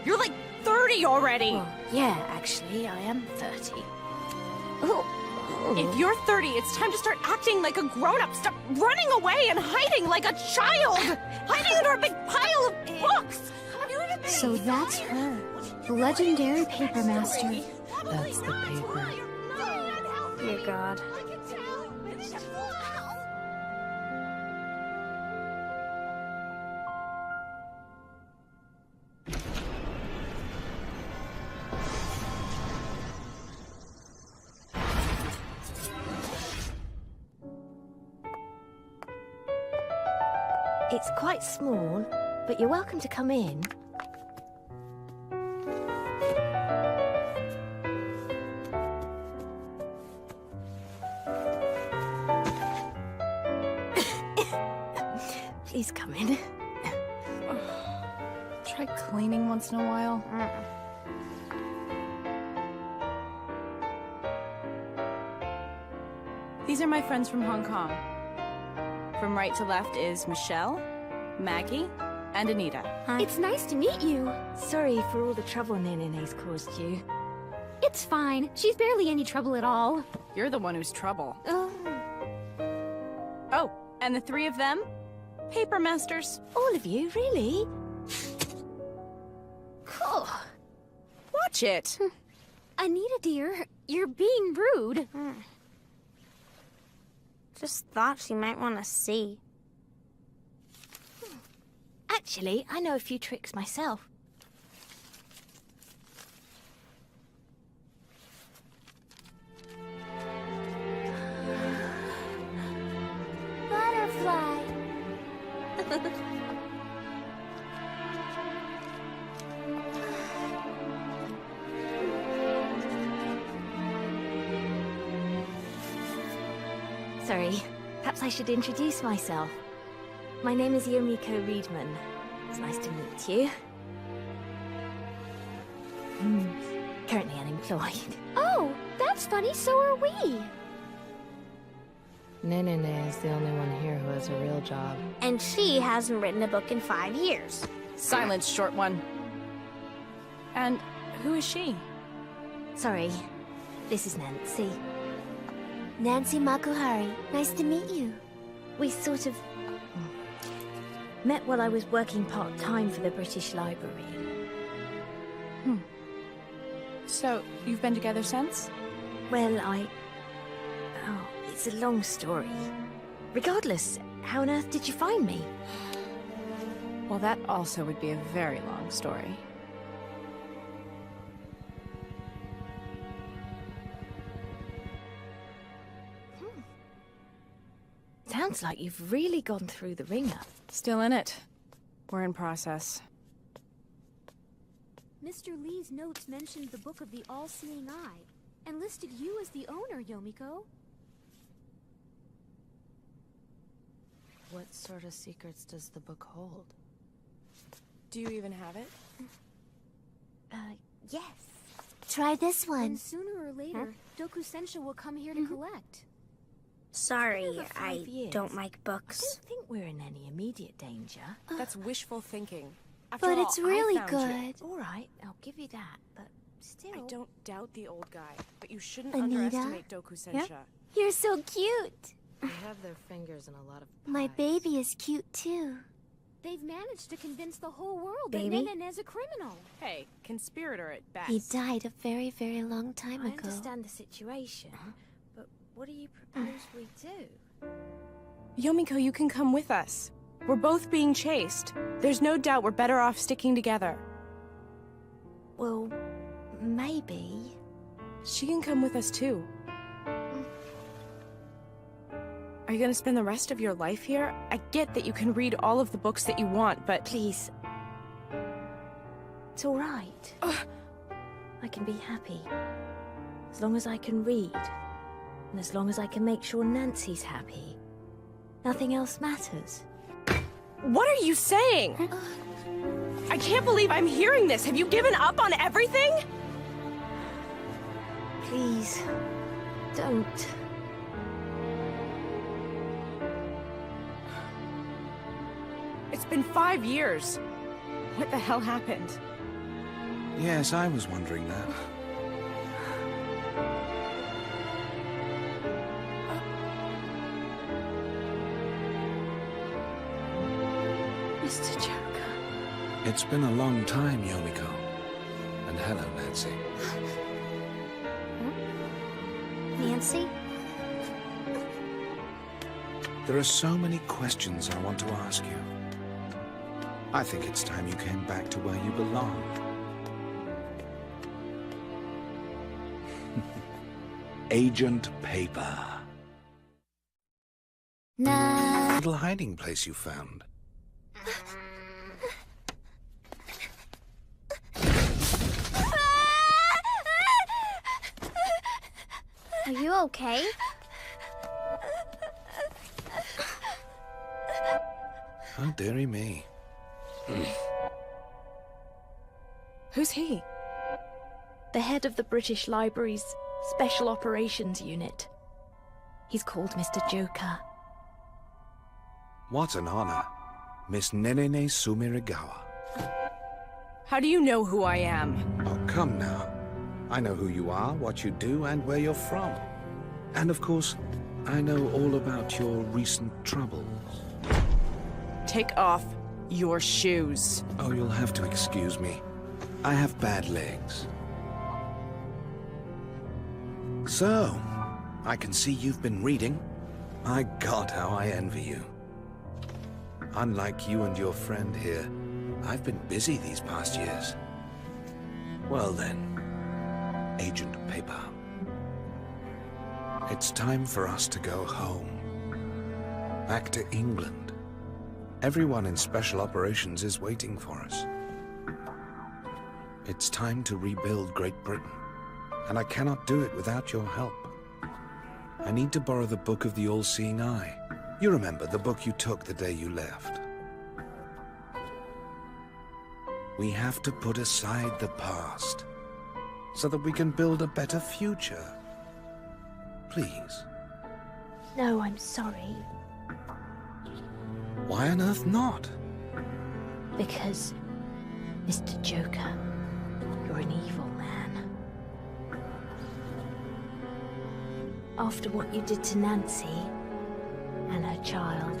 You're like 30 already! Well, yeah, actually, I am 30. If you're 30, it's time to start acting like a grown-up. Stop running away and hiding like a child! Hiding under a big pile of books! So that's her. The legendary paper master. That's the paper. Dear God. It's quite small, but you're welcome to come in. Please come in. Try cleaning once in a while. These are my friends from Hong Kong. From right to left is Michelle, Maggie, and Anita. Hi. It's nice to meet you. Sorry for all the trouble Nene's caused you. It's fine. She's barely any trouble at all. You're the one who's trouble. Oh. Oh, and the three of them? Paper masters. All of you, really? Cool. Watch it. Anita, dear, you're being rude. Just thought she might want to see. Actually, I know a few tricks myself. Butterfly. Sorry, perhaps I should introduce myself. My name is Yomiko Reedman. It's nice to meet you. Currently unemployed. Oh, that's funny, so are we. Nene is the only one here who has a real job. And she hasn't written a book in 5 years. Silence, short one. And who is she? Sorry, this is Nancy. Nancy Makuhari, nice to meet you. We sort of met while I was working part-time for the British Library. So, you've been together since? Well, Oh, it's a long story. Regardless, how on earth did you find me? Well, that also would be a very long story. Sounds like you've really gone through the ringer. Still in it. We're in process. Mr. Lee's notes mentioned the Book of the All-Seeing Eye, and listed you as the owner, Yomiko. What sort of secrets does the book hold? Do you even have it? Yes. Try this one. And sooner or later, Dokusensha will come here to collect. Sorry, I don't like I books. don't think we're in any immediate danger. That's wishful thinking. After But all, it's really I found you. good. All right, I'll give you that, but still... I don't doubt the old guy, but you shouldn't Anita? underestimate Dokusensha. You're so cute. They have their fingers in a lot of My pies. baby is cute too. They've managed to convince the whole world Baby? that Nenen is a criminal. Hey, conspirator at best. He died a very, very long time I ago. understand the situation, but what do you propose we do? Yomiko, you can come with us. We're both being chased. There's no doubt we're better off sticking together. Well, maybe. She can come with us too. Are you gonna spend the rest of your life here? I get that you can read all of the books that you want, but... Please. It's all right. I can be happy. As long as I can read. And as long as I can make sure Nancy's happy. Nothing else matters. What are you saying? I can't believe I'm hearing this. Have you given up on everything? Please, don't. It's been 5 years. What the hell happened? Yes, I was wondering that. Mr. Joker. It's been a long time, Yomiko. And hello, Nancy. Nancy? There are so many questions I want to ask you. I think it's time you came back to where you belong. Agent Paper. Nah. Little hiding place you found. Are you okay? Oh, dearie me. Who's he? The head of the British Library's Special Operations Unit. He's called Mr. Joker. What an honor. Miss Nenene Sumirigawa. How do you know who I am? Oh, come now. I know who you are, what you do, and where you're from. And of course, I know all about your recent troubles. Take off your shoes. Oh, you'll have to excuse me. I have bad legs. So, I can see you've been reading. My God, how I envy you. Unlike you and your friend here, I've been busy these past years. Well then, Agent Paper. It's time for us to go home. Back to England. Everyone in Special Operations is waiting for us. It's time to rebuild Great Britain, and I cannot do it without your help. I need to borrow the Book of the All-Seeing Eye. You remember the book you took the day you left. We have to put aside the past, so that we can build a better future. Please. No, I'm sorry. Why on earth not? Because, Mr. Joker, you're an evil man. After what you did to Nancy and her child,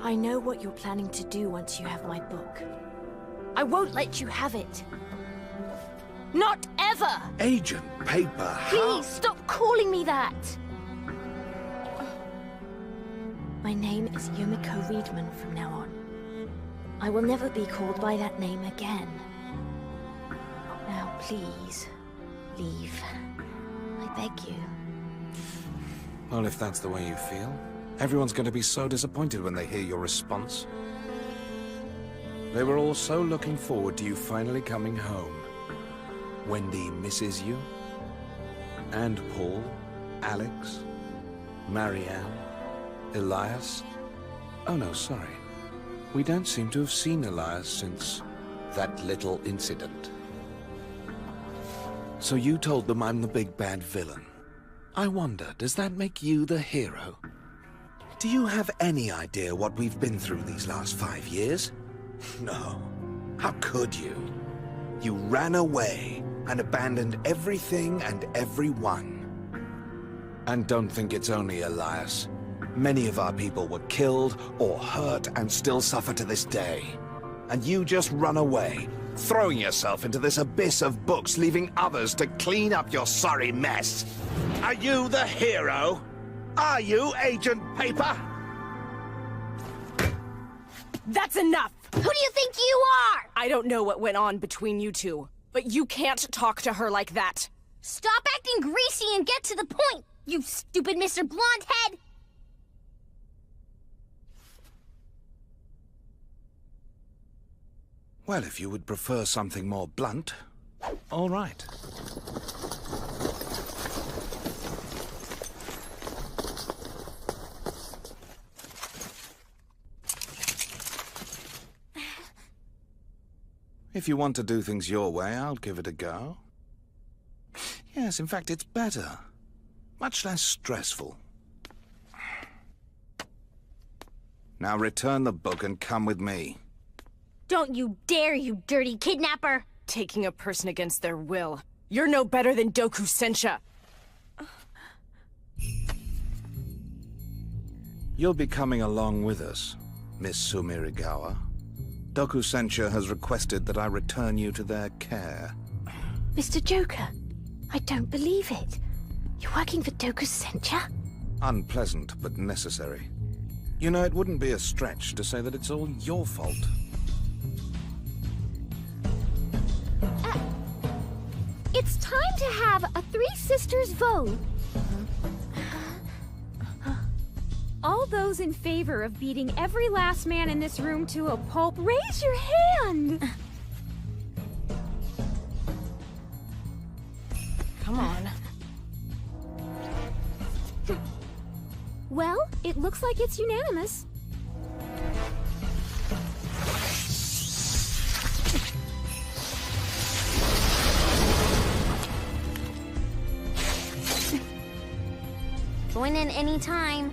I know what you're planning to do once you have my book. I won't let you have it. Not ever! Agent Paper, Please, stop calling me that! My name is Yumiko Reedman from now on. I will never be called by that name again. Now, please, leave. I beg you. Well, if that's the way you feel, everyone's going to be so disappointed when they hear your response. They were all so looking forward to you finally coming home. Wendy misses you. And Paul, Alex, Marianne, Elias. Oh no, sorry. We don't seem to have seen Elias since that little incident. So you told them I'm the big bad villain. I wonder, does that make you the hero? Do you have any idea what we've been through these last 5 years? No. How could you? You ran away and abandoned everything and everyone. And don't think it's only Elias. Many of our people were killed or hurt and still suffer to this day. And you just run away, throwing yourself into this abyss of books, leaving others to clean up your sorry mess. Are you the hero? Are you Agent Paper? That's enough! Who do you think you are? I don't know what went on between you two, but you can't talk to her like that. Stop acting greasy and get to the point, you stupid Mr. Blondehead! Well, if you would prefer something more blunt, all right. If you want to do things your way, I'll give it a go. Yes, in fact, it's better. Much less stressful. Now return the book and come with me. Don't you dare, you dirty kidnapper! Taking a person against their will. You're no better than Doku Sensha. You'll be coming along with us, Miss Sumirigawa. Doku Sensha has requested that I return you to their care. Mr. Joker, I don't believe it. You're working for Doku Sensha? Unpleasant, but necessary. You know, it wouldn't be a stretch to say that it's all your fault. It's time to have a Three Sisters vote. All those in favor of beating every last man in this room to a pulp, raise your hand! Come on. Well, it looks like it's unanimous. Join in any time.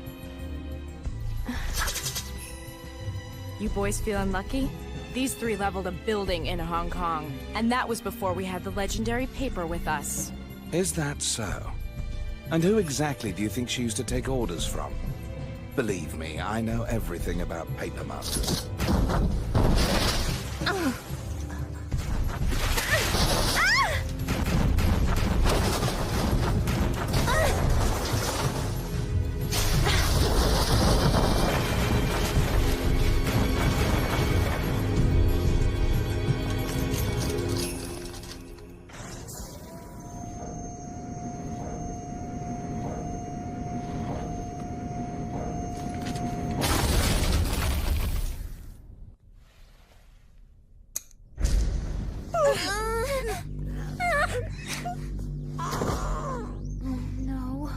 You boys feeling lucky? These three leveled a building in Hong Kong, and that was before we had the legendary paper with us. Is that so? And who exactly do you think she used to take orders from? Believe me, I know everything about paper masters. No.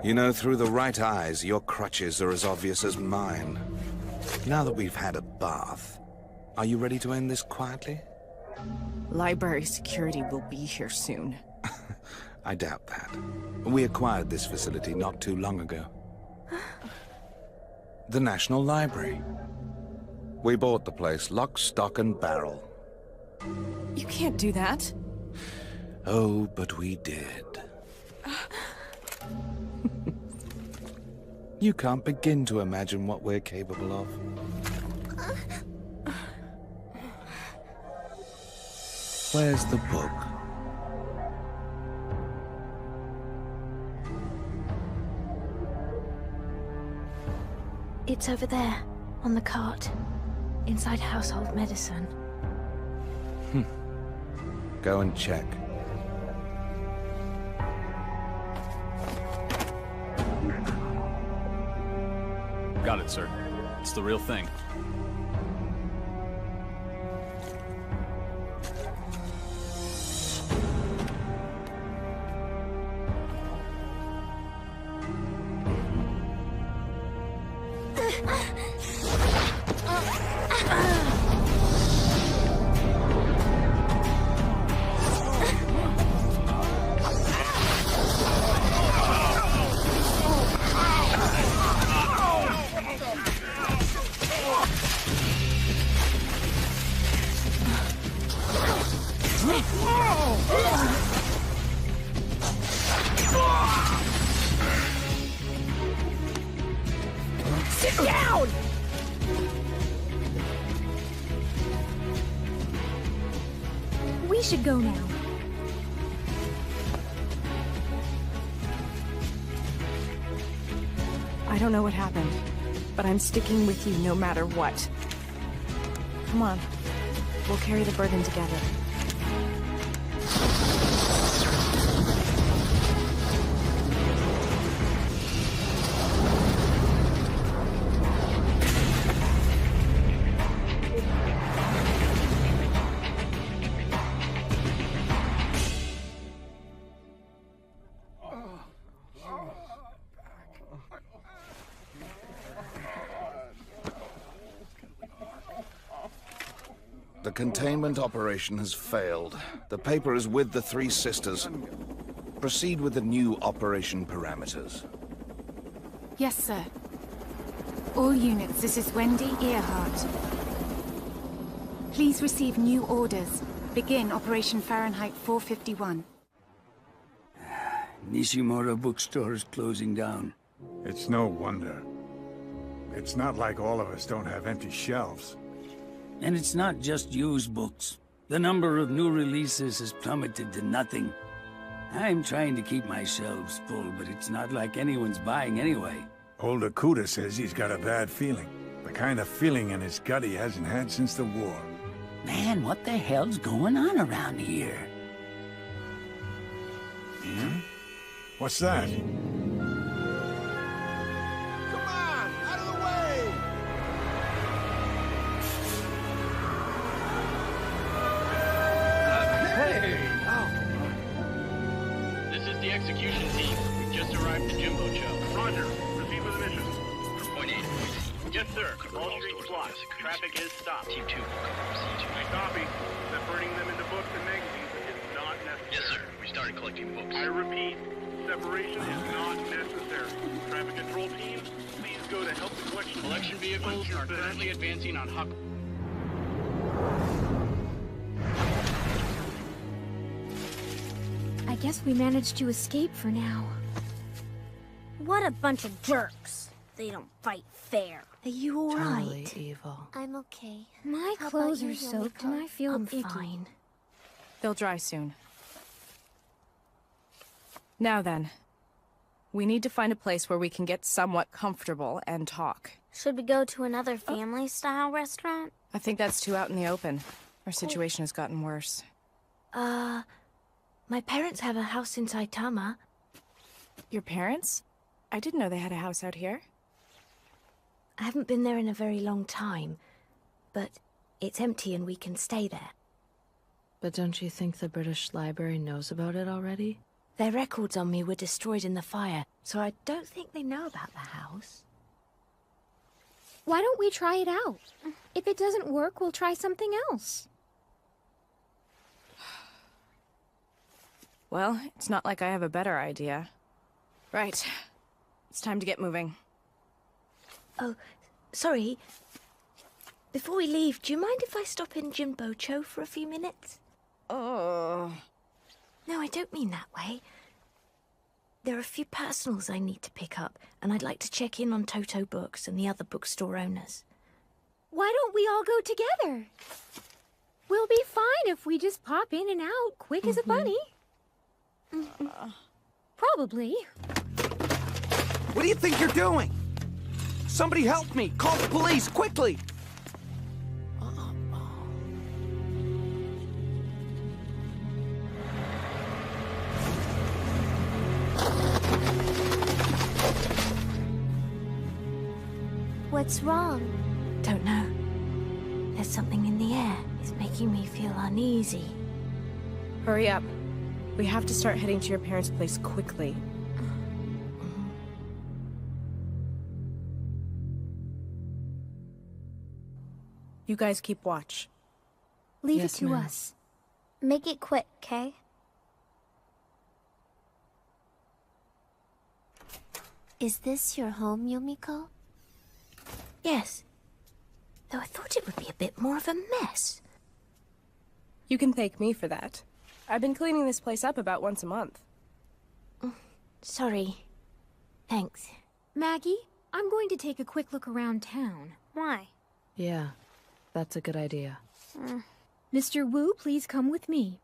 You know, through the right eyes, your crutches are as obvious as mine. Now that we've had a bath, are you ready to end this quietly? Library security will be here soon. I doubt that. We acquired this facility not too long ago. The National Library. We bought the place, lock, stock, and barrel. You can't do that. Oh, but we did. You can't begin to imagine what we're capable of. Where's the book? It's over there, on the cart, inside household medicine. Go and check. Got it, sir. It's the real thing. Sit down! We should go now. I don't know what happened, but I'm sticking with you no matter what. Come on. We'll carry the burden together. The containment operation has failed. The paper is with the three sisters. Proceed with the new operation parameters. Yes, sir. All units, this is Wendy Earhart. Please receive new orders. Begin Operation Fahrenheit 451. Nishimura bookstore is closing down. It's no wonder. It's not like all of us don't have empty shelves. And it's not just used books. The number of new releases has plummeted to nothing. I'm trying to keep my shelves full, but it's not like anyone's buying anyway. Old Akuda says he's got a bad feeling. The kind of feeling in his gut he hasn't had since the war. Man, what the hell's going on around here? Hmm? What's that? This is the Execution team, we just arrived at Jimbo Cho. Roger. Proceed with the mission. Point A to point C. Yes, sir. All streets blocked. Traffic is stopped. Team 2, I copy. Separating them into books and magazines is not necessary. Yes, sir. We started collecting books. I repeat, separation is not necessary. Traffic control team, please go to help the collection. Collection vehicles are currently advancing on Huck. I guess we managed to escape for now. What a bunch of jerks. They don't fight fair. Are you alright? Totally evil. I'm okay. My How clothes about are you, soaked Yomiko? and I feel I'm icky. fine. They'll dry soon. Now then, we need to find a place where we can get somewhat comfortable and talk. Should we go to another family-style restaurant? I think that's too out in the open. Our situation has gotten worse. My parents have a house in Saitama. Your parents? I didn't know they had a house out here. I haven't been there in a very long time, but it's empty and we can stay there. But don't you think the British Library knows about it already? Their records on me were destroyed in the fire, so I don't think they know about the house. Why don't we try it out? If it doesn't work, we'll try something else. Well, it's not like I have a better idea. Right. It's time to get moving. Oh, sorry. Before we leave, do you mind if I stop in Jimbo Cho for a few minutes? Oh. No, I don't mean that way. There are a few personals I need to pick up, and I'd like to check in on Toto Books and the other bookstore owners. Why don't we all go together? We'll be fine if we just pop in and out, quick as a bunny. Probably. What do you think you're doing? Somebody help me! Call the police, quickly! What's wrong? Don't know. There's something in the air. It's making me feel uneasy. Hurry up. We have to start heading to your parents' place quickly. You guys keep watch. Leave Yes, it to ma'am. us. Make it quick, okay? Is this your home, Yomiko? Yes. Though I thought it would be a bit more of a mess. You can thank me for that. I've been cleaning this place up about once a month. Sorry. Thanks. Maggie, I'm going to take a quick look around town. Why? Yeah, that's a good idea. Mr. Wu, please come with me.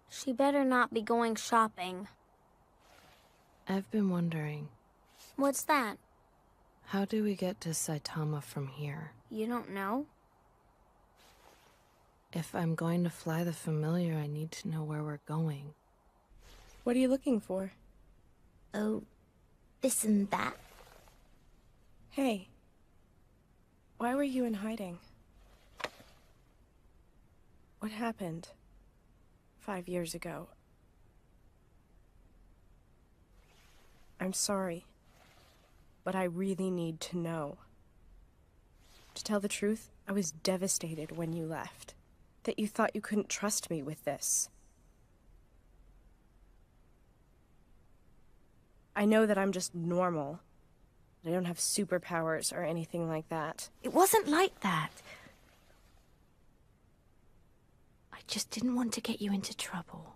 She better not be going shopping. I've been wondering, What's that? how do we get to Saitama from here? You don't know? If I'm going to fly the Familiar, I need to know where we're going. What are you looking for? Oh, this and that. Hey. Why were you in hiding? What happened 5 years ago? I'm sorry, but I really need to know. To tell the truth, I was devastated when you left. That you thought you couldn't trust me with this. I know that I'm just normal. I don't have superpowers or anything like that. It wasn't like that. I just didn't want to get you into trouble.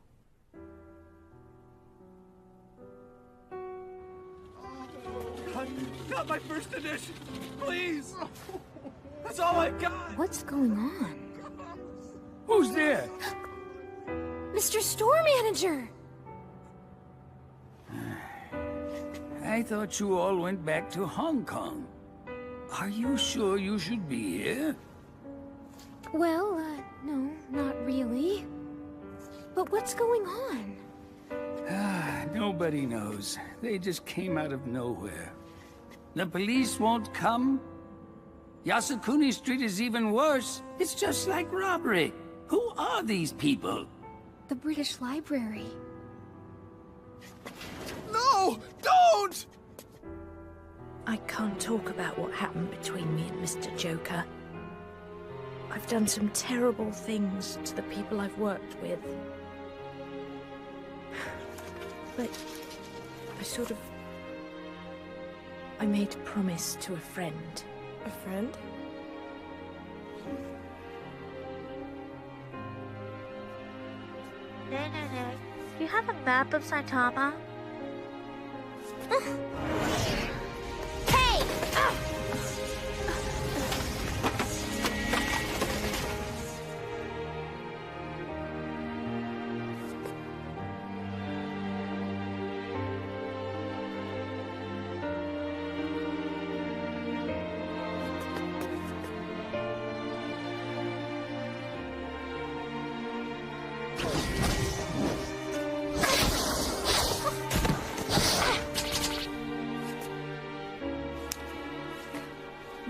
Not my first edition! Please! That's all I got! What's going on? Who's there? Mr. Store Manager! I thought you all went back to Hong Kong. Are you sure you should be here? Well, no, not really. But what's going on? Nobody knows. They just came out of nowhere. The police won't come? Yasukuni Street is even worse. It's just like robbery. Who are these people? the British Library. No! Don't! I can't talk about what happened between me and Mr. Joker. I've done some terrible things to the people I've worked with. But I made a promise to a friend. A friend? No. Do you have a map of Saitama? Hey!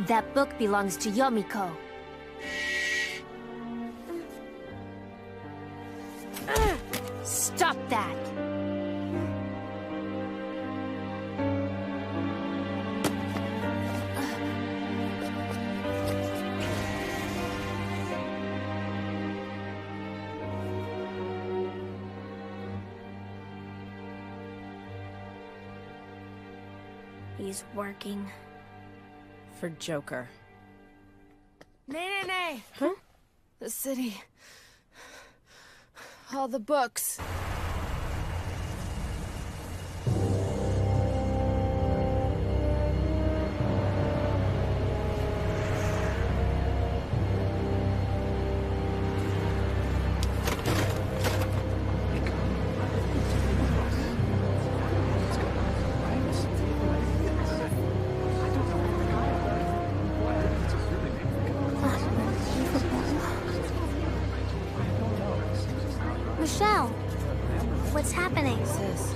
That book belongs to Yomiko. Stop that! He's working. For Joker. Nay. Huh? The city. All the books. Michelle, what's happening? Sis.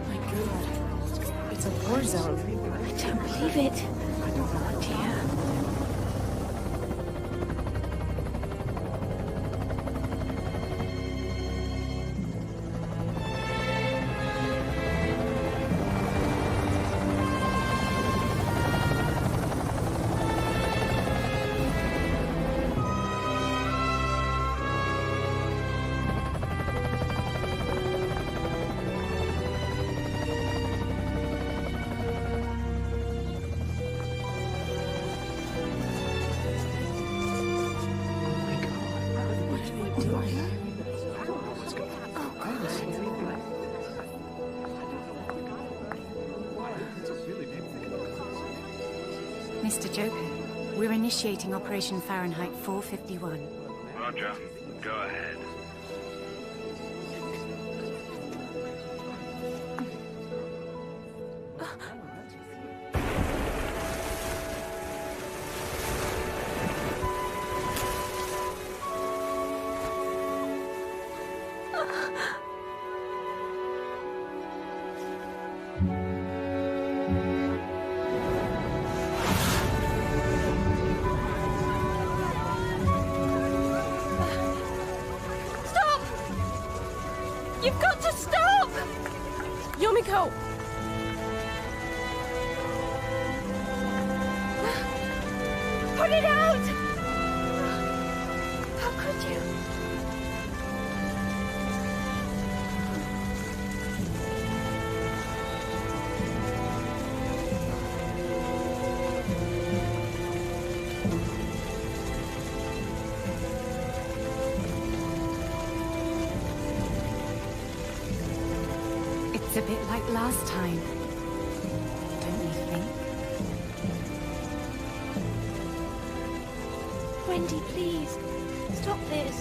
My God. It's a war zone. I don't believe it. Oh dear. Mr. Joker, we're initiating Operation Fahrenheit 451. Roger. Go ahead. You've got to stop! Yomiko! Put it out! How could you? It's a bit like last time, don't you think? Wendy, please. Stop this.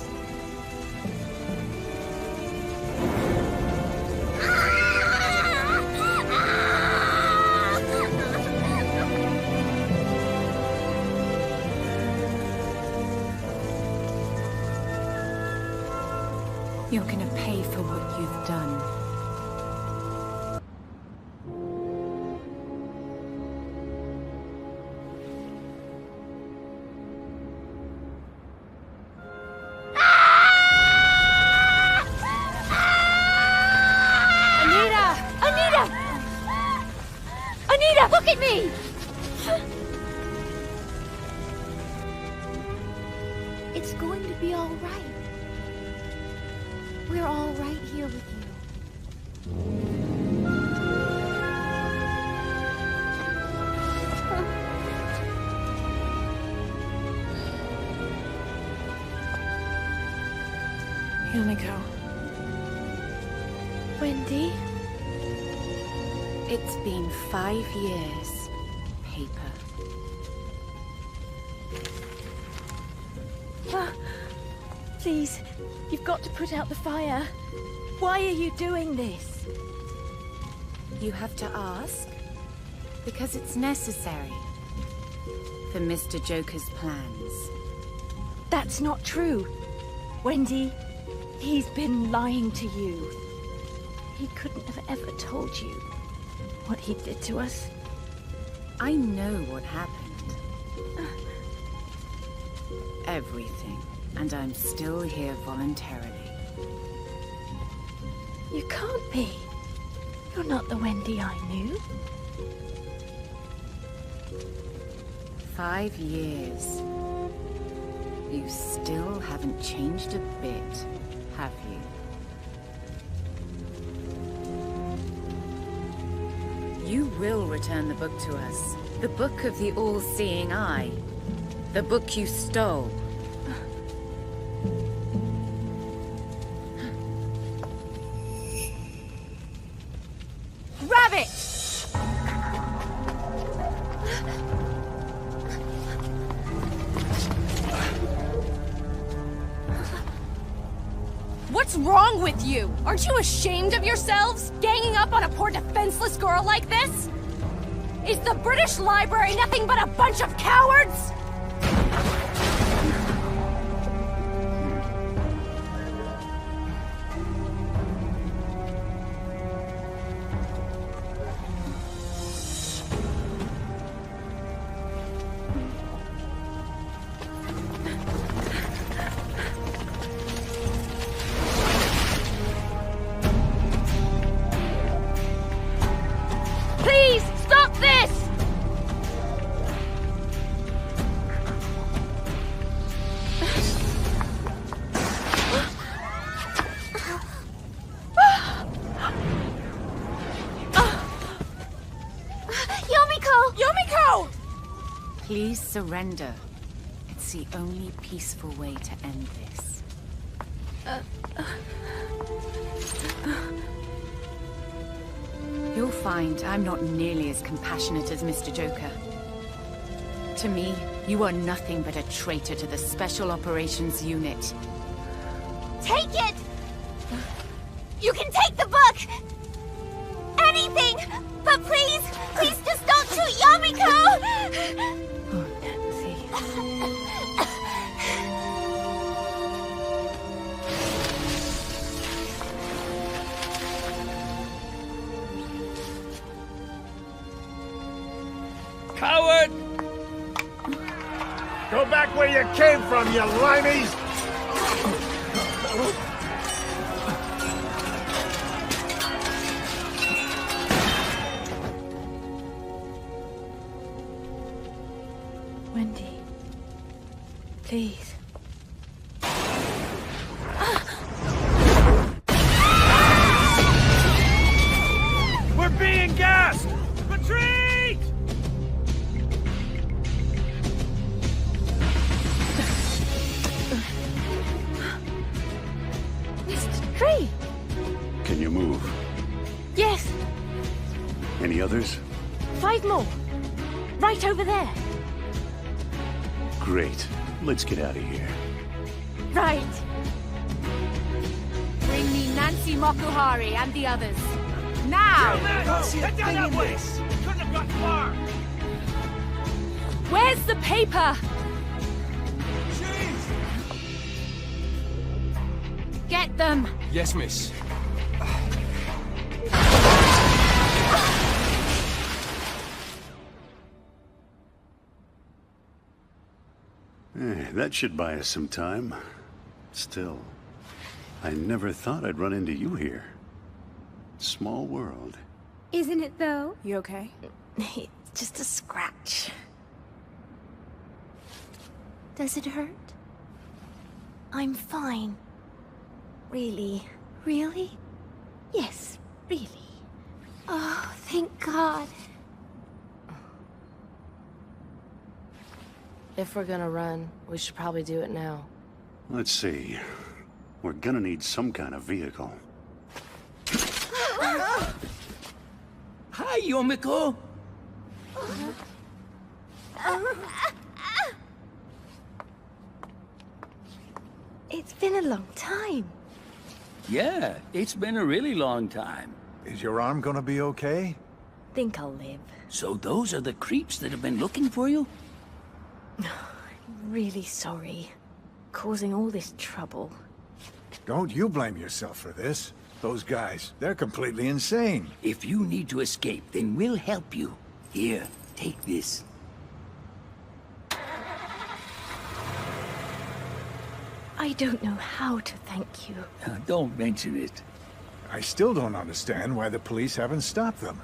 You're gonna pay for what you've done. me! It's going to be all right. We're all right here with you. Yumiko. Wendy? It's been 5 years, Paper. Please, you've got to put out the fire. Why are you doing this? You have to ask? Because it's necessary. For Mr. Joker's plans. That's not true. Wendy, he's been lying to you. He couldn't have ever told you what he did to us. I know what happened. Everything. And I'm still here voluntarily. You can't be. You're not the Wendy I knew. 5 years. You still haven't changed a bit, have you? You will return the book to us. The book of the all-seeing eye. The book you stole. Rabbit! What's wrong with you? Aren't you ashamed of yourselves? Ganging up on a poor defenseless girl like this? Is the British Library nothing but a bunch of cowards? Please, stop this! Yomiko! Yomiko! Please surrender. It's the only peaceful way to end this. You'll find I'm not nearly as compassionate as Mr. Joker. To me, you are nothing but a traitor to the Special Operations Unit. Take it! You can take the book! Anything! But please, please just don't shoot Yomiko! Oh, Nancy. Coward! Go back where you came from, you limeys! Wendy. Please. We're being gassed! Retreat! Mr. Tree! Can you move? Yes, Any others? 5 more. Right over there. Great. Let's get out of here. Right. Bring me Nancy Mokuhari and the others. Now! Head down that way! Couldn't have got far! Where's the paper? Get them! Yes, miss. That should buy us some time. Still, I never thought I'd run into you here. Small world. Isn't it though? You okay? Just a scratch. Does it hurt? I'm fine. Really. Really? Yes, really. Oh, thank God. If we're gonna run, we should probably do it now. Let's see. We're gonna need some kind of vehicle. Hi, Yomiko! It's been a long time. Yeah, it's been a really long time. Is your arm gonna be okay? Think I'll live. So those are the creeps that have been looking for you? I'm really sorry. Causing all this trouble. Don't you blame yourself for this. Those guys, they're completely insane. If you need to escape, then we'll help you. Here, take this. I don't know how to thank you. Don't mention it. I still don't understand why the police haven't stopped them.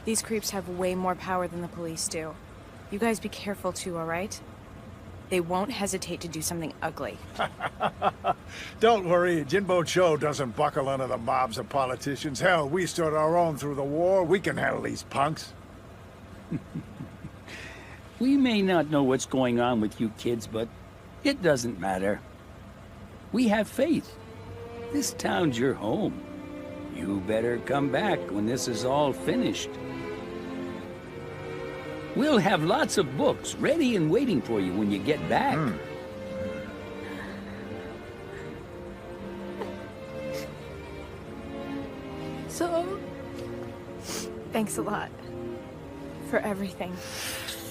These creeps have way more power than the police do. You guys be careful too, all right? They won't hesitate to do something ugly. Don't worry, Jinbo Cho doesn't buckle under the mobs of politicians. Hell, we stood our own through the war. We can handle these punks. We may not know what's going on with you kids, but it doesn't matter. We have faith. This town's your home. You better come back when this is all finished. We'll have lots of books ready and waiting for you when you get back. So, thanks a lot for everything.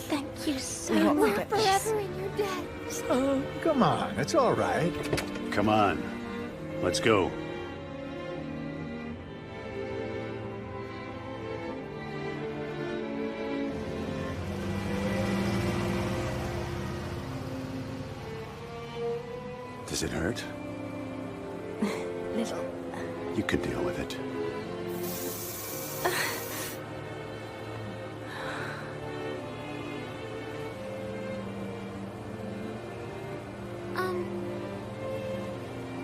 Thank you so We won't much. forget Forever in your debt. Oh, come on, it's all right. Come on. Let's go. Does it hurt? Little. You can deal with it.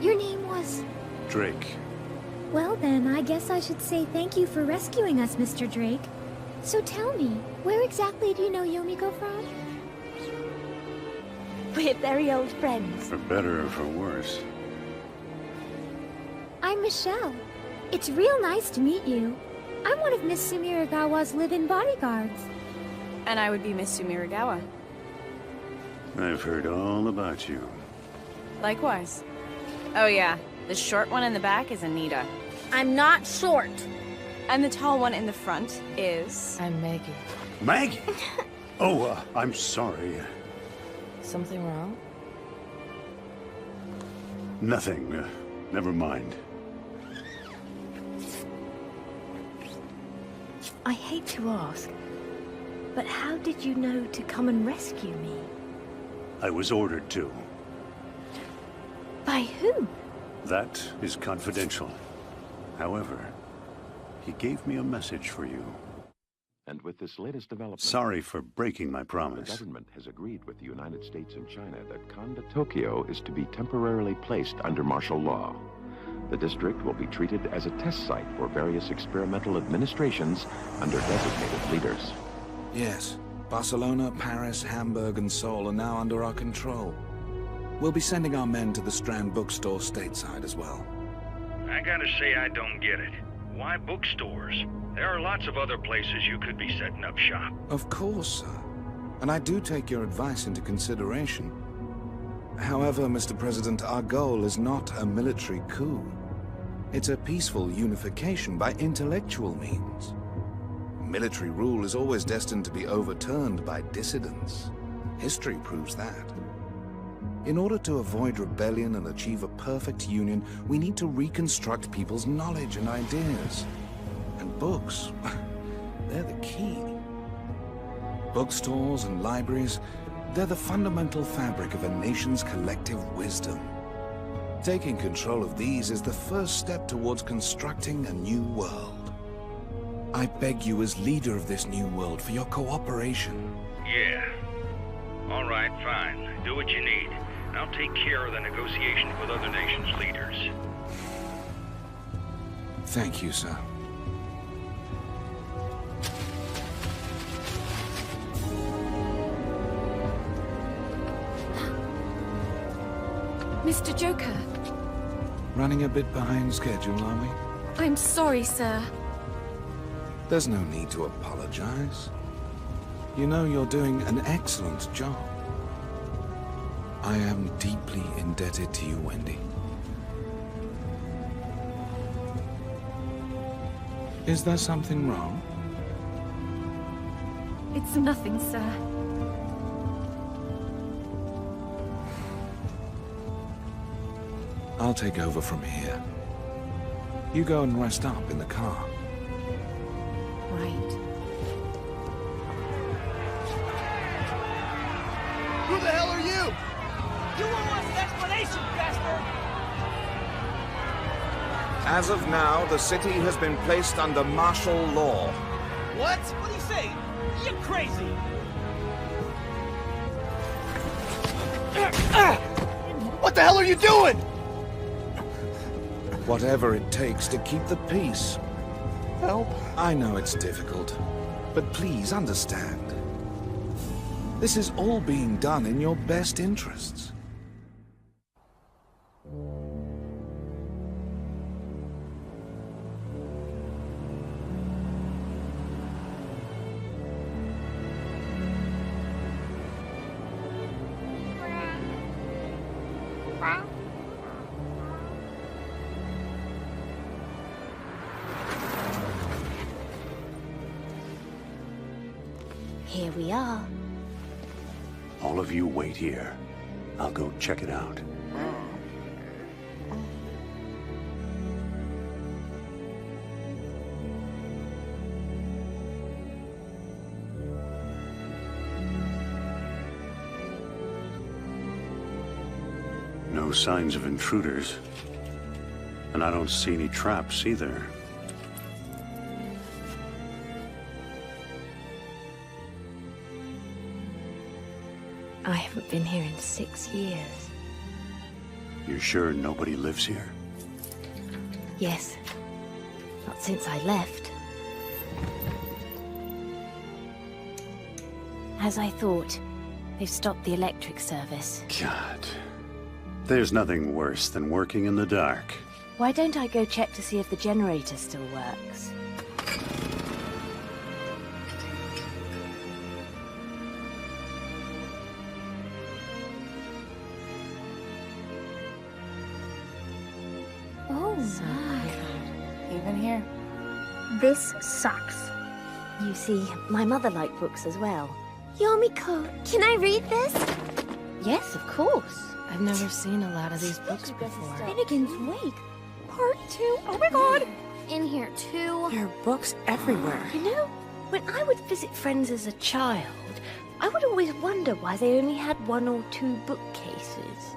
Your name was... Drake. Well then, I guess I should say thank you for rescuing us, Mr. Drake. So tell me, where exactly do you know Yomiko from? We're very old friends. For better or for worse. I'm Michelle. It's real nice to meet you. I'm one of Miss Sumiragawa's live-in bodyguards. And I would be Miss Sumiragawa. I've heard all about you. Likewise. Oh yeah, the short one in the back is Anita. I'm not short. And the tall one in the front is... I'm Maggie. Maggie? Oh, I'm sorry. Something wrong? Nothing. Never mind. I hate to ask, but how did you know to come and rescue me? I was ordered to. By who? That is confidential. However, he gave me a message for you. And with this latest development... Sorry for breaking my promise. The government has agreed with the United States and China that Kanda Tokyo is to be temporarily placed under martial law. The district will be treated as a test site for various experimental administrations under designated leaders. Yes, Barcelona, Paris, Hamburg, and Seoul are now under our control. We'll be sending our men to the Strand bookstore stateside as well. I gotta say I don't get it. Why bookstores? There are lots of other places you could be setting up shop. Of course, sir. And I do take your advice into consideration. However, Mr. President, our goal is not a military coup. It's a peaceful unification by intellectual means. Military rule is always destined to be overturned by dissidents. History proves that. In order to avoid rebellion and achieve a perfect union, we need to reconstruct people's knowledge and ideas. And books, they're the key. Bookstores and libraries, they're the fundamental fabric of a nation's collective wisdom. Taking control of these is the first step towards constructing a new world. I beg you as leader of this new world for your cooperation. Yeah. All right, fine. Do what you need. And I'll take care of the negotiations with other nations' leaders. Thank you, sir. Mr. Joker, Running a bit behind schedule, are we? I'm sorry, sir. There's no need to apologize. You know you're doing an excellent job. I am deeply indebted to you, Wendy. Is there something wrong? It's nothing, sir. I'll take over from here. You go and rest up in the car. Right. Who the hell are you? You owe us an explanation, bastard! As of now, the city has been placed under martial law. What? What are you saying? You're crazy! What the hell are you doing? Whatever it takes to keep the peace. Help? I know it's difficult, but please understand. This is all being done in your best interests. Here we are. All of you wait here. I'll go check it out. No signs of intruders. And I don't see any traps either. I haven't been here in 6 years. You're sure nobody lives here? Yes. Not since I left. As I thought, they've stopped the electric service. God. There's nothing worse than working in the dark. Why don't I go check to see if the generator still works? Oh my. Even here. This sucks. You see, my mother liked books as well. Yomiko, can I read this? Yes, of course. I've never seen a lot of these books before. Finnegan's Wake. Part 2. Oh my god! In here too. There are books everywhere. You know, when I would visit friends as a child, I would always wonder why they only had 1 or 2 bookcases.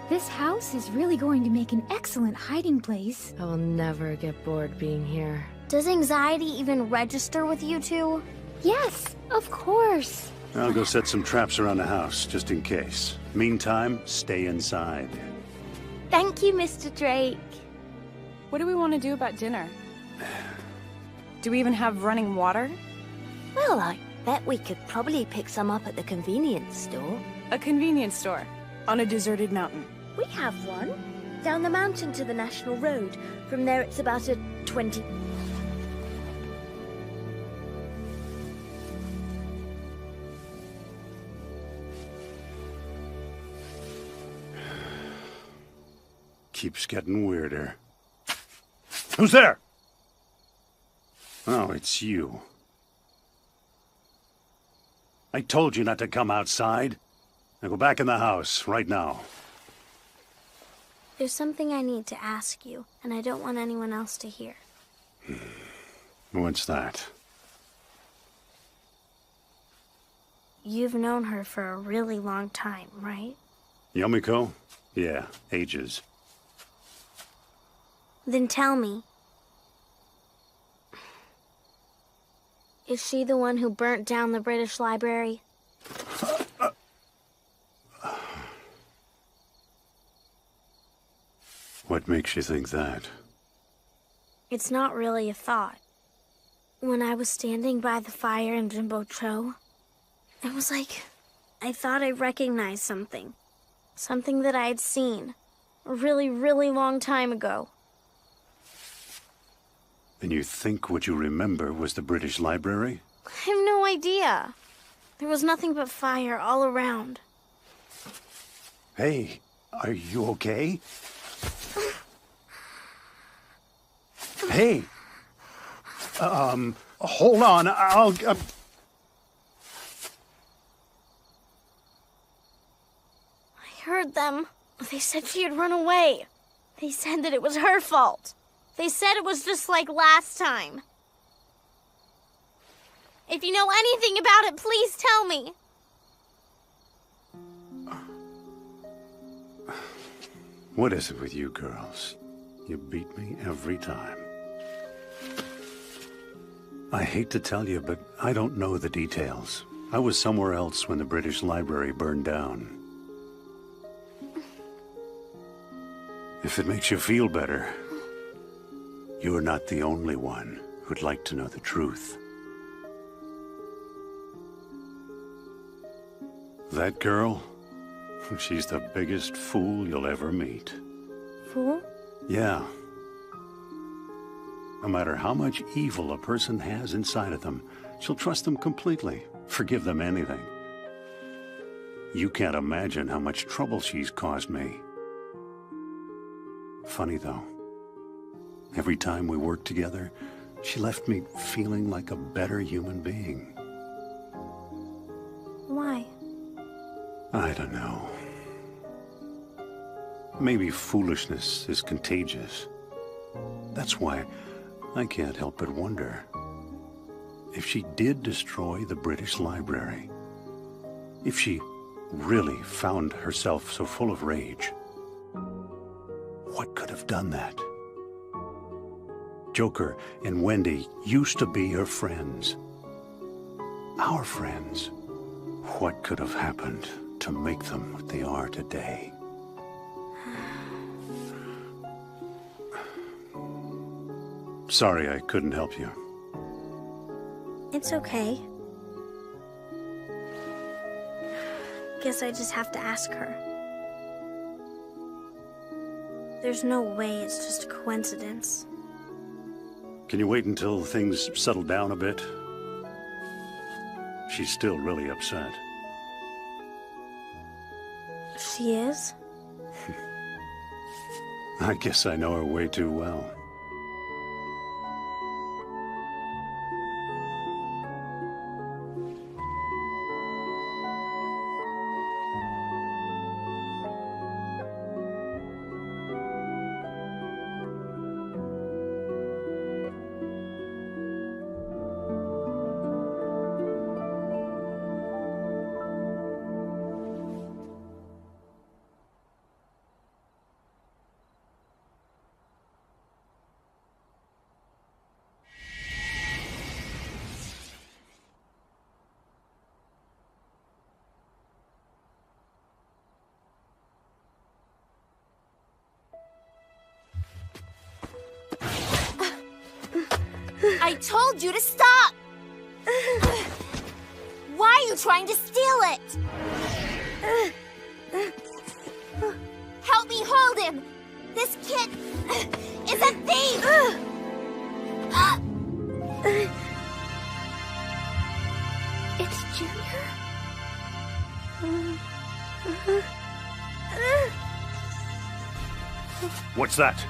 This house is really going to make an excellent hiding place. I will never get bored being here. Does anxiety even register with you two? Yes, of course. I'll go set some traps around the house, just in case. Meantime, stay inside. Thank you, Mr. Drake. What do we want to do about dinner? Do we even have running water? Well, I bet we could probably pick some up at the convenience store. A convenience store on a deserted mountain. We have one. Down the mountain to the National Road. From there it's about a 20... Keeps getting weirder. Who's there? Oh, it's you. I told you not to come outside. Now go back in the house, right now. There's something I need to ask you, and I don't want anyone else to hear. What's that? You've known her for a really long time, right? Yomiko? Yeah, ages. Then tell me. Is she the one who burnt down the British Library? What makes you think that? It's not really a thought. When I was standing by the fire in Jimbo Cho, it was like I thought I recognized something. Something that I had seen a really, really long time ago. And you think what you remember was the British Library? I have no idea. There was nothing but fire all around. Hey, are you okay? Hey! Hold on, I'll... I heard them. They said she had run away. They said that it was her fault. They said it was just like last time. If you know anything about it, please tell me. What is it with you girls? You beat me every time. I hate to tell you, but I don't know the details. I was somewhere else when the British Library burned down. If it makes you feel better, you're not the only one who'd like to know the truth. That girl, she's the biggest fool you'll ever meet. Fool? Yeah. No matter how much evil a person has inside of them, she'll trust them completely, forgive them anything. You can't imagine how much trouble she's caused me. Funny though, every time we worked together, she left me feeling like a better human being. Why? I don't know. Maybe foolishness is contagious. That's why I can't help but wonder if she did destroy the British Library, if she really found herself so full of rage. What could have done that? Joker and Wendy used to be her friends. Our friends. What could have happened to make them what they are today? Sorry I couldn't help you. It's okay. Guess I just have to ask her. There's no way it's just a coincidence. Can you wait until things settle down a bit? She's still really upset. She is? I guess I know her way too well. I told you to stop! Why are you trying to steal it? Help me hold him! This kid is a thief! It's Junior? What's that?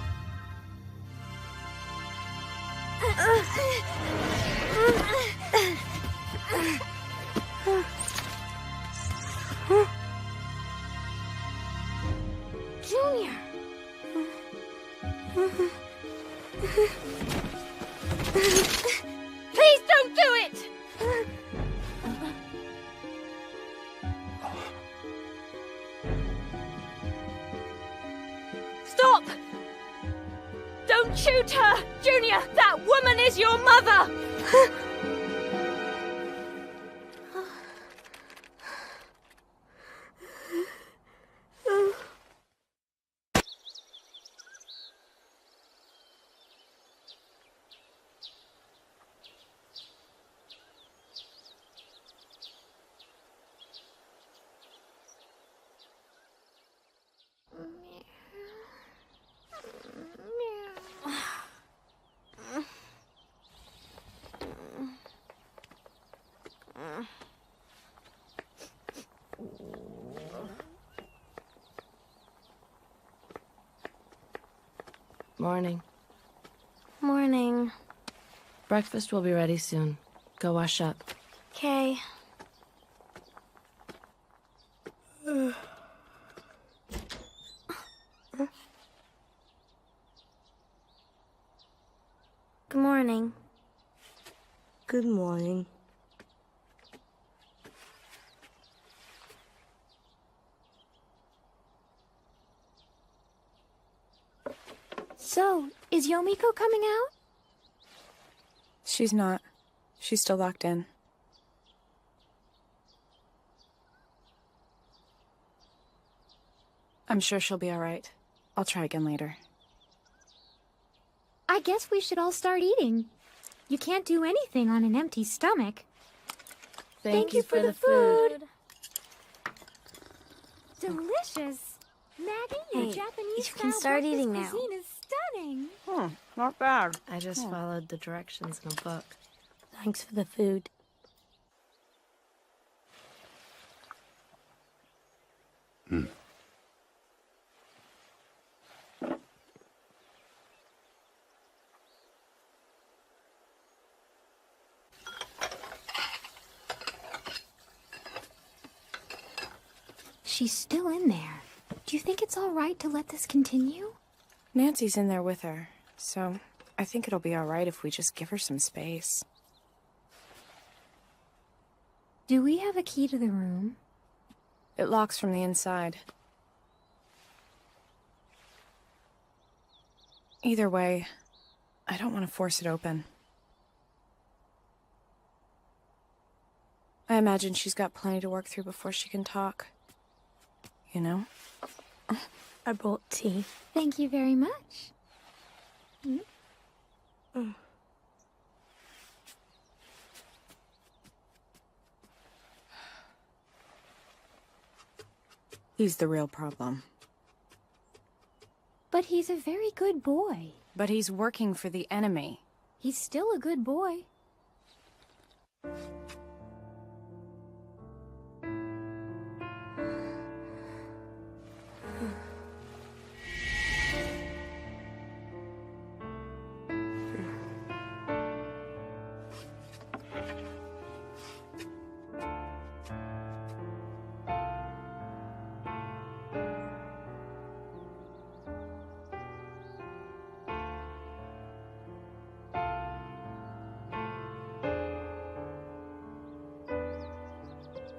Junior! Please don't do it! Stop! Don't shoot her! Junior, that woman is your mother! Morning. Morning. Breakfast will be ready soon. Go wash up. Okay. Good morning. Good morning. So, is Yomiko coming out? She's not. She's still locked in. I'm sure she'll be all right. I'll try again later. I guess we should all start eating. You can't do anything on an empty stomach. Thank you for the food. Delicious. Maggie, your Hey, Japanese you can start eating now. cuisine is stunning. Not bad. I just followed the directions in a book. Thanks for the food. She's still in there. Do you think it's all right to let this continue? Nancy's in there with her, so I think it'll be all right if we just give her some space. Do we have a key to the room? It locks from the inside. Either way, I don't want to force it open. I imagine she's got plenty to work through before she can talk. You know? I brought tea. Thank you very much. He's the real problem. But he's a very good boy. But he's working for the enemy. He's still a good boy.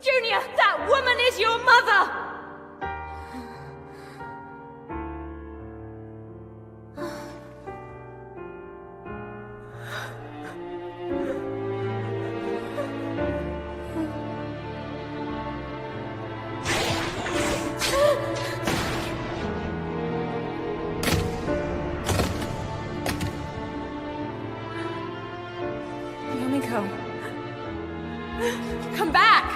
Junior, that woman is your mother! Yomiko. Come back!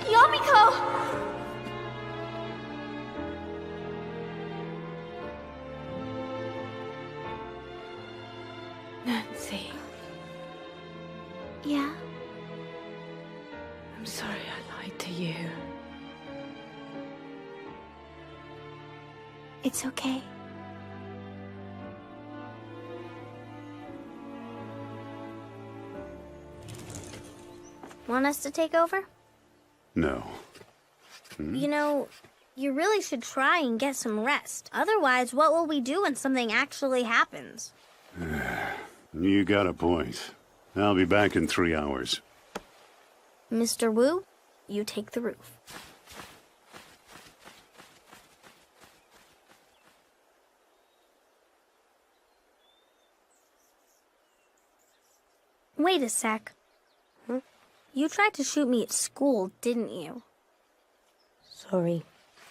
Yomiko! Nancy, Yeah? I'm sorry I lied to you. It's okay. Want us to take over? No. You know, you really should try and get some rest. Otherwise, what will we do when something actually happens? You got a point. I'll be back in 3 hours. Mr. Wu, you take the roof. Wait a sec. You tried to shoot me at school, didn't you? Sorry.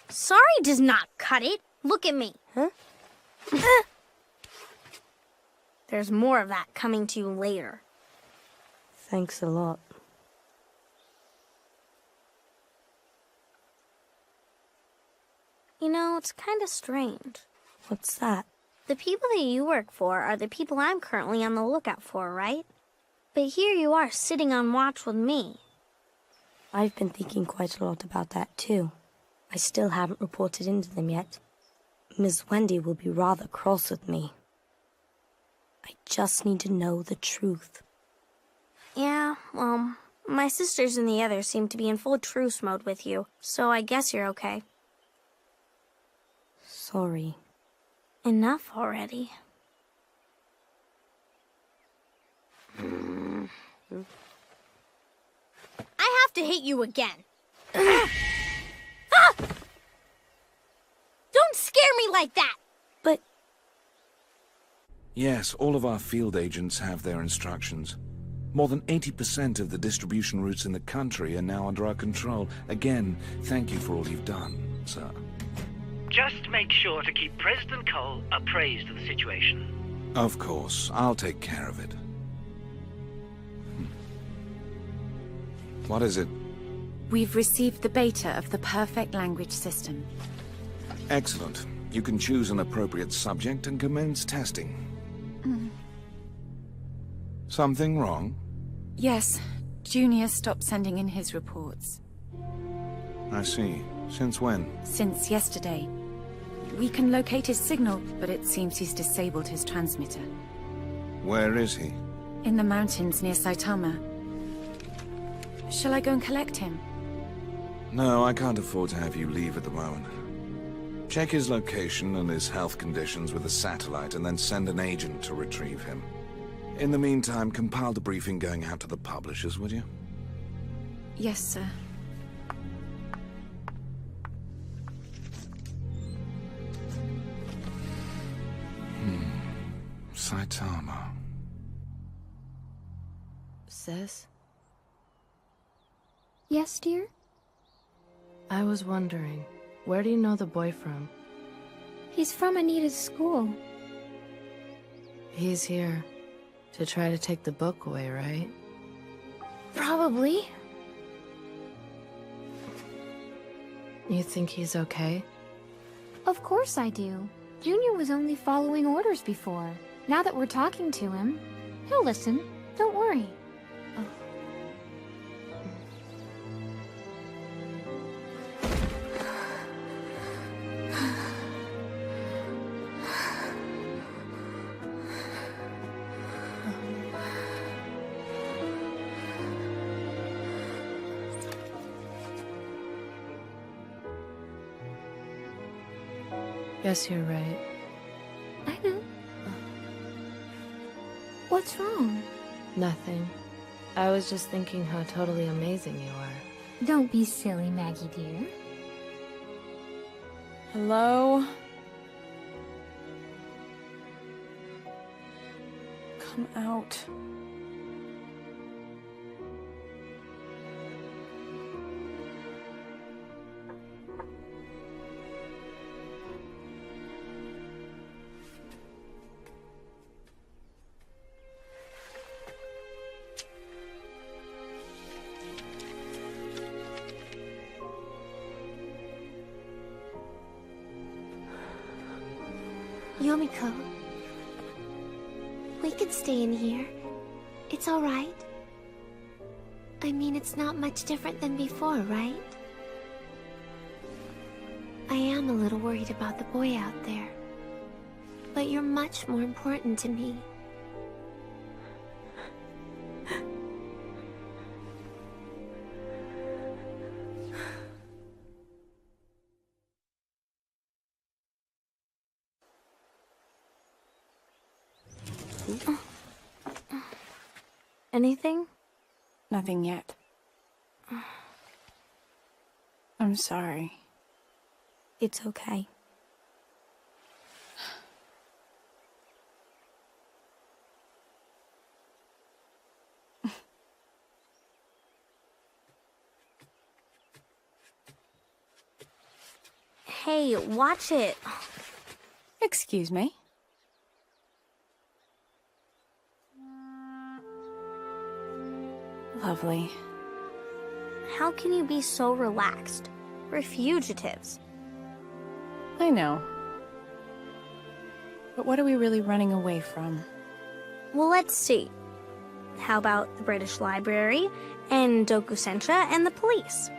Sorry does not cut it. Look at me. Huh? There's more of that coming to you later. Thanks a lot. You know, it's kind of strange. What's that? The people that you work for are the people I'm currently on the lookout for, right? But here you are sitting on watch with me. I've been thinking quite a lot about that too. I still haven't reported into them yet. Miss Wendy will be rather cross with me. I just need to know the truth. Yeah, well, my sisters and the others seem to be in full truce mode with you, so I guess you're okay. Sorry. Enough already. I have to hit you again. Ah! Don't scare me like that! But... Yes, all of our field agents have their instructions. More than 80% of the distribution routes in the country are now under our control. Again, thank you for all you've done, sir. Just make sure to keep President Cole appraised of the situation. Of course, I'll take care of it. What is it? We've received the beta of the perfect language system. Excellent. You can choose an appropriate subject and commence testing. Something wrong? Yes, Junior stopped sending in his reports. I see. Since when? Since yesterday. We can locate his signal, but it seems he's disabled his transmitter. Where is he? In the mountains near Saitama. Shall I go and collect him? No, I can't afford to have you leave at the moment. Check his location and his health conditions with a satellite, and then send an agent to retrieve him. In the meantime, compile the briefing going out to the publishers, would you? Yes, sir. Saitama. Sis? Yes, dear? I was wondering, where do you know the boy from? He's from Anita's school. He's here to try to take the book away, right? Probably. You think he's okay? Of course I do. Junior was only following orders before. Now that we're talking to him, he'll listen. Don't worry. Guess you're right. I know. What's wrong? Nothing. I was just thinking how totally amazing you are. Don't be silly, Maggie dear. Hello? Come out. Yomiko, we could stay in here. It's all right. I mean, it's not much different than before, right? I am a little worried about the boy out there. But you're much more important to me. Anything? Nothing yet. I'm sorry. It's okay. Hey, watch it. Excuse me? Lovely. How can you be so relaxed? We're fugitives. I know. But what are we really running away from? Well, let's see. How about the British Library, and Dokusentra, and the police?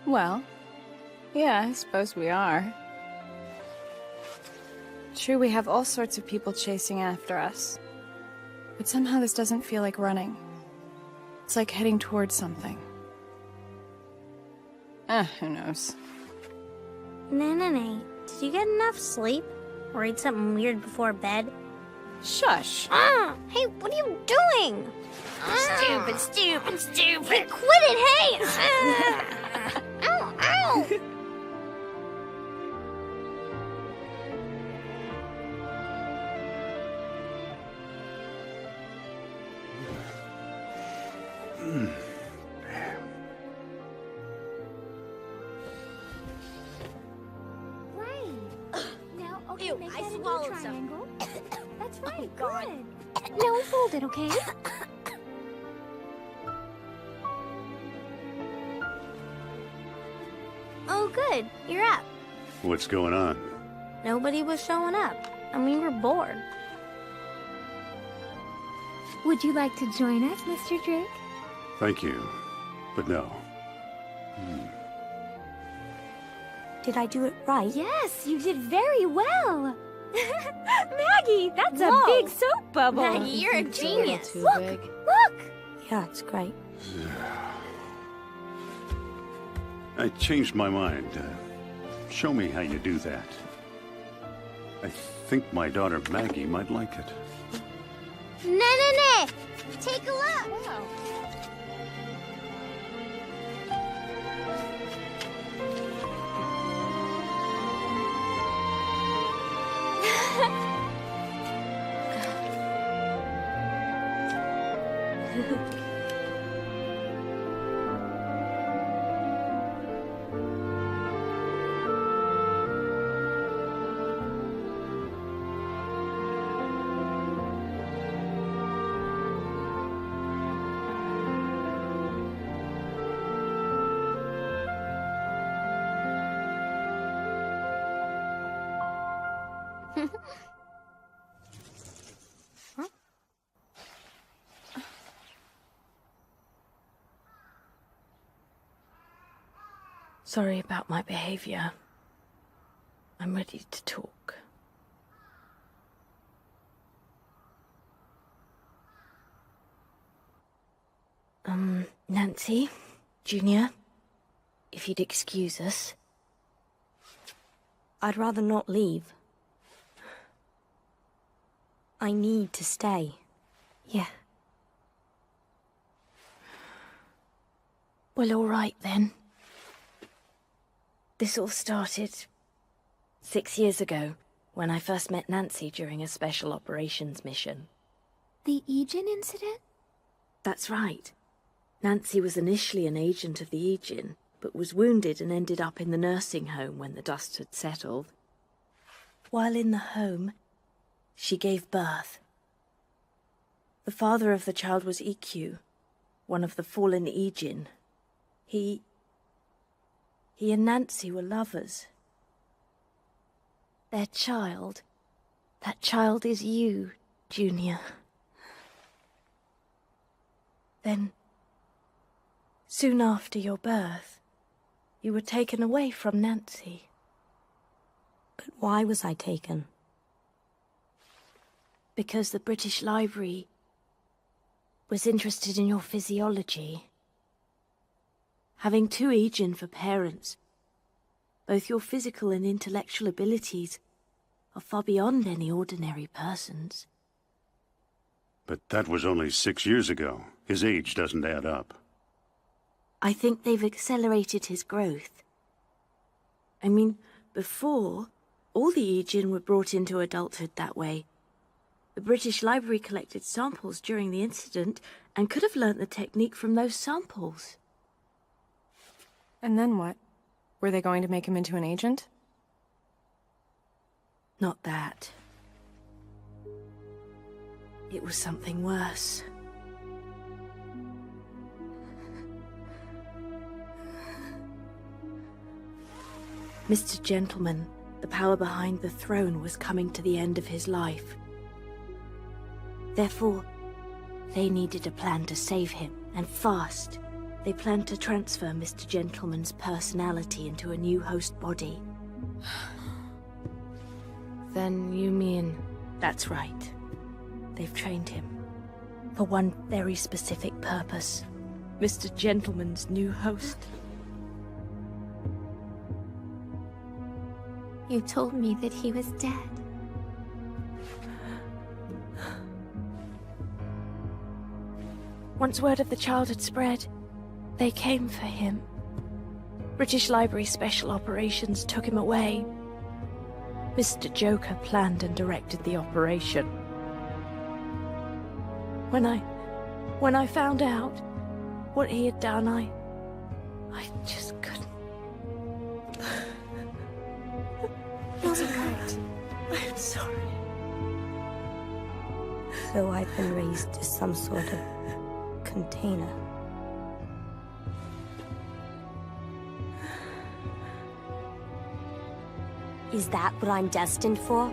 Well, yeah, I suppose we are. True, we have all sorts of people chasing after us. But somehow this doesn't feel like running. It's like heading towards something. Who knows? Nene, did you get enough sleep? Or eat something weird before bed? Shush! Hey, what are you doing? Stupid! Hey, quit it, hey! Ow, ow! Now, okay, Ew, make I that a new swallowed triangle. That's right, God. good. Now unfold it, okay? Oh, good. You're up. What's going on? Nobody was showing up, and we were bored. Would you like to join us, Mr. Drake? Thank you, but no. Did I do it right? Yes, you did very well. Maggie, that's Whoa. a big soap bubble. Maggie, you're a genius. Too Look, big. look. Yeah, it's great. I changed my mind. Show me how you do that. I think my daughter Maggie might like it. Nene, take a look. Sorry about my behavior. I'm ready to talk. Nancy, Junior, if you'd excuse us. I'd rather not leave. I need to stay. Yeah. Well, all right then. This all started 6 years ago, when I first met Nancy during a special operations mission. The Aegean incident? That's right. Nancy was initially an agent of the Aegean, but was wounded and ended up in the nursing home when the dust had settled. While in the home, she gave birth. The father of the child was EQ, one of the fallen Aegean. He and Nancy were lovers. Their child, that child is you, Junior. Then, soon after your birth, you were taken away from Nancy. But why was I taken? Because the British Library was interested in your physiology. Having two Aegean for parents, both your physical and intellectual abilities are far beyond any ordinary person's. But that was only 6 years ago. His age doesn't add up. I think they've accelerated his growth. I mean, before, all the Aegean were brought into adulthood that way. The British Library collected samples during the incident and could have learnt the technique from those samples. And then what? Were they going to make him into an agent? Not that. It was something worse. Mr. Gentleman, the power behind the throne, was coming to the end of his life. Therefore, they needed a plan to save him, and fast. They planned to transfer Mr. Gentleman's personality into a new host body. Then you mean... That's right. They've trained him. For one very specific purpose. Mr. Gentleman's new host. You told me that he was dead. Once word of the child had spread, they came for him. British Library Special Operations took him away. Mr. Joker planned and directed the operation. When I found out what he had done, I just couldn't. Feels right. I'm sorry. So I've been raised as some sort of container. Is that what I'm destined for?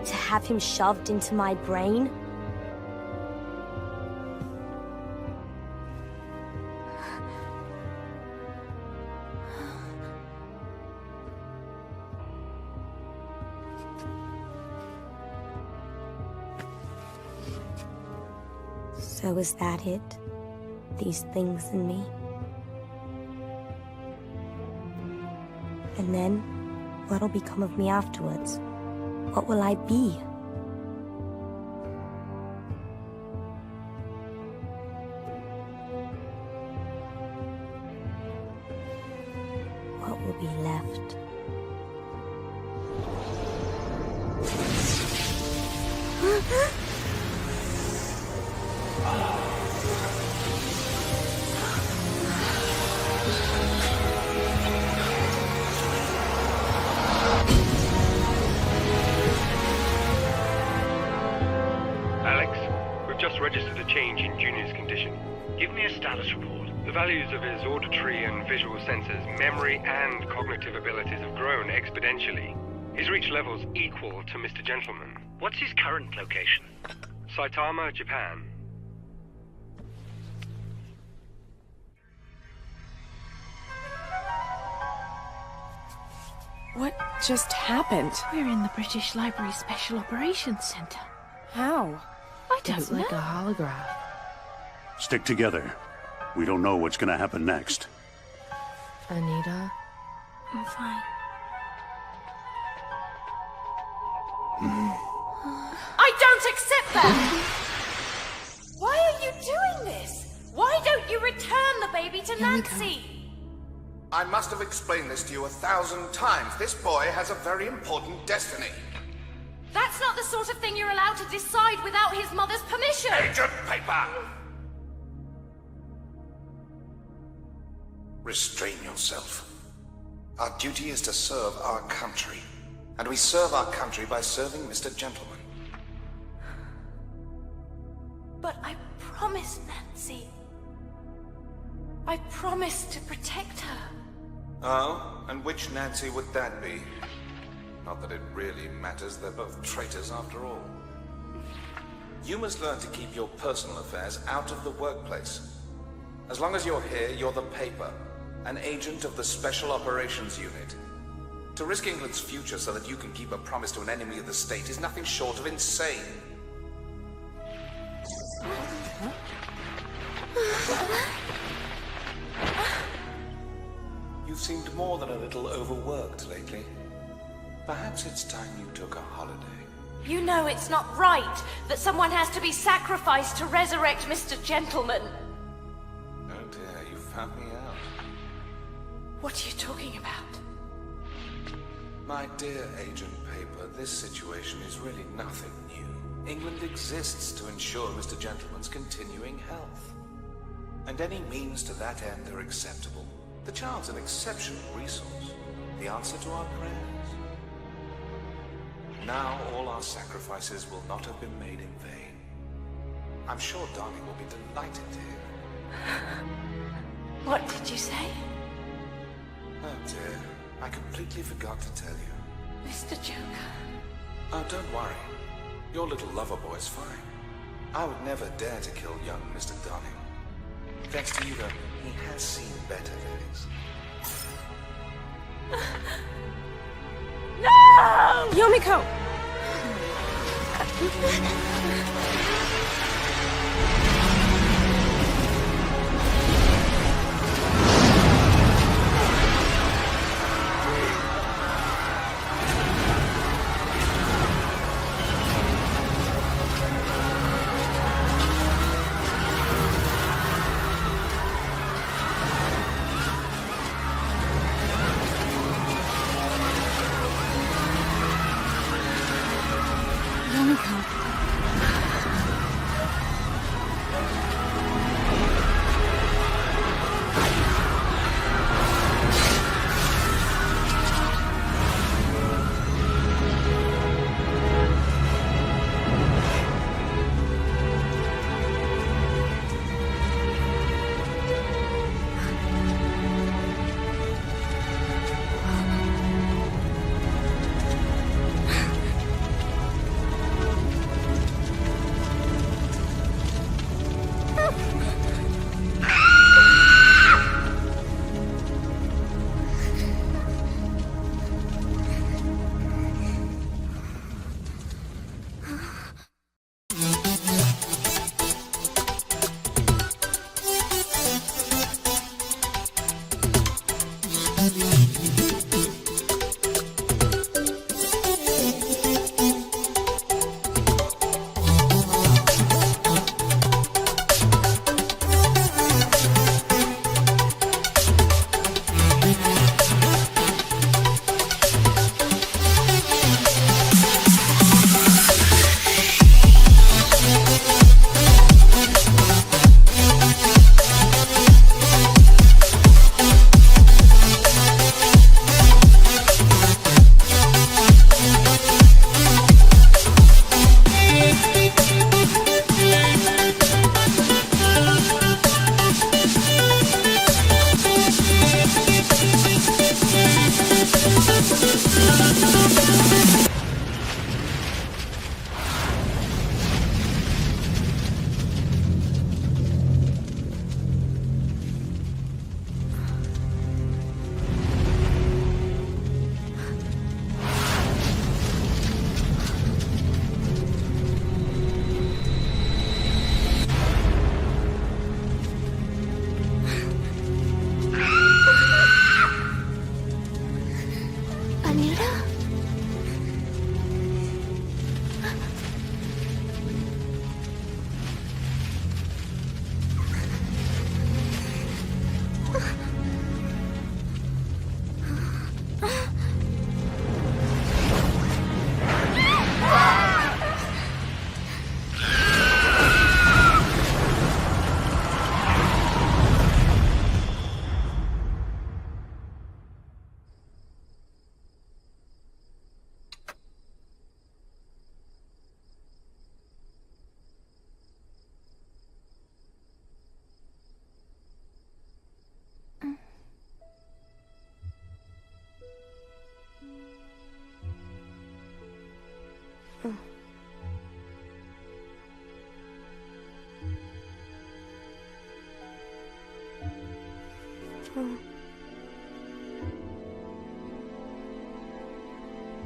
To have him shoved into my brain? So is that it? These things in me? And then, what'll become of me afterwards? What will I be? What will be left? Registered a change in Junior's condition. Give me a status report. The values of his auditory and visual senses, memory and cognitive abilities have grown exponentially. He's reached levels equal to Mr. Gentleman. What's his current location? Saitama, Japan. What just happened? We're in the British Library Special Operations Center. How? I don't It's know. like a holograph. Stick together. We don't know what's gonna happen next. Anita? I'm fine. I don't accept that! Why are you doing this? Why don't you return the baby to Nancy? I must have explained this to you 1,000 times. This boy has a very important destiny. That's not the sort of thing you're allowed to decide without his mother's permission! Agent Paper! Restrain yourself. Our duty is to serve our country. And we serve our country by serving Mr. Gentleman. But I promised Nancy. I promised to protect her. Oh? And which Nancy would that be? Not that it really matters, they're both traitors after all. You must learn to keep your personal affairs out of the workplace. As long as you're here, you're the paper, an agent of the Special Operations Unit. To risk England's future so that you can keep a promise to an enemy of the state is nothing short of insane. You've seemed more than a little overworked lately. Perhaps it's time you took a holiday. You know it's not right that someone has to be sacrificed to resurrect Mr. Gentleman. Oh dear, you found me out. What are you talking about? My dear Agent Paper, this situation is really nothing new. England exists to ensure Mr. Gentleman's continuing health. And any means to that end are acceptable. The child's an exceptional resource. The answer to our prayers. Now all our sacrifices will not have been made in vain. I'm sure Darling will be delighted to hear. What did you say? Oh dear, I completely forgot to tell you. Mr. Joker. Oh, don't worry. Your little lover boy's fine. I would never dare to kill young Mr. Darling. Thanks to you, though, he has seen better days. No! Yomiko!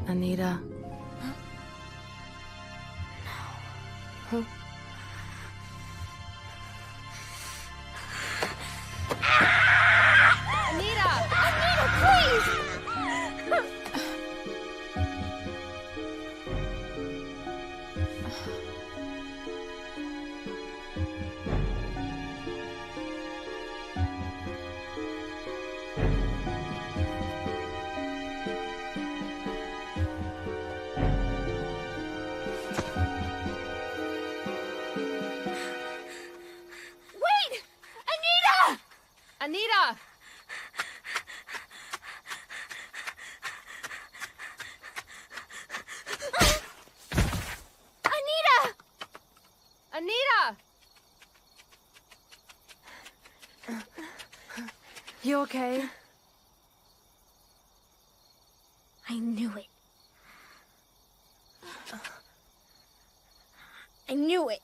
Anita. No. Anita! Anita, please! Anita! Anita! Anita! You okay? I knew it. I knew it.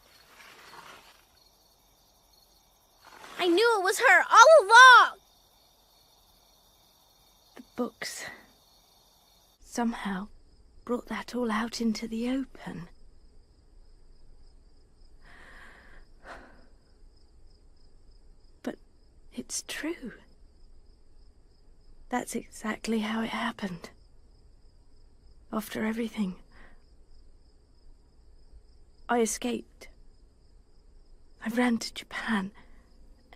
I knew it was her all along! The books somehow brought that all out into the open. It's true. That's exactly how it happened. After everything, I escaped. I ran to Japan,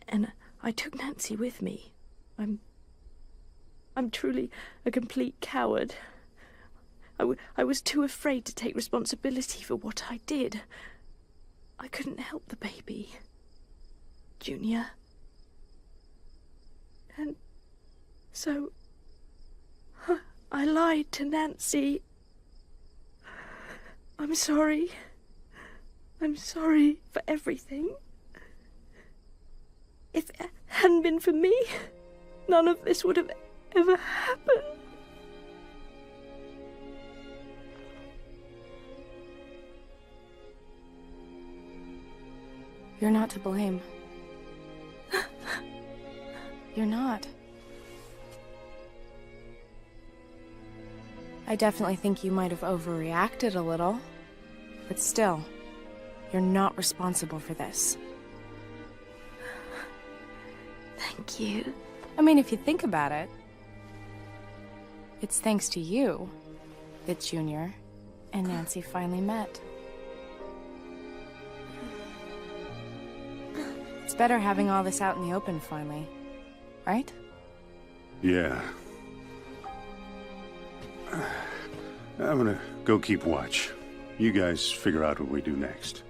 and I took Nancy with me. I'm truly a complete coward. I was too afraid to take responsibility for what I did. I couldn't help the baby, Junior. And so I lied to Nancy. I'm sorry. I'm sorry for everything. If it hadn't been for me, none of this would have ever happened. You're not to blame. You're not. I definitely think you might have overreacted a little. But still, you're not responsible for this. Thank you. I mean, if you think about it, it's thanks to you that Junior and Nancy finally met. It's better having all this out in the open finally, right? Yeah. I'm gonna go keep watch. You guys figure out what we do next.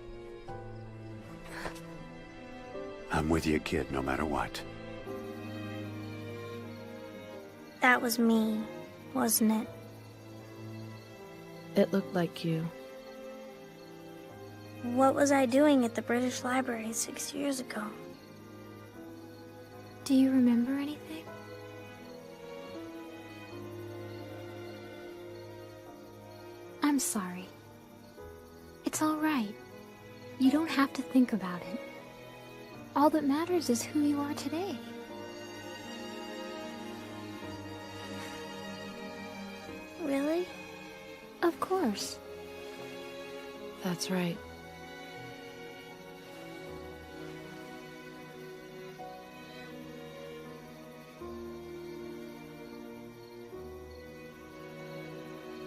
I'm with you, kid, no matter what. That was me, wasn't it? It looked like you. What was I doing at the British Library 6 years ago? Do you remember anything? I'm sorry. It's all right. You don't have to think about it. All that matters is who you are today. Really? Of course. That's right.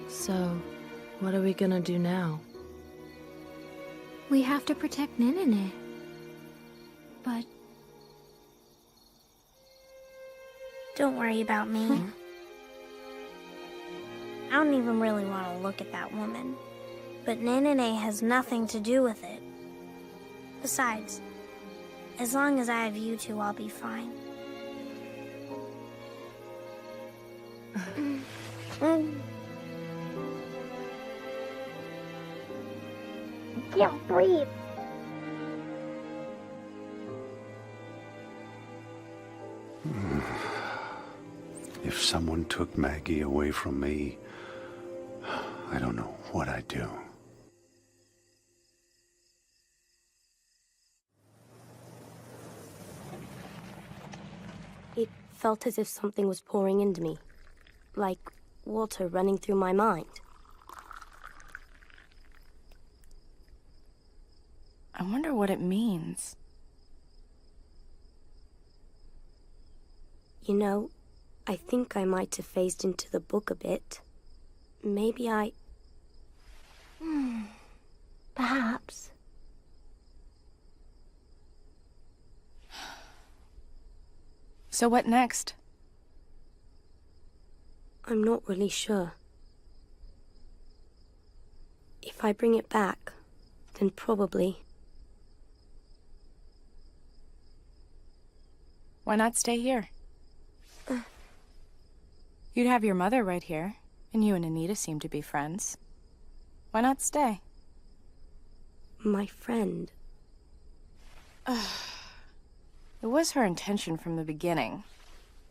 So, what are we gonna do now? We have to protect Nenene. But... Don't worry about me. I don't even really want to look at that woman. But Nenene has nothing to do with it. Besides, as long as I have you two, I'll be fine. Can't breathe. If someone took Maggie away from me, I don't know what I'd do. It felt as if something was pouring into me, like water running through my mind. I wonder what it means. You know, I think I might have phased into the book a bit. Maybe I... Perhaps. So what next? I'm not really sure. If I bring it back, then probably... Why not stay here? You'd have your mother right here, and you and Anita seem to be friends. Why not stay? My friend. It was her intention from the beginning,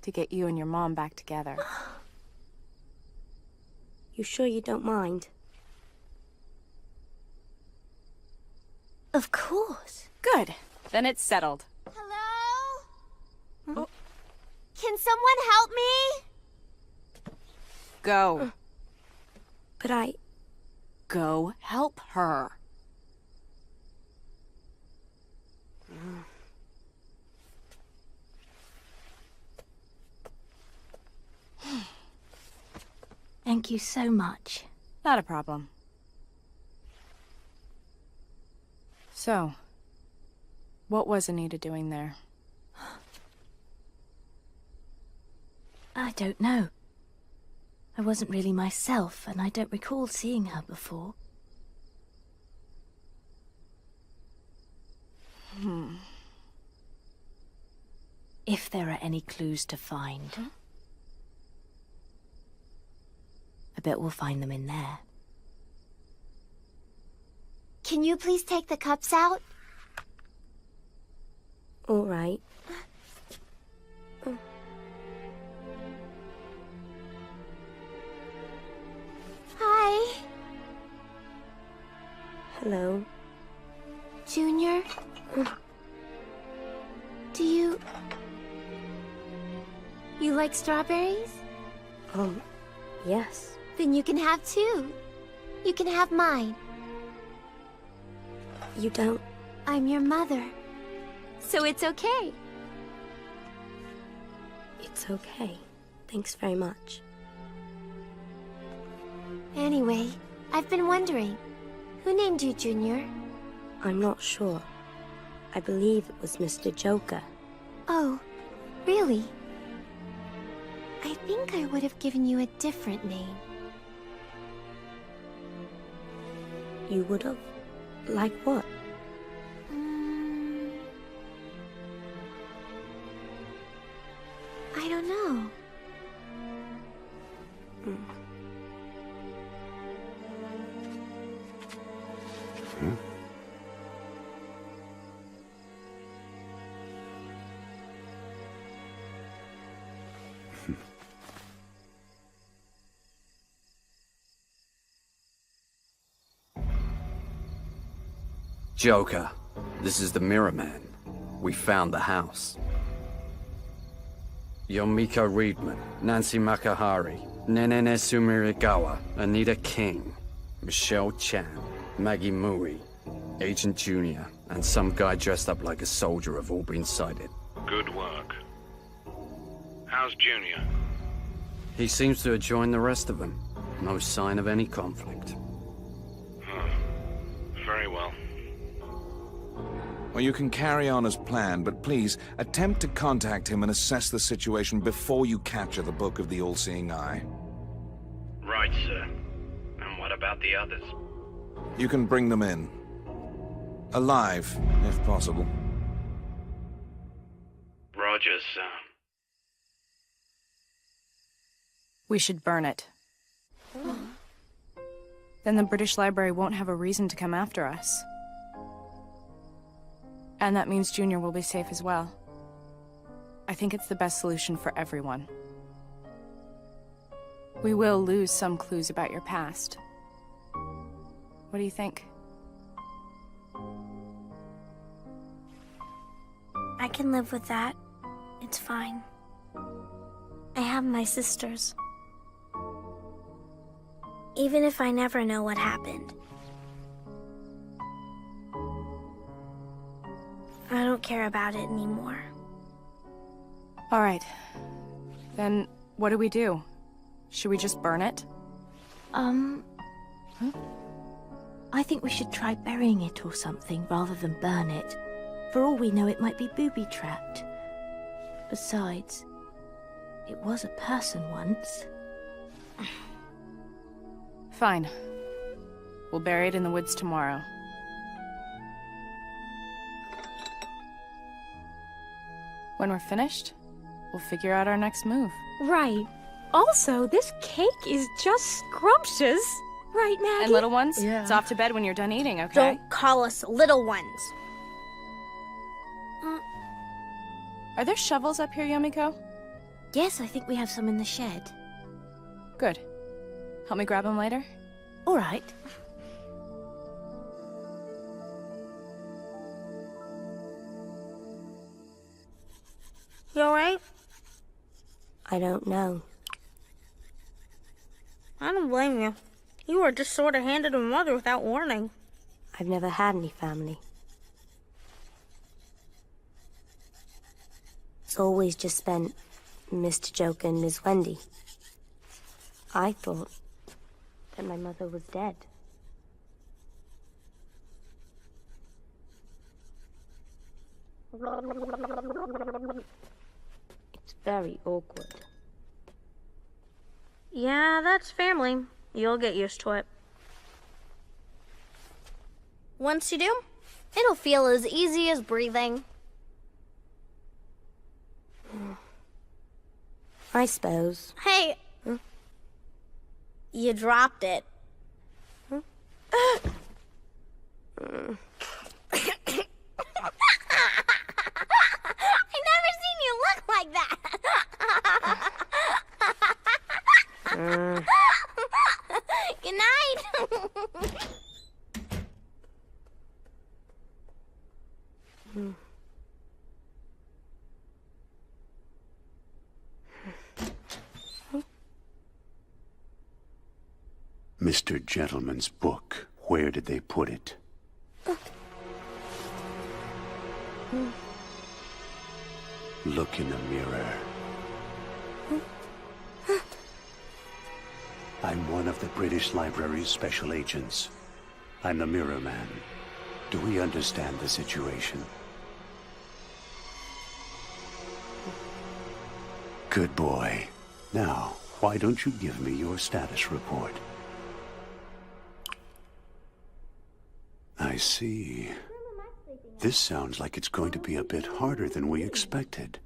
to get you and your mom back together. You sure you don't mind? Of course. Good. Then it's settled. Hello? Can someone help me? Go. But I... Go help her. Thank you so much. Not a problem. So, what was Anita doing there? I don't know. I wasn't really myself, and I don't recall seeing her before. If there are any clues to find, I bet we'll find them in there. Can you please take the cups out? All right. Hi. Hello. Junior? Do you... You like strawberries? Yes. Then you can have two. You can have mine. You don't... I'm your mother. So it's okay. It's okay. Thanks very much. Anyway, I've been wondering, who named you Junior? I'm not sure. I believe it was Mr. Joker. Oh, really? I think I would have given you a different name. You would have? Like what? I don't know. Joker, this is the Mirror Man. We found the house. Yomiko Reedman, Nancy Makahari, Nenene Sumirigawa, Anita King, Michelle Chan, Maggie Mui, Agent Junior, and some guy dressed up like a soldier have all been sighted. Good work. How's Junior? He seems to have joined the rest of them. No sign of any conflict. Very well. Well, you can carry on as planned, but please, attempt to contact him and assess the situation before you capture the Book of the All-Seeing Eye. Right, sir. And what about the others? You can bring them in. Alive, if possible. Rogers, sir. We should burn it. Then the British Library won't have a reason to come after us. And that means Junior will be safe as well. I think it's the best solution for everyone. We will lose some clues about your past. What do you think? I can live with that. It's fine. I have my sisters. Even if I never know what happened. I don't care about it anymore. All right. Then what do we do? Should we just burn it? I think we should try burying it or something rather than burn it. For all we know, it might be booby-trapped. Besides, it was a person once. Fine. We'll bury it in the woods tomorrow. When we're finished, we'll figure out our next move. Right. Also, this cake is just scrumptious. Right, Maggie? And little ones, Yeah. it's off to bed when you're done eating, okay? Don't call us little ones. Are there shovels up here, Yomiko? Yes, I think we have some in the shed. Good. Help me grab them later? All right. You alright? I don't know. I don't blame you. You were just sort of handed a mother without warning. I've never had any family. It's always just been Mr. Joker and Miss Wendy. I thought that my mother was dead. It's very awkward. Yeah, that's family. You'll get used to it. Once you do, it'll feel as easy as breathing. I suppose. Hey! You dropped it. I never seen you look like that. Good night. Mr. Gentleman's book. Where did they put it? Look in the mirror. I'm one of the British Library's special agents. I'm the Mirror Man. Do we understand the situation? Good boy. Now, why don't you give me your status report? I see. This sounds like it's going to be a bit harder than we expected.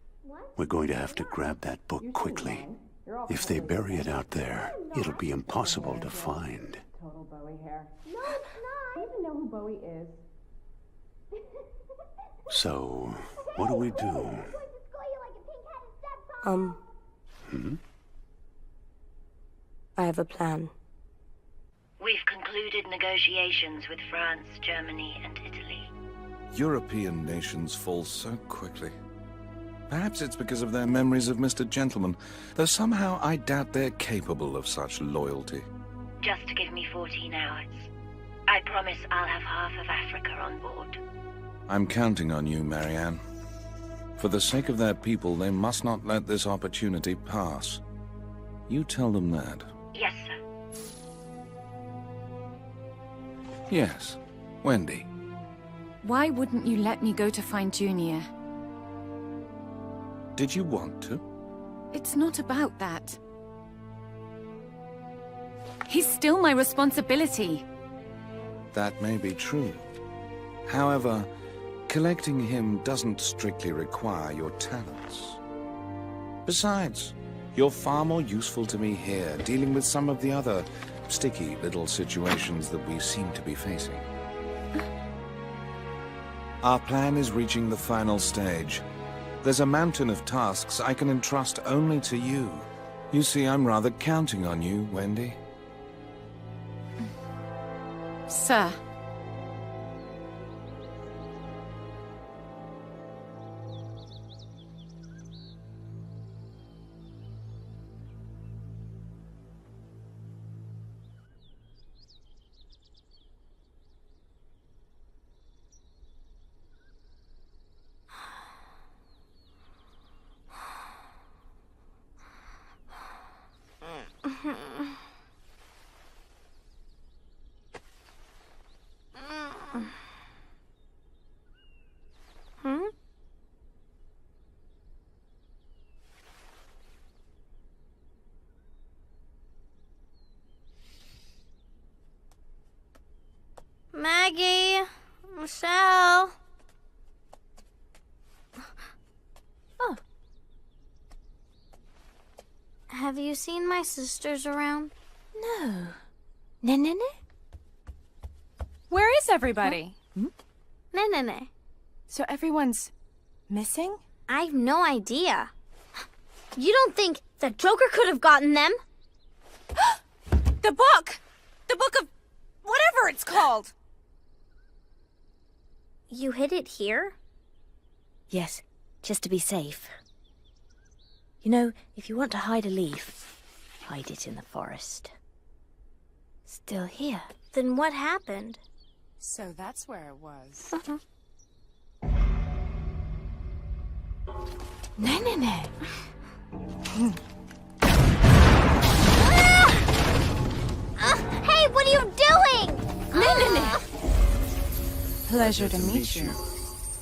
We're going to have to grab that book quickly. If they bury it out there, it'll be impossible to find. Total Bowie hair. No, it's not. I don't even know who Bowie is. So, what do we do? I have a plan. We've concluded negotiations with France, Germany, and Italy. European nations fall so quickly. Perhaps it's because of their memories of Mr. Gentleman, though somehow I doubt they're capable of such loyalty. Just give me 14 hours. I promise I'll have half of Africa on board. I'm counting on you, Marianne. For the sake of their people, they must not let this opportunity pass. You tell them that. Yes, sir. Yes, Wendy. Why wouldn't you let me go to find Junior? Did you want to? It's not about that. He's still my responsibility. That may be true. However, collecting him doesn't strictly require your talents. Besides, you're far more useful to me here, dealing with some of the other sticky little situations that we seem to be facing. Our plan is reaching the final stage. There's a mountain of tasks I can entrust only to you. You see, I'm rather counting on you, Wendy. Sir. Maggie, Michelle. Oh. Have you seen my sisters around? No. Ne. Where is everybody? Ne. So everyone's missing? I've no idea. You don't think the Joker could have gotten them? The book! The book of whatever it's called! You hid it here? Yes, just to be safe. You know, if you want to hide a leaf, hide it in the forest. Still here. Then what happened? So that's where it was. Ne. Hey! Pleasure to meet you.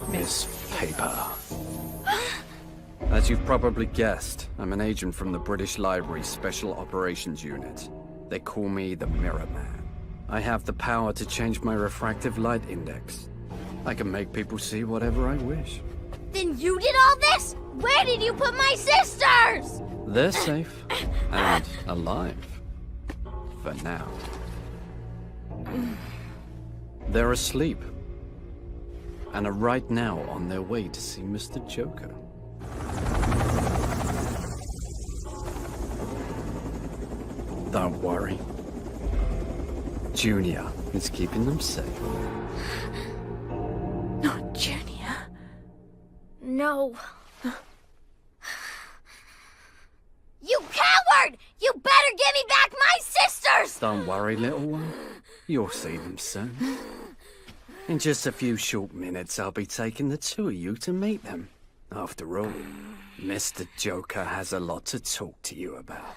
Miss Paper. As you've probably guessed, I'm an agent from the British Library's Special Operations Unit. They call me the Mirror Man. I have the power to change my refractive light index. I can make people see whatever I wish. Then you did all this? Where did you put my sisters? They're safe and alive. For now. They're asleep. And are right now on their way to see Mr. Joker. Don't worry. Junior is keeping them safe. Not Junior. No. You coward! You better give me back my sisters! Don't worry, little one. You'll see them soon. In just a few short minutes, I'll be taking the two of you to meet them. After all, Mr. Joker has a lot to talk to you about.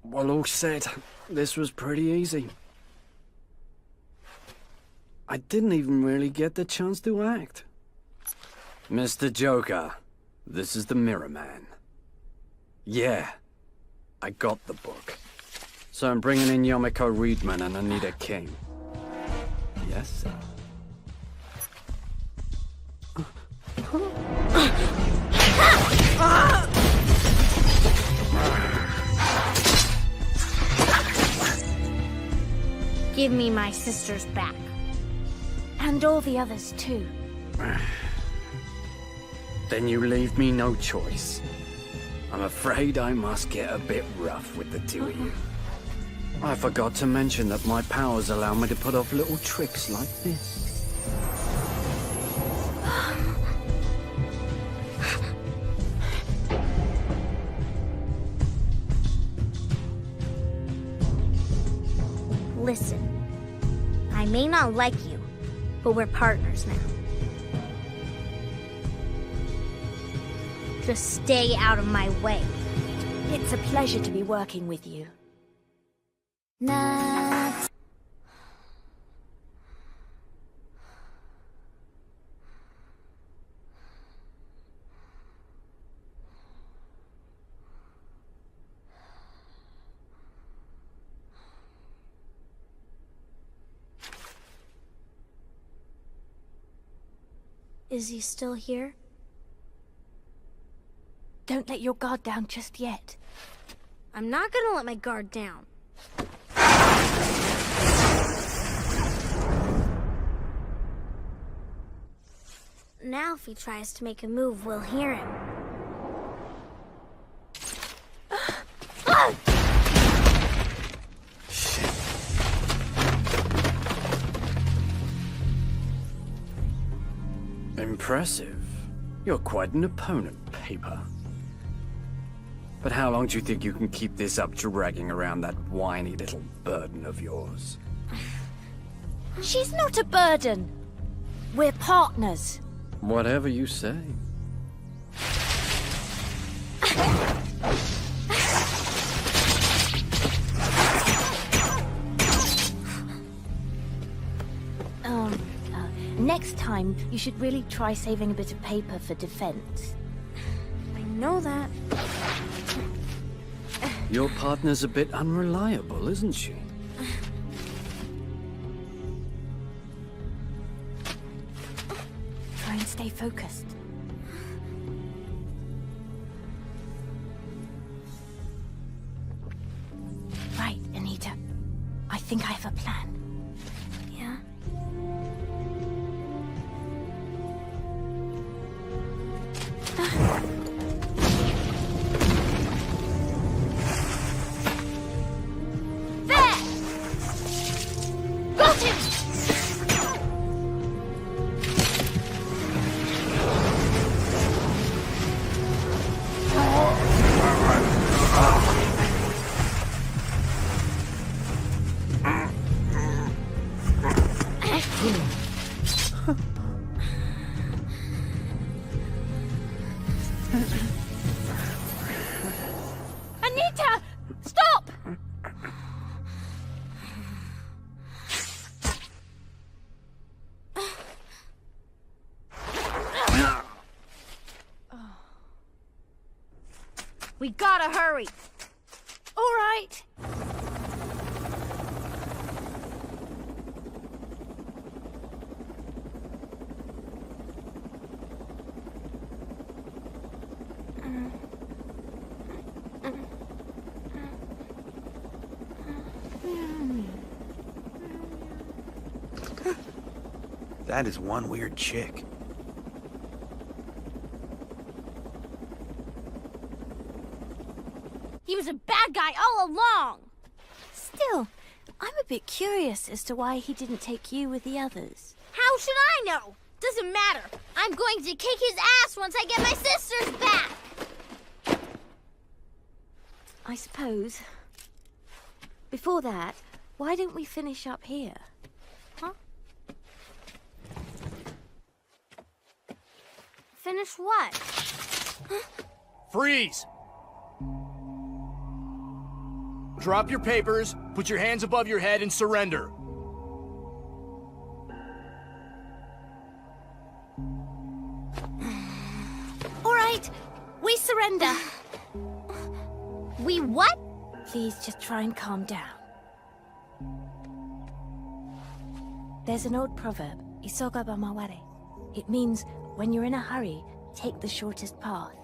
Well, all said, this was pretty easy. I didn't even really get the chance to act. Mr. Joker, this is the Mirror Man. Yeah, I got the book. So I'm bringing in Yomiko Reedman and Anita King. Yes, sir. Give me my sisters back. And all the others, too. Then you leave me no choice. I'm afraid I must get a bit rough with the two of you. I forgot to mention that my powers allow me to put off little tricks like this. Listen, I may not like you, but we're partners now. Just stay out of my way. It's a pleasure to be working with you. Not. Is he still here? Don't let your guard down just yet. I'm not gonna let my guard down. Now if he tries to make a move, we'll hear him. Impressive. You're quite an opponent, Paper. But how long do you think you can keep this up dragging around that whiny little burden of yours? She's not a burden. We're partners. Whatever you say. Next time, you should really try saving a bit of paper for defense. I know that. Your partner's a bit unreliable, isn't she? Try and stay focused. Right, Anita. I think I have a plan. Yeah? Anita! Stop! We gotta hurry. All right. That is one weird chick. He was a bad guy all along. Still, I'm a bit curious as to why he didn't take you with the others. How should I know? Doesn't matter. I'm going to kick his ass once I get my sisters back. I suppose. Before that, why don't we finish up here? Huh? Finish what? Freeze! Drop your papers, put your hands above your head, and surrender. All right, we surrender. We what? Please just try and calm down. There's an old proverb, Isoga ba maware. It means, when you're in a hurry, take the shortest path.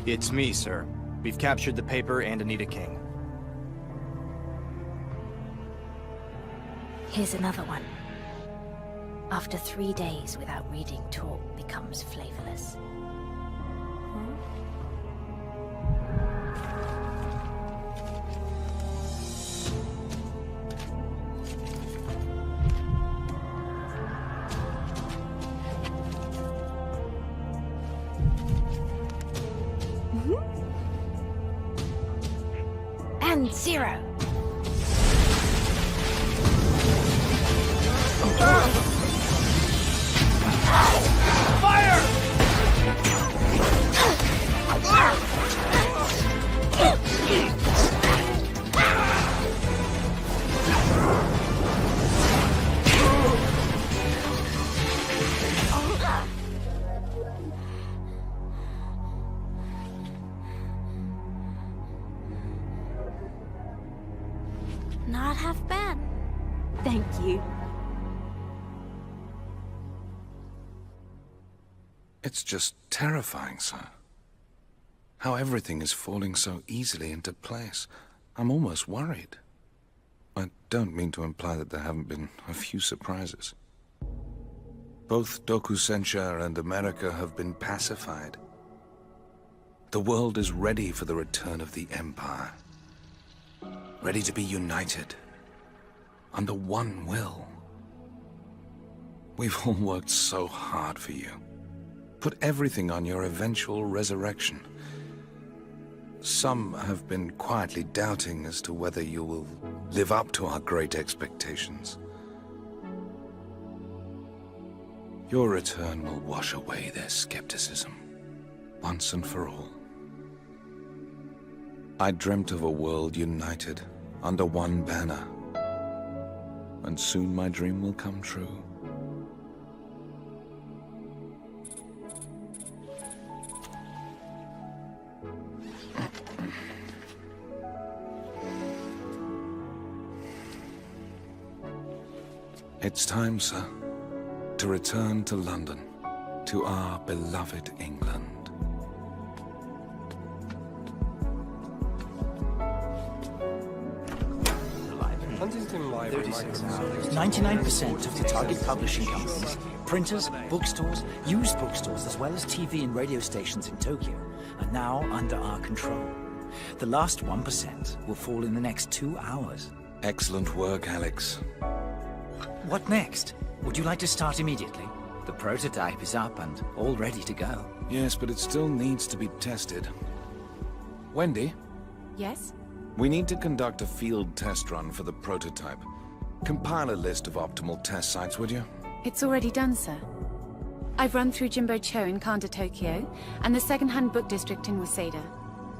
It's me, sir. We've captured the paper and Anita King. Here's another one. After 3 days without reading, talk becomes flavorless. And 0. Not half bad. Thank you. It's just terrifying, sir. How everything is falling so easily into place. I'm almost worried. I don't mean to imply that there haven't been a few surprises. Both Dokusensha and America have been pacified. The world is ready for the return of the Empire. Ready to be united. Under one will. We've all worked so hard for you. Put everything on your eventual resurrection. Some have been quietly doubting as to whether you will live up to our great expectations. Your return will wash away their skepticism, once and for all. I dreamt of a world united under one banner, and soon my dream will come true. It's time, sir, to return to London, to our beloved England. 99% of the target publishing companies, printers, bookstores, used bookstores, as well as TV and radio stations in Tokyo, are now under our control. The last 1% will fall in the next 2 hours. Excellent work, Alex. What next? Would you like to start immediately? The prototype is up and all ready to go. Yes, but it still needs to be tested. Wendy? Yes? We need to conduct a field test run for the prototype. Compile a list of optimal test sites, would you? It's already done, sir. I've run through Jimbo-cho in Kanda, Tokyo, and the second-hand book district in Waseda.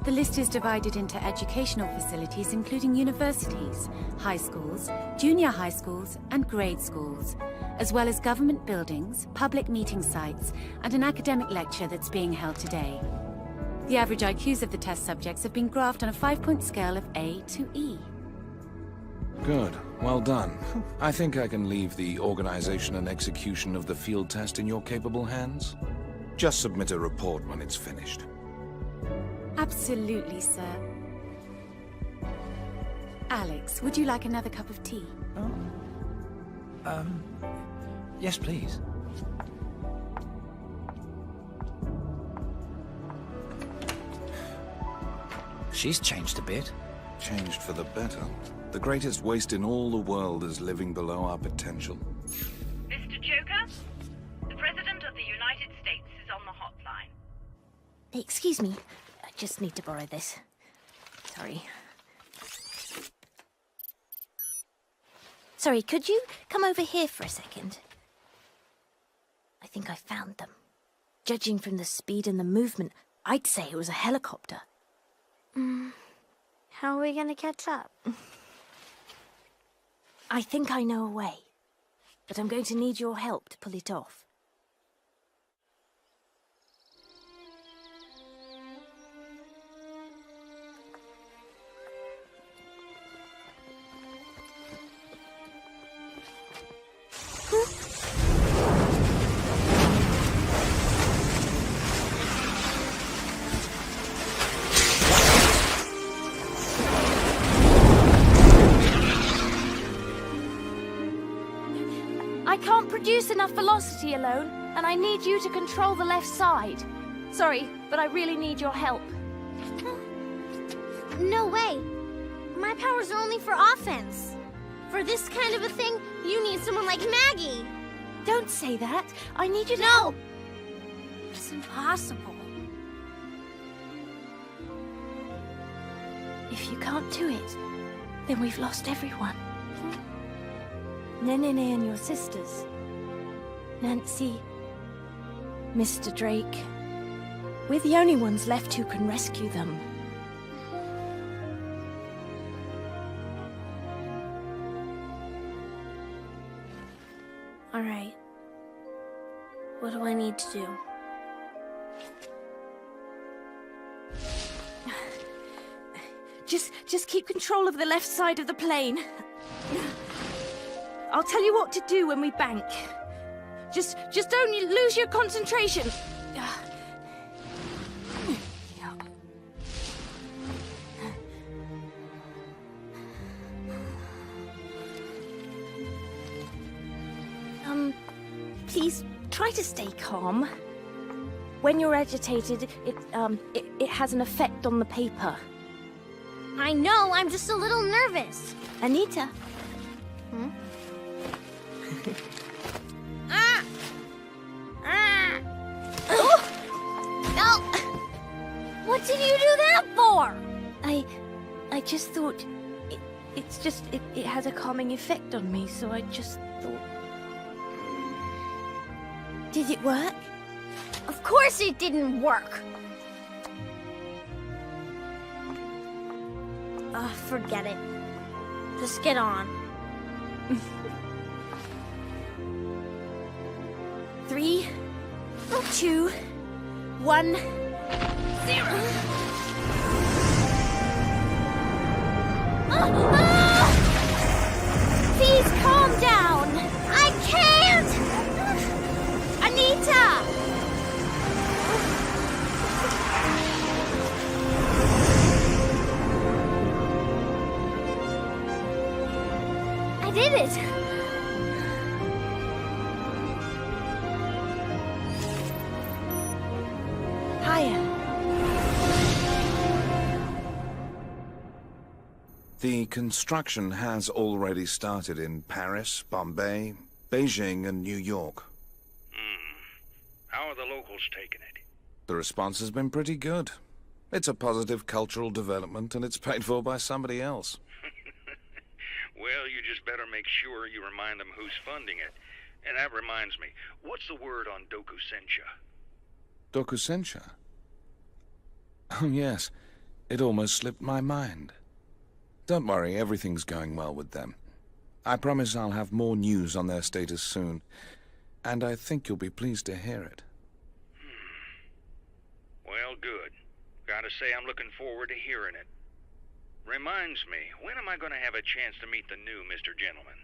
The list is divided into educational facilities, including universities, high schools, junior high schools, and grade schools, as well as government buildings, public meeting sites, and an academic lecture that's being held today. The average IQs of the test subjects have been graphed on a 5-point scale of A to E. Good. Well done. I think I can leave the organization and execution of the field test in your capable hands. Just submit a report when it's finished. Absolutely, sir. Alex, would you like another cup of tea? Yes, please. She's changed a bit. Changed for the better. The greatest waste in all the world is living below our potential. Mr. Joker, the President of the United States is on the hotline. Excuse me, I just need to borrow this. Sorry. Sorry, could you come over here for a second? I think I found them. Judging from the speed and the movement, I'd say it was a helicopter. How are we gonna catch up? I think I know a way, but I'm going to need your help to pull it off. I can't produce enough velocity alone, and I need you to control the left side. Sorry, but I really need your help. No way! My powers are only for offense. For this kind of a thing, you need someone like Maggie. Don't say that. I need you to No! help. It's impossible. If you can't do it, then we've lost everyone. Nene and your sisters. Nancy. Mr. Drake. We're the only ones left who can rescue them. All right. What do I need to do? Just keep control of the left side of the plane. I'll tell you what to do when we bank. Just don't lose your concentration. Please try to stay calm. When you're agitated, it has an effect on the paper. I know, I'm just a little nervous. Anita. No! What did you do that for? I just thought it has a calming effect on me, so I just thought. Did it work? Of course it didn't work. Forget it. Just get on. 3, 2, 1, 0. Please calm down. I can't. Anita. I did it. Higher. The construction has already started in Paris, Bombay, Beijing, and New York. How are the locals taking it? The response has been pretty good. It's a positive cultural development, and it's paid for by somebody else. Well, you just better make sure you remind them who's funding it. And that reminds me, what's the word on Dokusensha? Dokusensha? Oh, yes. It almost slipped my mind. Don't worry, everything's going well with them. I promise I'll have more news on their status soon, and I think you'll be pleased to hear it. Well, good. Gotta say I'm looking forward to hearing it. Reminds me, when am I gonna have a chance to meet the new Mr. Gentleman?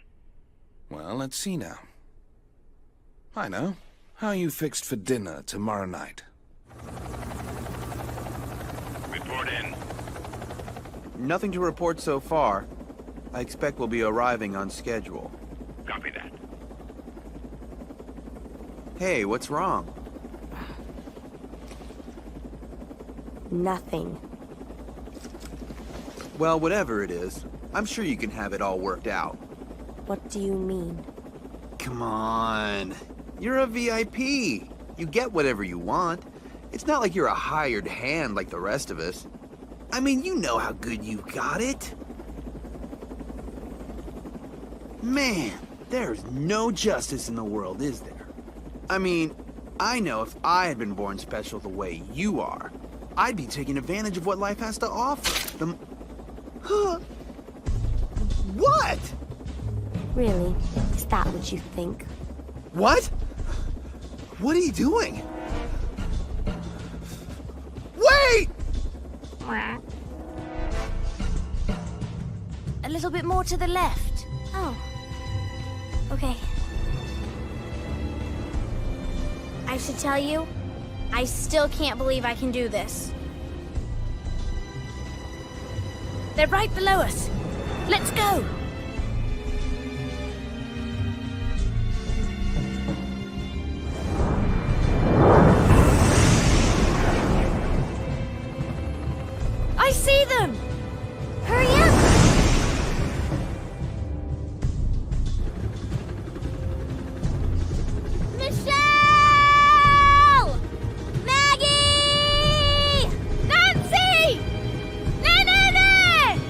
Well, let's see now. I know. How are you fixed for dinner tomorrow night? Report in. Nothing to report so far. I expect we'll be arriving on schedule. Copy that. Hey, what's wrong? Nothing. Well, whatever it is, I'm sure you can have it all worked out. What do you mean? Come on. You're a VIP. You get whatever you want. It's not like you're a hired hand like the rest of us. I mean, you know how good you've got it. Man, there's no justice in the world, is there? I mean, I know if I had been born special the way you are, I'd be taking advantage of what life has to offer. What? Really? Is that what you think? What? What are you doing? Wait! A little bit more to the left. Oh. Okay. I should tell you, I still can't believe I can do this. They're right below us. Let's go. I see them. Hurry up! Michelle! Maggie! Nancy! Nancy!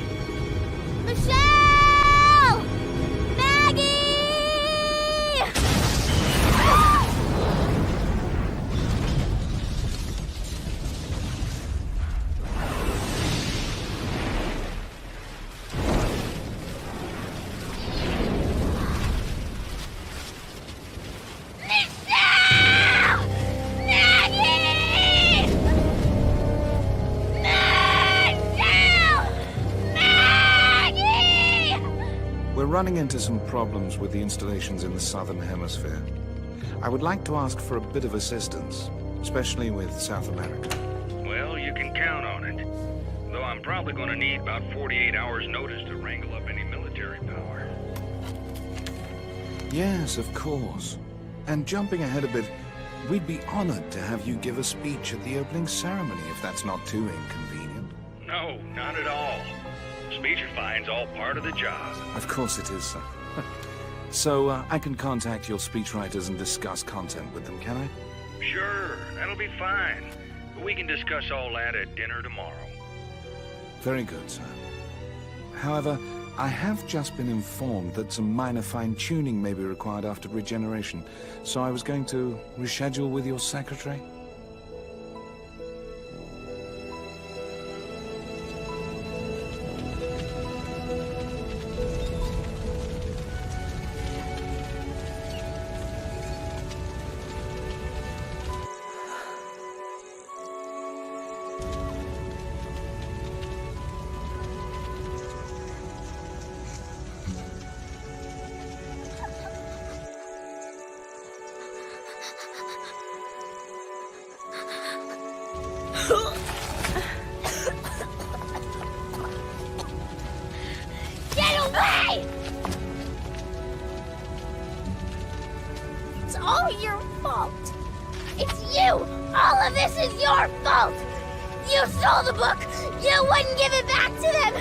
Michelle! Maggie! We're running into some problems with the installations in the southern hemisphere. I would like to ask for a bit of assistance, especially with South America. Well, you can count on it. Though I'm probably gonna need about 48 hours notice to wrangle up any military power. Yes, of course. And jumping ahead a bit, we'd be honored to have you give a speech at the opening ceremony, if that's not too inconvenient. No, not at all. Speechifying's all part of the job. Of course it is, sir. So, I can contact your speechwriters and discuss content with them, can I? Sure, that'll be fine. We can discuss all that at dinner tomorrow. Very good, sir. However, I have just been informed that some minor fine-tuning may be required after regeneration, so I was going to reschedule with your secretary. Get away! It's all your fault. It's you! All of this is your fault! You stole the book! You wouldn't give it back to them!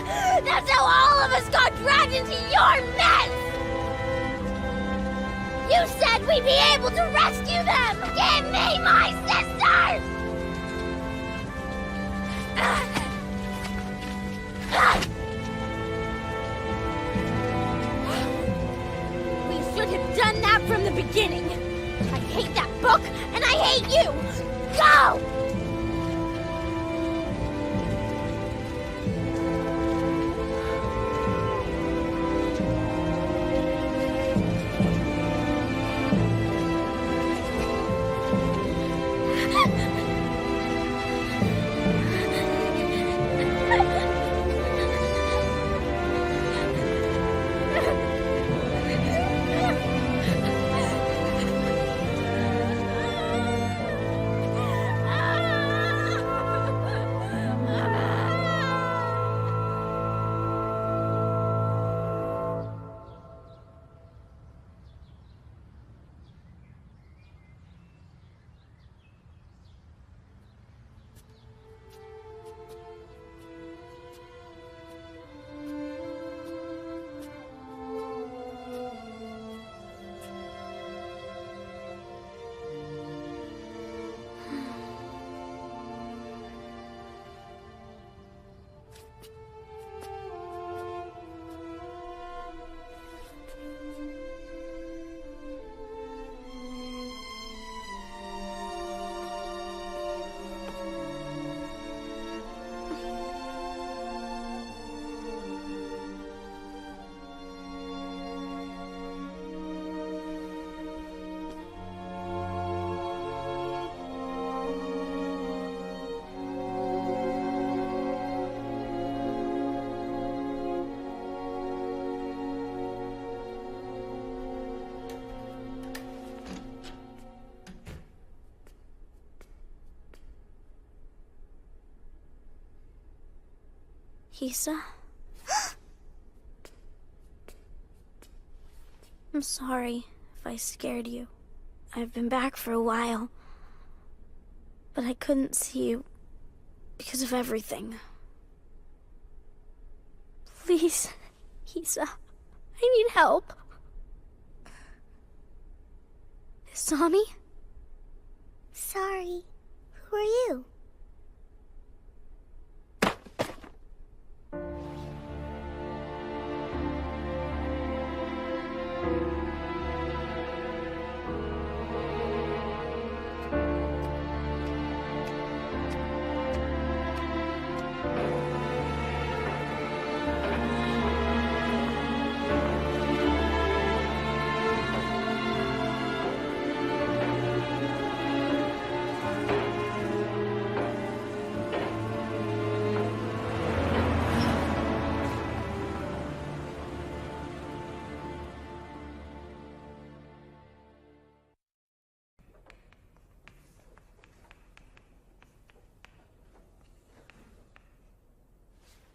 That's how all of us got dragged into your mess! You said we'd be able to rescue them! Give me my sisters! We should have done that from the beginning! I hate that book, and I hate you! Go! Hisa? I'm sorry if I scared you. I've been back for a while, but I couldn't see you because of everything. Please, Hisa, I need help. Isami? Sorry. Who are you?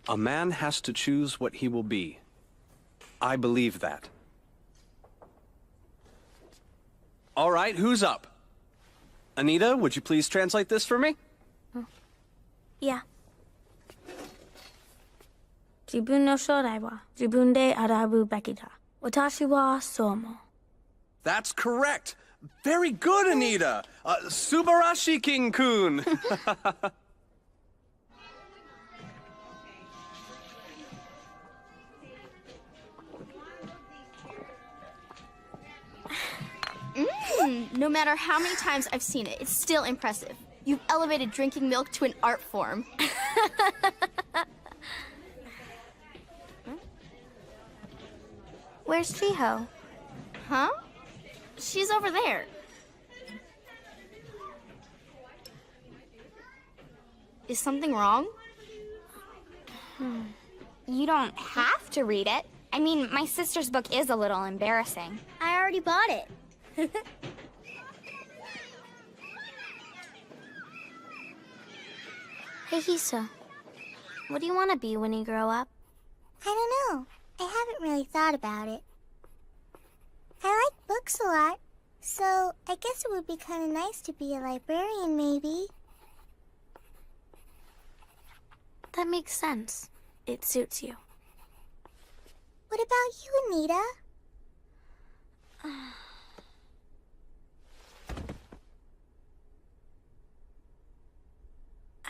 A man has to choose what he will be. I believe that. All right, who's up? Anita, would you please translate this for me? Yeah. 自分の将来は自分で選ぶべきだ。私はそう思う。 That's correct. Very good, Anita. Subarashi King-kun. No matter how many times I've seen it, it's still impressive. You've elevated drinking milk to an art form. Where's Chiho? Huh? She's over there. Is something wrong? You don't have to read it. I mean, my sister's book is a little embarrassing. I already bought it. Hey, Hisa. What do you want to be when you grow up? I don't know. I haven't really thought about it. I like books a lot, so I guess it would be kind of nice to be a librarian, maybe. That makes sense. It suits you. What about you, Anita?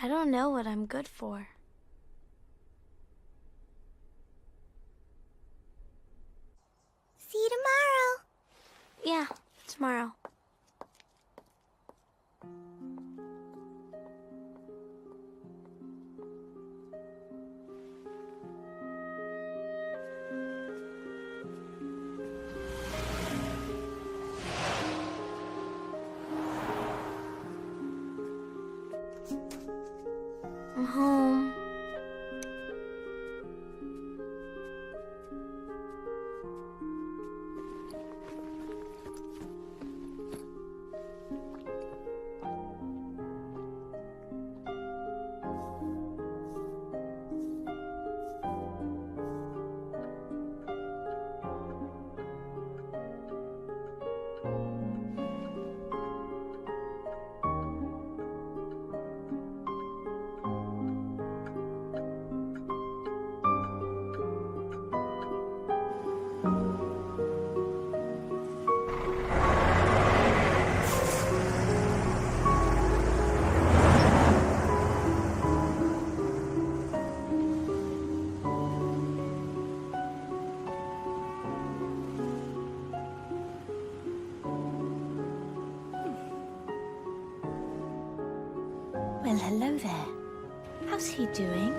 I don't know what I'm good for. See you tomorrow. Yeah, tomorrow. I'm home. Well, hello there. How's he doing?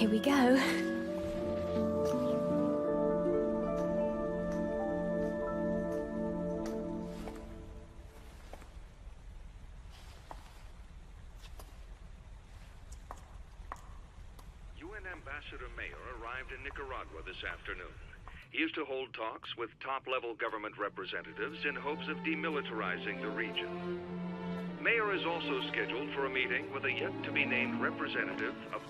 Here we go. Ambassador Mayer arrived in Nicaragua this afternoon. He is to hold talks with top-level government representatives in hopes of demilitarizing the region. Mayer is also scheduled for a meeting with a yet-to-be-named representative of...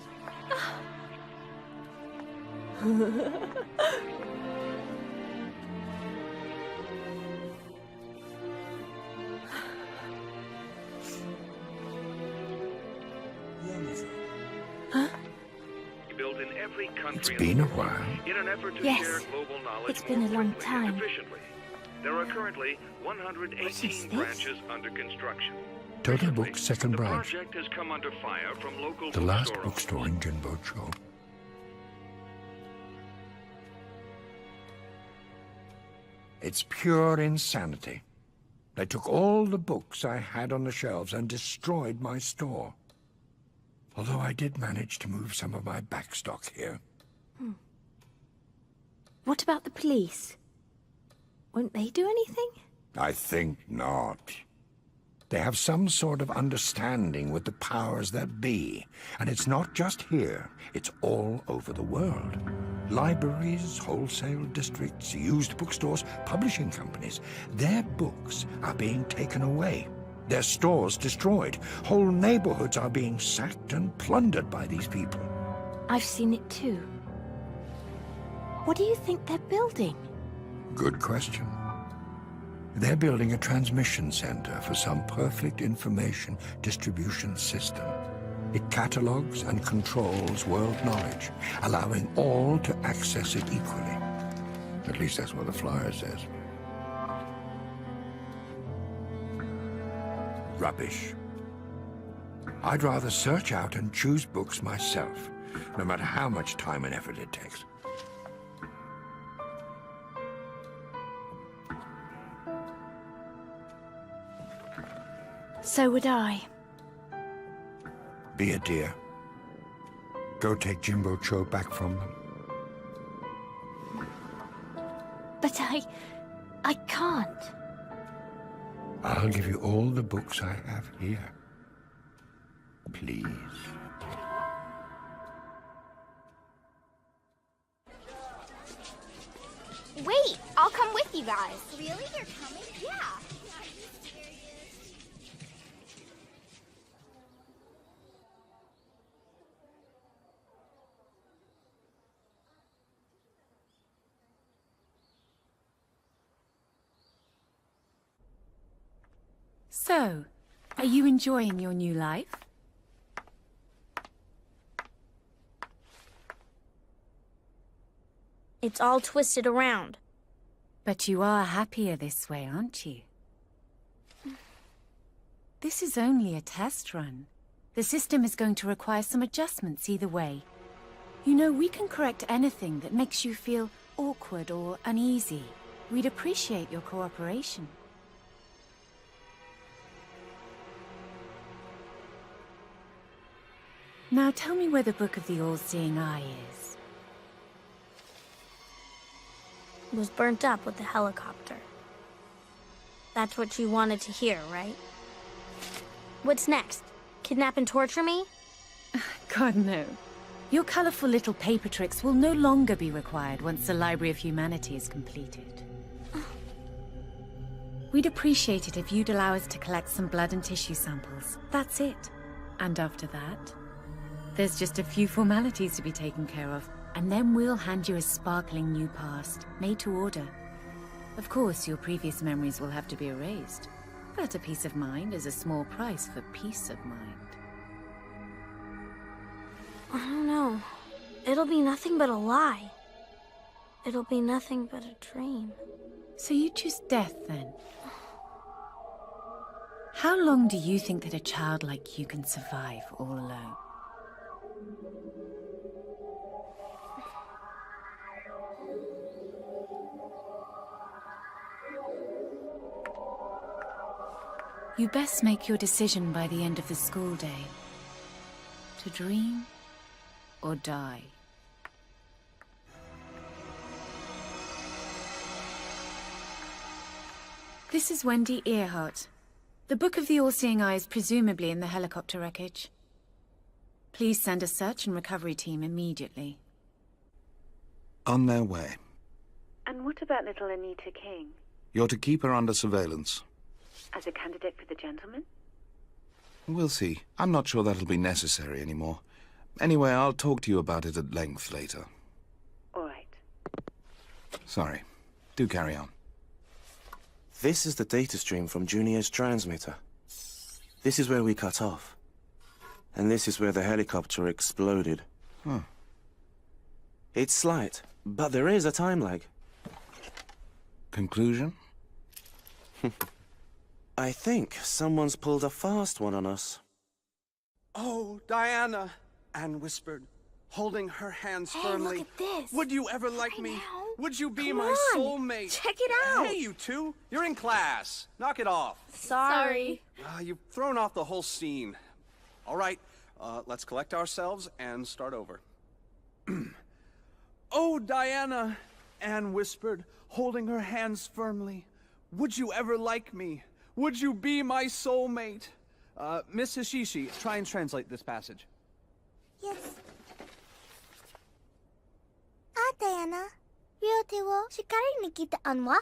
built in every country. It's been a while. In an effort to Yes. share global knowledge It's been a more long quickly and time. efficiently. There are currently 118 branches under construction. Total Books' second The branch. project has come under fire from local The last bookstore bookstore in Jinbocho. It's pure insanity. They took all the books I had on the shelves and destroyed my store. Although I did manage to move some of my backstock here. What about the police? Won't they do anything? I think not. They have some sort of understanding with the powers that be. And it's not just here, it's all over the world. Libraries, wholesale districts, used bookstores, publishing companies. Their books are being taken away. Their stores destroyed. Whole neighborhoods are being sacked and plundered by these people. I've seen it too. What do you think they're building? Good question. They're building a transmission center for some perfect information distribution system. It catalogs and controls world knowledge, allowing all to access it equally. At least that's what the flyer says. Rubbish. I'd rather search out and choose books myself, no matter how much time and effort it takes. So would I. Be a dear. Go take Jimbo Cho back from them. But I can't. I'll give you all the books I have here. Please. Wait, I'll come with you guys. Really? You're coming? Yeah. So, are you enjoying your new life? It's all twisted around. But you are happier this way, aren't you? This is only a test run. The system is going to require some adjustments either way. You know, we can correct anything that makes you feel awkward or uneasy. We'd appreciate your cooperation. Now tell me where the Book of the All-Seeing Eye is. It was burnt up with the helicopter. That's what you wanted to hear, right? What's next? Kidnap and torture me? God, no. Your colorful little paper tricks will no longer be required once the Library of Humanity is completed. We'd appreciate it if you'd allow us to collect some blood and tissue samples. That's it. And after that, there's just a few formalities to be taken care of, and then we'll hand you a sparkling new past, made to order. Of course, your previous memories will have to be erased, but a peace of mind is a small price for peace of mind. I don't know. It'll be nothing but a lie. It'll be nothing but a dream. So you choose death, then? How long do you think that a child like you can survive all alone? You best make your decision by the end of the school day. To dream or die. This is Wendy Earhart. The Book of the All-Seeing Eye is presumably in the helicopter wreckage. Please send a search and recovery team immediately. On their way. And what about little Anita King? You're to keep her under surveillance. As a candidate for the gentleman? We'll see. I'm not sure that'll be necessary anymore. Anyway, I'll talk to you about it at length later. All right. Sorry. Do carry on. This is the data stream from Junior's transmitter. This is where we cut off. And this is where the helicopter exploded. Huh. It's slight, but there is a time lag. Conclusion? I think someone's pulled a fast one on us. Oh, Diana, Anne whispered, holding her hands firmly. Look at this. Would you ever like me? Would you be Come my on. soulmate? Check it out. Hey, you two. You're in class. Knock it off. Sorry. You've thrown off the whole scene. All right, let's collect ourselves and start over. Oh, Diana, Anne whispered, holding her hands firmly. Would you ever like me? Would you be my soulmate? Miss Hishishi, try and translate this passage. Yes. あんたやな。両手をしっかり握ったあんは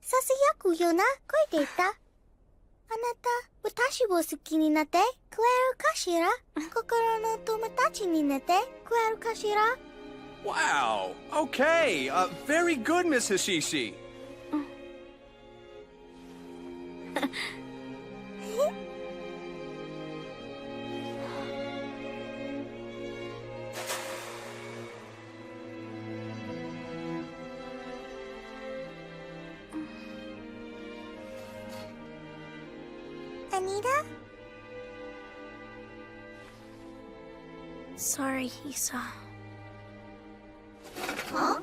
ささやくような声で言った。あなた、私を好きになってくれるかしら心の友達になってくれるかしら Wow. Okay. Very good, Miss Hishishi. Anita? Sorry, Hisa. Huh?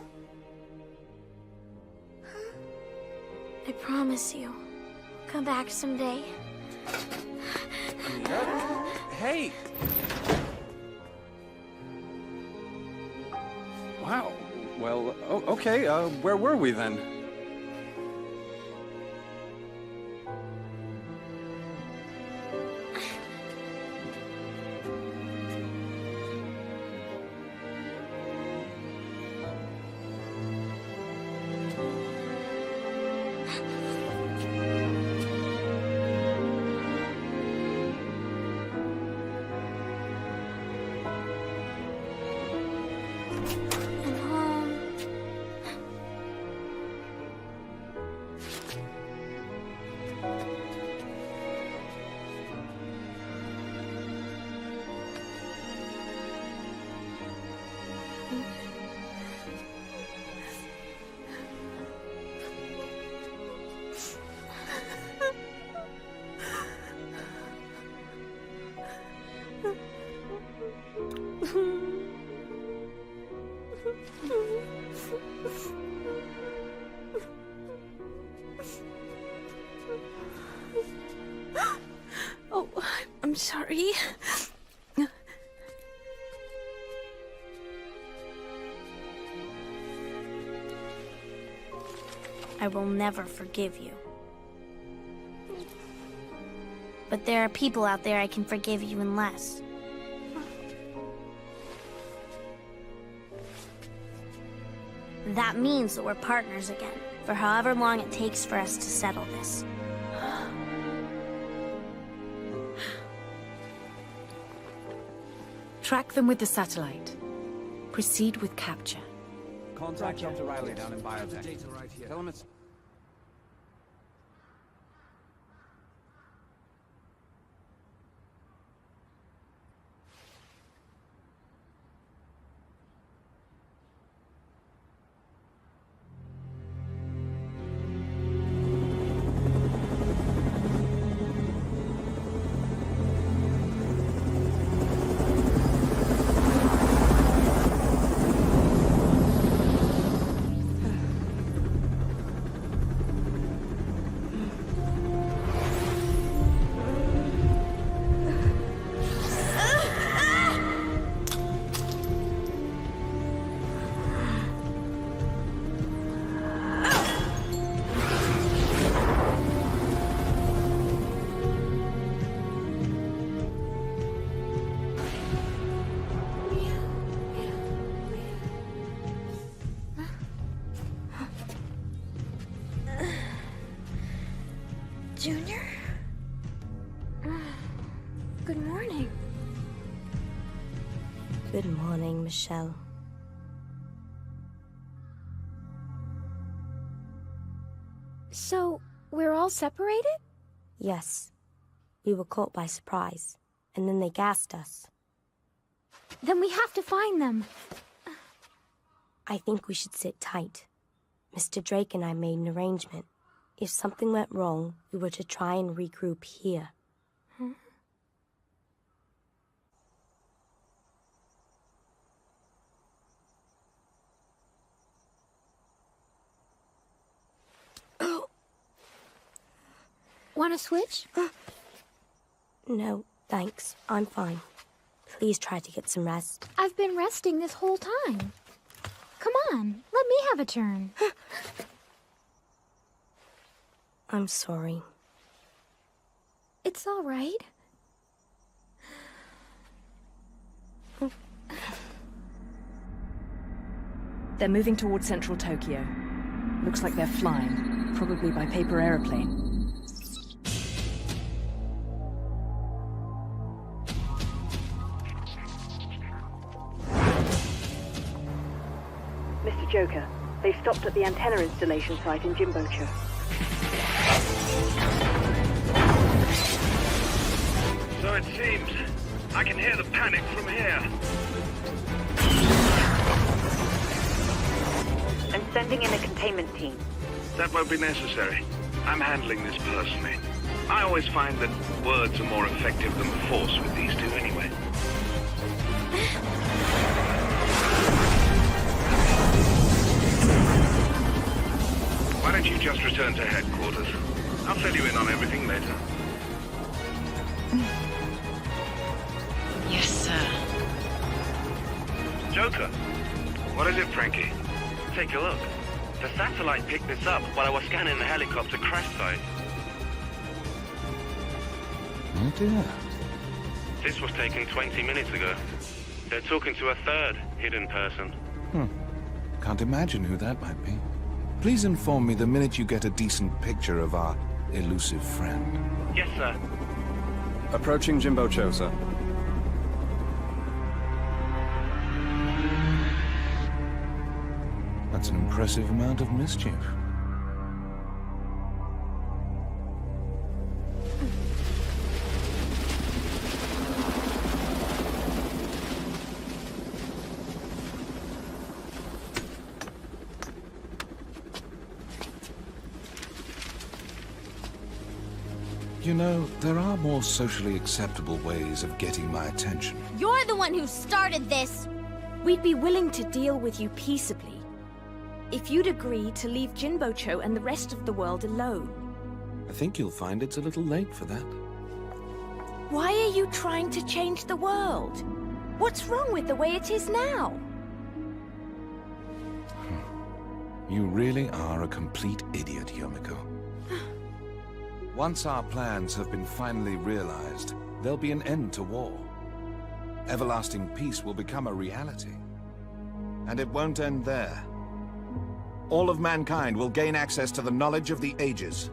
I promise you. Come back someday. Hey. Wow. Well, okay. Where were we then? Oh, I'm sorry. I will never forgive you. But there are people out there I can forgive even less. That means that we're partners again, for however long it takes for us to settle this. Track them with the satellite. Proceed with capture. Contact Dr. Riley down in biotech. Tell him it's... Good morning. Good morning, Michelle. So, we're all separated? Yes. We were caught by surprise, and then they gassed us. Then we have to find them. I think we should sit tight. Mr. Drake and I made an arrangement. If something went wrong, we were to try and regroup here. Huh? Want to switch? No, thanks. I'm fine. Please try to get some rest. I've been resting this whole time. Come on, let me have a turn. I'm sorry. It's all right. They're moving towards central Tokyo. Looks like they're flying, probably by paper aeroplane. Mr. Joker, they've stopped at the antenna installation site in Jimbocho. So it seems. I can hear the panic from here. I'm sending in a containment team. That won't be necessary. I'm handling this personally. I always find that words are more effective than force with these two anyway. Why don't you just return to headquarters? I'll fill you in on everything later. Yes, sir. Joker. What is it, Frankie? Take a look. The satellite picked this up while I was scanning the helicopter crash site. Oh dear. This was taken 20 minutes ago. They're talking to a third hidden person. Can't imagine who that might be. Please inform me the minute you get a decent picture of our elusive friend. Yes, sir. Approaching Jimbocho, sir. That's an impressive amount of mischief. You know, there are more socially acceptable ways of getting my attention. You're the one who started this! We'd be willing to deal with you peaceably, if you'd agree to leave Jimbocho and the rest of the world alone. I think you'll find it's a little late for that. Why are you trying to change the world? What's wrong with the way it is now? You really are a complete idiot, Yomiko. Once our plans have been finally realized, there'll be an end to war. Everlasting peace will become a reality. And it won't end there. All of mankind will gain access to the knowledge of the ages.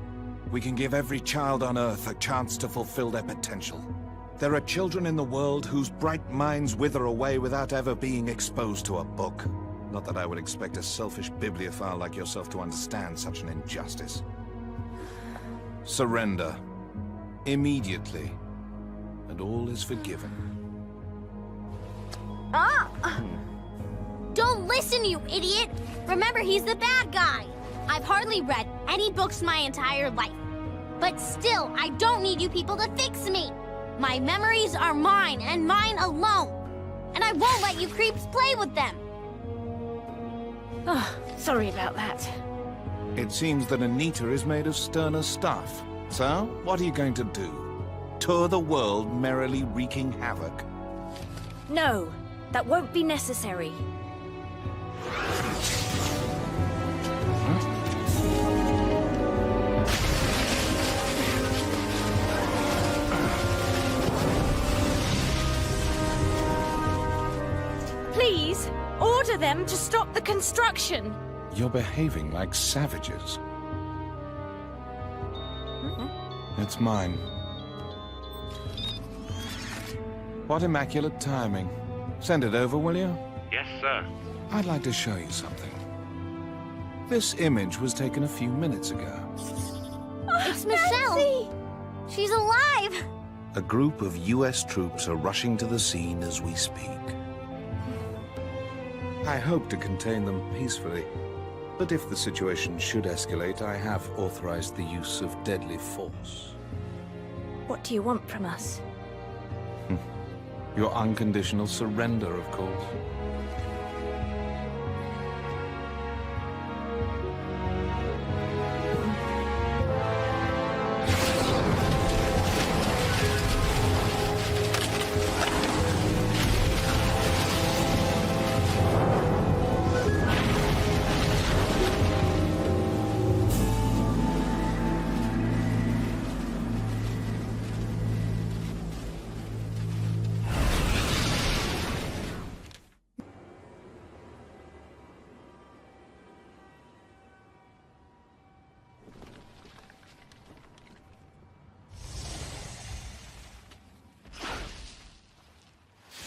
We can give every child on Earth a chance to fulfill their potential. There are children in the world whose bright minds wither away without ever being exposed to a book. Not that I would expect a selfish bibliophile like yourself to understand such an injustice. Surrender. Immediately. And all is forgiven. Don't listen, you idiot! Remember, he's the bad guy! I've hardly read any books my entire life. But still, I don't need you people to fix me! My memories are mine, and mine alone! And I won't let you creeps play with them! Sorry about that. It seems that Anita is made of sterner stuff. So, what are you going to do? Tour the world merrily wreaking havoc? No, that won't be necessary. Please, order them to stop the construction. You're behaving like savages. It's mine. What immaculate timing. Send it over, will you? Yes, sir. I'd like to show you something. This image was taken a few minutes ago. It's Michelle! She's alive! A group of US troops are rushing to the scene as we speak. I hope to contain them peacefully, but if the situation should escalate, I have authorized the use of deadly force. What do you want from us? Your unconditional surrender, of course.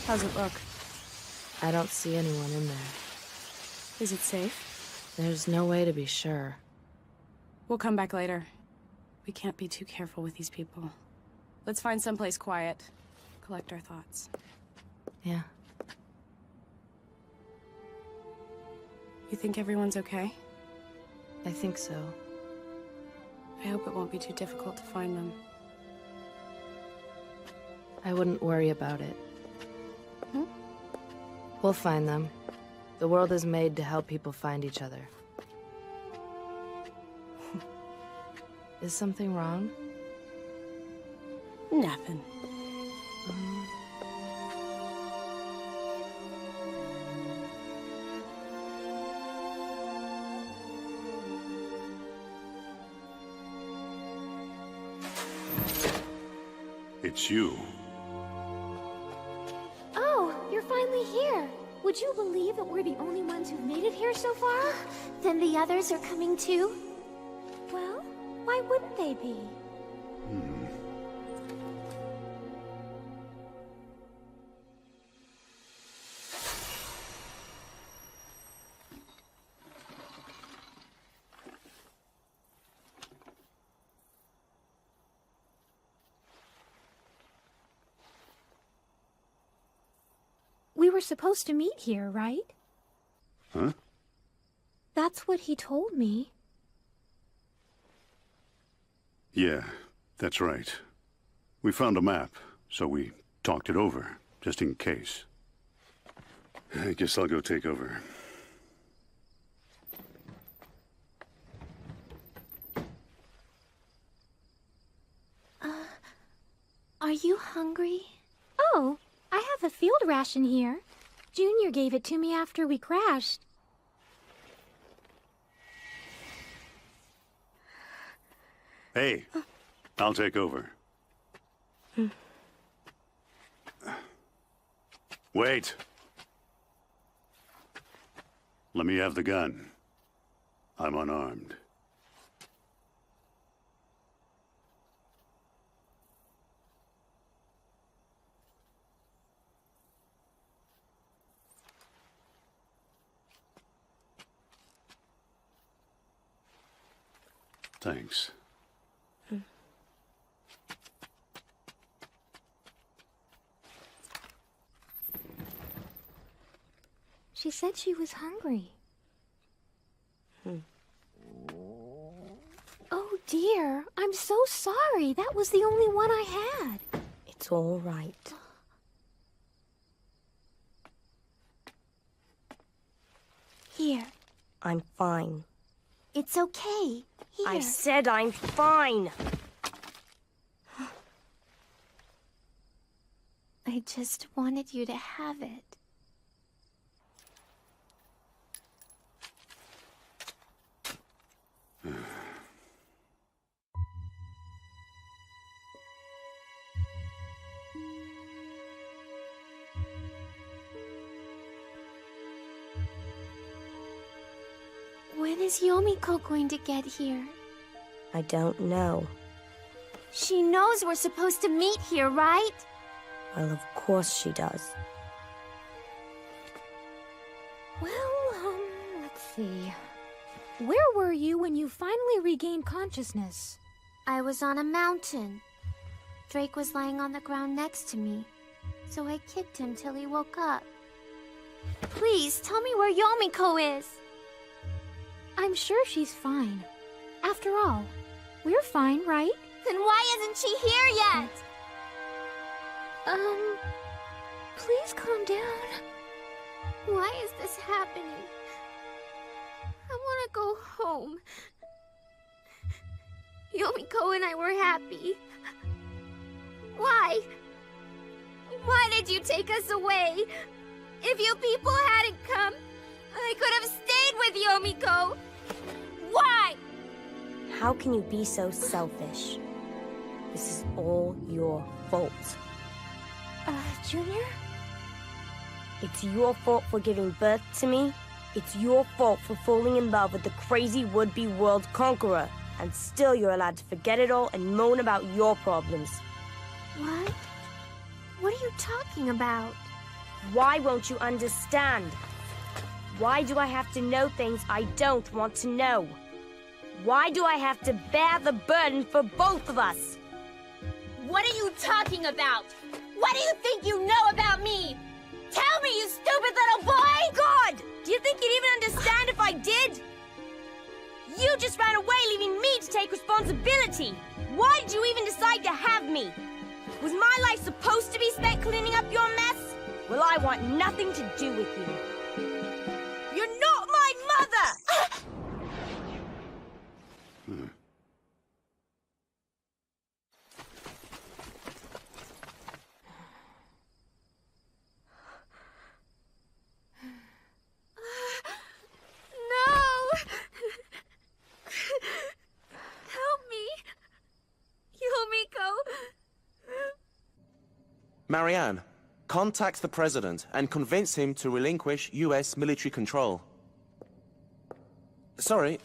How's it look? I don't see anyone in there. Is it safe? There's no way to be sure. We'll come back later. We can't be too careful with these people. Let's find someplace quiet. Collect our thoughts. Yeah. You think everyone's okay? I think so. I hope it won't be too difficult to find them. I wouldn't worry about it. We'll find them. The world is made to help people find each other. Is something wrong? Nothing. It's you. Oh, you're finally here. Would you believe that we're the only ones who've made it here so far? Then the others are coming too? Well, why wouldn't they be? We were supposed to meet here, right? Huh? That's what he told me. Yeah, that's right. We found a map, so we talked it over, just in case. I guess I'll go take over. Are you hungry? Oh, I have a field ration here. Junior gave it to me after we crashed. Hey, I'll take over. Wait. Let me have the gun. I'm unarmed. Thanks. She said she was hungry. Oh dear, I'm so sorry. That was the only one I had. It's all right. Here. I'm fine. It's okay. Here. I said I'm fine. I just wanted you to have it. When is Yomiko going to get here? I don't know. She knows we're supposed to meet here, right? Well, of course she does. Well, let's see. Where were you when you finally regained consciousness? I was on a mountain. Drake was lying on the ground next to me, so I kicked him till he woke up. Please, tell me where Yomiko is! I'm sure she's fine. After all, we're fine, right? Then why isn't she here yet? Please calm down. Why is this happening? I want to go home. Yomiko and I were happy. Why? Why did you take us away? If you people hadn't come, I could have stayed with Yomiko. Why? How can you be so selfish? This is all your fault. Junior? It's your fault for giving birth to me. It's your fault for falling in love with the crazy would-be world conqueror. And still you're allowed to forget it all and moan about your problems. What? What are you talking about? Why won't you understand? Why do I have to know things I don't want to know? Why do I have to bear the burden for both of us? What are you talking about? What do you think you know about me? Tell me, you stupid little boy! God! Do you think you'd even understand if I did? You just ran away, leaving me to take responsibility. Why did you even decide to have me? Was my life supposed to be spent cleaning up your mess? Well, I want nothing to do with you. You're not my mother! Marianne, contact the President and convince him to relinquish US military control. Sorry,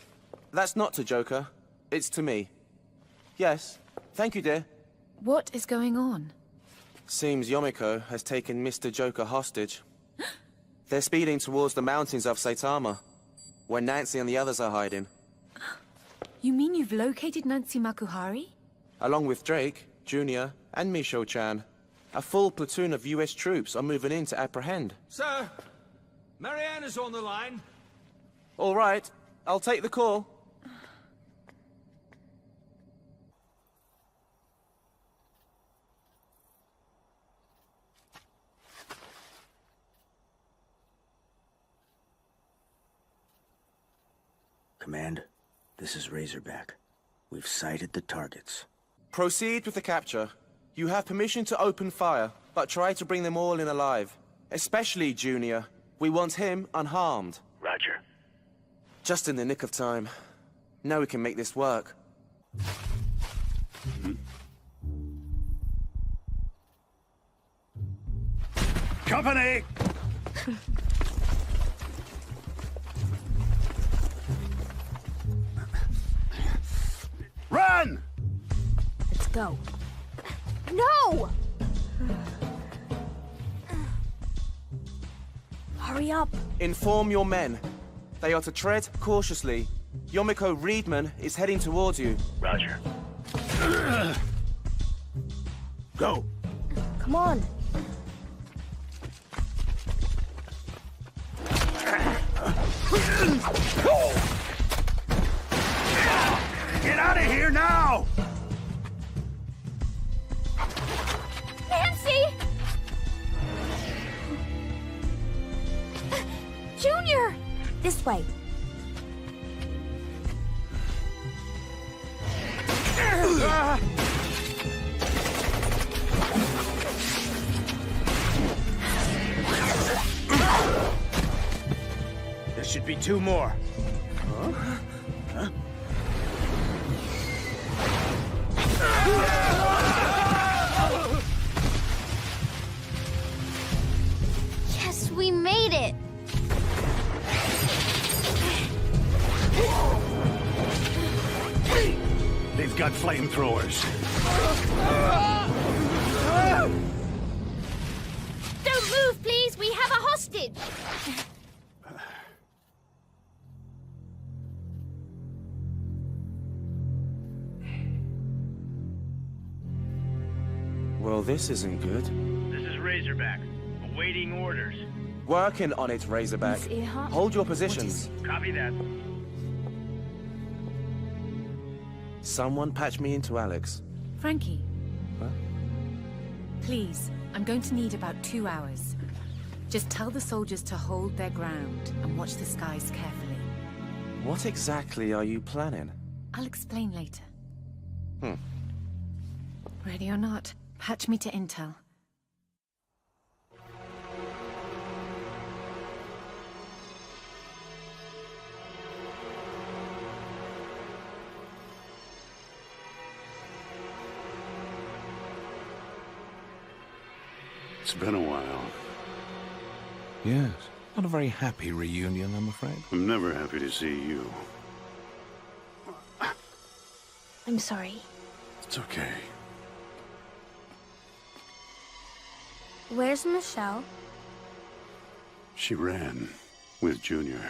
that's not to Joker. It's to me. Yes, thank you, dear. What is going on? Seems Yomiko has taken Mr. Joker hostage. They're speeding towards the mountains of Saitama, where Nancy and the others are hiding. You mean you've located Nancy Makuhari? Along with Drake, Junior, and Misho-chan. A full platoon of US troops are moving in to apprehend. Sir, Marianne is on the line. All right, I'll take the call. Command, this is Razorback. We've sighted the targets. Proceed with the capture. You have permission to open fire, but try to bring them all in alive. Especially Junior. We want him unharmed. Roger. Just in the nick of time. Now we can make this work. Company! Run! Let's go. No! Hurry up. Inform your men. They are to tread cautiously. Yomiko Reedman is heading towards you. Roger. Go! Come on. Get out of here now! Nancy! Junior! This way. There should be two more. Huh? Yes, we made it! They've got flamethrowers. package! Well, this isn't good. This is Razorback. Awaiting orders. Working on it, Razorback. Miss Earhart? Hold your positions. Copy that. Someone patch me into Alex. Frankie. Huh? Please, I'm going to need about 2 hours. Just tell the soldiers to hold their ground and watch the skies carefully. What exactly are you planning? I'll explain later. Hmm. Ready or not, patch me to intel. It's been a while. Yes. Not a very happy reunion, I'm afraid. I'm never happy to see you. I'm sorry. It's okay. Where's Michelle? She ran with Junior.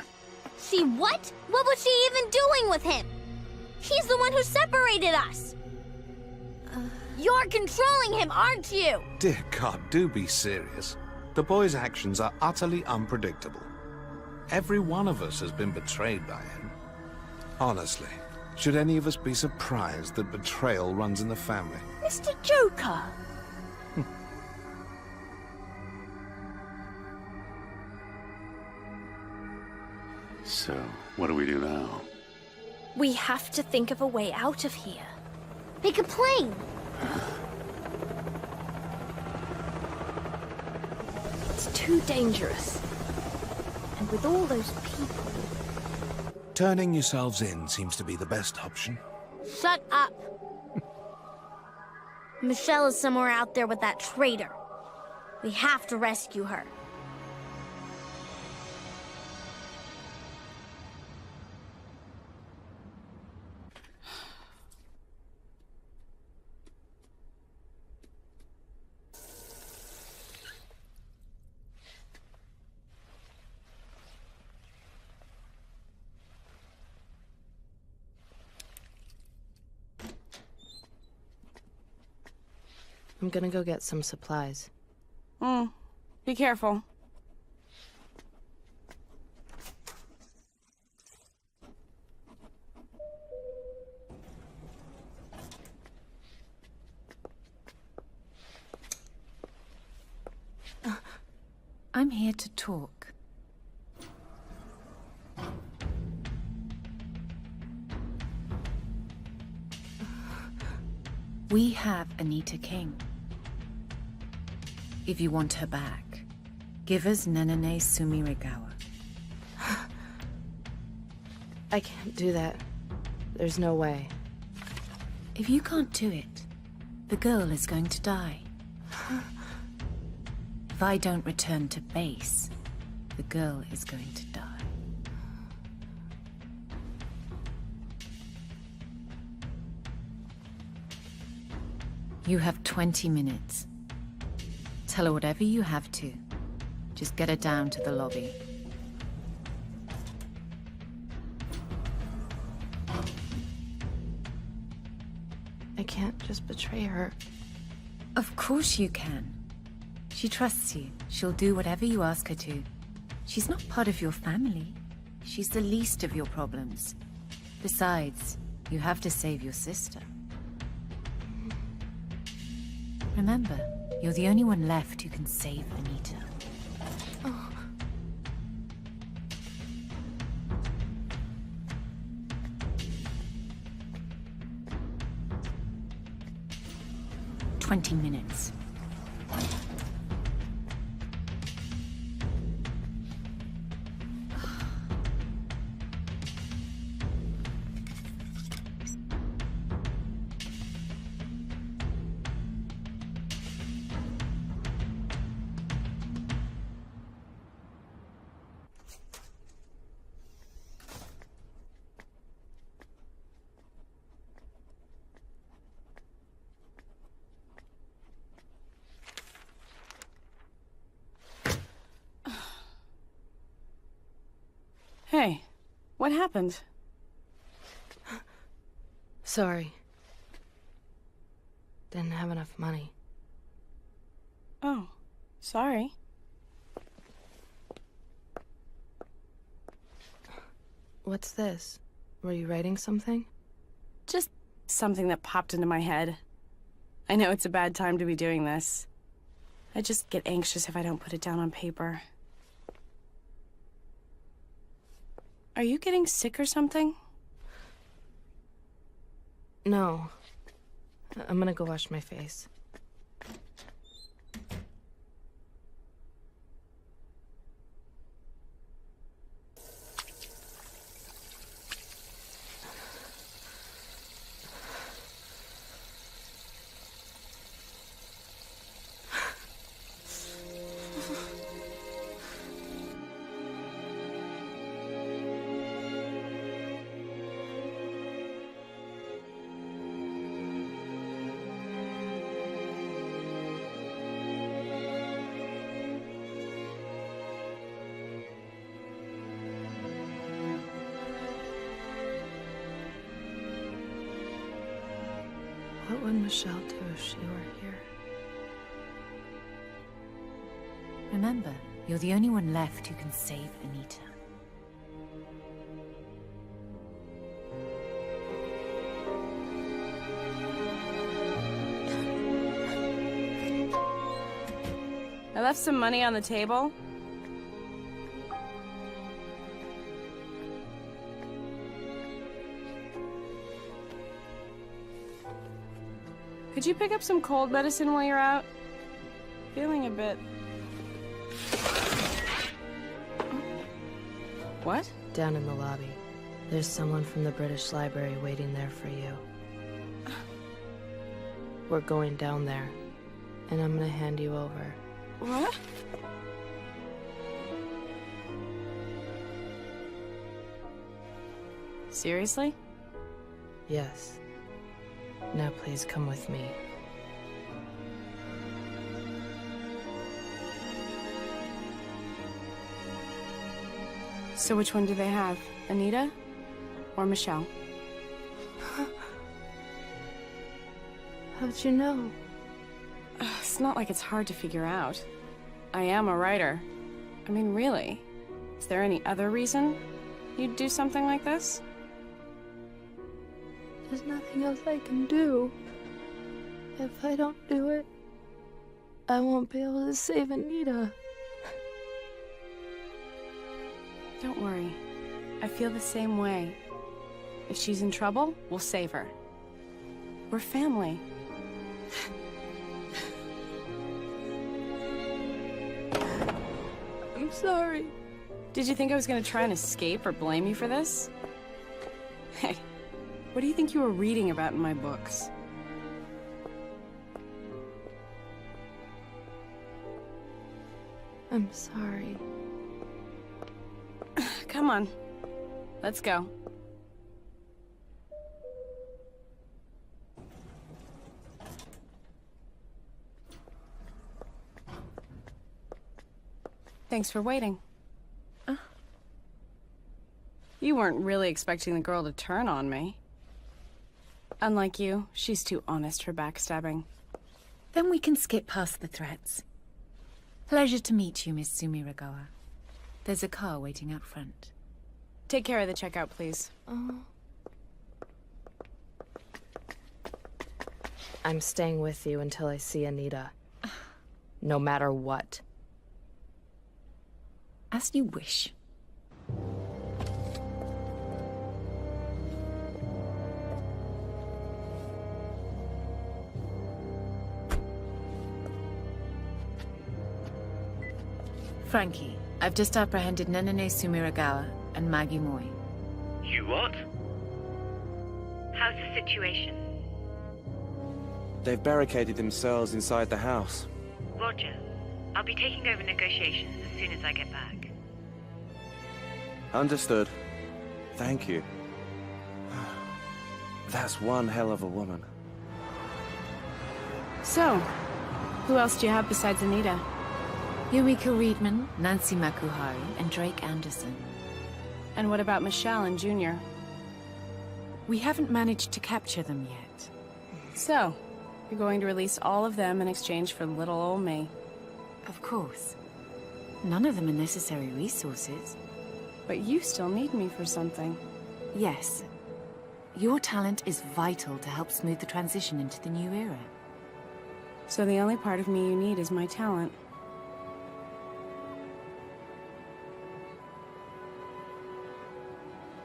She what? What was she even doing with him? He's the one who separated us! You're controlling him, aren't you? Dear God, do be serious. The boy's actions are utterly unpredictable. Every one of us has been betrayed by him. Honestly, should any of us be surprised that betrayal runs in the family? Mr. Joker! So, what do we do now? We have to think of a way out of here. Make a plane! It's too dangerous. And with all those people... Turning yourselves in seems to be the best option. Shut up! Michelle is somewhere out there with that traitor. We have to rescue her. I'm gonna go get some supplies. Be careful. I'm here to talk. We have Anita King. If you want her back, give us Nenene Sumirigawa. I can't do that. There's no way. If you can't do it, the girl is going to die. If I don't return to base, the girl is going to die. You have 20 minutes. Tell her whatever you have to. Just get her down to the lobby. I can't just betray her. Of course you can. She trusts you. She'll do whatever you ask her to. She's not part of your family. She's the least of your problems. Besides, you have to save your sister. Remember, you're the only one left who can save Anita. Oh. "20 minutes. What happened? Sorry. Didn't have enough money. Oh, sorry. What's this? Were you writing something? Just something that popped into my head. I know it's a bad time to be doing this. I just get anxious if I don't put it down on paper. Are you getting sick or something? No. I'm gonna go wash my face. What would Michelle do if she were here? Remember, you're the only one left who can save Anita. I left some money on the table. Could you pick up some cold medicine while you're out? Feeling a bit... What? Down in the lobby. There's someone from the British Library waiting there for you. We're going down there, and I'm gonna hand you over. What? Seriously? Yes. Now please come with me. So which one do they have? Anita? Or Michelle? How'd you know? It's not like it's hard to figure out. I am a writer. I mean, really? Is there any other reason you'd do something like this? There's nothing else I can do. If I don't do it, I won't be able to save Anita. Don't worry. I feel the same way. If she's in trouble, we'll save her. We're family. I'm sorry. Did you think I was gonna try and escape or blame you for this? Hey, what do you think you were reading about in my books? I'm sorry. Come on. Let's go. Thanks for waiting. You weren't really expecting the girl to turn on me. Unlike you, she's too honest for backstabbing. Then we can skip past the threats. Pleasure to meet you, Miss Sumiragawa. There's a car waiting out front. Take care of the checkout, please. I'm staying with you until I see Anita. No matter what. As you wish. Frankie, I've just apprehended Nenene Sumiragawa and Maggie Moy. You what? How's the situation? They've barricaded themselves inside the house. Roger. I'll be taking over negotiations as soon as I get back. Understood. Thank you. That's one hell of a woman. So, who else do you have besides Anita? Yumiko Reedman, Nancy Makuhari, and Drake Anderson. And what about Michelle and Junior? We haven't managed to capture them yet. So, you're going to release all of them in exchange for little old me? Of course. None of them are necessary resources. But you still need me for something. Yes. Your talent is vital to help smooth the transition into the new era. So the only part of me you need is my talent.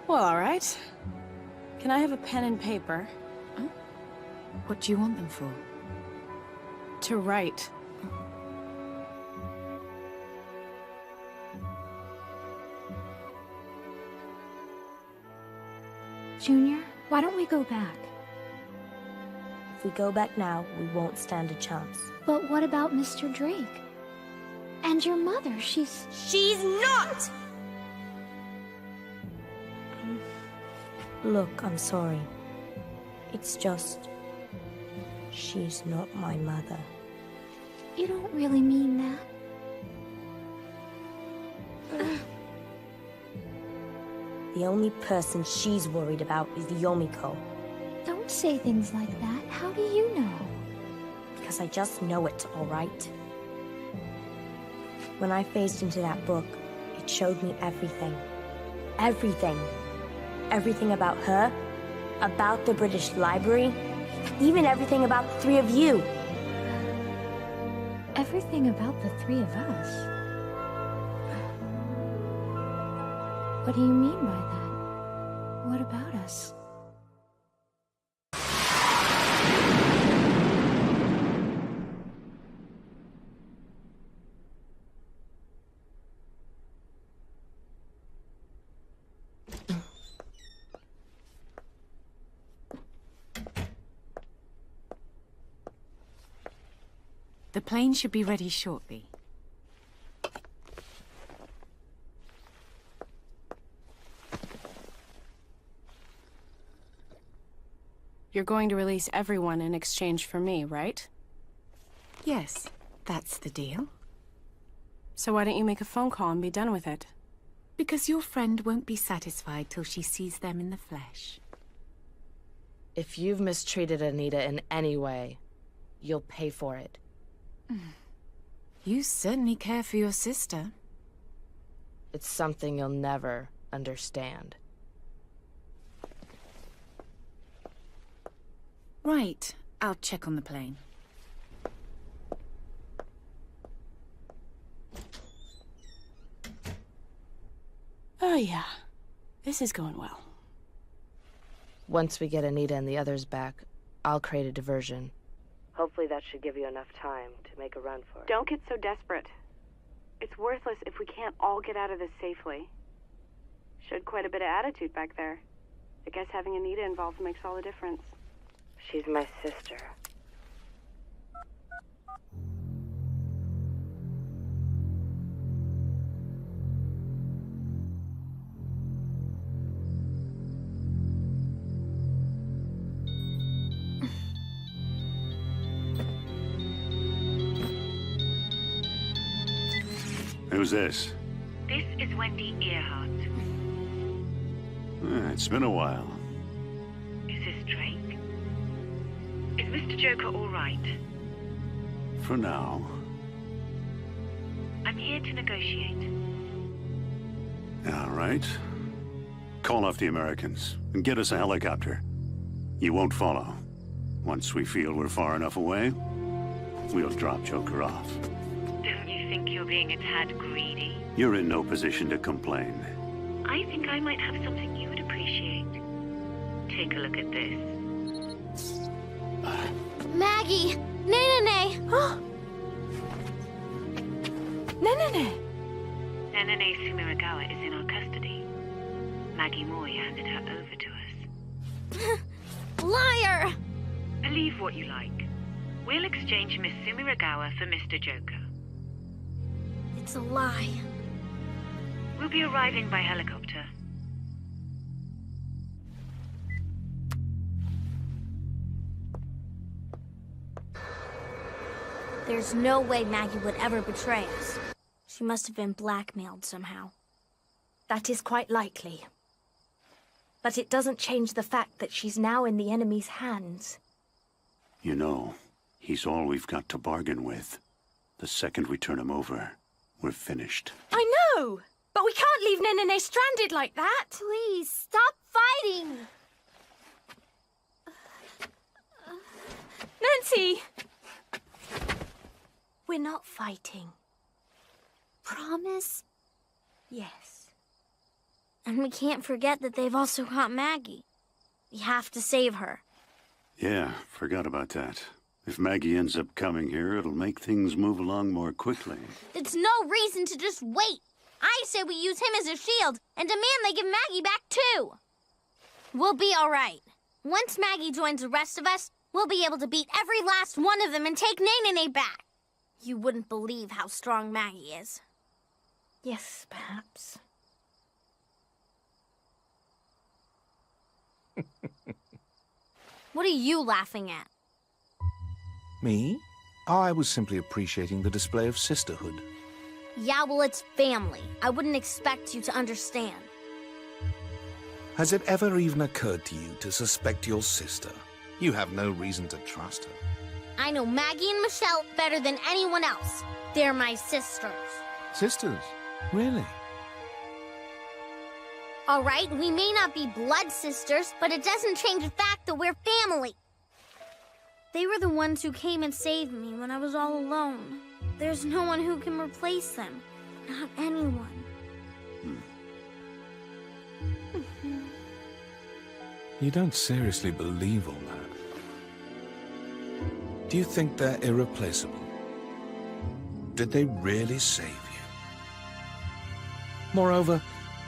Well, all right. Can I have a pen and paper? Huh? What do you want them for? To write. Junior, why don't we go back? If we go back now, we won't stand a chance. But what about Mr. Drake? And your mother, she's not! Look, I'm sorry. It's just... she's not my mother. You don't really mean that. The only person she's worried about is Yomiko. Don't say things like that. How do you know? Because I just know it, all right? When I phased into that book, it showed me everything. Everything. Everything about her, about the British Library, even everything about the three of you. Everything about the three of us? What do you mean by that? What about us? The plane should be ready shortly. You're going to release everyone in exchange for me, right? Yes, that's the deal. So why don't you make a phone call and be done with it? Because your friend won't be satisfied till she sees them in the flesh. If you've mistreated Anita in any way, you'll pay for it. You certainly care for your sister. It's something you'll never understand. Right, I'll check on the plane. Oh yeah, this is going well. Once we get Anita and the others back, I'll create a diversion. Hopefully that should give you enough time to make a run for it. Don't get so desperate. It's worthless if we can't all get out of this safely. Showed quite a bit of attitude back there. I guess having Anita involved makes all the difference. She's my sister. Who's this? This is Wendy Earhart. It's been a while. Is this Drake? Is Mr. Joker all right? For now. I'm here to negotiate. All right. Call off the Americans and get us a helicopter. You won't follow. Once we feel we're far enough away, we'll drop Joker off. Don't you think you're being a tad greedy? You're in no position to complain. I think I might have something you would appreciate. Take a look at this. Maggie! Nenene! Nenene! Nenene Sumiragawa is in our custody. Maggie Moy handed her over to us. Liar! Believe what you like. We'll exchange Miss Sumiragawa for Mr. Joker. It's a lie. We'll be arriving by helicopter. There's no way Maggie would ever betray us. She must have been blackmailed somehow. That is quite likely. But it doesn't change the fact that she's now in the enemy's hands. You know, he's all we've got to bargain with. The second we turn him over, we're finished. I know! But we can't leave Nenene stranded like that! Please, stop fighting! Nancy! We're not fighting. Promise? Yes. And we can't forget that they've also got Maggie. We have to save her. Yeah, forgot about that. If Maggie ends up coming here, it'll make things move along more quickly. It's no reason to just wait. I say we use him as a shield and demand they give Maggie back too. We'll be all right. Once Maggie joins the rest of us, we'll be able to beat every last one of them and take Nenene back. You wouldn't believe how strong Maggie is. Yes, perhaps. What are you laughing at? Me? I was simply appreciating the display of sisterhood. Yeah, well, it's family. I wouldn't expect you to understand. Has it ever even occurred to you to suspect your sister? You have no reason to trust her. I know Maggie and Michelle better than anyone else. They're my sisters. Sisters? Really? All right, we may not be blood sisters, but it doesn't change the fact that we're family. They were the ones who came and saved me when I was all alone. There's no one who can replace them. Not anyone. You don't seriously believe all that? Do you think they're irreplaceable? Did they really save you? Moreover,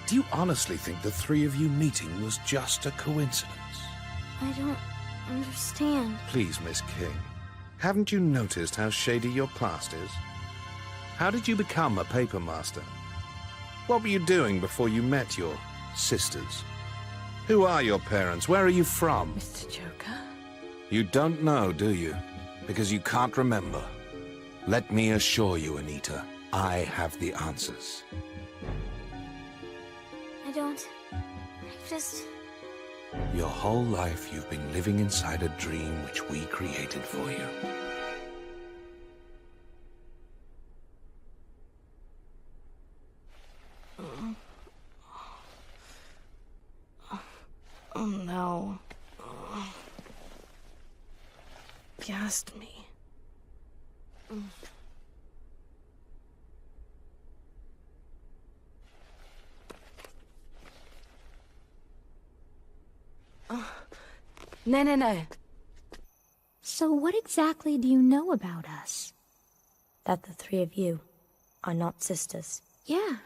do you honestly think the three of you meeting was just a coincidence? I don't understand. Please, Miss King, haven't you noticed how shady your past is? How did you become a paper master? What were you doing before you met your sisters? Who are your parents? Where are you from? Mr. Joker? You don't know, do you? Because you can't remember. Let me assure you, Anita, I have the answers. I just... Your whole life you've been living inside a dream which we created for you. Oh no. Gassed me. No. So what exactly do you know about us? That the three of you are not sisters. Yeah,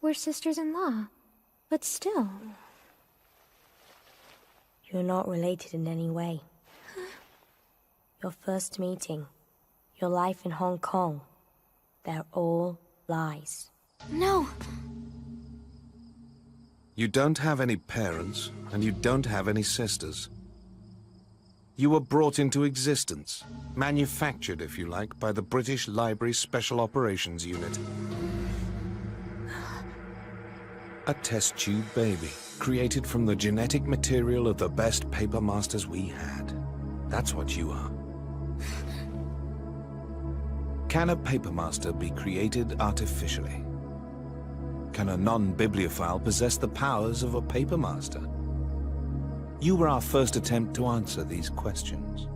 we're sisters-in-law. But still... You're not related in any way. Your first meeting, your life in Hong Kong, they're all lies. No! You don't have any parents, and you don't have any sisters. You were brought into existence, manufactured, if you like, by the British Library Special Operations Unit. A test tube baby, created from the genetic material of the best paper masters we had. That's what you are. Can a paper master be created artificially? Can a non-bibliophile possess the powers of a paper master? You were our first attempt to answer these questions.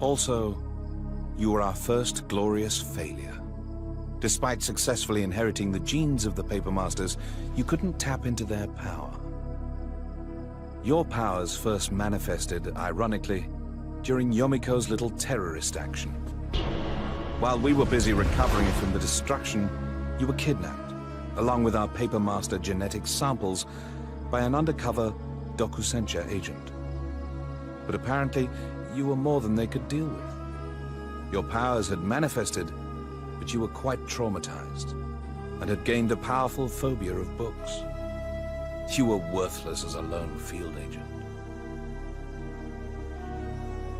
Also, you were our first glorious failure. Despite successfully inheriting the genes of the paper masters, you couldn't tap into their power. Your powers first manifested, ironically, during Yomiko's little terrorist action. While we were busy recovering from the destruction, you were kidnapped, along with our paper master genetic samples, by an undercover Dokusencha agent. But apparently, you were more than they could deal with. Your powers had manifested, but you were quite traumatized, and had gained a powerful phobia of books. You were worthless as a lone field agent.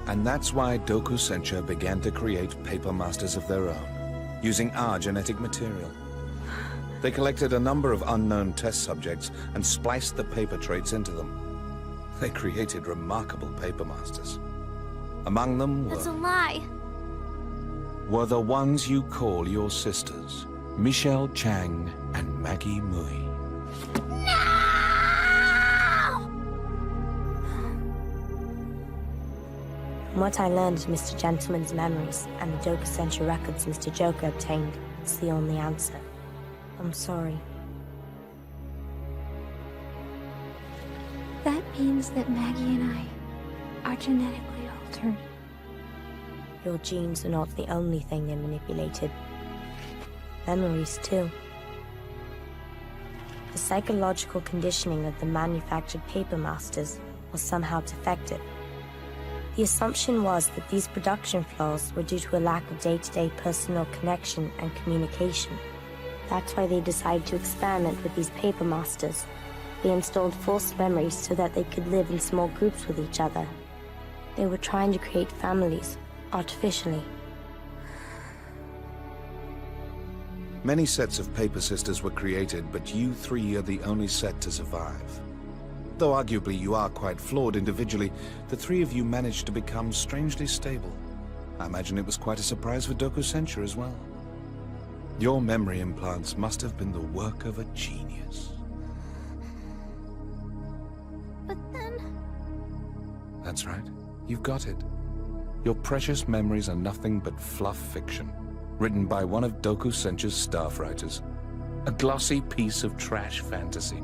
And that's why Dokusencha began to create paper masters of their own, using our genetic material. They collected a number of unknown test subjects and spliced the paper traits into them. They created remarkable paper masters. Among them That's a lie. were the ones you call your sisters, Michelle Chang and Maggie Mui. From what I learned of Mr. Gentleman's memories and the Doku Century records Mr. Joker obtained, it's the only answer. I'm sorry. That means that Maggie and I are genetically altered. Your genes are not the only thing they manipulated. Memories, too. The psychological conditioning of the manufactured paper masters was somehow defective. The assumption was that these production flaws were due to a lack of day-to-day personal connection and communication. That's why they decided to experiment with these paper masters. They installed false memories so that they could live in small groups with each other. They were trying to create families, artificially. Many sets of paper sisters were created, but you three are the only set to survive. Though arguably you are quite flawed individually, the three of you managed to become strangely stable. I imagine it was quite a surprise for Doku Senchu as well. Your memory implants must have been the work of a genius. But then... That's right. You've got it. Your precious memories are nothing but fluff fiction, written by one of Doku Senchu's staff writers. A glossy piece of trash fantasy.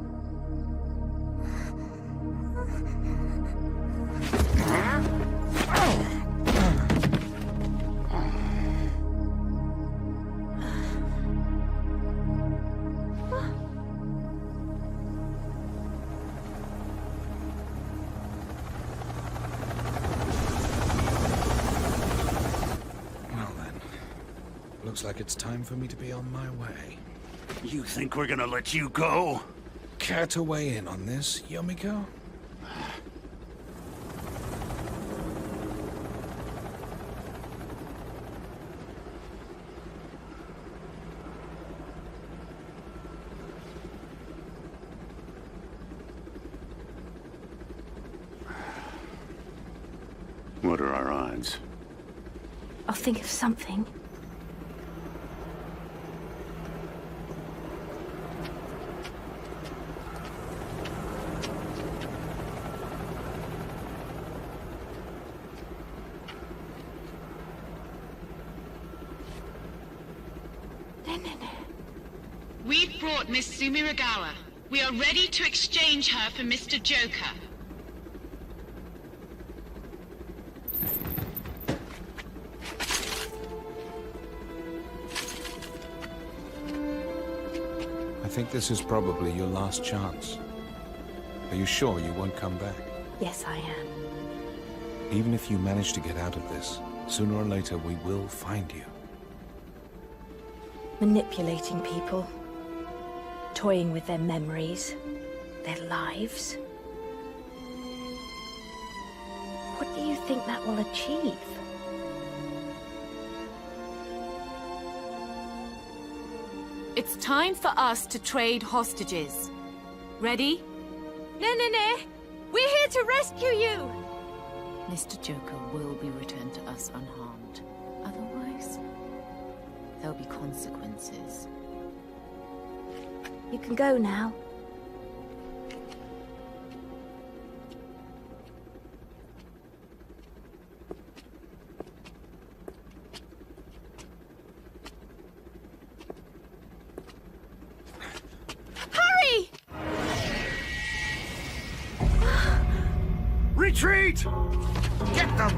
Looks like it's time for me to be on my way. You think we're gonna let you go? Care to weigh in on this, Yomiko? What are our odds? I'll think of something. We've brought Miss Sumiragawa. We are ready to exchange her for Mr. Joker. I think this is probably your last chance. Are you sure you won't come back? Yes, I am. Even if you manage to get out of this, sooner or later we will find you. Manipulating people. Toying with their memories. Their lives. What do you think that will achieve? It's time for us to trade hostages. Ready? No. We're here to rescue you! Mr. Joker will be returned to us unharmed. Otherwise, there'll be consequences. You can go now. Hurry! Retreat! Get them!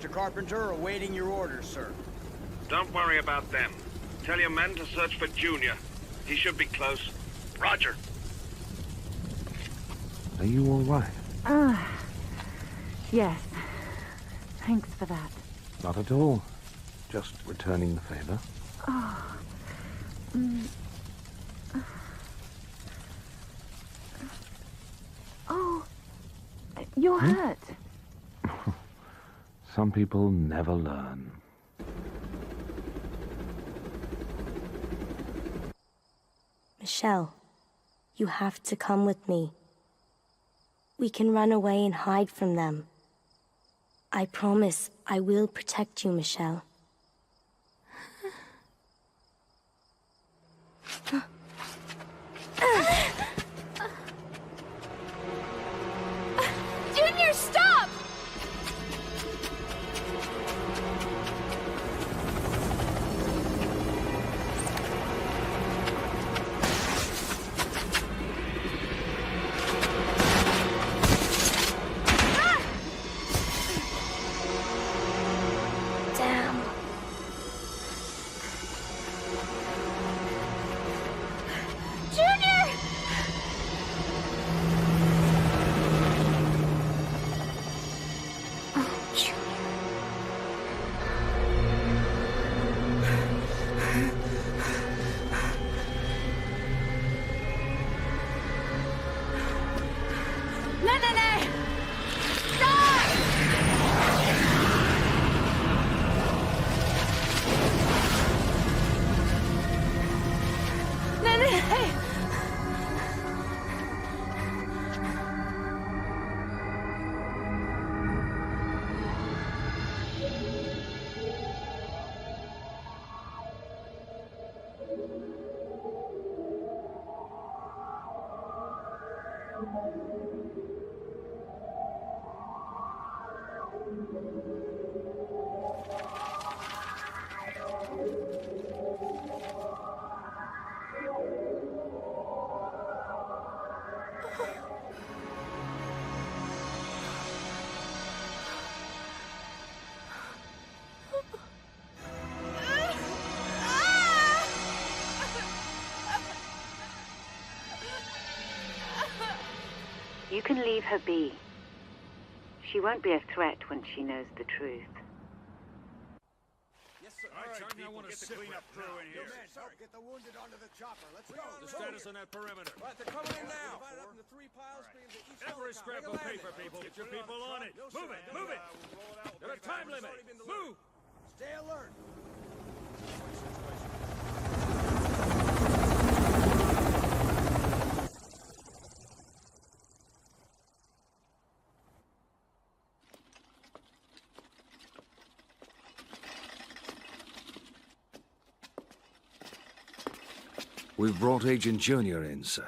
Mr. Carpenter are awaiting your orders, sir. Don't worry about them. Tell your men to search for Junior. He should be close. Roger. Are you all right? Yes. Thanks for that. Not at all. Just returning the favor. Oh. Oh. You're hurt. Some people never learn. Michelle, you have to come with me. We can run away and hide from them. I promise I will protect you, Michelle. Junior, stop! Damn. Junior! Oh, Junior. No, no, no! Stop! No, no, no! You can leave her be. She won't be a threat when she knows the truth. Yes, sir. All right, I want to get the cleanup crew in here. Men, help get the wounded onto the chopper. Let's go. The status on that perimeter. Right, they're coming in now. Every scrap of paper, people. Get your people on it. Move it, move it. Got a time limit. Move. Stay alert. We've brought Agent Junior in, sir.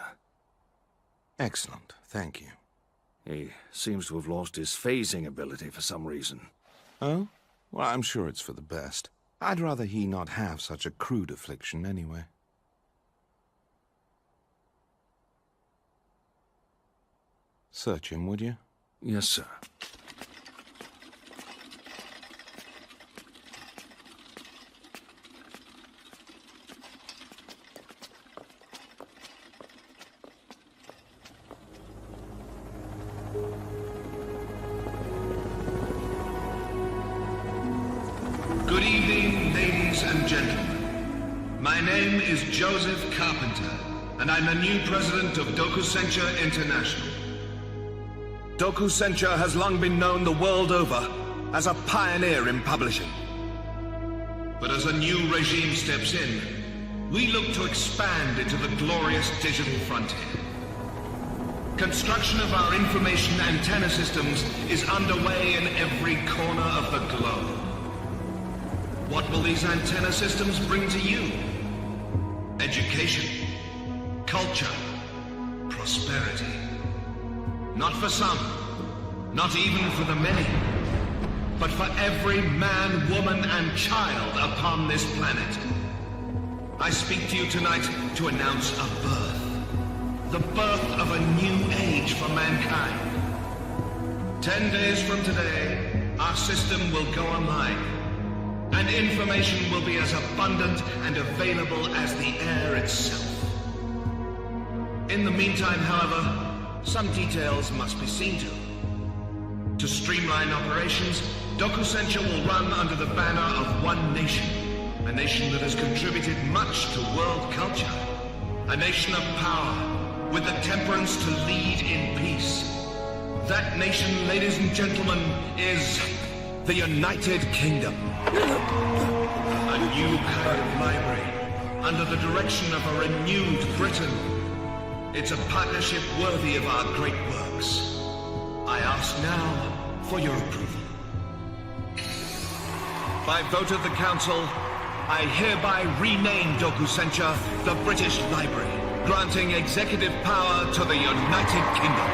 Excellent, thank you. He seems to have lost his phasing ability for some reason. Oh? Well, I'm sure it's for the best. I'd rather he not have such a crude affliction anyway. Search him, would you? Yes, sir. Good evening, ladies and gentlemen. My name is Joseph Carpenter, and I'm the new president of Dokusencha International. Dokusencha has long been known the world over as a pioneer in publishing. But as a new regime steps in, we look to expand into the glorious digital frontier. Construction of our information antenna systems is underway in every corner of the globe. What will these antenna systems bring to you? Education, culture, prosperity. Not for some, not even for the many, but for every man, woman, and child upon this planet. I speak to you tonight to announce a birth. The birth of a new age for mankind. 10 days from today, our system will go online, and information will be as abundant and available as the air itself. In the meantime, however, some details must be seen to. To streamline operations, Dokusencha will run under the banner of one nation, a nation that has contributed much to world culture, a nation of power, with the temperance to lead in peace. That nation, ladies and gentlemen, is the United Kingdom. A new kind of library, under the direction of a renewed Britain. It's a partnership worthy of our great works. I ask now for your approval. By vote of the Council, I hereby rename Dokusencha the British Library, granting executive power to the United Kingdom.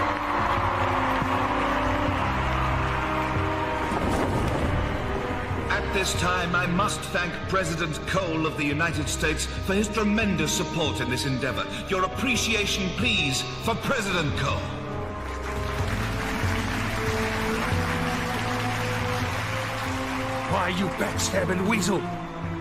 At this time, I must thank President Cole of the United States for his tremendous support in this endeavor. Your appreciation, please, for President Cole. Why, you backstabbing weasel!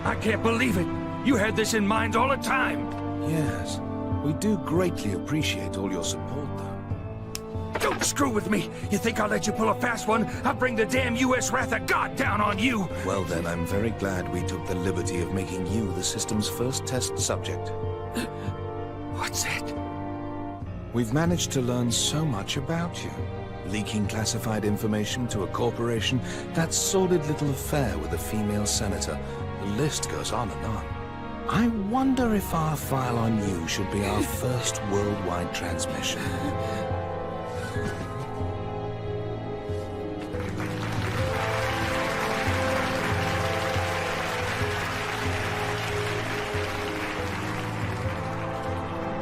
I can't believe it! You had this in mind all the time! Yes, we do greatly appreciate all your support, though. Don't screw with me! You think I'll let you pull a fast one? I'll bring the damn U.S. wrath of God down on you! Well then, I'm very glad we took the liberty of making you the system's first test subject. What's that? We've managed to learn so much about you. Leaking classified information to a corporation, that sordid little affair with a female senator. The list goes on and on. I wonder if our file on you should be our first worldwide transmission.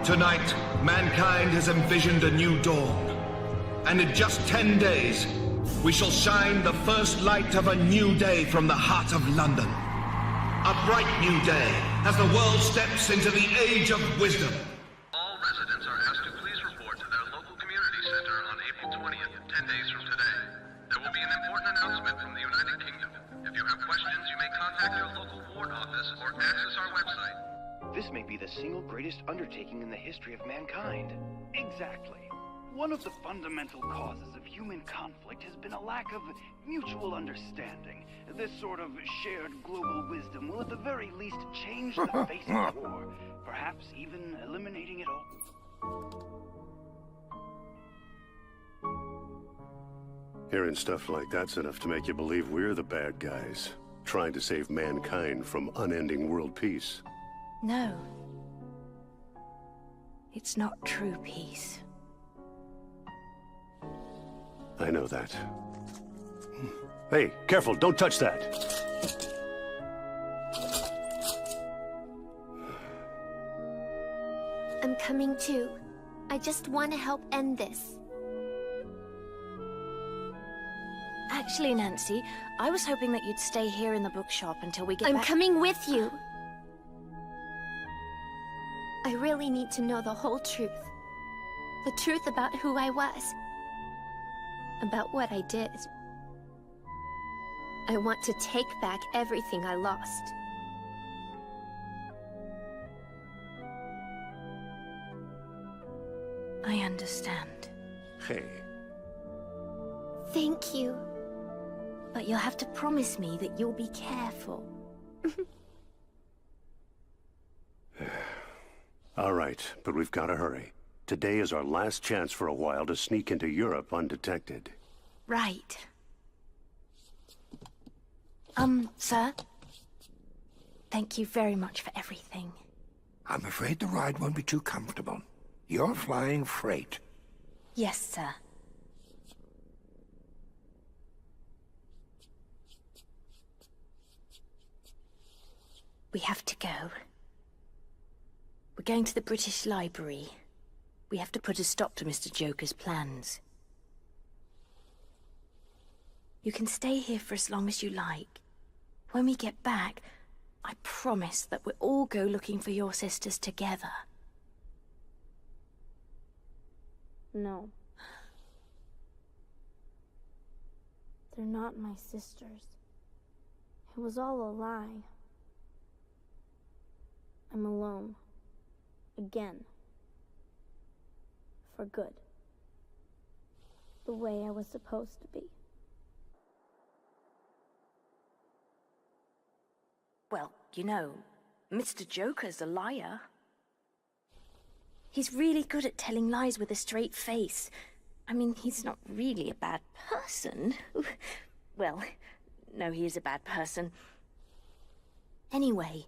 Tonight, mankind has envisioned a new dawn. And in just 10 days, we shall shine the first light of a new day from the heart of London. A bright new day as the world steps into the age of wisdom. All residents are asked to please report to their local community center on April 20th, 10 days from today. There will be an important announcement from the United Kingdom. If you have questions, you may contact your local ward office or access our website. This may be the single greatest undertaking in the history of mankind. Exactly. One of the fundamental causes of human conflict has been a lack of mutual understanding. This sort of shared global wisdom will at the very least change the face of war, perhaps even eliminating it all. Hearing stuff like that's enough to make you believe we're the bad guys, trying to save mankind from unending world peace. No. It's not true peace. I know that. Hey, careful, don't touch that! I'm coming too. I just want to help end this. Actually, Nancy, I was hoping that you'd stay here in the bookshop until we get back. I'm coming with you. I really need to know the whole truth. The truth about who I was. About what I did. I want to take back everything I lost. I understand. Hey. Thank you. But you'll have to promise me that you'll be careful. All right, but we've got to hurry. Today is our last chance for a while to sneak into Europe undetected. Right. Sir? Thank you very much for everything. I'm afraid the ride won't be too comfortable. You're flying freight. Yes, sir. We have to go. We're going to the British Library. We have to put a stop to Mr. Joker's plans. You can stay here for as long as you like. When we get back, I promise that we'll all go looking for your sisters together. No. They're not my sisters. It was all a lie. I'm alone. Again. For good. The way I was supposed to be. Well, you know, Mr. Joker's a liar. He's really good at telling lies with a straight face. I mean, he's not really a bad person. Well, no, he is a bad person. Anyway,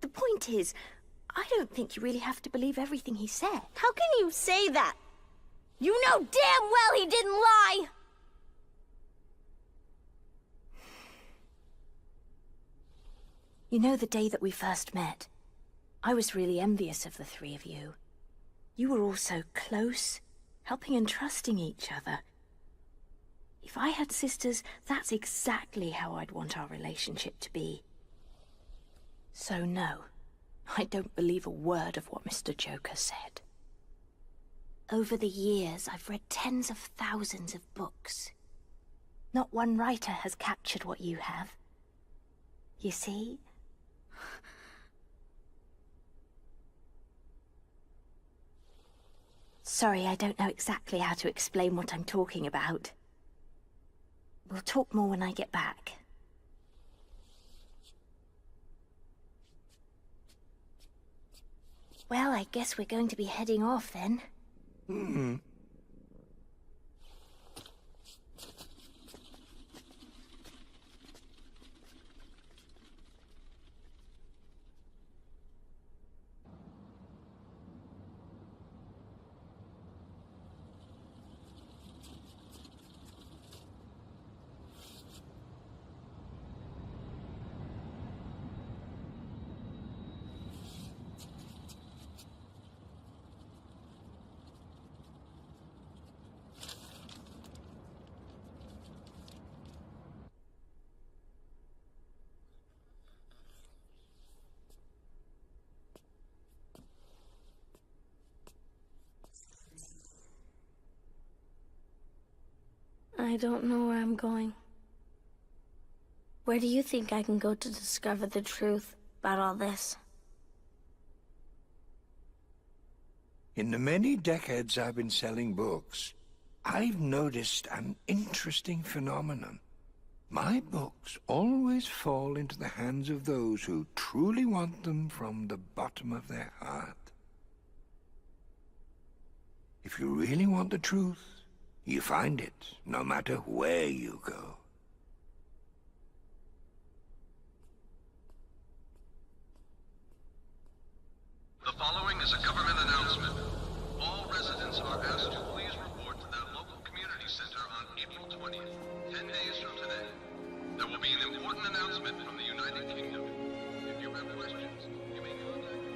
the point is, I don't think you really have to believe everything he said. How can you say that? You know damn well he didn't lie! You know, the day that we first met, I was really envious of the three of you. You were all so close, helping and trusting each other. If I had sisters, that's exactly how I'd want our relationship to be. So no, I don't believe a word of what Mr. Joker said. Over the years, I've read tens of thousands of books. Not one writer has captured what you have. You see? Sorry, I don't know exactly how to explain what I'm talking about. We'll talk more when I get back. Well, I guess we're going to be heading off then. Mm-hmm. I don't know where I'm going. Where do you think I can go to discover the truth about all this? In the many decades I've been selling books, I've noticed an interesting phenomenon. My books always fall into the hands of those who truly want them from the bottom of their heart. If you really want the truth, you find it, no matter where you go. The following is a government announcement. All residents are asked to please report to their local community center on April 20th, 10 days from today. There will be an important announcement from the United Kingdom. If you have questions, you may contact me.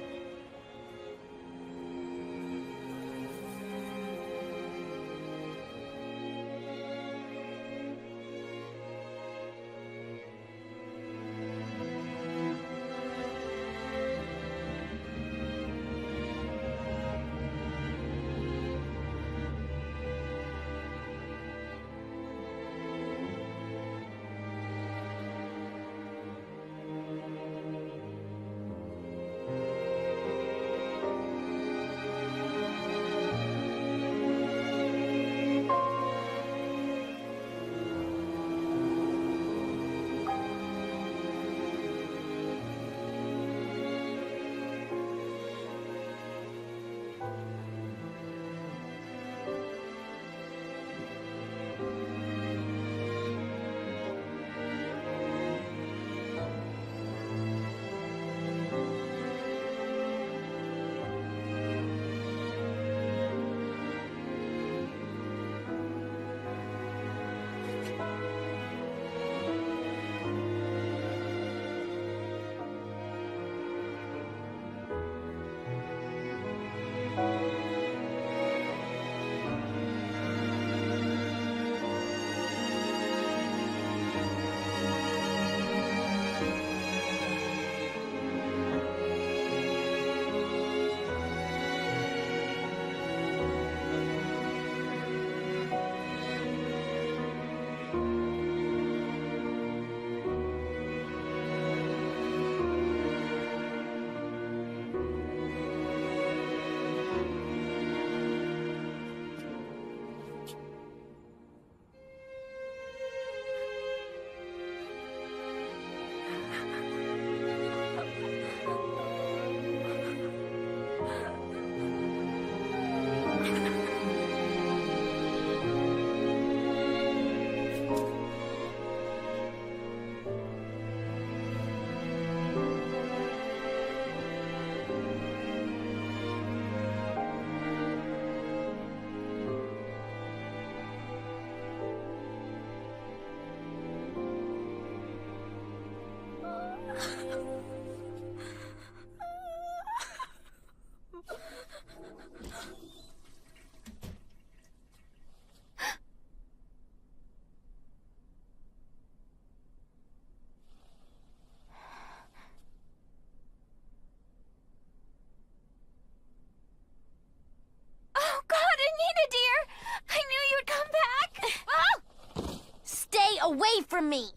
away from me!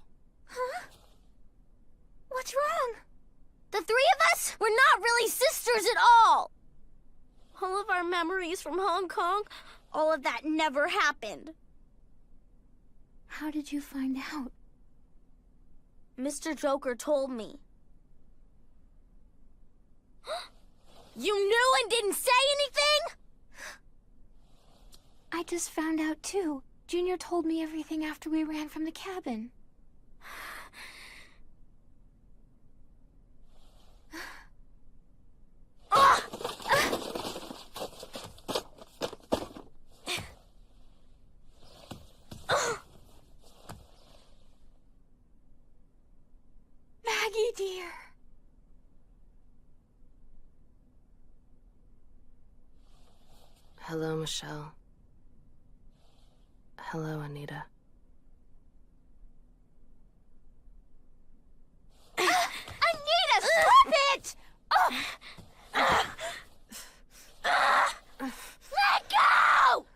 Huh? What's wrong? The three of us, we're not really sisters at all! All of our memories from Hong Kong, all of that never happened. How did you find out? Mr. Joker told me. You knew and didn't say anything? I just found out too. Junior told me everything after we ran from the cabin. Maggie, dear. Hello, Michelle. Hello, Anita. Anita, stop it! Let go!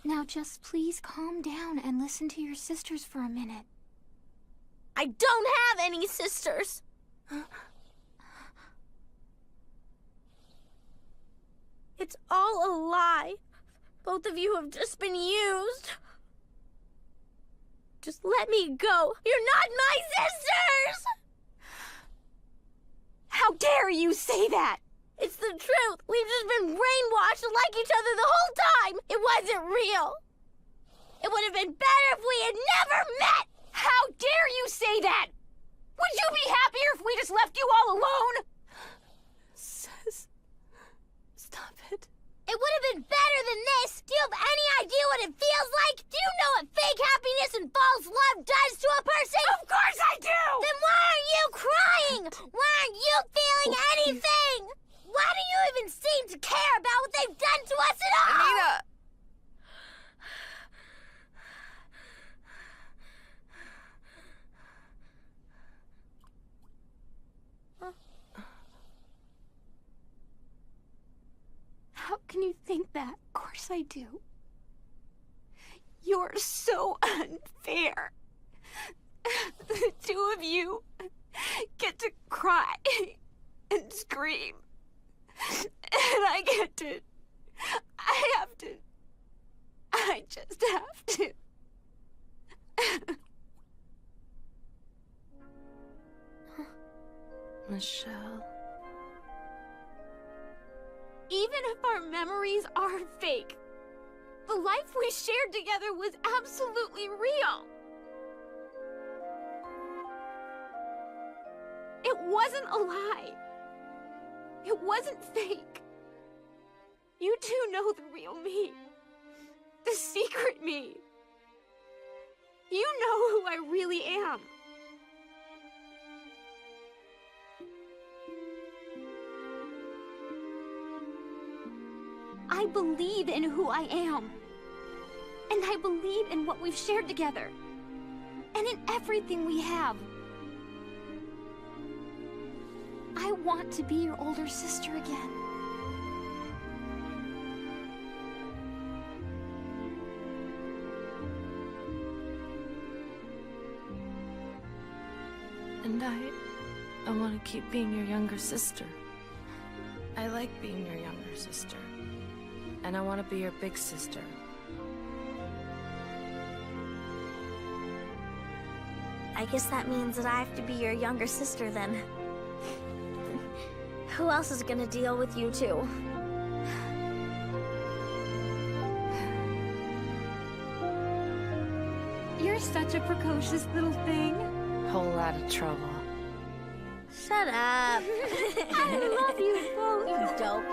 Now just please calm down and listen to your sisters for a minute. I don't have any sisters. It's all a lie. Both of you have just been used. Just let me go. You're not my sisters! How dare you say that? It's the truth. We've just been brainwashed to like each other the whole time. It wasn't real. It would have been better if we had never met. How dare you say that? Would you be happier if we just left you all alone? Sis, stop it. It would have been better than this. Do you have any idea what it feels like? Do you know what fake happiness and false love does to a person? Of course I do! Then why aren't you crying? Why aren't you feeling anything? Why do you even seem to care about what they've done to us at all? Anita! How can you think that? Of course I do. You're so unfair. The two of you get to cry and scream. And I get to... I just have to. Michelle. Even if our memories are fake, the life we shared together was absolutely real. It wasn't a lie. It wasn't fake. You two know the real me. The secret me. You know who I really am. I believe in who I am. And I believe in what we've shared together. And in everything we have. I want to be your older sister again. And I want to keep being your younger sister. I like being your younger sister. And I want to be your big sister. I guess that means that I have to be your younger sister then. Who else is gonna deal with you two? You're such a precocious little thing. Whole lot of trouble. Shut up. I love you both. You dope.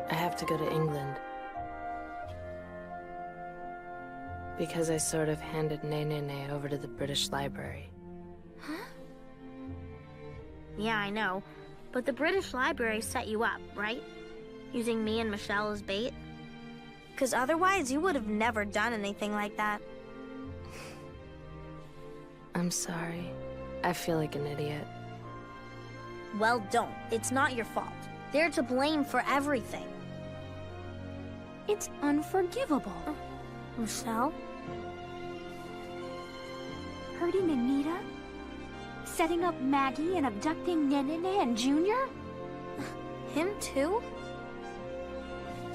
I have to go to England. Because I sort of handed Nene over to the British Library. Huh? Yeah, I know. But the British Library set you up, right? Using me and Michelle as bait? 'Cause otherwise you would have never done anything like that. I'm sorry. I feel like an idiot. Well, don't. It's not your fault. They're to blame for everything. It's unforgivable. Michelle? Hurting Anita? Setting up Maggie and abducting Nene and Junior? Him too?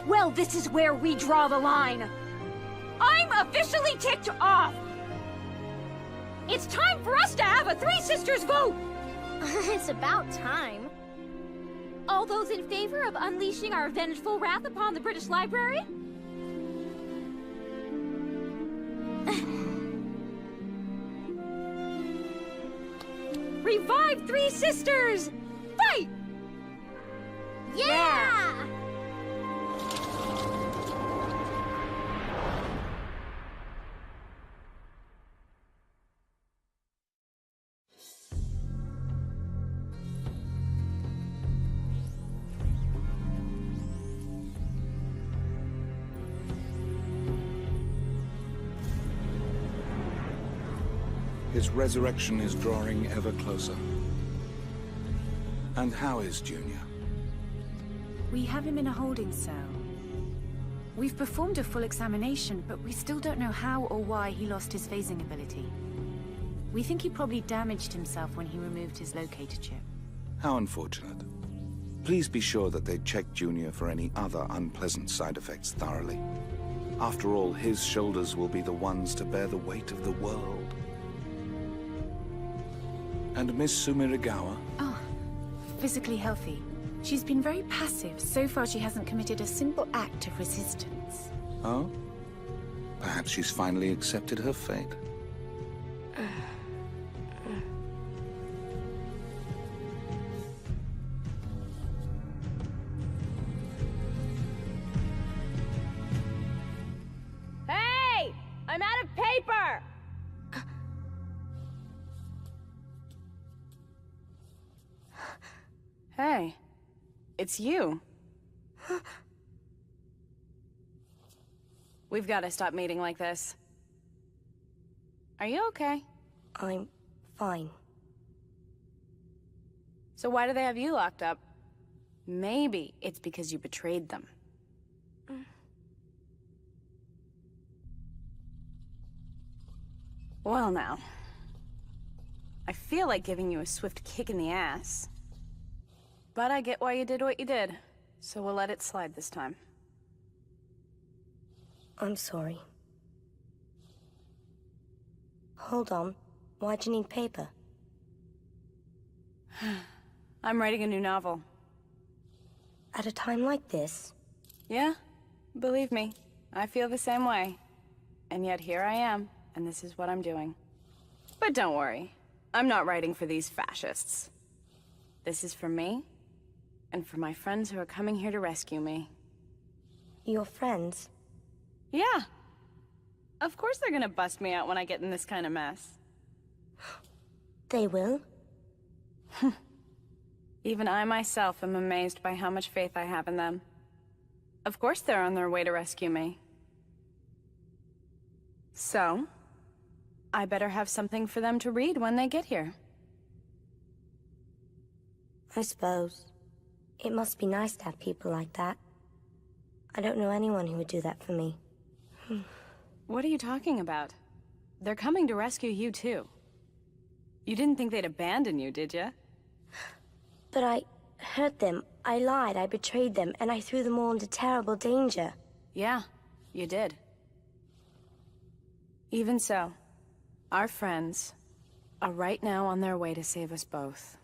Well, this is where we draw the line. I'm officially ticked off! It's time for us to have a Three Sisters vote! It's about time. All those in favor of unleashing our vengeful wrath upon the British Library? Revive Three Sisters! Fight! Yeah! His resurrection is drawing ever closer. And how is Junior? We have him in a holding cell. We've performed a full examination, but we still don't know how or why he lost his phasing ability. We think he probably damaged himself when he removed his locator chip. How unfortunate. Please be sure that they check Junior for any other unpleasant side effects thoroughly. After all, his shoulders will be the ones to bear the weight of the world. And Miss Sumiragawa? Oh, physically healthy. She's been very passive. So far, she hasn't committed a single act of resistance. Oh? Perhaps she's finally accepted her fate. Hey! I'm out of paper! Hey, it's you. We've got to stop meeting like this. Are you okay? I'm fine. So why do they have you locked up? Maybe it's because you betrayed them. Well now, I feel like giving you a swift kick in the ass. But I get why you did what you did, so we'll let it slide this time. I'm sorry. Hold on. Why'd you need paper? I'm writing a new novel. At a time like this? Yeah, believe me, I feel the same way. And yet here I am, and this is what I'm doing. But don't worry, I'm not writing for these fascists. This is for me, and for my friends who are coming here to rescue me. Your friends? Yeah. Of course they're gonna bust me out when I get in this kind of mess. They will? Even I myself am amazed by how much faith I have in them. Of course they're on their way to rescue me. So, I better have something for them to read when they get here. I suppose. It must be nice to have people like that. I don't know anyone who would do that for me. What are you talking about? They're coming to rescue you too. You didn't think they'd abandon you, did you? But I hurt them, I lied, I betrayed them, and I threw them all into terrible danger. Yeah, you did. Even so, our friends are right now on their way to save us both.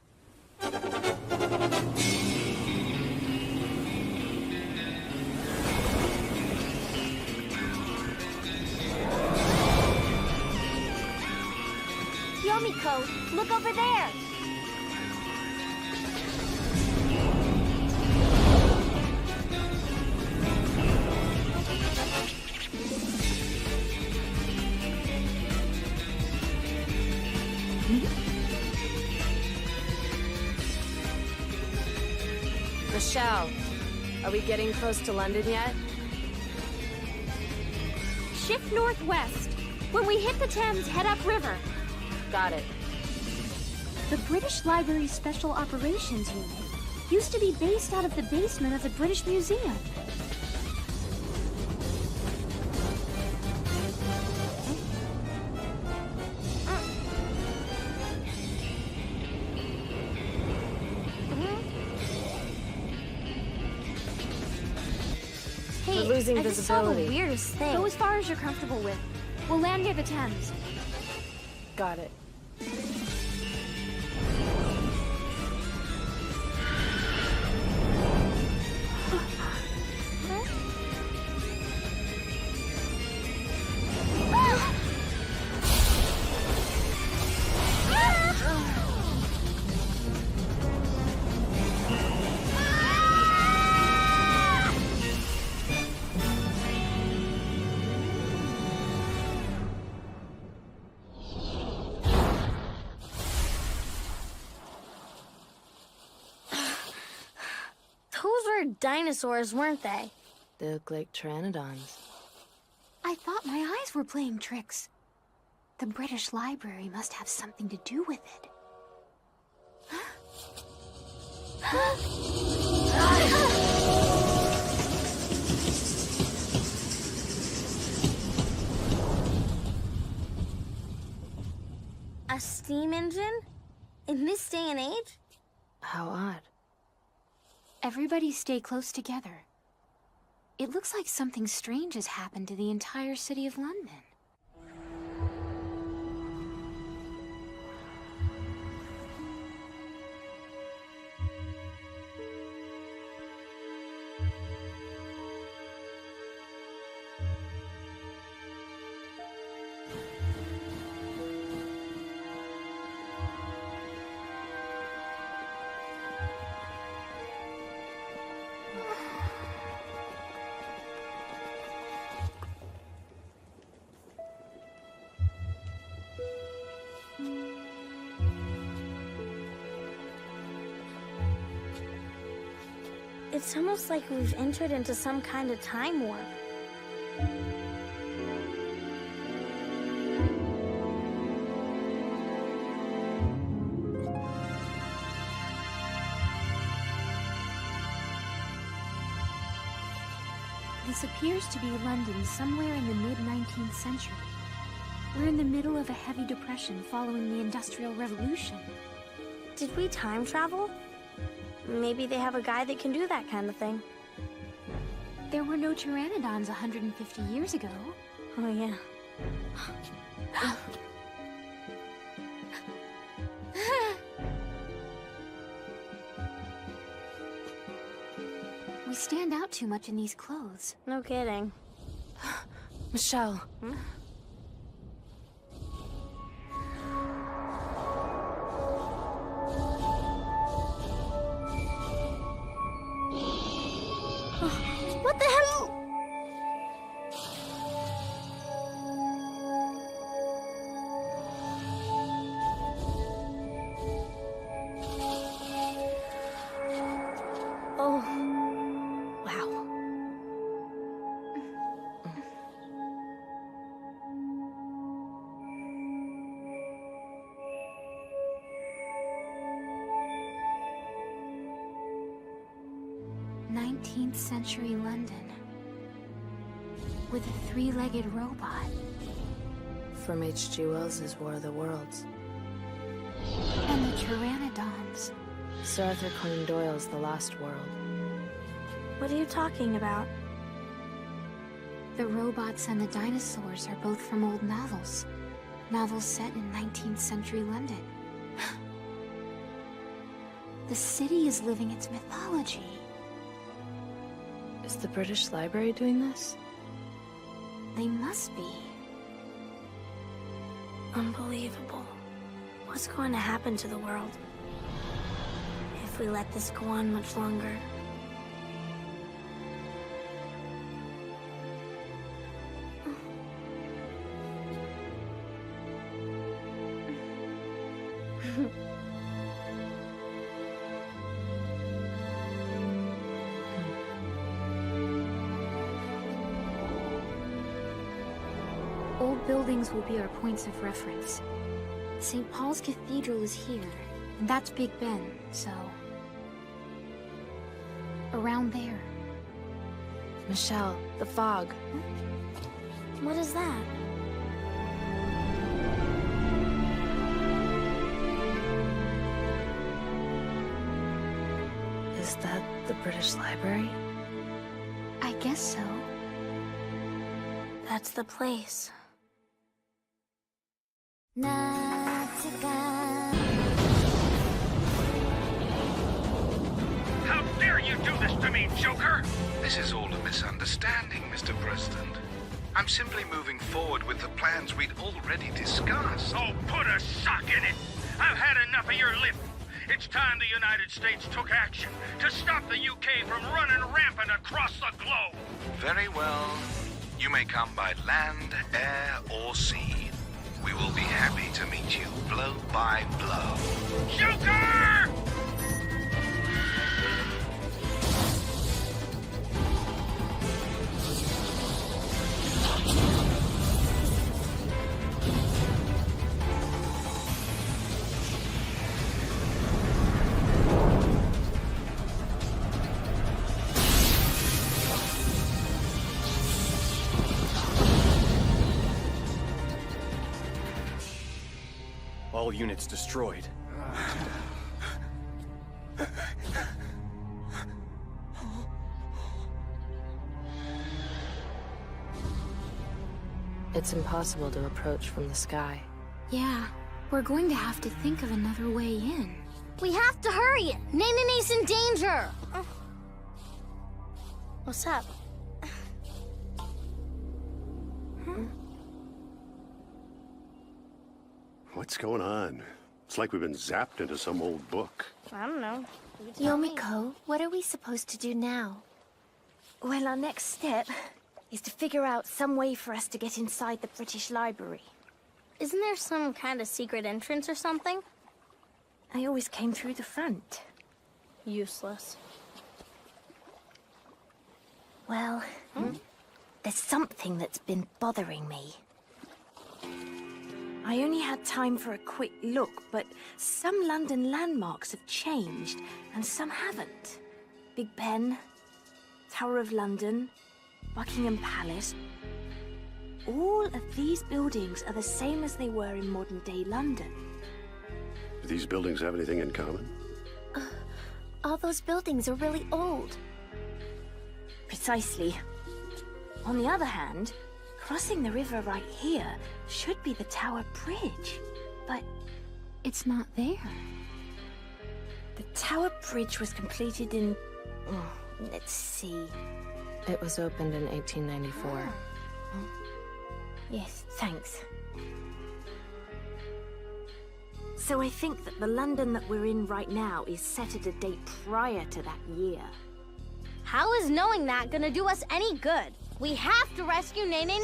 Yomiko, look over there! Michelle, are we getting close to London yet? shift northwest. When we hit the Thames, head upriver. Got it. The British Library Special Operations Unit used to be based out of the basement of the British Museum. We're losing I just saw the visibility. weirdest thing. Go as far as you're comfortable with. We'll land near the Thames. Got it. Those were dinosaurs, weren't they? They look like pteranodons. I thought my eyes were playing tricks. The British Library must have something to do with it. A steam engine? In this day and age? How odd. Everybody stay close together. It looks like something strange has happened to the entire city of London. It's almost like we've entered into some kind of time warp. This appears to be London somewhere in the mid-19th century. We're in the middle of a heavy depression following the Industrial Revolution. Did we time travel? Maybe they have a guy that can do that kind of thing. There were no pteranodons 150 years ago. Oh, yeah. We stand out too much in these clothes. No kidding. Michelle. What the hell? Oh. Wow. 19th century London. With a three-legged robot. From H.G. Wells's War of the Worlds. And the pteranodons. Sir Arthur Conan Doyle's The Lost World. What are you talking about? The robots and the dinosaurs are both from old novels. Novels set in 19th century London. The city is living its mythology. Is the British Library doing this? They must be. Unbelievable. What's going to happen to the world if we let this go on much longer? Old buildings will be our points of reference. St. Paul's Cathedral is here, and that's Big Ben, so... around there. Michelle, the fog. What is that? Is that the British Library? I guess so. That's the place. How dare you do this to me, Joker? This is all a misunderstanding, Mr. President. I'm simply moving forward with the plans we'd already discussed. Oh, put a sock in it! I've had enough of your lip. It's time the United States took action to stop the UK from running rampant across the globe. Very well. You may come by land, air, or sea. We will be happy to meet you blow by blow. Joker! All units destroyed. It's impossible to approach from the sky. Yeah, we're going to have to think of another way in. We have to hurry! Nene's in danger! What's up? What's going on? It's like we've been zapped into some old book. I don't know. You tell me. Yomiko, what are we supposed to do now? Well, our next step is to figure out some way for us to get inside the British Library. Isn't there some kind of secret entrance or something? I always came through the front. Useless. Well, there's something that's been bothering me. I only had time for a quick look, but some London landmarks have changed, and some haven't. Big Ben, Tower of London, Buckingham Palace. All of these buildings are the same as they were in modern-day London. Do these buildings have anything in common? All those buildings are really old. Precisely. On the other hand, crossing the river right here should be the Tower Bridge, but it's not there. The Tower Bridge was completed in... let's see... It was opened in 1894. Yes, thanks. So I think that the London that we're in right now is set at a date prior to that year. How is knowing that gonna do us any good? We have to rescue Nene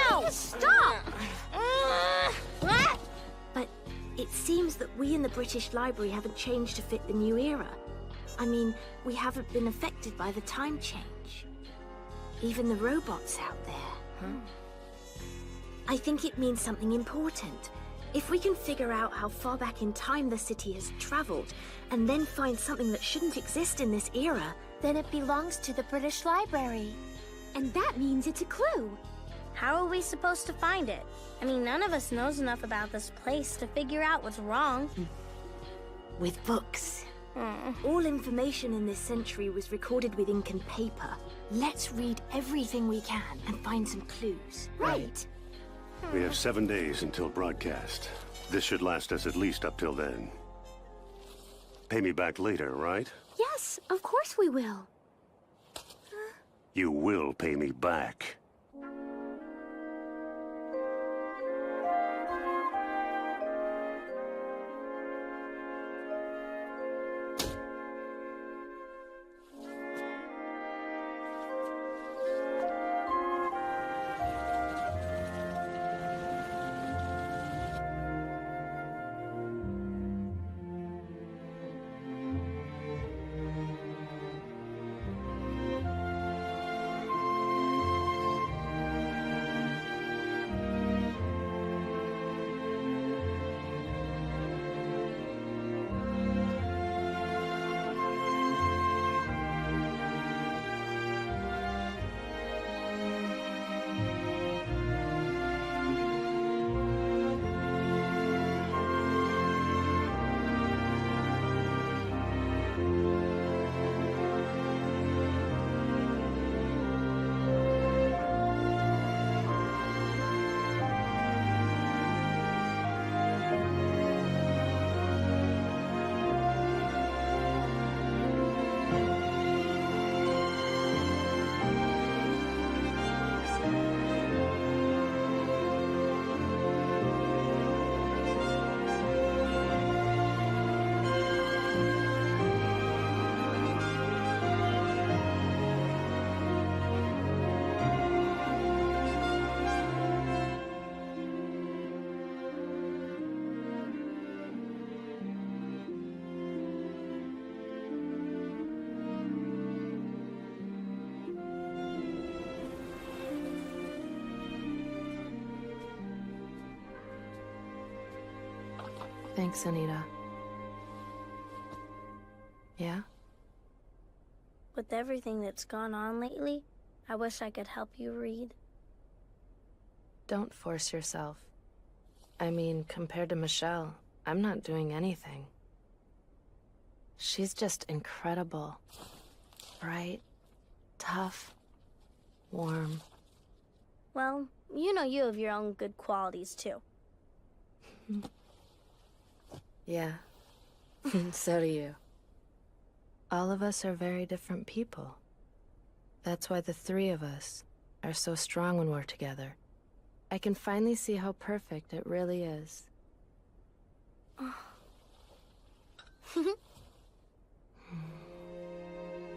now! Stop! But it seems that we in the British Library haven't changed to fit the new era. I mean, we haven't been affected by the time change. Even the robots out there. I think it means something important. If we can figure out how far back in time the city has traveled, and then find something that shouldn't exist in this era, then it belongs to the British Library. And that means it's a clue. How are we supposed to find it? I mean, none of us knows enough about this place to figure out what's wrong. With books. All information in this century was recorded with ink and paper. Let's read everything we can and find some clues. Right. We have 7 days until broadcast. This should last us at least up till then. Pay me back later, right? Yes, of course we will. You will pay me back. Thanks, Anita. Yeah? With everything that's gone on lately, I wish I could help you read. Don't force yourself. I mean, compared to Michelle, I'm not doing anything. She's just incredible. Bright, tough, warm. Well, you know you have your own good qualities, too. Yeah, so do you. All of us are very different people. That's why the three of us are so strong when we're together. I can finally see how perfect it really is.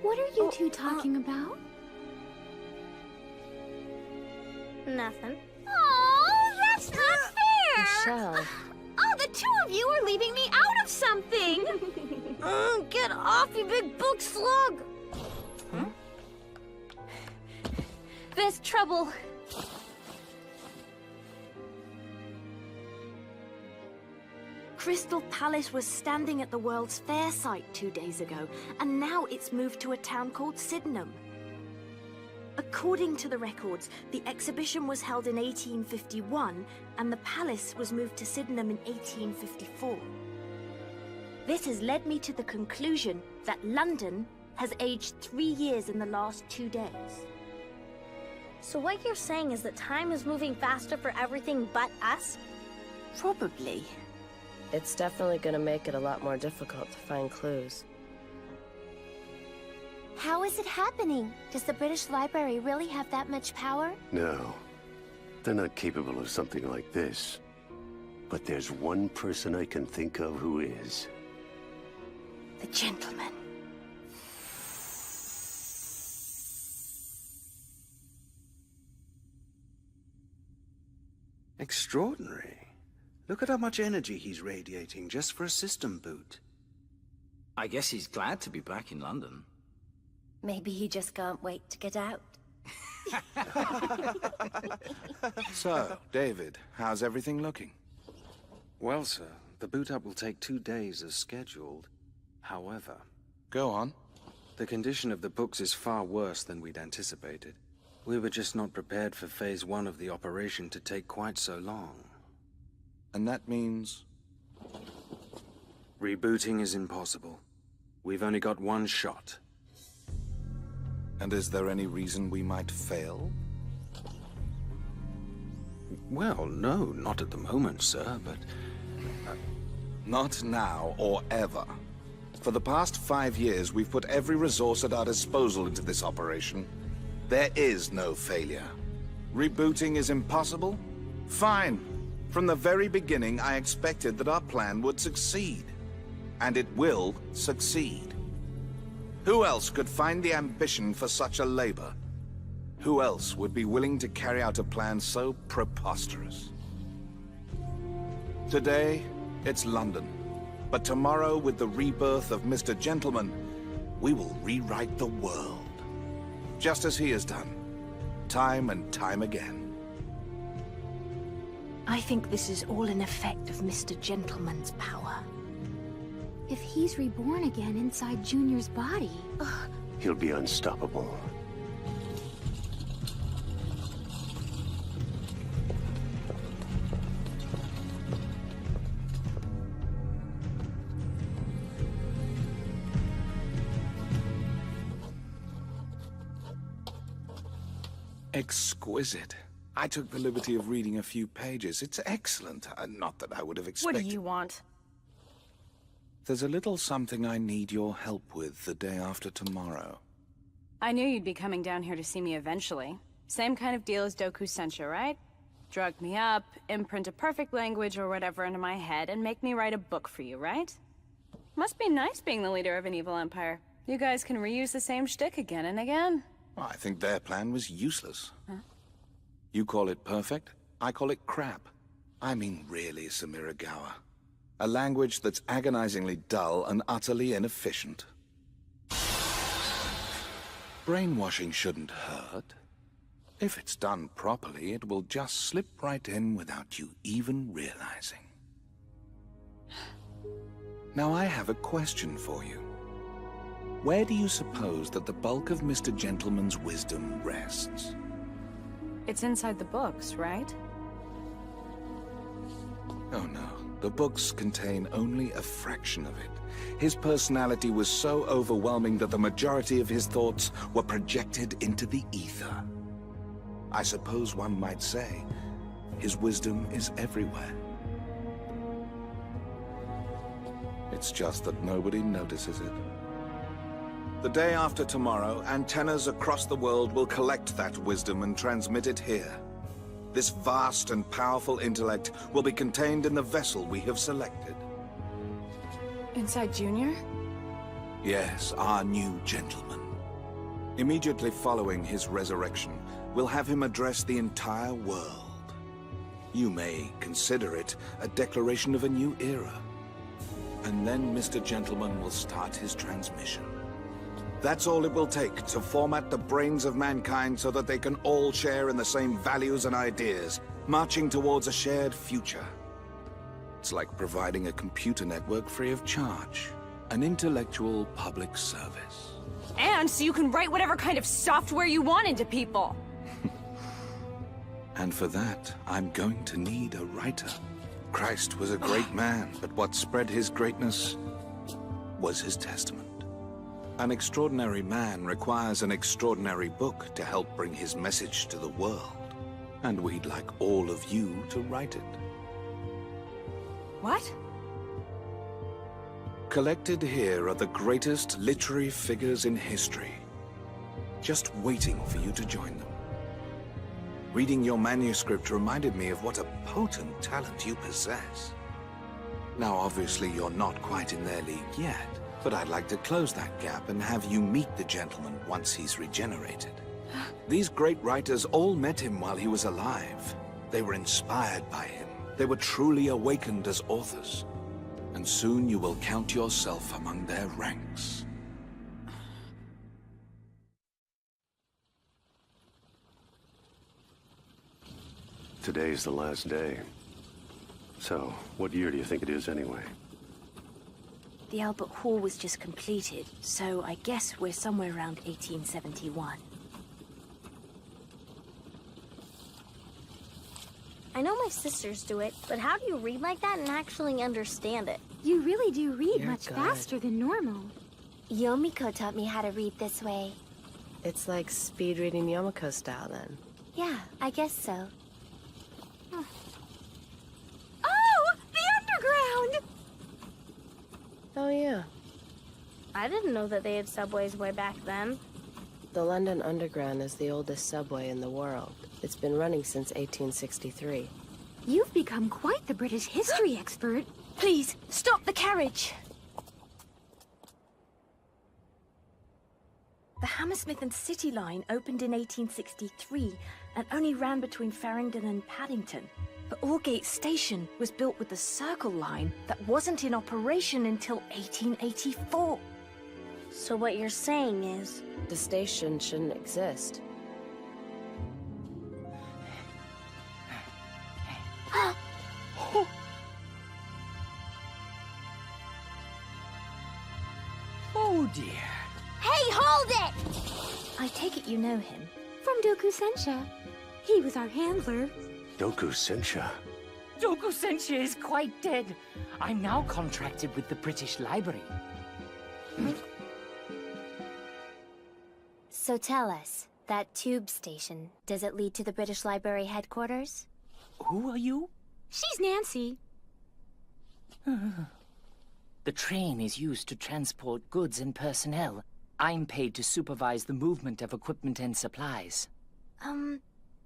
What are you two talking about? Nothing. Oh, that's not fair! Michelle. Oh, the two of you are leaving me out of something! Get off, you big book slug! There's trouble. Crystal Palace was standing at the World's Fair site 2 days ago, and now it's moved to a town called Sydenham. According to the records, the exhibition was held in 1851, and the palace was moved to Sydenham in 1854. This has led me to the conclusion that London has aged 3 years in the last 2 days. So what you're saying is that time is moving faster for everything but us? Probably. It's definitely gonna make it a lot more difficult to find clues. How is it happening? Does the British Library really have that much power? No. They're not capable of something like this. But there's one person I can think of who is. The gentleman. Extraordinary. Look at how much energy he's radiating just for a system boot. I guess he's glad to be back in London. Maybe he just can't wait to get out. So, David, how's everything looking? Well, sir, the boot up will take 2 days as scheduled. However... Go on. The condition of the books is far worse than we'd anticipated. We were just not prepared for Phase 1 of the operation to take quite so long. And that means... Rebooting is impossible. We've only got one shot. And is there any reason we might fail? Well, no, not at the moment, sir, but... Not now or ever. For the past 5 years, we've put every resource at our disposal into this operation. There is no failure. Rebooting is impossible? Fine. From the very beginning, I expected that our plan would succeed. And it will succeed. Who else could find the ambition for such a labor? Who else would be willing to carry out a plan so preposterous? Today, it's London. But tomorrow, with the rebirth of Mr. Gentleman, we will rewrite the world. Just as he has done. Time and time again. I think this is all an effect of Mr. Gentleman's power. If he's reborn again inside Junior's body... He'll be unstoppable. Exquisite. I took the liberty of reading a few pages. It's excellent. Not that I would have expected... What do you want? There's a little something I need your help with the day after tomorrow. I knew you'd be coming down here to see me eventually. Same kind of deal as Doku Sencha, right? Drug me up, imprint a perfect language or whatever into my head, and make me write a book for you, right? Must be nice being the leader of an evil empire. You guys can reuse the same shtick again and again. I think their plan was useless. Huh? You call it perfect, I call it crap. I mean really, Samiragawa. A language that's agonizingly dull and utterly inefficient. Brainwashing shouldn't hurt. If it's done properly, it will just slip right in without you even realizing. Now I have a question for you. Where do you suppose that the bulk of Mr. Gentleman's wisdom rests? It's inside the books, right? Oh no, the books contain only a fraction of it. His personality was so overwhelming that the majority of his thoughts were projected into the ether. I suppose one might say, his wisdom is everywhere. It's just that nobody notices it. The day after tomorrow, antennas across the world will collect that wisdom and transmit it here. This vast and powerful intellect will be contained in the vessel we have selected. Inside Junior? Yes, our new gentleman. Immediately following his resurrection, we'll have him address the entire world. You may consider it a declaration of a new era. And then Mr. Gentleman will start his transmission. That's all it will take to format the brains of mankind so that they can all share in the same values and ideas, marching towards a shared future. It's like providing a computer network free of charge. An intellectual public service. And so you can write whatever kind of software you want into people. And for that, I'm going to need a writer. Christ was a great man, but what spread his greatness was his testament. An extraordinary man requires an extraordinary book to help bring his message to the world. And we'd like all of you to write it. What? Collected here are the greatest literary figures in history, just waiting for you to join them. Reading your manuscript reminded me of what a potent talent you possess. Now, obviously, you're not quite in their league yet, but I'd like to close that gap and have you meet the gentleman once he's regenerated. These great writers all met him while he was alive. They were inspired by him. They were truly awakened as authors. And soon you will count yourself among their ranks. Today's the last day. So, what year do you think it is anyway? The Albert Hall was just completed, so I guess we're somewhere around 1871. I know my sisters do it, but how do you read like that and actually understand it? You really do read You're much good. faster than normal. Yomiko taught me how to read this way. It's like speed reading Yomiko style, then. Yeah, I guess so. Oh! The underground! Oh, yeah. I didn't know that they had subways way back then. The London Underground is the oldest subway in the world. It's been running since 1863. You've become quite the British history expert. Please, stop the carriage! The Hammersmith and City line opened in 1863 and only ran between Farringdon and Paddington. But Aldgate Station was built with the Circle line that wasn't in operation until 1884. So what you're saying is... The station shouldn't exist. Oh dear. Hey, hold it! I take it you know him. From Doku Sensha. He was our handler. Doku Sensha? Doku Sensha is quite dead. I'm now contracted with the British Library. So tell us, that tube station, does it lead to the British Library headquarters? Who are you? She's Nancy. The train is used to transport goods and personnel. I'm paid to supervise the movement of equipment and supplies.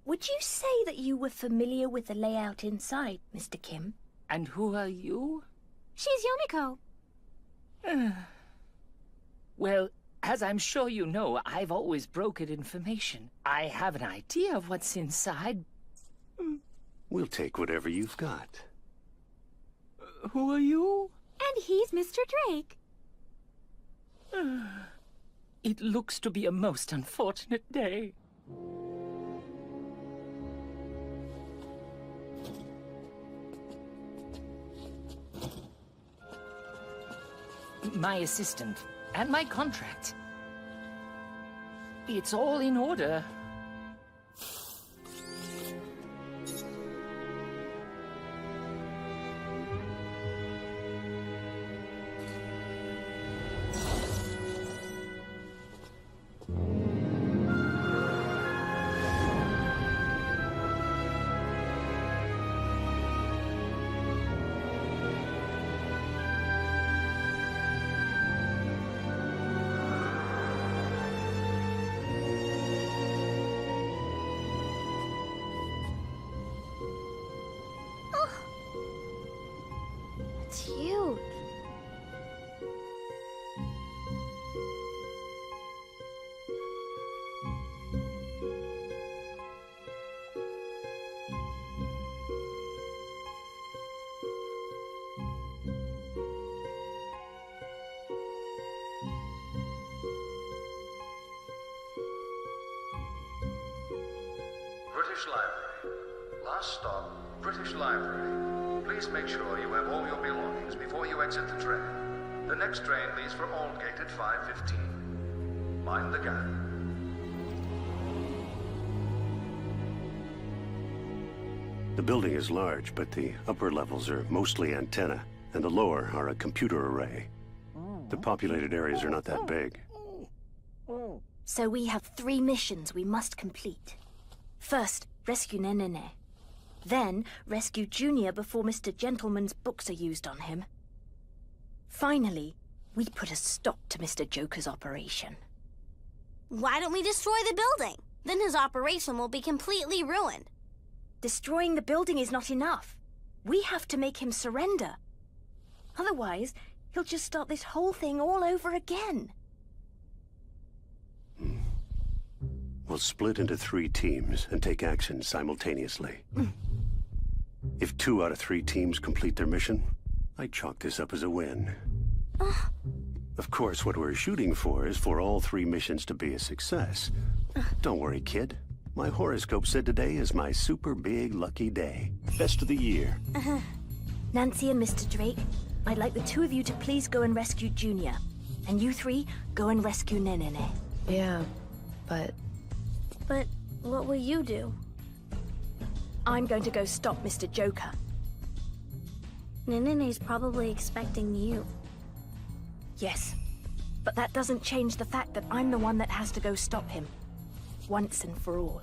Would you say that you were familiar with the layout inside, Mr. Kim? And who are you? She's Yomiko. Well, as I'm sure you know, I've always brokered information. I have an idea of what's inside. We'll take whatever you've got. Who are you? And he's Mr. Drake. It looks to be a most unfortunate day. my assistant, and my contract. It's all in order. It's huge. British Library. Last stop, British Library. Please make sure you have all your belongings before you exit the train. The next train leaves for Aldgate at 5:15. Mind the gap. The building is large, but the upper levels are mostly antenna, and the lower are a computer array. The populated areas are not that big. So we have 3 missions we must complete. First, rescue Nenene. Then, rescue Junior before Mr. Gentleman's books are used on him. Finally, we put a stop to Mr. Joker's operation. Why don't we destroy the building? Then his operation will be completely ruined. Destroying the building is not enough. We have to make him surrender. Otherwise, he'll just start this whole thing all over again. We'll split into 3 teams and take action simultaneously. If 2 out of 3 teams complete their mission, I chalk this up as a win. Of course, what we're shooting for is for all 3 missions to be a success. Don't worry, kid. My horoscope said today is my super big lucky day. Best of the year. Nancy and Mr. Drake, I'd like the 2 of you to please go and rescue Junior. And you 3, go and rescue Nenene. Yeah, but... But what will you do? I'm going to go stop Mr. Joker. Nenene's probably expecting you. Yes, but that doesn't change the fact that I'm the one that has to go stop him. Once and for all.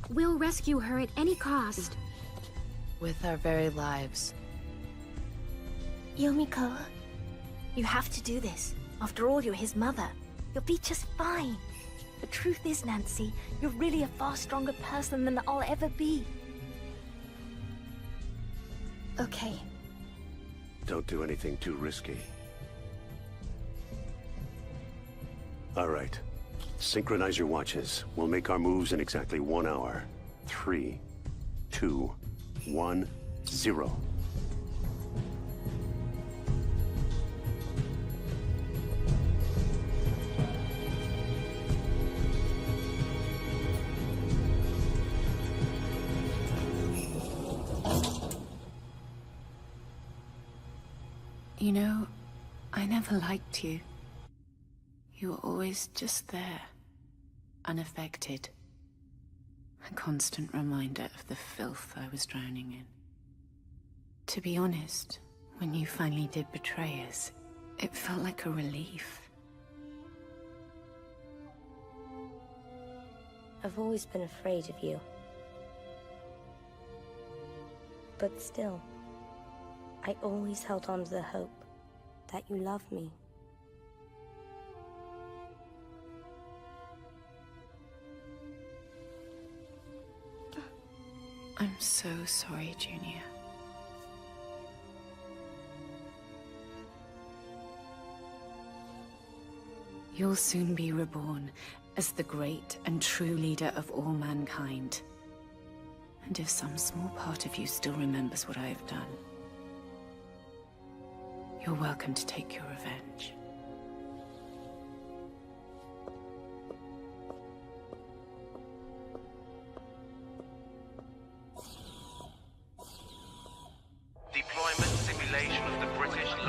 We'll rescue her at any cost. with our very lives. Yumiko, you have to do this. After all, you're his mother. You'll be just fine. The truth is, Nancy, you're really a far stronger person than I'll ever be. Okay. Don't do anything too risky. All right. Synchronize your watches. We'll make our moves in exactly 1 hour. 3, 2, 1, 0. You know, I never liked you. You were always just there, unaffected. A constant reminder of the filth I was drowning in. To be honest, when you finally did betray us, it felt like a relief. I've always been afraid of you. But still, I always held on to the hope that you love me. I'm so sorry, Junior. You'll soon be reborn as the great and true leader of all mankind. And if some small part of you still remembers what I have done, you're welcome to take your revenge.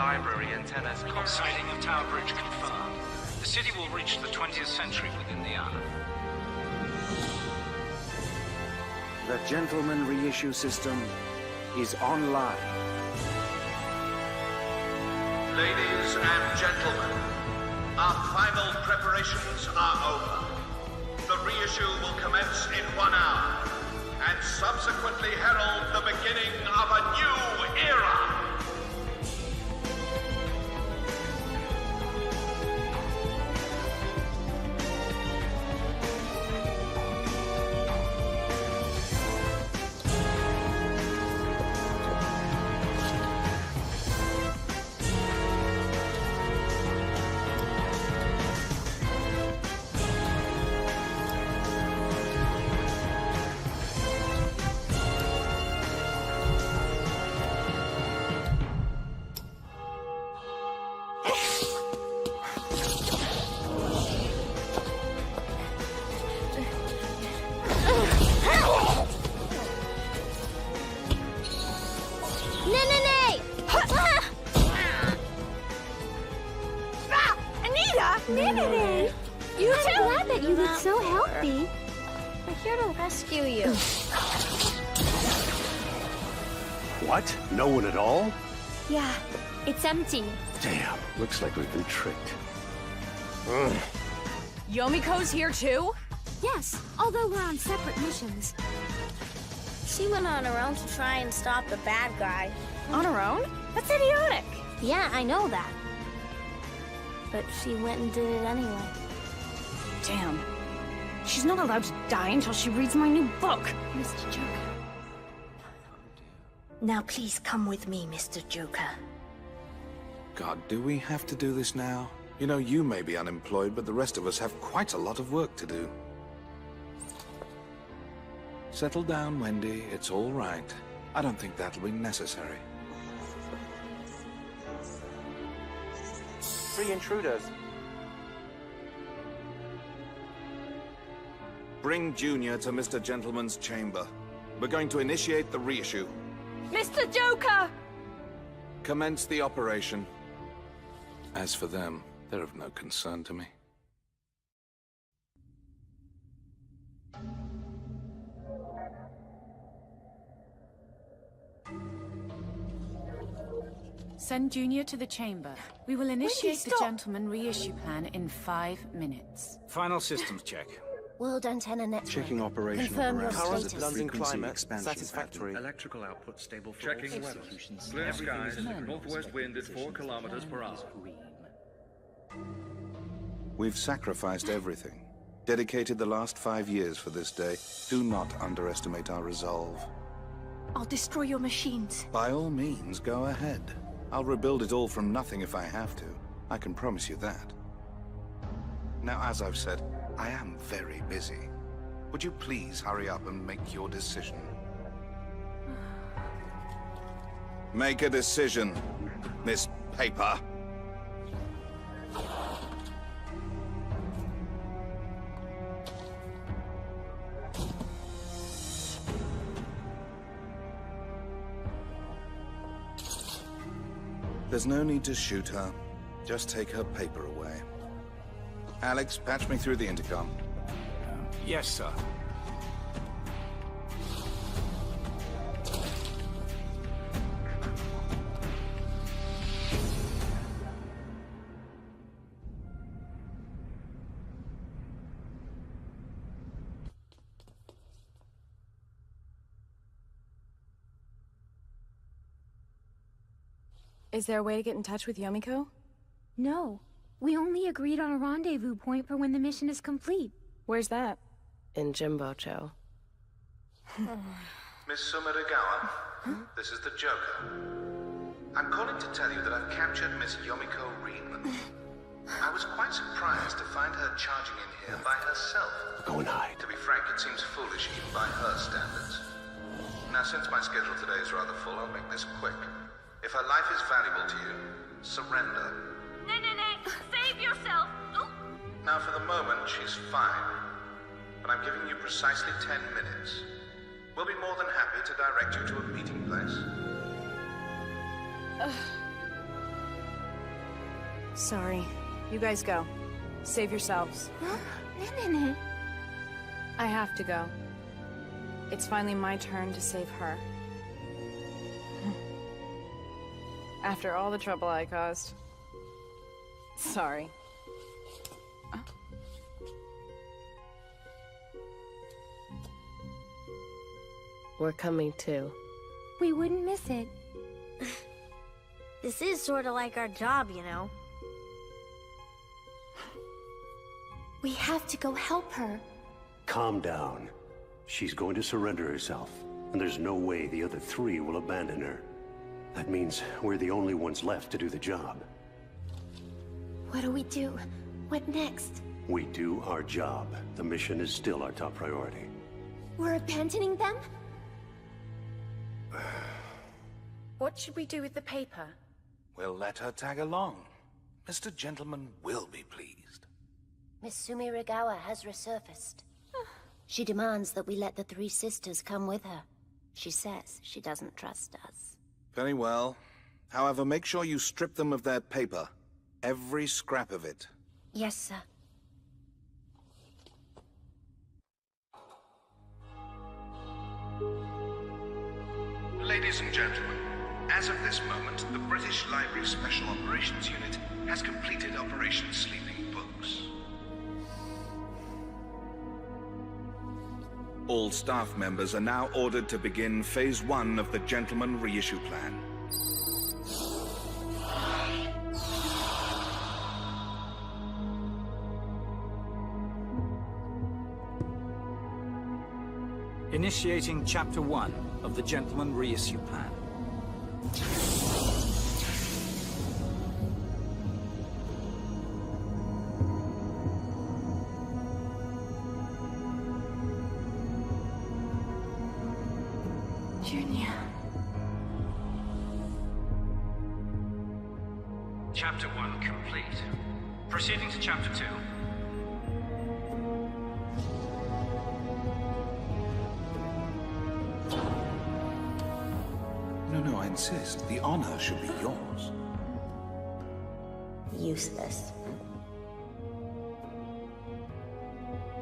library antennas. Sighting of Tower Bridge confirmed. The city will reach the 20th century within the hour. The Gentleman reissue system is online. Ladies and gentlemen, our final preparations are over. The reissue will commence in 1 hour, and subsequently herald the beginning of a new era. You too? I'm glad that you look so healthy. We're here to rescue you. What? No one at all? Yeah, it's empty. Damn, looks like we've been tricked. Yomiko's here too? Yes, although we're on separate missions. She went on her own to try and stop the bad guy. On her own? That's idiotic. Yeah, I know that. But she went and did it anyway. Damn. She's not allowed to die until she reads my new book. Mr. Joker. Now please come with me, Mr. Joker. God, do we have to do this now? You know, you may be unemployed, but the rest of us have quite a lot of work to do. Settle down, Wendy. It's all right. I don't think that'll be necessary. Free intruders. Bring Junior to Mr. Gentleman's chamber. We're going to initiate the reissue. Mr. Joker! Commence the operation. As for them, they're of no concern to me. Send Junior to the chamber. We will initiate the Gentleman reissue plan in 5 minutes. Final systems check. World Antenna Network. Checking operational Confirm your parameters status. of London frequency climate expansion satisfactory. Electrical output stable for Checking all weather. executions. Clear skies. Northwest wind at 4 kilometers per hour. We've sacrificed everything. Dedicated the last 5 years for this day. Do not underestimate our resolve. I'll destroy your machines. By all means, go ahead. I'll rebuild it all from nothing if I have to. I can promise you that. Now, as I've said, I am very busy. Would you please hurry up and make your decision? Make a decision, Miss Paper. There's no need to shoot her. Just take her paper away. Alex, patch me through the intercom. Yes, sir. Is there a way to get in touch with Yomiko? No. We only agreed on a rendezvous point for when the mission is complete. Where's that? In Jimbocho. Miss Sumeragawa, this is the Joker. I'm calling to tell you that I've captured Miss Yomiko Reedman. I was quite surprised to find her charging in here by herself. Go and hide. To be frank, it seems foolish even by her standards. Now, since my schedule today is rather full, I'll make this quick. If her life is valuable to you, surrender. No, save yourself! Oh. Now, for the moment, she's fine. But I'm giving you precisely 10 minutes. We'll be more than happy to direct you to a meeting place. Sorry. You guys go. Save yourselves. I have to go. It's finally my turn to save her. After all the trouble I caused. Sorry. We're coming too. We wouldn't miss it. This is sort of like our job, you know. We have to go help her. Calm down. She's going to surrender herself, and there's no way the other three will abandon her. That means we're the only ones left to do the job. What do we do? What next? We do our job. The mission is still our top priority. We're abandoning them? What should we do with the paper? We'll let her tag along. Mr. Gentleman will be pleased. Miss Sumiragawa has resurfaced. She demands that we let the three sisters come with her. She says she doesn't trust us. Very well. However, make sure you strip them of their paper. Every scrap of it. Yes, sir. Ladies and gentlemen, as of this moment, the British Library Special Operations Unit has completed Operation Sleeping Books. All staff members are now ordered to begin Phase 1 of the Gentleman Reissue Plan. Initiating Chapter 1 of the Gentleman Reissue Plan. Junior. Chapter 1 complete. Proceeding to Chapter 2. No, I insist. The honor should be yours. Useless.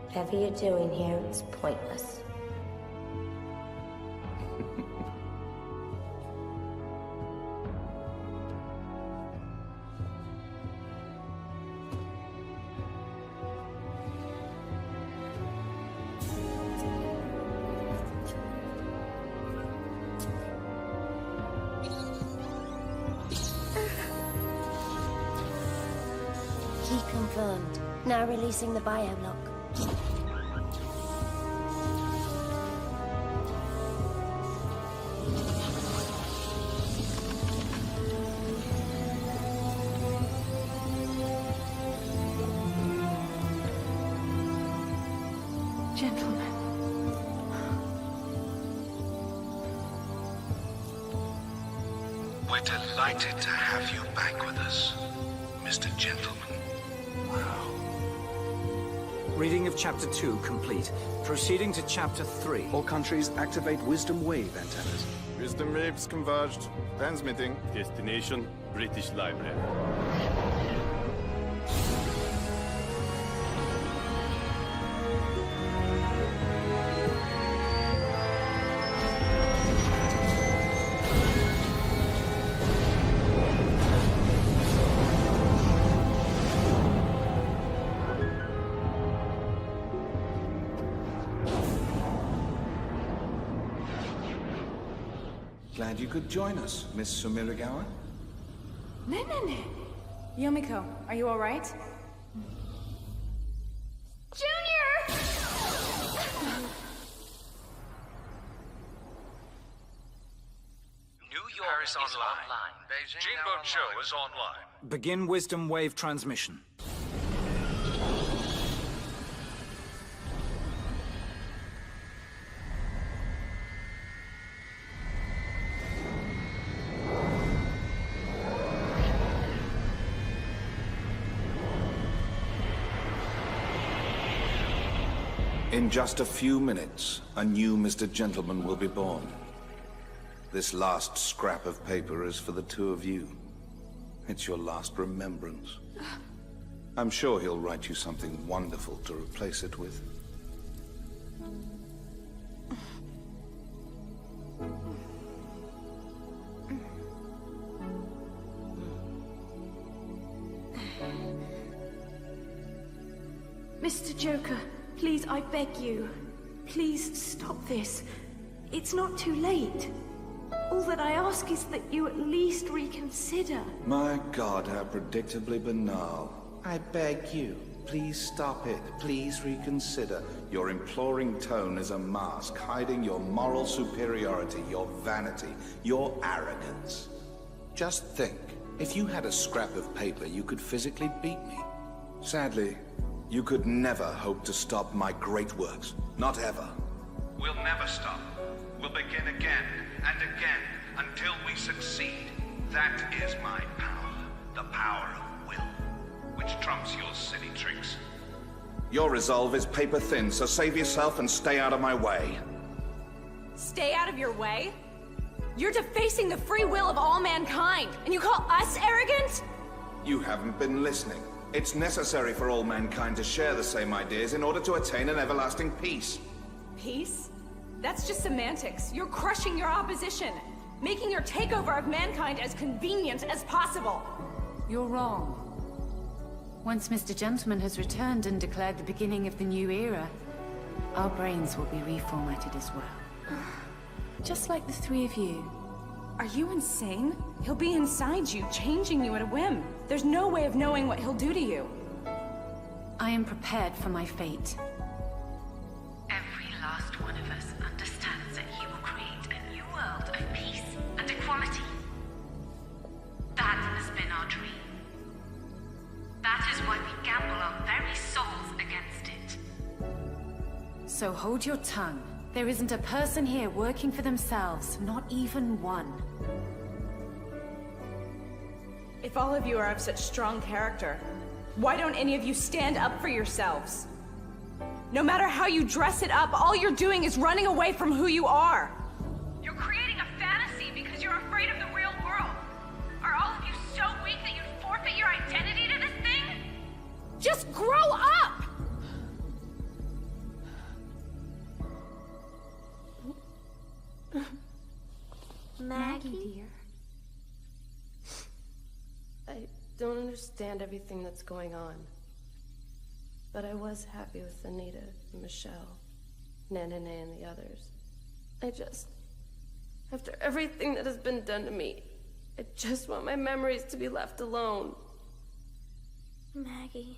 Whatever you're doing here is pointless. Key confirmed. Now releasing the biolock. Gentlemen. We're delighted to have you back with us, Mr. Gentleman. Reading of Chapter 2 complete. Proceeding to Chapter 3. All countries activate Wisdom Wave antennas. Wisdom waves converged. Transmitting. Destination, British Library. Glad you could join us, Miss Sumiragawa. No. Yomiko, are you all right? Junior! New York is online. Jimbo Joe is online. Begin Wisdom Wave transmission. In just a few minutes, a new Mr. Gentleman will be born. This last scrap of paper is for the two of you. It's your last remembrance. I'm sure he'll write you something wonderful to replace it with. Mr. Joker, please, I beg you. Please stop this. It's not too late. All that I ask is that you at least reconsider. My God, how predictably banal. I beg you, please stop it. Please reconsider. Your imploring tone is a mask, hiding your moral superiority, your vanity, your arrogance. Just think, if you had a scrap of paper, you could physically beat me. Sadly, you could never hope to stop my great works. Not ever. We'll never stop. We'll begin again and again until we succeed. That is my power. The power of will, which trumps your silly tricks. Your resolve is paper thin, so save yourself and stay out of my way. Stay out of your way? You're defacing the free will of all mankind, and you call us arrogant? You haven't been listening. It's necessary for all mankind to share the same ideas in order to attain an everlasting peace. Peace? That's just semantics. You're crushing your opposition, making your takeover of mankind as convenient as possible. You're wrong. Once Mr. Gentleman has returned and declared the beginning of the new era, our brains will be reformatted as well. Just like the three of you. Are you insane? He'll be inside you, changing you at a whim. There's no way of knowing what he'll do to you. I am prepared for my fate. Every last one of us understands that he will create a new world of peace and equality. That has been our dream. That is why we gamble our very souls against it. So hold your tongue. There isn't a person here working for themselves, not even one. If all of you are of such strong character, why don't any of you stand up for yourselves? No matter how you dress it up, all you're doing is running away from who you are. You're creating a fantasy because you're afraid of the real world. Are all of you so weak that you'd forfeit your identity to this thing? Just grow up! Maggie, dear. I don't understand everything that's going on. But I was happy with Anita, Michelle, Nene, and the others. After everything that has been done to me, I just want my memories to be left alone. Maggie.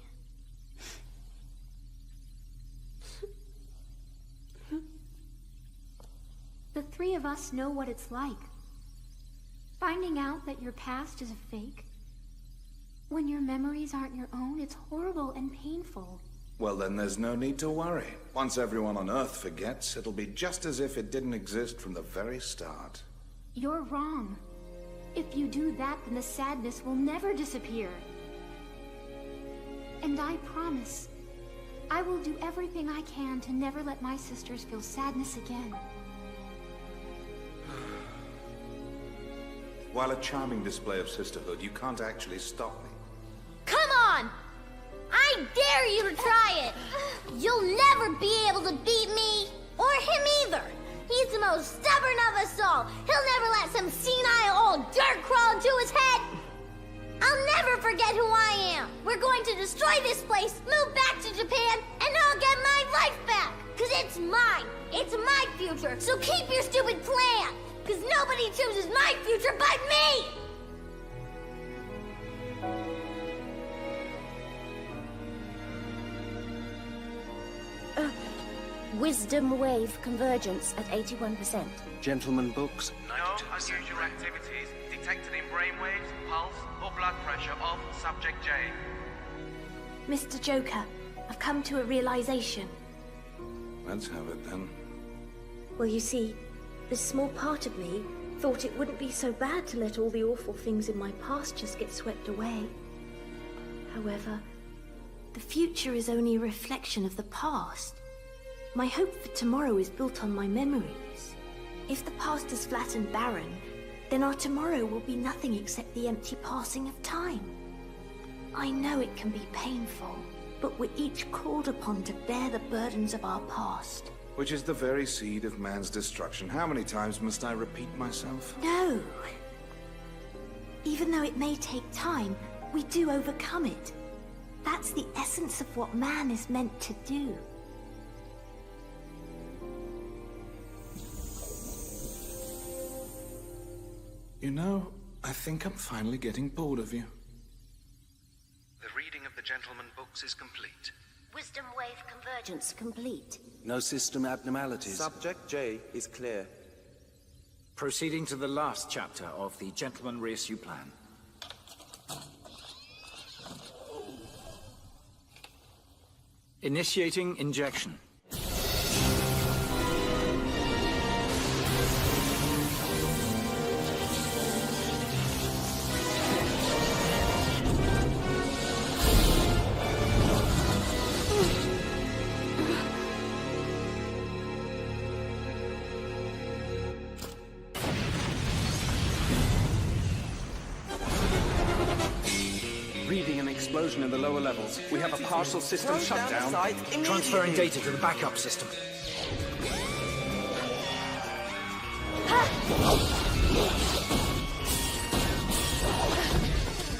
The three of us know what it's like. Finding out that your past is a fake. When your memories aren't your own, it's horrible and painful. Well, then there's no need to worry. Once everyone on Earth forgets, it'll be just as if it didn't exist from the very start. You're wrong. If you do that, then the sadness will never disappear. And I promise, I will do everything I can to never let my sisters feel sadness again. While a charming display of sisterhood, you can't actually stop me. Come on! I dare you to try it! You'll never be able to beat me, or him either. He's the most stubborn of us all. He'll never let some senile old dirt crawl into his head. I'll never forget who I am. We're going to destroy this place, move back to Japan, and I'll get my life back. Cause it's mine. It's my future. So keep your stupid plan. Cause nobody chooses my future but me! Wisdom wave convergence at 81%. Gentlemen books, No unusual activities detected in brainwaves, pulse, or blood pressure of subject J. Mr. Joker, I've come to a realization. Let's have it then. Well, you see, this small part of me thought it wouldn't be so bad to let all the awful things in my past just get swept away. However, the future is only a reflection of the past. My hope for tomorrow is built on my memories. If the past is flat and barren, then our tomorrow will be nothing except the empty passing of time. I know it can be painful, but we're each called upon to bear the burdens of our past. Which is the very seed of man's destruction. How many times must I repeat myself? No. Even though it may take time, we do overcome it. That's the essence of what man is meant to do. You know, I think I'm finally getting bored of you. The reading of the gentleman books is complete. Wisdom wave convergence complete. No system abnormalities. Subject J is clear. Proceeding to the last chapter of the Gentleman Reissue Plan. Initiating injection. Reading an explosion in the lower levels. We have a partial system shutdown. Transferring data to the backup system.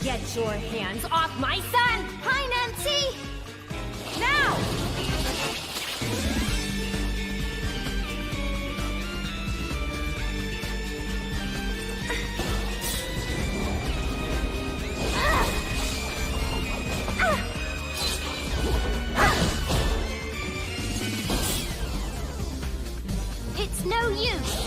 Get your hands off my son! Hi, Nancy! Now! It's no use.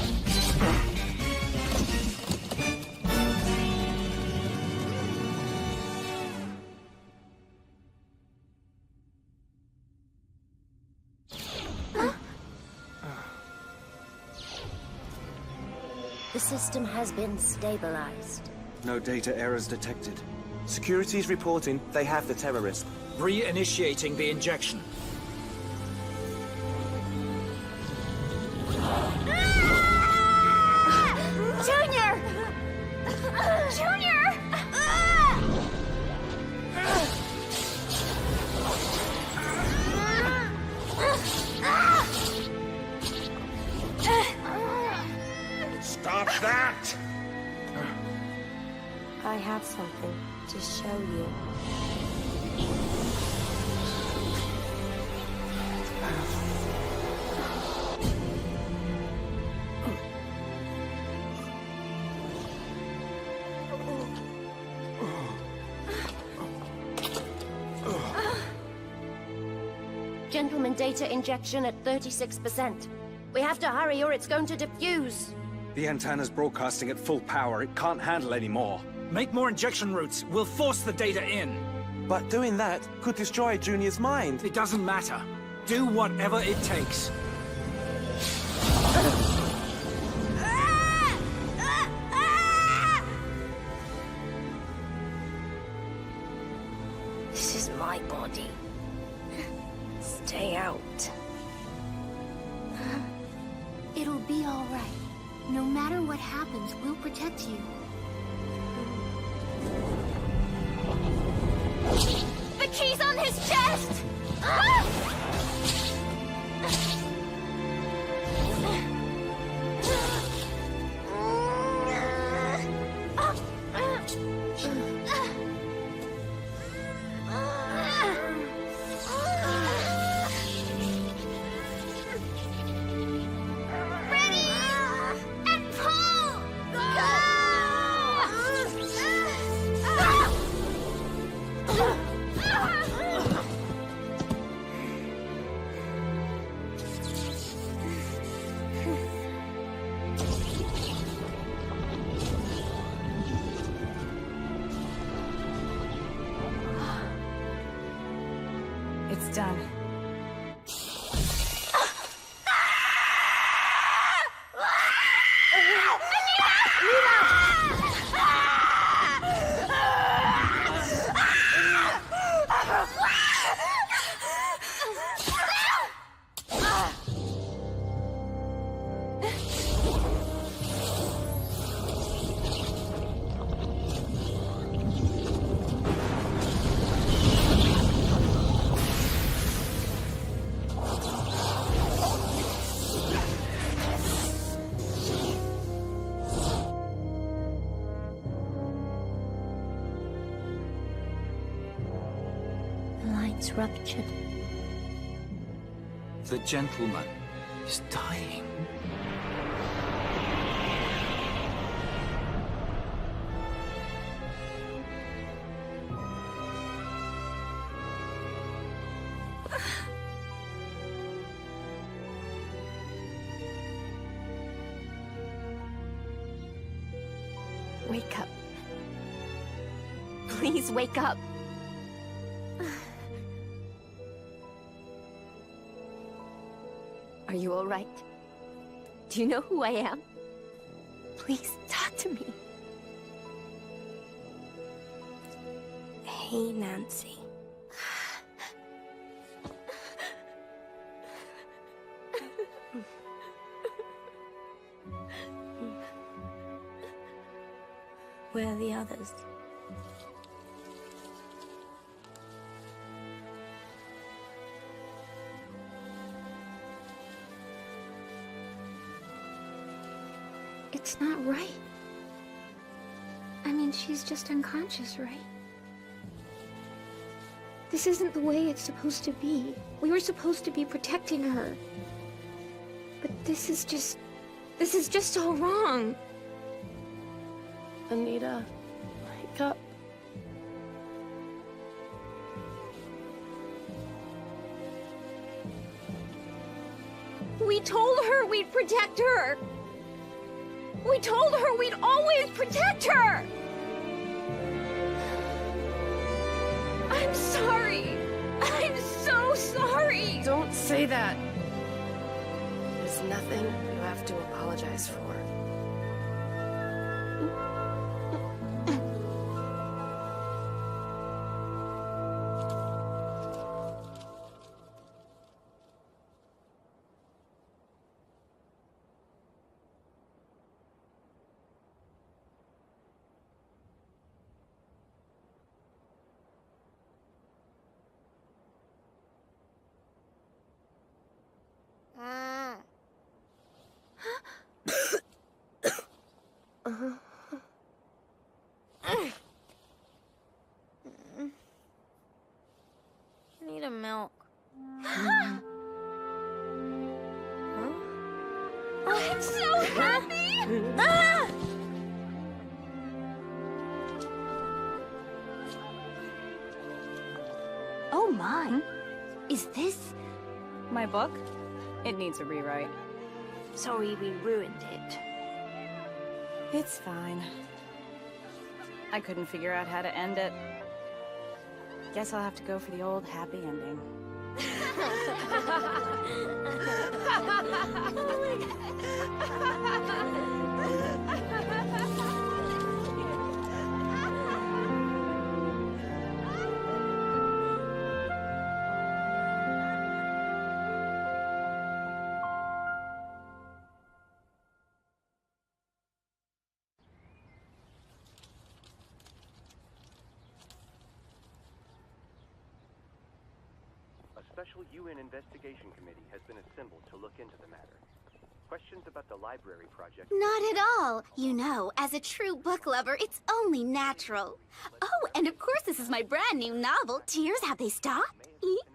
The system has been stabilized. No data errors detected. Security's reporting they have the terrorist. Reinitiating the injection. Junior! Junior! Stop that! I have something to show you. Gentleman data injection at 36%. We have to hurry or it's going to defuse. The antenna's broadcasting at full power. It can't handle any more. Make more injection routes. We'll force the data in. But doing that could destroy Junior's mind. It doesn't matter. Do whatever it takes. This is my body. Stay out. It'll be all right. No matter what happens, we'll protect you. The key's on his chest! Ah! It's ruptured. The gentleman is dying. Wake up. Please wake up. Are you all right? Do you know who I am? Please talk to me. Hey, Nancy. Where are the others? It's not right. I mean, she's just unconscious, right? This isn't the way it's supposed to be. We were supposed to be protecting her. But this is just all wrong. Anita, wake up. We told her we'd protect her. We told her we'd always protect her. I'm sorry. I'm so sorry. Don't say that. There's nothing you have to apologize for. I need a milk. I'm so happy. Oh my. Is this... My book? It needs a rewrite. Sorry we ruined it. It's fine. I couldn't figure out how to end it. Guess I'll have to go for the old happy ending. A special UN investigation committee has been assembled to look into the matter. Questions about the library project... Not at all. You know, as a true book lover, it's only natural. Oh, and of course this is my brand new novel, Tears Have They Stopped?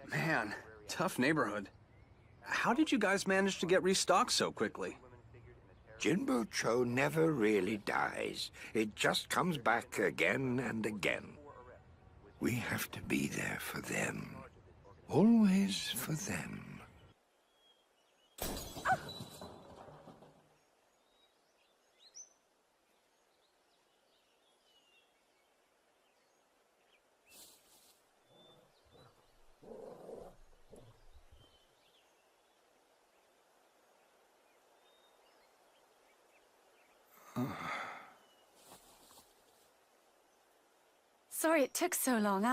Man, tough neighborhood. How did you guys manage to get restocked so quickly? Jinbo Cho never really dies. It just comes back again and again. We have to be there for them. Always for them. Sorry it took so long.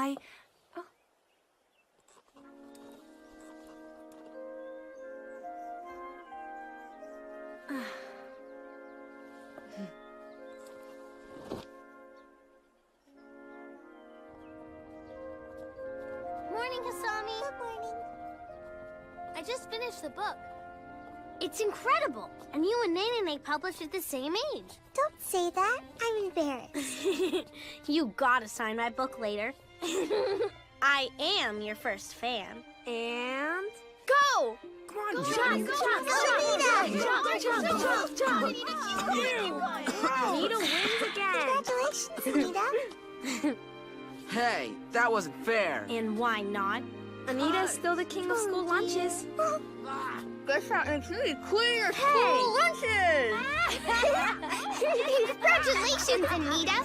Morning, Hasami. Good morning. I just finished the book. It's incredible. And you and Nene published at the same age. Don't say that. I'm embarrassed. You gotta sign my book later. I am your first fan. And... Go! Come on, Anita wins again. Congratulations, Anita. Hey, that wasn't fair. And why not? Anita's still the king of school lunches. Guess that makes me queen of school lunches! Congratulations, Anita!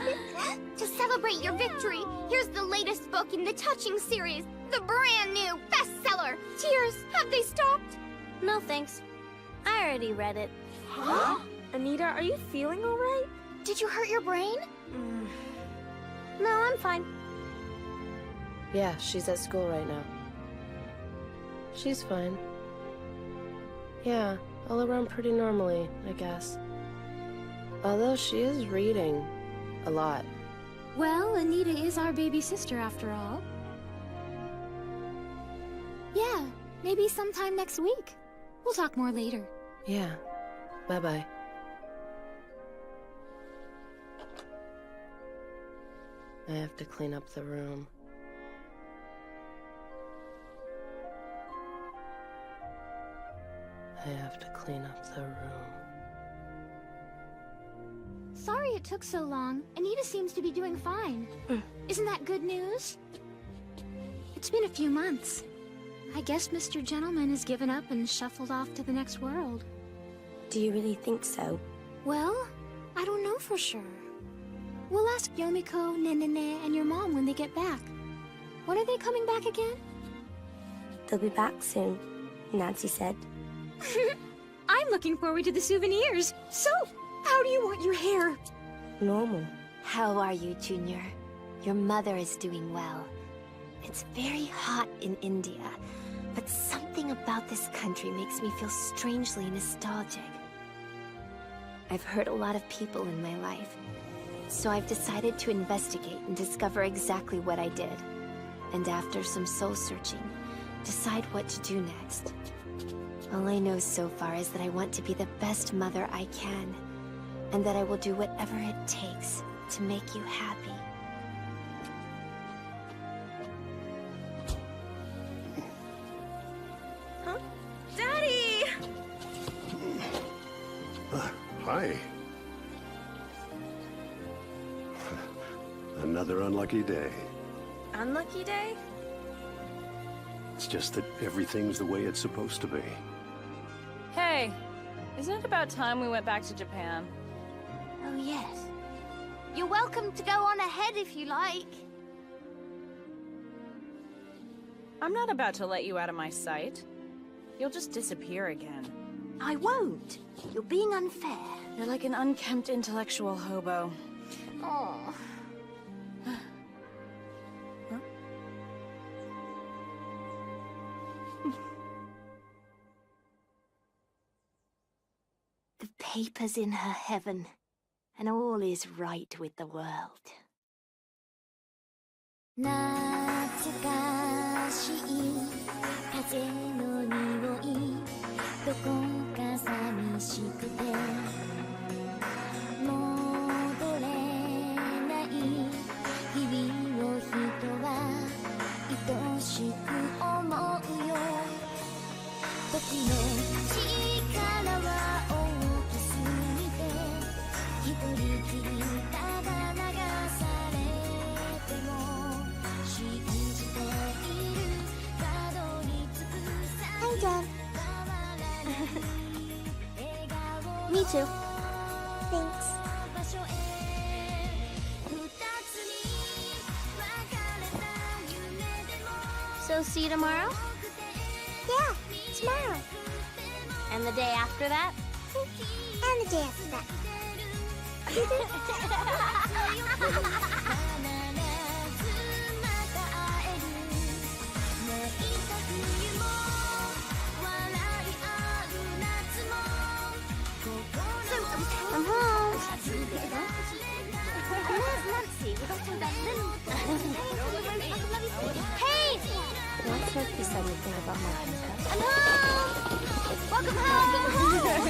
To celebrate your victory, here's the latest book in the Touching series, the brand new bestseller. Tears, have they stopped? No thanks. I already read it. Huh? Anita, are you feeling all right? Did you hurt your brain? No, I'm fine. Yeah, she's at school right now. She's fine. Yeah, all around pretty normally, I guess. Although she is reading a lot. Well, Anita is our baby sister after all. Yeah, maybe sometime next week. We'll talk more later. Yeah. Bye-bye. I have to clean up the room. I have to clean up the room. Sorry it took so long. Anita seems to be doing fine. Isn't that good news? It's been a few months. I guess Mr. Gentleman has given up and shuffled off to the next world. Do you really think so? Well, I don't know for sure. We'll ask Yomiko, Nenene, and your mom when they get back. When are they coming back again? They'll be back soon, Nancy said. I'm looking forward to the souvenirs. So, how do you want your hair? Normal. How are you, Junior? Your mother is doing well. It's very hot in India, but something about this country makes me feel strangely nostalgic. I've hurt a lot of people in my life, so I've decided to investigate and discover exactly what I did. And after some soul-searching, decide what to do next. All I know so far is that I want to be the best mother I can, and that I will do whatever it takes to make you happy. Huh? Daddy! Hi. Another unlucky day. Unlucky day? It's just that everything's the way it's supposed to be. Hey, isn't it about time we went back to Japan? Oh, yes. You're welcome to go on ahead if you like. I'm not about to let you out of my sight. You'll just disappear again. I won't. You're being unfair. You're like an unkempt intellectual hobo. Oh. The paper's in her heaven, and all is right with the world. 懐かしい風の匂いどこか寂しくて戻れない日々を人は愛しく思うよ時の力は大きすぎて一人きりただ流されても信じているたどり着く Hi, Dad. Me too. Thanks. So see you tomorrow? Yeah, tomorrow. And the day after that? And the day after that. I'm home. Hey! Not sure if you said anything about my haircut. I'm home! Welcome home!